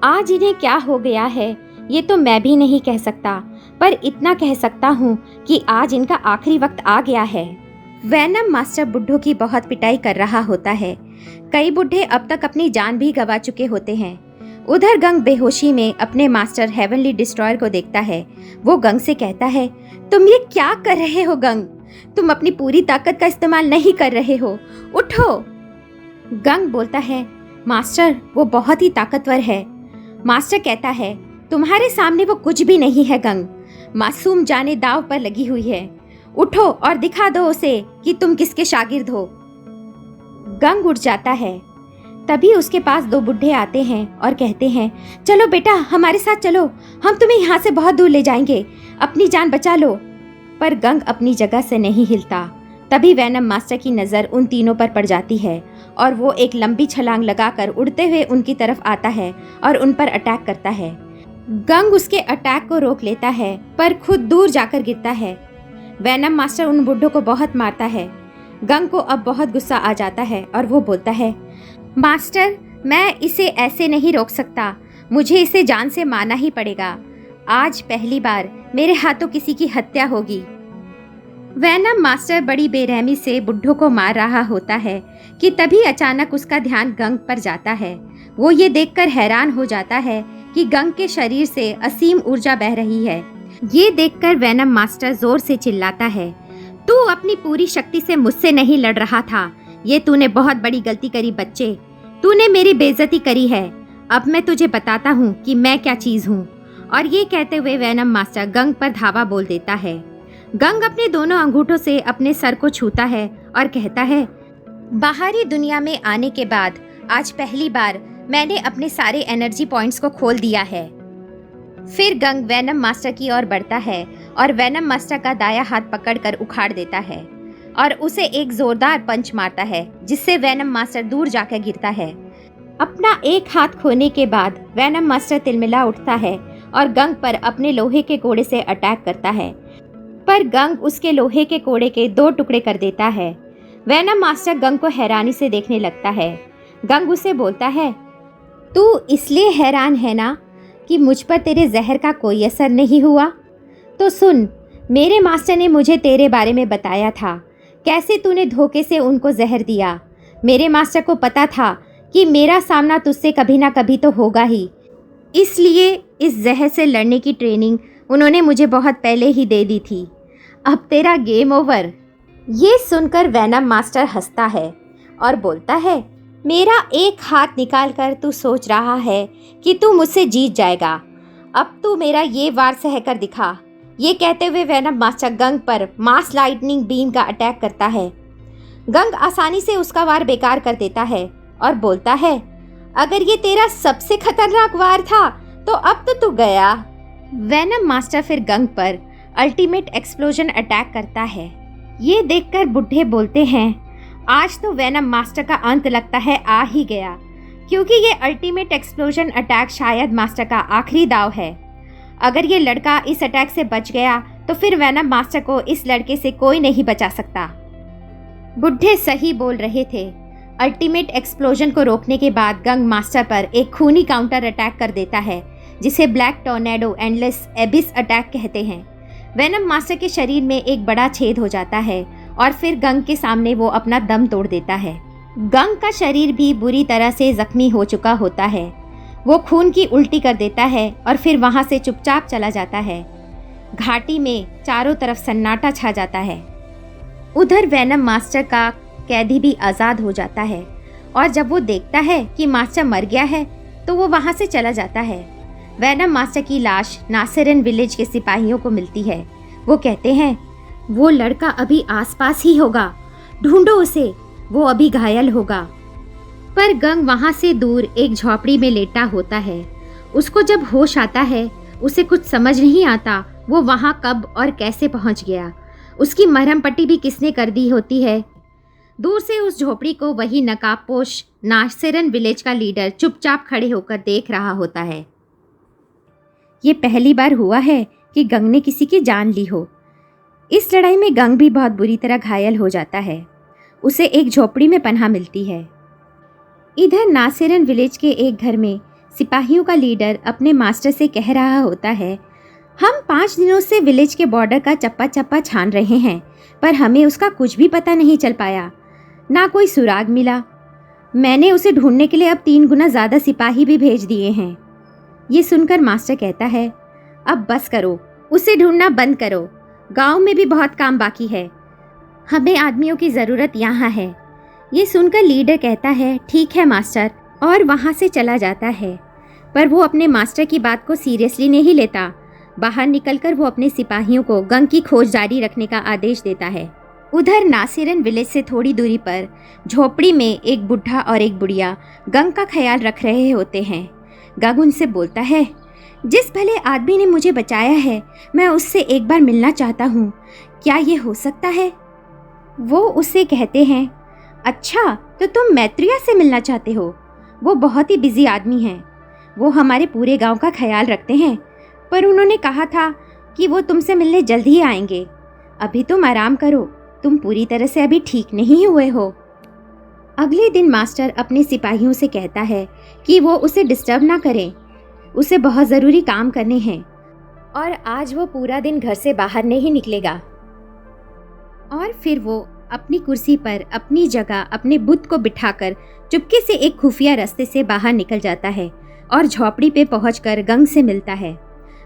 आज इन्हें क्या हो गया है ये तो मैं भी नहीं कह सकता, पर इतना कह सकता हूँ कि आज इनका आखिरी वक्त आ गया है। वैनम मास्टर बुड्ढों की बहुत पिटाई कर रहा होता है। कई बुढ़े अब तक अपनी जान भी गंवा चुके होते हैं। उधर गंग बेहोशी में अपने मास्टर हेवनली डिस्ट्रॉयर को देखता है। वो गंग से कहता है, तुम ये क्या कर रहे हो गंग? तुम अपनी पूरी ताकत का इस्तेमाल नहीं कर रहे हो, उठो। गंग बोलता है, मास्टर वो बहुत ही ताकतवर है। मास्टर कहता है, तुम्हारे सामने वो कुछ भी नहीं है गंग। मासूम जाने दाव पर लगी हुई है। उठो और दिखा दो उसे कि तुम किसके शागिर्द हो। गंग उठ जाता है। तभी उसके पास दो बुढ़े आते हैं और कहते हैं, चलो बेटा हमारे साथ चलो, हम तुम्हें यहाँ से बहुत दूर ले जाएंगे, अपनी जान बचा लो। पर गंग अपनी जगह से नहीं हिलता। तभी वैनम मास्टर की नज़र उन तीनों पर पड़ जाती है और वो एक लंबी छलांग लगाकर उड़ते हुए उनकी तरफ आता है और उन पर अटैक करता है। गंग उसके अटैक को रोक लेता है, पर खुद दूर जाकर गिरता है। वैनम मास्टर उन बुड्ढों को बहुत मारता है। गंग को अब बहुत गुस्सा आ जाता है और वो बोलता है, मास्टर मैं इसे ऐसे नहीं रोक सकता, मुझे इसे जान से मारना ही पड़ेगा। आज पहली बार मेरे हाथों किसी की हत्या होगी। वैनम मास्टर बड़ी बेरहमी से बुड्ढों को मार रहा होता है कि तभी अचानक उसका ध्यान गंग पर जाता है। वो ये देखकर हैरान हो जाता है कि गंग के शरीर से असीम ऊर्जा बह रही है। ये देखकर वैनम मास्टर जोर से चिल्लाता है, तू अपनी पूरी शक्ति से मुझसे नहीं लड़ रहा था, ये तूने बहुत बड़ी गलती करी बच्चे, तूने मेरी बेइज्जती करी है। अब मैं तुझे बताता हूँ कि मैं क्या चीज़ हूँ। और ये कहते हुए वैनम मास्टर गंग पर धावा बोल देता है। गंग अपने दोनों अंगूठों से अपने सर को छूता है और कहता है, बाहरी दुनिया में आने के बाद आज पहली बार मैंने अपने सारे एनर्जी पॉइंट्स को खोल दिया है। फिर गंग वैनम मास्टर की ओर बढ़ता है और वैनम मास्टर का दाया हाथ पकड़कर उखाड़ देता है और उसे एक जोरदार पंच मारता है, जिससे वैनम मास्टर दूर जाकर गिरता है। अपना एक हाथ खोने के बाद वैनम मास्टर तिलमिला उठता है और गंग पर अपने लोहे के कोड़े से अटैक करता है, पर गंग उसके लोहे के कोड़े के 2 टुकड़े कर देता है। वैनम मास्टर गंग को हैरानी से देखने लगता है। गंग उसे बोलता है, तू इसलिए हैरान है ना कि मुझ पर तेरे जहर का कोई असर नहीं हुआ? तो सुन, मेरे मास्टर ने मुझे तेरे बारे में बताया था, कैसे तूने धोखे से उनको जहर दिया। मेरे मास्टर को पता था कि मेरा सामना तुझसे कभी ना कभी तो होगा ही, इसलिए इस जहर से लड़ने की ट्रेनिंग उन्होंने मुझे बहुत पहले ही दे दी थी। अब तेरा गेम ओवर। ये सुनकर वैनम मास्टर हंसता है और बोलता है, मेरा एक हाथ निकालकर तू सोच रहा है कि तू मुझसे जीत जाएगा, अब तू मेरा ये वार सहकर दिखा। ये कहते हुए वैनम मास्टर गंग पर मास लाइटनिंग बीम का अटैक करता है। गंग आसानी से उसका वार बेकार कर देता है और बोलता है, अगर ये तेरा सबसे खतरनाक वार था तो अब तो तू गया। वेनम मास्टर फिर गंग पर अल्टीमेट एक्सप्लोजन अटैक करता है। ये देखकर बुढ़े बोलते हैं, आज तो वेनम मास्टर का अंत लगता है आ ही गया, क्योंकि ये अल्टीमेट एक्सप्लोजन अटैक शायद मास्टर का आखिरी दाव है। अगर ये लड़का इस अटैक से बच गया तो फिर वेनम मास्टर को इस लड़के से कोई नहीं बचा सकता। बुढ़े सही बोल रहे थे। अल्टीमेट एक्सप्लोजन को रोकने के बाद गंग मास्टर पर एक खूनी काउंटर अटैक कर देता है, जिसे ब्लैक टॉर्नेडो एंडलेस एबिस अटैक कहते हैं। वेनम मास्टर के शरीर में एक बड़ा छेद हो जाता है और फिर गंग के सामने वो अपना दम तोड़ देता है। गंग का शरीर भी बुरी तरह से जख्मी हो चुका होता है। वो खून की उल्टी कर देता है और फिर वहां से चुपचाप चला जाता है। घाटी में चारों तरफ सन्नाटा छा जाता है। उधर वेनम मास्टर का कैदी भी आज़ाद हो जाता है और जब वो देखता है कि मास्टर मर गया है तो वो वहां से चला जाता है। वेनम मास्टर की लाश नासिरन विलेज के सिपाहियों को मिलती है। वो कहते हैं, वो लड़का अभी आसपास ही होगा, ढूंढो उसे, वो अभी घायल होगा। पर गंग वहां से दूर एक झोपड़ी में लेटा होता है। उसको जब होश आता है उसे कुछ समझ नहीं आता वो वहां कब और कैसे पहुंच गया। उसकी मरहम पट्टी भी किसने कर दी होती है। दूर से उस झोपड़ी को वही नकाबपोश नासिरन विलेज का लीडर चुपचाप खड़े होकर देख रहा होता है। ये पहली बार हुआ है कि गंग ने किसी की जान ली हो। इस लड़ाई में गंग भी बहुत बुरी तरह घायल हो जाता है। उसे एक झोपड़ी में पनाह मिलती है। इधर नासिरन विलेज के एक घर में सिपाहियों का लीडर अपने मास्टर से कह रहा होता है, हम 5 दिनों से विलेज के बॉर्डर का चप्पा चप्पा छान रहे हैं, पर हमें उसका कुछ भी पता नहीं चल पाया, ना कोई सुराग मिला। मैंने उसे ढूंढने के लिए अब 3 गुना ज़्यादा सिपाही भी भेज दिए हैं। ये सुनकर मास्टर कहता है, अब बस करो, उसे ढूंढना बंद करो, गांव में भी बहुत काम बाकी है, हमें आदमियों की ज़रूरत यहाँ है। ये सुनकर लीडर कहता है, ठीक है मास्टर, और वहाँ से चला जाता है। पर वो अपने मास्टर की बात को सीरियसली नहीं लेता। बाहर निकलकर वो अपने सिपाहियों को गंग की खोज जारी रखने का आदेश देता है। उधर नासिरन विलेज से थोड़ी दूरी पर झोपड़ी में एक बुढ़ा और एक बुढ़िया गंग का ख्याल रख रहे होते हैं। गंग उनसे बोलता है, जिस भले आदमी ने मुझे बचाया है, मैं उससे एक बार मिलना चाहता हूँ, क्या ये हो सकता है? वो उससे कहते हैं, अच्छा तो तुम मैत्रिया से मिलना चाहते हो? वो बहुत ही बिजी आदमी हैं। वो हमारे पूरे गांव का ख्याल रखते हैं, पर उन्होंने कहा था कि वो तुमसे मिलने जल्द ही आएंगे। अभी तुम आराम करो, तुम पूरी तरह से अभी ठीक नहीं हुए हो। अगले दिन मास्टर अपने सिपाहियों से कहता है कि वो उसे डिस्टर्ब ना करें, उसे बहुत ज़रूरी काम करने हैं और आज वो पूरा दिन घर से बाहर नहीं निकलेगा। और फिर वो अपनी कुर्सी पर अपनी जगह अपने बुत को बिठाकर चुपके से एक खुफिया रास्ते से बाहर निकल जाता है और झोपड़ी पे पहुंचकर गंग से मिलता है।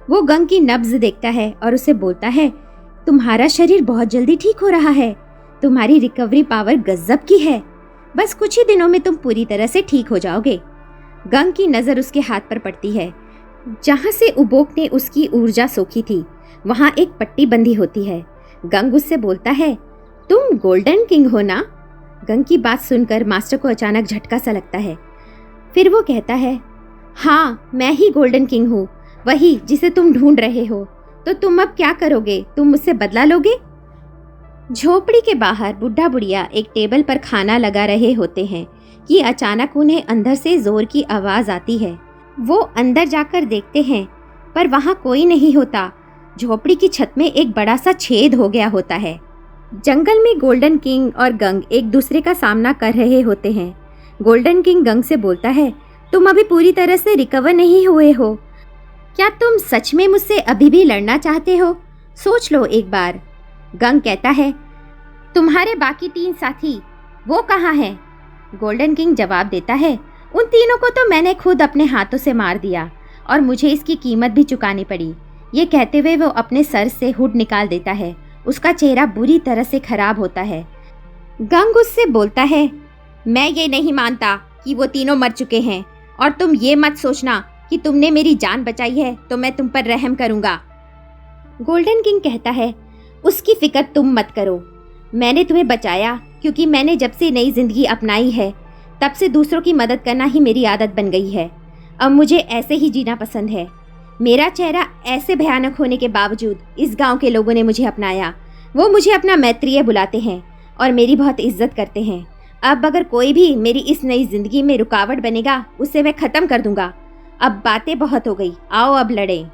वो गंग की नब्ज देखता है और उसे बोलता है, तुम्हारा शरीर बहुत जल्दी ठीक हो रहा है, तुम्हारी रिकवरी पावर गजब की है, बस कुछ ही दिनों में तुम पूरी तरह से ठीक हो जाओगे। गंग की नज़र उसके हाथ पर पड़ती है। जहाँ से उबोक ने उसकी ऊर्जा सोखी थी वहाँ एक पट्टी बंधी होती है। गंग उससे बोलता है, तुम गोल्डन किंग हो ना? गंग की बात सुनकर मास्टर को अचानक झटका सा लगता है। फिर वो कहता है, हाँ मैं ही गोल्डन किंग हूँ, वही जिसे तुम ढूंढ रहे हो। तो तुम अब क्या करोगे? तुम मुझसे बदला लोगे? झोपड़ी के बाहर बुढ़ा बुढ़िया एक टेबल पर खाना लगा रहे होते हैं कि अचानक उन्हें अंदर से जोर की आवाज़ आती है। वो अंदर जाकर देखते हैं पर वहाँ कोई नहीं होता। झोपड़ी की छत में एक बड़ा सा छेद हो गया होता है। जंगल में गोल्डन किंग और गंग एक दूसरे का सामना कर रहे होते हैं। गोल्डन किंग गंग से बोलता है, तुम अभी पूरी तरह से रिकवर नहीं हुए हो, क्या तुम सच में मुझसे अभी भी लड़ना चाहते हो? सोच लो एक बार। गंग कहता है, तुम्हारे बाकी 3 साथी वो कहाँ हैं? गोल्डन किंग जवाब देता है, उन तीनों को तो मैंने खुद अपने हाथों से मार दिया और मुझे इसकी कीमत भी चुकानी पड़ी। ये कहते हुए वो अपने सर से हुड निकाल देता है। उसका चेहरा बुरी तरह से खराब होता है। गंग उससे बोलता है, मैं ये नहीं मानता कि वो तीनों मर चुके हैं और तुम ये मत सोचना कि तुमने मेरी जान बचाई है तो मैं तुम पर रहम करूंगा। गोल्डन किंग कहता है, उसकी फिक्र तुम मत करो, मैंने तुम्हें बचाया क्योंकि मैंने जब से नई जिंदगी अपनाई है तब से दूसरों की मदद करना ही मेरी आदत बन गई है। अब मुझे ऐसे ही जीना पसंद है। मेरा चेहरा ऐसे भयानक होने के बावजूद इस गांव के लोगों ने मुझे अपनाया। वो मुझे अपना मैत्रीय बुलाते हैं और मेरी बहुत इज्जत करते हैं। अब अगर कोई भी मेरी इस नई जिंदगी में रुकावट बनेगा, उसे मैं ख़त्म कर दूंगा। अब बातें बहुत हो गई, आओ अब लड़ें।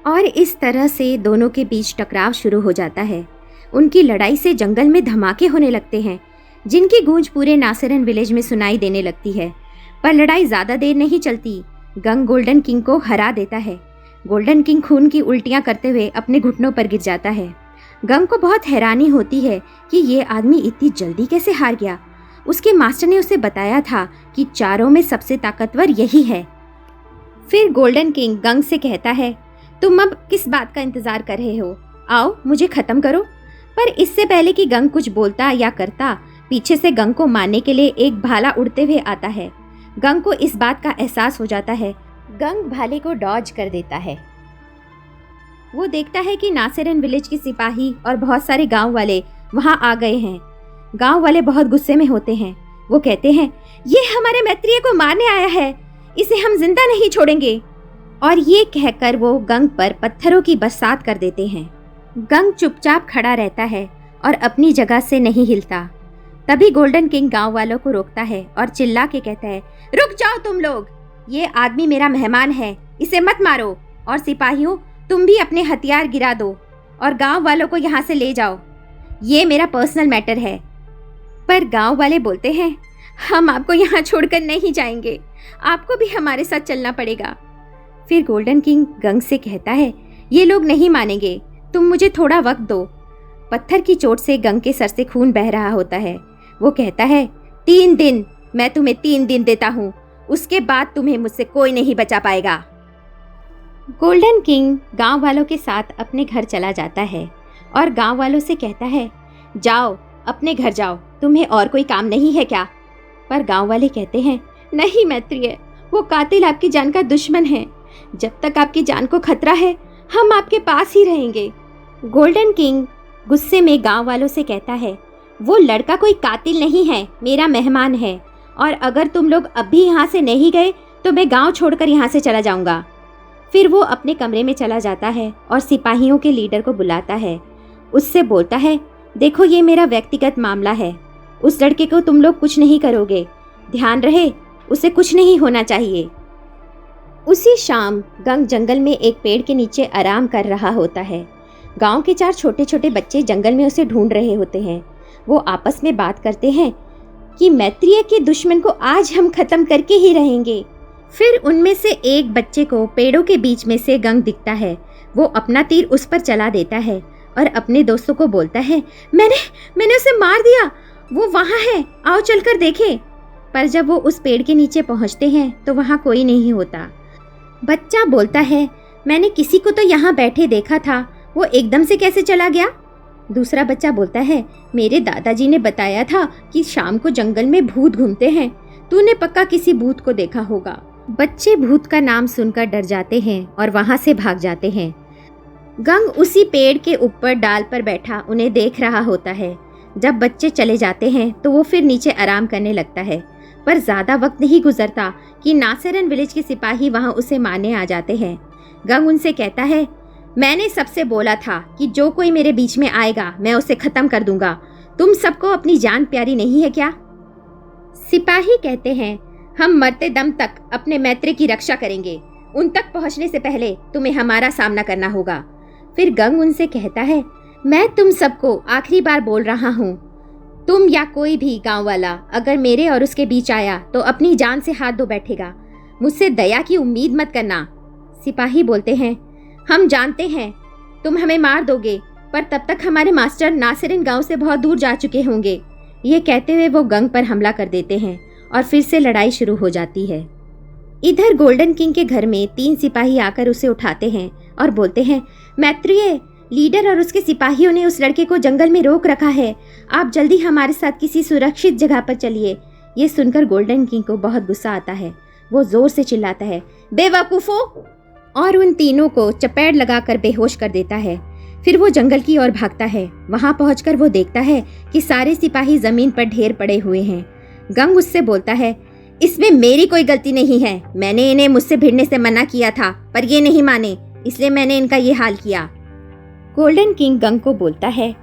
और इस तरह से दोनों के बीच टकराव शुरू हो जाता है। उनकी लड़ाई से जंगल में धमाके होने लगते हैं, जिनकी गूंज पूरे नासिरन विलेज में सुनाई देने लगती है। पर लड़ाई ज़्यादा देर नहीं चलती। गंग गोल्डन किंग को हरा देता है। गोल्डन किंग खून की उल्टियाँ करते हुए अपने घुटनों पर गिर जाता है। गंग को बहुत हैरानी होती है कि ये आदमी इतनी जल्दी कैसे हार गया। उसके मास्टर ने उसे बताया था कि चारों में सबसे ताकतवर यही है। फिर गोल्डन किंग गंग से कहता है, तुम अब किस बात का इंतजार कर रहे हो? आओ मुझे खत्म करो। पर इससे पहले कि गंग कुछ बोलता या करता, पीछे से गंग को मारने के लिए एक भाला उड़ते हुए आता है। गंग को इस बात का एहसास हो जाता है। गंग भाले को डॉज कर देता है। वो देखता है कि नासिरन विलेज के सिपाही और बहुत सारे गांव वाले वहां आ गए हैं। गांव वाले बहुत गुस्से में होते हैं। वो कहते हैं, ये हमारे मैत्रीय को मारने आया है, इसे हम जिंदा नहीं छोड़ेंगे। और ये कहकर वो गंग पर पत्थरों की बरसात कर देते हैं। गंग चुपचाप खड़ा रहता है और अपनी जगह से नहीं हिलता। तभी गोल्डन किंग गांव वालों को रोकता है और चिल्ला के कहता है, रुक जाओ तुम लोग, ये आदमी मेरा मेहमान है, इसे मत मारो। और सिपाहियों, तुम भी अपने हथियार गिरा दो और गांव वालों को यहाँ से ले जाओ, ये मेरा पर्सनल मैटर है। पर गांव वाले बोलते हैं, हम आपको यहाँ छोड़कर नहीं जाएंगे, आपको भी हमारे साथ चलना पड़ेगा। फिर गोल्डन किंग गंग से कहता है, ये लोग नहीं मानेंगे, तुम मुझे थोड़ा वक्त दो। पत्थर की चोट से गंग के सर से खून बह रहा होता है। वो कहता है, 3 दिन, मैं तुम्हें 3 दिन देता हूँ, उसके बाद तुम्हें मुझसे कोई नहीं बचा पाएगा। गोल्डन किंग गांव वालों के साथ अपने घर चला जाता है और गांव वालों से कहता है, जाओ अपने घर जाओ, तुम्हें और कोई काम नहीं है क्या? पर गांव वाले कहते हैं, नहीं मैत्रीय, वो कातिल आपकी जान का दुश्मन है, जब तक आपकी जान को खतरा है हम आपके पास ही रहेंगे। गोल्डन किंग गुस्से में गांव वालों से कहता है, वो लड़का कोई कातिल नहीं है, मेरा मेहमान है, और अगर तुम लोग अभी यहाँ से नहीं गए तो मैं गांव छोड़कर यहाँ से चला जाऊंगा। फिर वो अपने कमरे में चला जाता है और सिपाहियों के लीडर को बुलाता है। उससे बोलता है, देखो ये मेरा व्यक्तिगत मामला है, उस लड़के को तुम लोग कुछ नहीं करोगे, ध्यान रहे उसे कुछ नहीं होना चाहिए। उसी शाम गंग जंगल में एक पेड़ के नीचे आराम कर रहा होता है। गांव के 4 छोटे छोटे बच्चे जंगल में उसे ढूंढ रहे होते हैं। वो आपस में बात करते हैं कि मैत्रीय के दुश्मन को आज हम खत्म करके ही रहेंगे। फिर उनमें से एक बच्चे को पेड़ों के बीच में से गंग दिखता है। वो अपना तीर उस पर चला देता है और अपने दोस्तों को बोलता है, मैंने उसे मार दिया, वो वहाँ है, आओ चलकर देखें। पर जब वो उस पेड़ के नीचे पहुँचते हैं तो वहाँ कोई नहीं होता। बच्चा बोलता है, मैंने किसी को तो यहाँ बैठे देखा था, वो एकदम से कैसे चला गया? दूसरा बच्चा बोलता है, मेरे दादाजी ने बताया था कि शाम को जंगल में भूत घूमते हैं, तूने पक्का किसी भूत को देखा होगा। बच्चे भूत का नाम सुनकर डर जाते हैं और वहाँ से भाग जाते हैं। गंग उसी पेड़ के ऊपर डाल पर बैठा उन्हें देख रहा होता है। जब बच्चे चले जाते हैं तो वो फिर नीचे आराम करने लगता है। पर ज़्यादा वक्त नहीं गुजरता कि नासिरन विलेज के सिपाही वहाँ उसे मारने आ जाते हैं। गंग उनसे कहता है, मैंने सबसे बोला था कि जो कोई मेरे बीच में आएगा मैं उसे ख़त्म कर दूंगा, तुम सबको अपनी जान प्यारी नहीं है क्या? सिपाही कहते हैं, हम मरते दम तक अपने मैत्रीय की रक्षा करेंगे, उन तक पहुँचने से पहले तुम्हें हमारा सामना करना होगा। फिर गंग उनसे कहता है, मैं तुम सबको आखिरी बार बोल रहा हूँ, तुम या कोई भी गांव वाला अगर मेरे और उसके बीच आया तो अपनी जान से हाथ धो बैठेगा, मुझसे दया की उम्मीद मत करना। सिपाही बोलते हैं, हम जानते हैं तुम हमें मार दोगे, पर तब तक हमारे मास्टर नासिरन गांव से बहुत दूर जा चुके होंगे। ये कहते हुए वो गंग पर हमला कर देते हैं और फिर से लड़ाई शुरू हो जाती है। इधर गोल्डन किंग के घर में 3 सिपाही आकर उसे उठाते हैं और बोलते हैं, मैत्रीय, लीडर और उसके सिपाहियों ने उस लड़के को जंगल में रोक रखा है, आप जल्दी हमारे साथ किसी सुरक्षित जगह पर चलिए। ये सुनकर गोल्डन किंग को बहुत गुस्सा आता है। वो जोर से चिल्लाता है, बेवकूफो, और उन तीनों को चपेट लगाकर बेहोश कर देता है। फिर वो जंगल की ओर भागता है। वहां पहुंचकर वो देखता है कि सारे सिपाही जमीन पर ढेर पड़े हुए हैं। गंग उससे बोलता है, इसमें मेरी कोई गलती नहीं है। मैंने इन्हें मुझसे भिड़ने से मना किया था, पर ये नहीं माने, इसलिए मैंने इनका ये हाल किया। गोल्डन किंग गंग को बोलता है,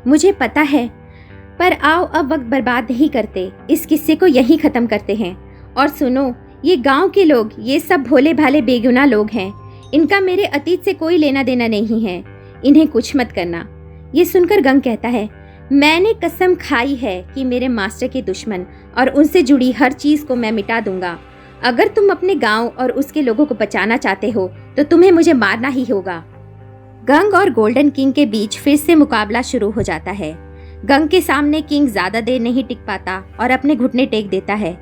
मुझे पता है, पर आओ अब वक्त बर्बाद नहीं करते, इस किस्से को यहीं खत्म करते हैं। और सुनो, ये गांव के लोग, ये सब भोले भाले बेगुनाह लोग हैं, इनका मेरे अतीत से कोई लेना देना नहीं है, इन्हें कुछ मत करना। ये सुनकर गंग कहता है, मैंने कसम खाई है कि मेरे मास्टर के दुश्मन और उनसे जुड़ी हर चीज को मैं मिटा दूंगा। अगर तुम अपने गांव और उसके लोगों को बचाना चाहते हो तो तुम्हें मुझे मारना ही होगा। गंग और गोल्डन किंग के बीच फिर से मुकाबला शुरू हो जाता है। गंग के सामने किंग ज्यादा देर नहीं टिक पाता और अपने घुटने टेक देता है।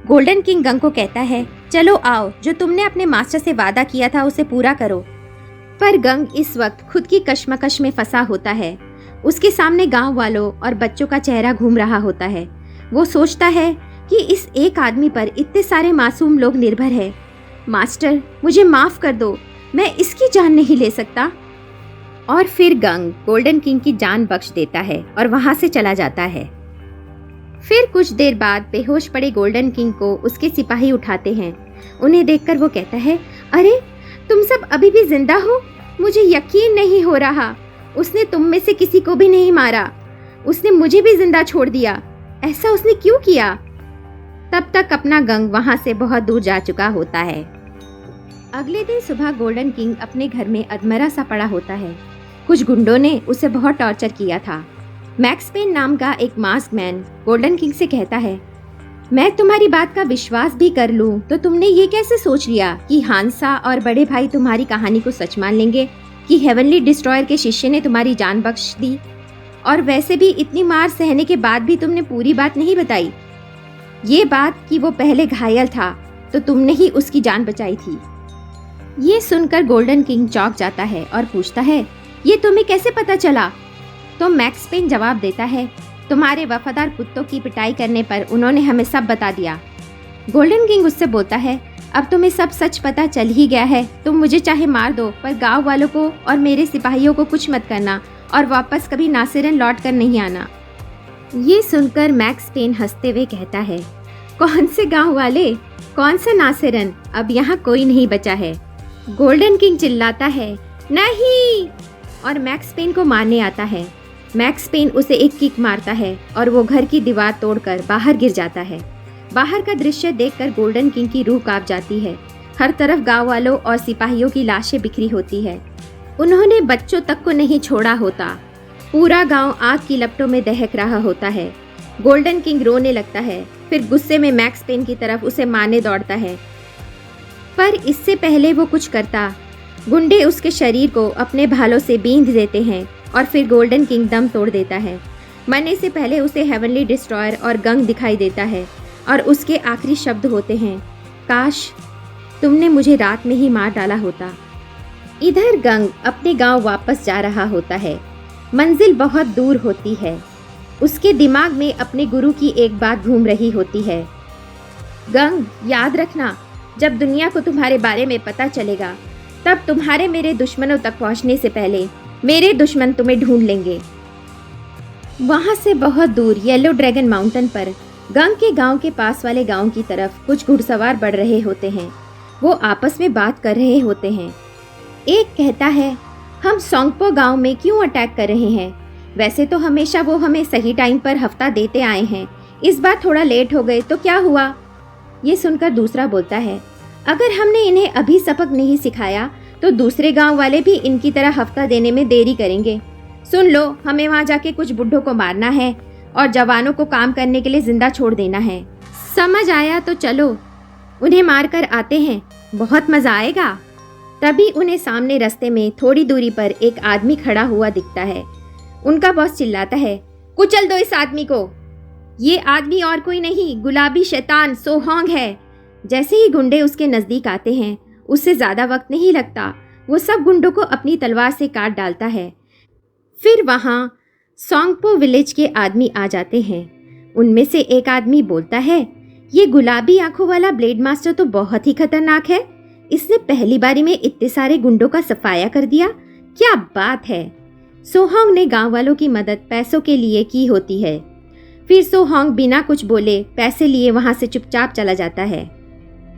गोल्डन किंग गंग को कहता है, चलो आओ, जो तुमने अपने मास्टर से वादा किया था उसे पूरा करो। पर गंग इस वक्त खुद की कश्मकश में फंसा होता है। उसके सामने गांव वालों और बच्चों का चेहरा घूम रहा होता है। वो सोचता है कि इस एक आदमी पर इतने सारे मासूम लोग निर्भर है। मास्टर, मुझे माफ कर दो, मैं इसकी जान नहीं ले सकता। और फिर गंग गोल्डन किंग की जान बख्श देता है और वहां से चला जाता है। फिर कुछ देर बाद बेहोश पड़े गोल्डन किंग को उसके सिपाही उठाते हैं। उन्हें देखकर वो कहता है, अरे तुम सब अभी भी जिंदा हो? मुझे यकीन नहीं हो रहा। उसने तुम में से किसी को भी नहीं मारा, उसने मुझे भी जिंदा छोड़ दिया। ऐसा उसने क्यों किया? तब तक अपना गंग वहां से बहुत दूर जा चुका होता है। अगले दिन सुबह गोल्डन किंग अपने घर में अधमरा सा पड़ा होता है। कुछ गुंडों ने उसे बहुत टॉर्चर किया था। मैक्स पेन नाम का एक मास्क मैन गोल्डन किंग से कहता है, मैं तुम्हारी बात का विश्वास भी कर लूं तो तुमने ये कैसे सोच लिया कि हांसा और बड़े भाई तुम्हारी कहानी को सच मान लेंगे कि हेवनली डिस्ट्रॉयर के शिष्य ने तुम्हारी जान बख्श दी? और वैसे भी इतनी मार सहने के बाद भी तुमने पूरी बात नहीं बताई। ये बात कि वो पहले घायल था तो तुमने ही उसकी जान बचाई थी। ये सुनकर गोल्डन किंग चौंक जाता है और पूछता है, ये तुम्हें कैसे पता चला? तो मैक्स पेन जवाब देता है, तुम्हारे वफादार कुत्तों की पिटाई करने पर उन्होंने हमें सब बता दिया। गोल्डन किंग उससे बोलता है, अब तुम्हें सब सच पता चल ही गया है, तुम मुझे चाहे मार दो, पर गांव वालों को और मेरे सिपाहियों को कुछ मत करना और वापस कभी नासिरन लौट कर नहीं आना। ये सुनकर मैक्स पेन हंसते हुए कहता है, कौन से गांव वाले, कौन सा नासिरन, अब यहाँ कोई नहीं बचा है। गोल्डन किंग चिल्लाता है, नहीं, और मैक्स पेन को मारने आता है। मैक्स पेन उसे एक किक मारता है और वो घर की दीवार तोड़कर बाहर गिर जाता है। बाहर का दृश्य देखकर गोल्डन किंग की रूह कांप जाती है। हर तरफ गांव वालों और सिपाहियों की लाशें बिखरी होती है। उन्होंने बच्चों तक को नहीं छोड़ा होता। पूरा गांव आग की लपटों में दहक रहा होता है। गोल्डन किंग रोने लगता है, फिर गुस्से में मैक्स पेन की तरफ उसे मारने दौड़ता है। पर इससे पहले वो कुछ करता, गुंडे उसके शरीर को अपने भालों से बींध देते हैं और फिर गोल्डन किंग दम तोड़ देता है। मरने से पहले उसे हेवनली डिस्ट्रॉयर और गंग दिखाई देता है और उसके आखिरी शब्द होते हैं, काश तुमने मुझे रात में ही मार डाला होता। इधर गंग अपने गांव वापस जा रहा होता है। मंजिल बहुत दूर होती है। उसके दिमाग में अपने गुरु की एक बात घूम रही होती है, गंग याद रखना, जब दुनिया को तुम्हारे बारे में पता चलेगा तब तुम्हारे मेरे दुश्मनों तक पहुंचने से पहले मेरे दुश्मन तुम्हें ढूंढ लेंगे। वहां से बहुत दूर येलो ड्रैगन माउंटेन पर गंग के गांव के पास वाले गांव की तरफ कुछ घुड़सवार बढ़ रहे होते हैं। वो आपस में बात कर रहे होते हैं। एक कहता है, हम सोंगपो गांव में क्यों अटैक कर रहे हैं? वैसे तो हमेशा वो हमें सही टाइम पर हफ्ता देते आए हैं, इस बार थोड़ा लेट हो गए तो क्या हुआ? ये सुनकर दूसरा बोलता है, अगर हमने इन्हें अभी सबक नहीं सिखाया तो दूसरे गांव वाले भी इनकी तरह हफ्ता देने में देरी करेंगे। सुन लो, हमें वहां जाके कुछ बुढ़ों को मारना है और जवानों को काम करने के लिए जिंदा छोड़ देना है। समझ आया तो चलो, उन्हें मार कर आते हैं, बहुत मजा आएगा। तभी उन्हें सामने रास्ते में थोड़ी दूरी पर एक आदमी खड़ा हुआ दिखता है। उनका बॉस चिल्लाता है, कुचल दो इस आदमी को। ये आदमी और कोई नहीं, गुलाबी शैतान सोहोंग है। जैसे ही गुंडे उसके नजदीक आते हैं, उससे ज्यादा वक्त नहीं लगता, वो सब गुंडों को अपनी तलवार से काट डालता है। फिर वहां सोंगपो विलेज के आदमी आ जाते हैं। उनमें से एक आदमी बोलता है, ये गुलाबी आंखों वाला ब्लेड मास्टर तो बहुत ही खतरनाक है। इसने पहली बारी में इतने सारे गुंडों का सफाया कर दिया, क्या बात है। सोहोंग ने गांव वालों की मदद पैसों के लिए की होती है। फिर सोहोंग बिना कुछ बोले पैसे लिए वहां से चुपचाप चला जाता है।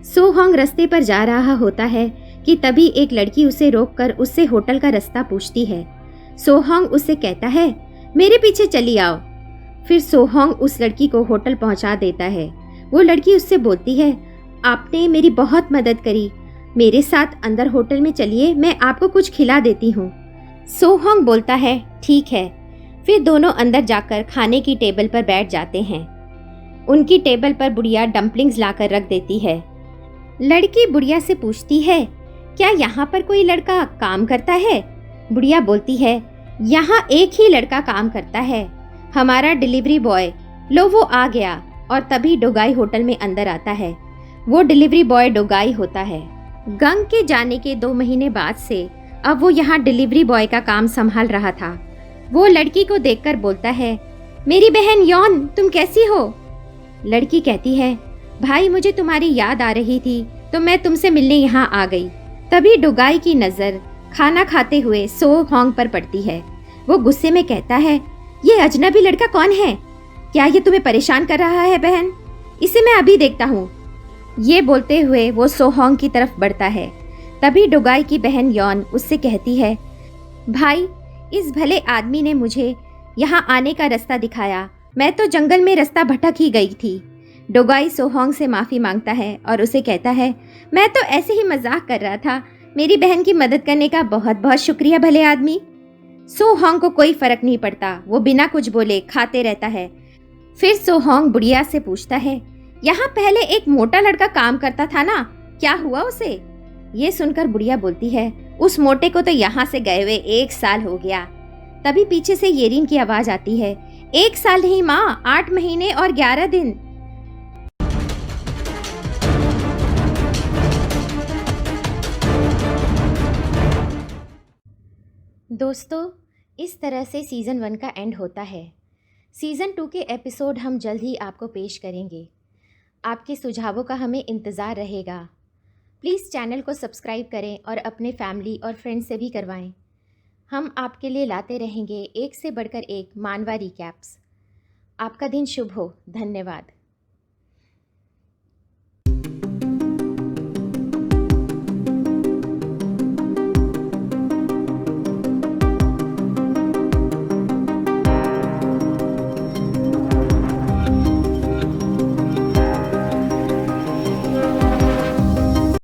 सोहोंग रास्ते पर जा रहा होता है कि तभी एक लड़की उसे रोककर उससे होटल का रास्ता पूछती है। सोहोंग उससे कहता है, मेरे पीछे चली आओ। फिर सोहोंग उस लड़की को होटल पहुंचा देता है। वो लड़की उससे बोलती है, आपने मेरी बहुत मदद करी, मेरे साथ अंदर होटल में चलिए, मैं आपको कुछ खिला देती हूँ। सोहोंग बोलता है, ठीक है। फिर दोनों अंदर जाकर खाने की टेबल पर बैठ जाते हैं। उनकी टेबल पर बुढ़िया डम्पलिंग्स लाकर रख देती है। लड़की बुढ़िया से पूछती है, क्या यहाँ पर कोई लड़का काम करता है? बुढ़िया बोलती है, यहाँ एक ही लड़का काम करता है, हमारा डिलीवरी बॉय। लो वो आ गया। और तभी डोगाई होटल में अंदर आता है। वो डिलीवरी बॉय डोगाई होता है। गंग के जाने के 2 महीने बाद से अब वो यहाँ डिलीवरी बॉय का काम संभाल रहा था। वो लड़की को देखकर बोलता है, मेरी बहन यौन, तुम कैसी हो? लड़की कहती है, भाई मुझे तुम्हारी याद आ रही थी तो मैं तुमसे मिलने यहाँ आ गई। तभी डोगाई की नज़र खाना खाते हुए सोहोंग पर पड़ती है। वो गुस्से में कहता है, ये अजनबी लड़का कौन है? क्या ये तुम्हें परेशान कर रहा है बहन? इसे मैं अभी देखता हूँ। ये बोलते हुए वो सोहोंग की तरफ बढ़ता है। तभी डोगाई की बहन यौन उससे कहती है, भाई इस भले आदमी ने मुझे यहाँ आने का रास्ता दिखाया, मैं तो जंगल में रास्ता भटक ही गई थी। डोगाई सोहोंग से माफ़ी मांगता है और उसे कहता है, मैं तो ऐसे ही मजाक कर रहा था, मेरी बहन की मदद करने का बहुत बहुत शुक्रिया भले आदमी। सोहोंग को कोई फर्क नहीं पड़ता, वो बिना कुछ बोले खाते रहता है। फिर सोहोंग बुढ़िया से पूछता है, यहाँ पहले एक मोटा लड़का काम करता था ना, क्या हुआ उसे? ये सुनकर बुढ़िया बोलती है, उस मोटे को तो यहाँ से गए हुए 1 साल हो गया। तभी पीछे से येरिन की आवाज आती है, 1 साल नहीं माँ, 8 महीने और 11 दिन। दोस्तों, इस तरह से सीज़न 1 का एंड होता है। सीज़न 2 के एपिसोड हम जल्द ही आपको पेश करेंगे। आपके सुझावों का हमें इंतज़ार रहेगा। प्लीज़ चैनल को सब्सक्राइब करें और अपने फैमिली और फ्रेंड्स से भी करवाएं। हम आपके लिए लाते रहेंगे एक से बढ़कर एक मानवा रिकैप्स। आपका दिन शुभ हो। धन्यवाद।